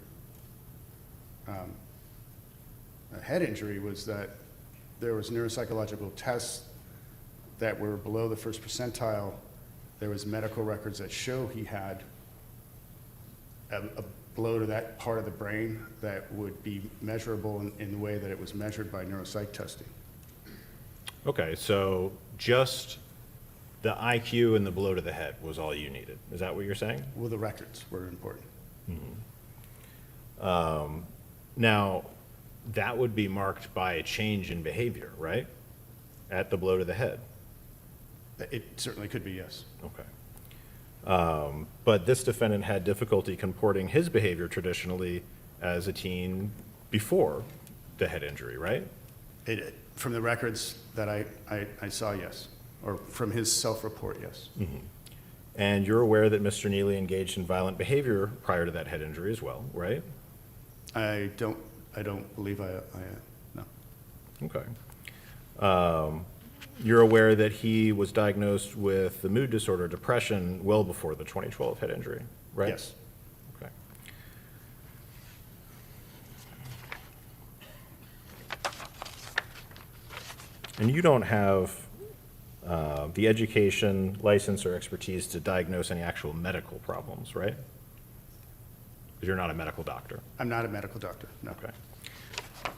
a head injury was that there was neuropsychological tests that were below the first percentile. There was medical records that show he had a blow to that part of the brain that would be measurable in the way that it was measured by neuropsych testing. Okay, so just the IQ and the blow to the head was all you needed. Is that what you're saying? Well, the records were important. Mm-hmm. Now, that would be marked by a change in behavior, right? At the blow to the head. It certainly could be, yes. Okay. But this defendant had difficulty comporting his behavior traditionally as a teen before the head injury, right? From the records that I saw, yes. Or from his self-report, yes. Mm-hmm. And you're aware that Mr. Nealy engaged in violent behavior prior to that head injury as well, right? I don't believe I no. Okay. You're aware that he was diagnosed with the mood disorder depression well before the 2012 head injury, right? Yes. Okay. And you don't have the education, license, or expertise to diagnose any actual medical problems, right? Because you're not a medical doctor. I'm not a medical doctor, no. Okay.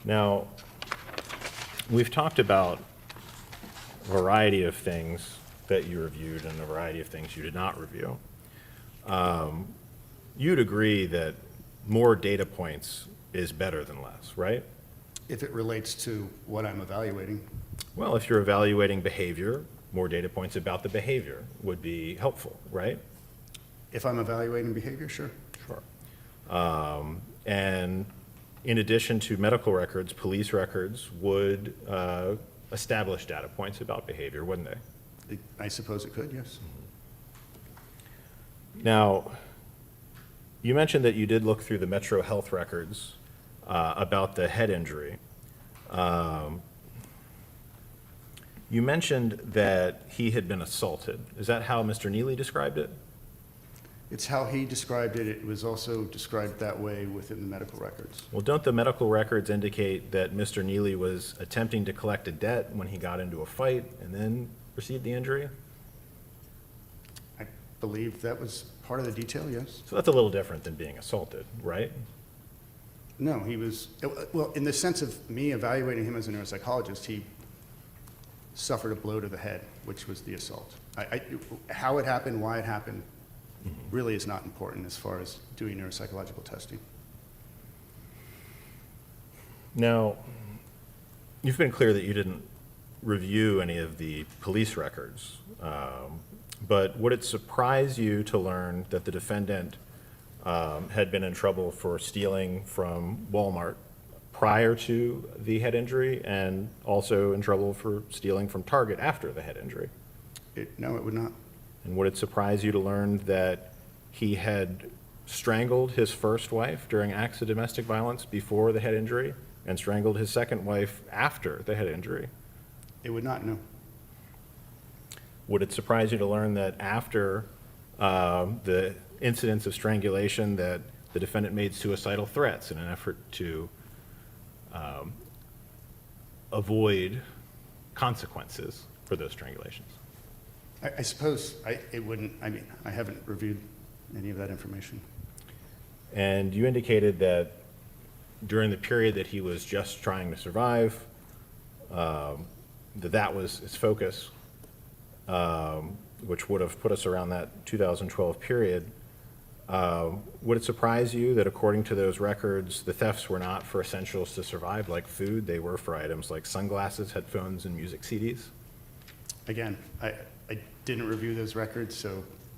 Now, we've talked about a variety of things that you reviewed and a variety of things you did not review. You'd agree that more data points is better than less, right? If it relates to what I'm evaluating. Well, if you're evaluating behavior, more data points about the behavior would be helpful, right? If I'm evaluating behavior, sure. Sure. And in addition to medical records, police records would establish data points about behavior, wouldn't they? I suppose it could, yes. Now, you mentioned that you did look through the Metro Health records about the head injury. You mentioned that he had been assaulted. Is that how Mr. Nealy described it? It's how he described it. It was also described that way within the medical records. Well, don't the medical records indicate that Mr. Nealy was attempting to collect a debt when he got into a fight and then received the injury? I believe that was part of the detail, yes. So that's a little different than being assaulted, right? No, he was, well, in the sense of me evaluating him as a neuropsychologist, he suffered a blow to the head, which was the assault. How it happened, why it happened, really is not important as far as doing neuropsychological testing. Now, you've been clear that you didn't review any of the police records, but would it surprise you to learn that the defendant had been in trouble for stealing from Walmart prior to the head injury and also in trouble for stealing from Target after the head injury? No, it would not. And would it surprise you to learn that he had strangled his first wife during acts of domestic violence before the head injury and strangled his second wife after the head injury? It would not, no. Would it surprise you to learn that after the incidents of strangulation that the defendant made suicidal threats in an effort to avoid consequences for those strangulations? I suppose it wouldn't, I mean, I haven't reviewed any of that information. And you indicated that during the period that he was just trying to survive, that was his focus, which would have put us around that 2012 period. Would it surprise you that according to those records, the thefts were not for essentials to survive, like food? They were for items like sunglasses, headphones, and music CDs? Again, I didn't review those records,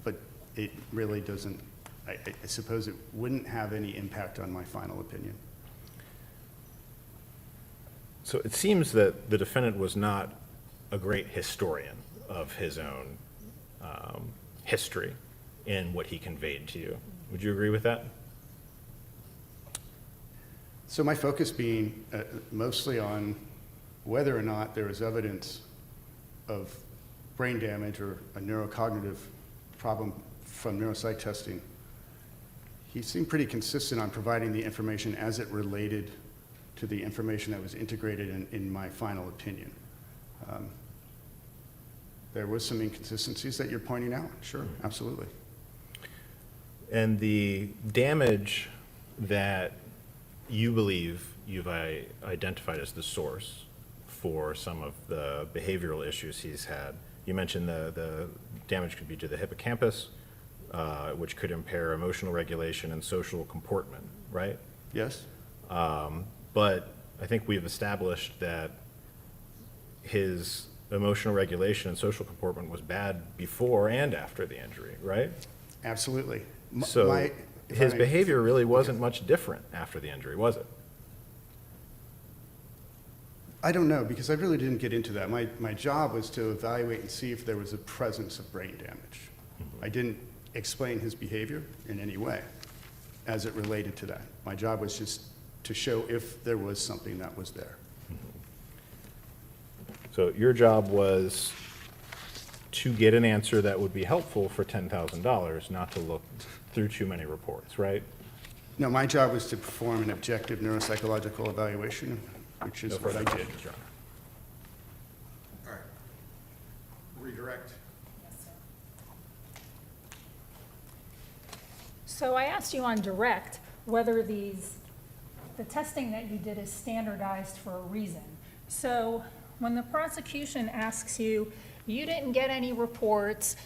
but it really doesn't, I suppose it wouldn't have any impact on my final opinion. So it seems that the defendant was not a great historian of his own history in what he conveyed to you. Would you agree with that? So my focus being mostly on whether or not there is evidence of brain damage or a neurocognitive problem from neuropsych testing. He seemed pretty consistent on providing the information as it related to the information that was integrated in my final opinion. There was some inconsistencies that you're pointing out, sure, absolutely. And the damage that you believe you've identified as the source for some of the behavioral issues he's had, you mentioned the damage could be to the hippocampus, which could impair emotional regulation and social comportment, right? Yes. But I think we've established that his emotional regulation and social comportment was bad before and after the injury, right? Absolutely. So his behavior really wasn't much different after the injury, was it? I don't know, because I really didn't get into that. My job was to evaluate and see if there was a presence of brain damage. I didn't explain his behavior in any way as it related to that. My job was just to show if there was something that was there. So your job was to get an answer that would be helpful for $10,000, not to look through too many reports, right? No, my job was to perform an objective neuropsychological evaluation, which is what I did. All right. Redirect. So I asked you on direct whether the testing that you did is standardized for a reason. So when the prosecution asks you, you didn't get any reports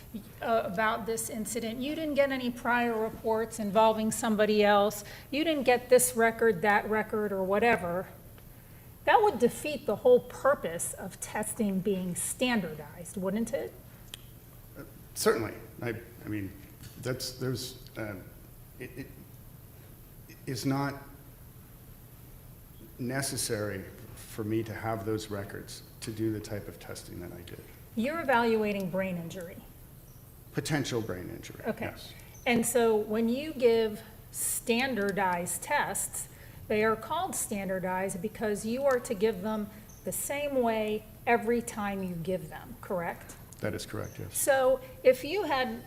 about this incident, you didn't get any prior reports involving somebody else, you didn't get this record, that record, or whatever, that would defeat the whole purpose of testing being standardized, wouldn't it? Certainly. I mean, it is not necessary for me to have those records to do the type of testing that I did. You're evaluating brain injury. Potential brain injury, Okay. yes. And so when you give standardized tests, they are called standardized because you are to give them the same way every time you give them, correct? That is correct, yes. So if you had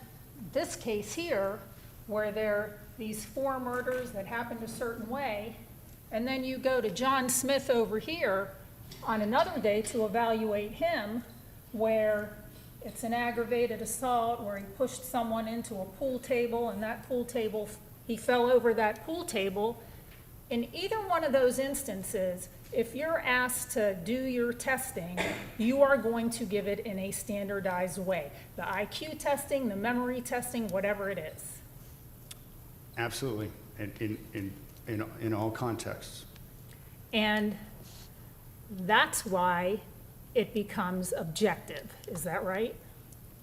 this case here, where there are these 4 murders that happened a certain way, and then you go to John Smith over here on another day to evaluate him, where it's an aggravated assault, where he pushed someone into a pool table, and that pool table, he fell over that pool table. In either one of those instances, if you're asked to do your testing, you are going to give it in a standardized way. The IQ testing, the memory testing, whatever it is. Absolutely, in all contexts. And that's why it becomes objective. Is that right?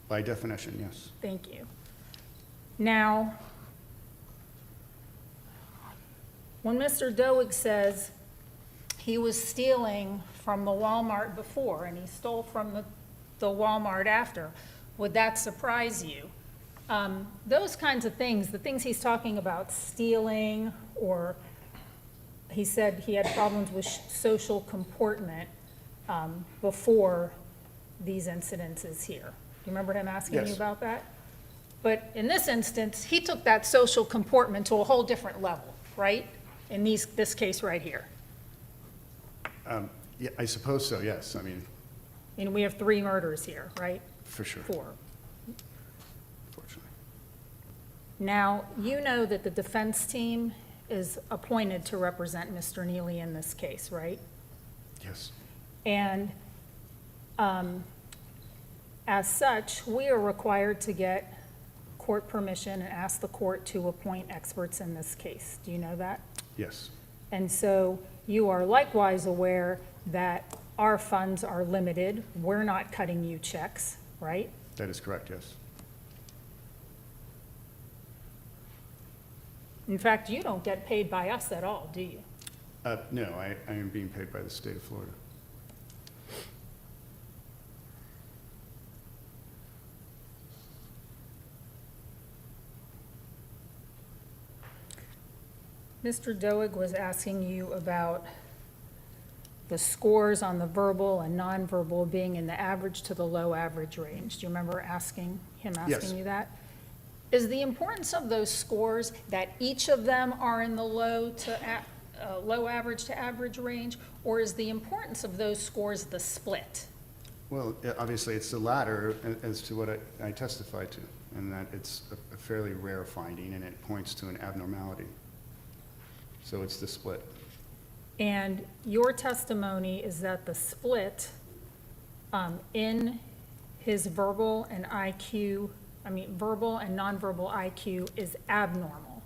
By definition, yes. Thank you. Now, when Mr. Doig says he was stealing from the Walmart before and he stole from the Walmart after, would that surprise you? Those kinds of things, the things he's talking about, stealing, or he said he had problems with social comportment before these incidences here. Do you remember him asking you Yes. about that? But in this instance, he took that social comportment to a whole different level, right? In this case right here. Yeah, I suppose so, yes. I mean, And we have 3 murders here, right? for sure, 4. fortunately. Now, you know that the defense team is appointed to represent Mr. Nealy in this case, right? Yes. And as such, we are required to get court permission and ask the court to appoint experts in this case. Do you know that? Yes. And so you are likewise aware that our funds are limited. We're not cutting you checks, right? That is correct, yes. In fact, you don't get paid by us at all, do you? No, I am being paid by the state of Florida. Mr. Doig was asking you about the scores on the verbal and nonverbal being in the average to the low average range. Do you remember him Yes. asking you that? Is the importance of those scores that each of them are in the low average to average range, or is the importance of those scores the split? Well, obviously, it's the latter as to what I testified to, and that it's a fairly rare finding, and it points to an abnormality. So it's the split. And your testimony is that the split in his verbal and verbal and nonverbal IQ is abnormal.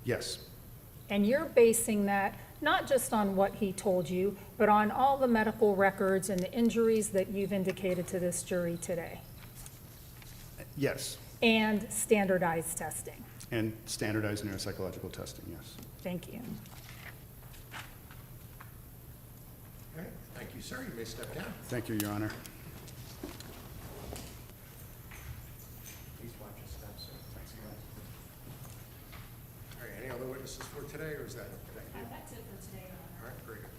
Yes. And you're basing that not just on what he told you, but on all the medical records and the injuries that you've indicated to this jury today, Yes. and standardized testing. And standardized neuropsychological testing, yes. Thank you. Okay, thank you, sir. You may step down. Thank you, Your Honor. Please watch your steps, sir. Thanks, guys. All right, any other witnesses for today, or is that today? That's it for today, Your All right, very good.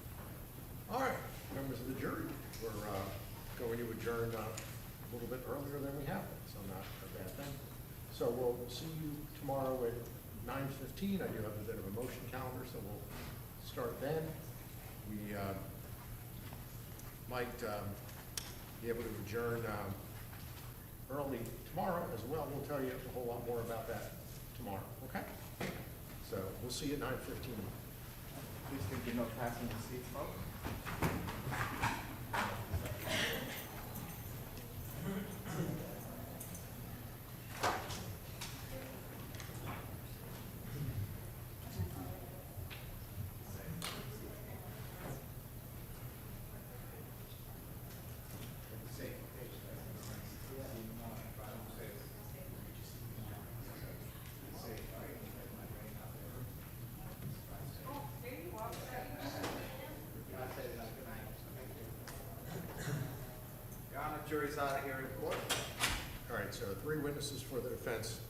All right, members of the jury, we're going to adjourn a little bit earlier than we have been, so not a bad thing. So we'll see you tomorrow at 9:15. I do have a bit of a motion calendar, so we'll start then. We might be able to adjourn early tomorrow as well. We'll tell you a whole lot more about that tomorrow, okay? So we'll see you at 9:15. Please take no passing the seat, folks. Your Honor, jury's out of here in court. All right, so 3 witnesses for the defense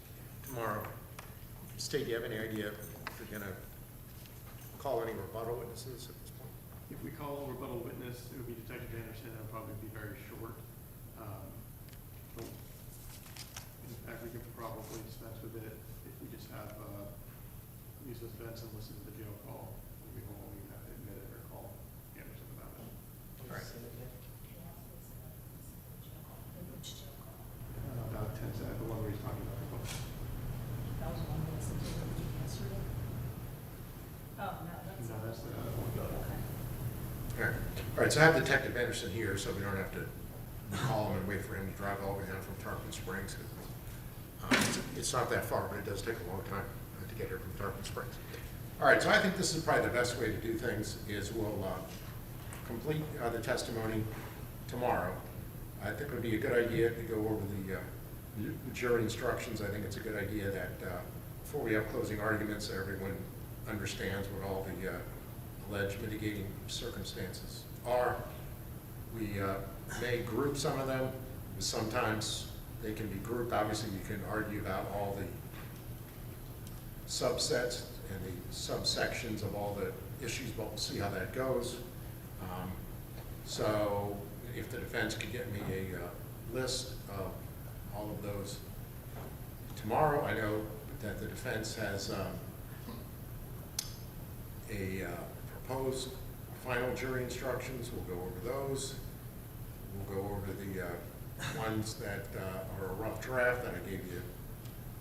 tomorrow. State, do you have any idea if you're going to call any rebuttal witnesses at this point? If we call a rebuttal witness, it would be Detective Anderson. It would probably be very short. In fact, we could probably dispense with it if we just have use those events and listen to the jail call. We won't even have to admit it or call Anderson about it. All right. About 10 seconds, the one where he's talking about the book. No, that's the other one. All right, so I have Detective Anderson here, so we don't have to call him and wait for him to drive all the way down from Tarpon Springs. It's not that far, but it does take a long time to get here from Tarpon Springs. All right, so I think this is probably the best way to do things is we'll complete the testimony tomorrow. I think it would be a good idea to go over the jury instructions. I think it's a good idea that before we have closing arguments, everyone understands what all the alleged mitigating circumstances are. We may group some of them. Sometimes they can be grouped. Obviously, you can argue about all the subsets and the subsections of all the issues, but we'll see how that goes. So if the defense could get me a list of all of those tomorrow. I know that the defense has a proposed final jury instructions, we'll go over those. We'll go over the ones that are a rough draft that I gave you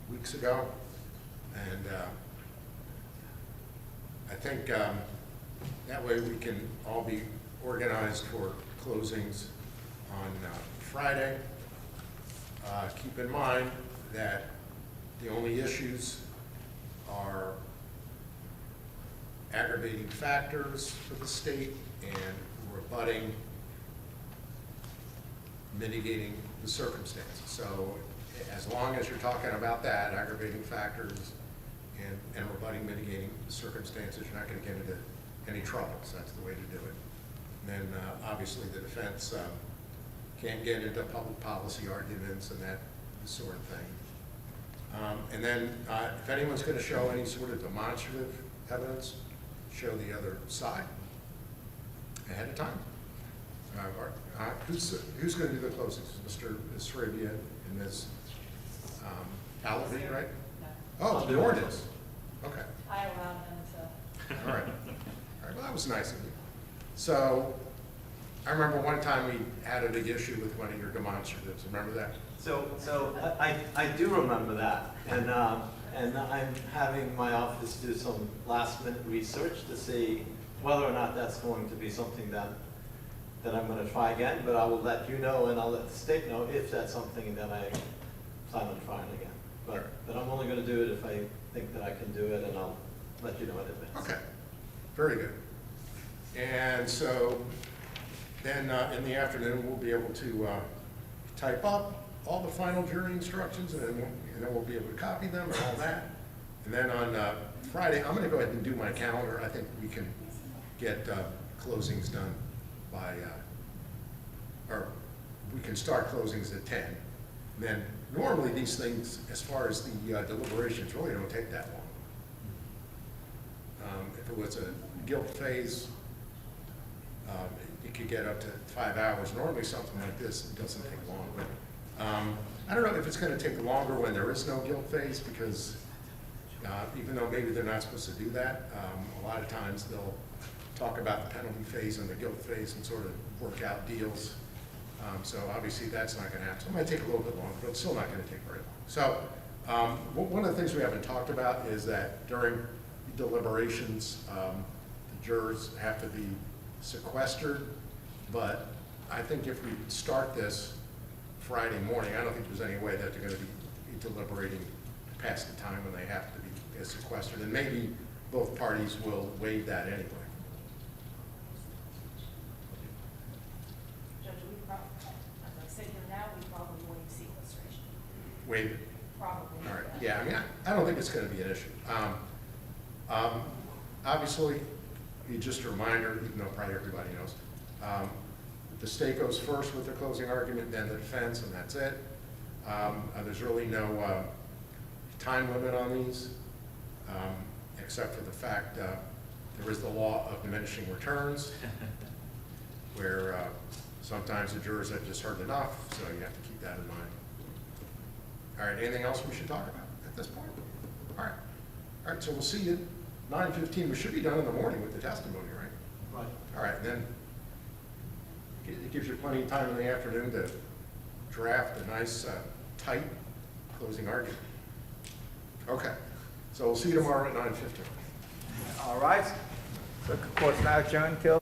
weeks ago. And I think that way we can all be organized for closings on Friday. Keep in mind that the only issues are aggravating factors for the state and rebutting, mitigating the circumstances. So as long as you're talking about that, aggravating factors and rebutting, mitigating the circumstances, you're not going to get into any troubles. That's the way to do it. And then obviously the defense can't get into public policy arguments and that sort of thing. And then if anyone's going to show any sort of demonstrative evidence, show the other side ahead of time. Who's going to do the closings? Ms. Sarabia and Ms. Alavi, right? Oh, the ordinance. Okay. I allowed them All right. All right. Well, that was nice of you. So I remember one time we had a big issue with one of your demonstratives. Remember that? So I do remember that, and I'm having my office do some last minute research to see whether or not that's going to be something that I'm going to try again, but I will let you know and I'll let the state know if that's something that I plan on trying again. But I'm only going to do it if I think that I can do it, and I'll let you know in advance. Okay. Very good. And so then in the afternoon, we'll be able to type up all the final jury instructions, and then we'll be able to copy them and all that. And then on Friday, I'm going to go ahead and do my calendar. I think we can get closings done by, or we can start closings at 10. And then normally these things, as far as the deliberations, really don't take that long. If it was a guilt phase, it could get up to 5 hours. Normally something like this doesn't take long. But I don't know if it's going to take longer when there is no guilt phase, because even though maybe they're not supposed to do that, a lot of times they'll talk about the penalty phase and the guilt phase and sort of work out deals. So obviously that's not going to happen. So it might take a little bit longer, but it's still not going to take very long. So one of the things we haven't talked about is that during deliberations, the jurors have to be sequestered. But I think if we start this Friday morning, I don't think there's any way that they're going to be deliberating past the time when they have to be sequestered. And maybe both parties will waive that anyway. Judge, as I sit here now, we probably waive sequestration. Waive it? Probably. All right. Yeah, I mean, I don't think it's going to be an issue. Obviously, just a reminder, even though probably everybody knows, the state goes first with the closing argument, then the defense, and that's it. There's really no time limit on these, except for the fact there is the law of diminishing returns, where sometimes the jurors have just heard enough, so you have to keep that in mind. All right, anything else we should talk about at this point? All right. All right, so we'll see you at 9:15. We should be done in the morning with the testimony, right? Right. All right, then it gives you plenty of time in the afternoon to draft a nice, tight closing argument. Okay, so we'll see you tomorrow at 9:15. All right. So court's now adjourned till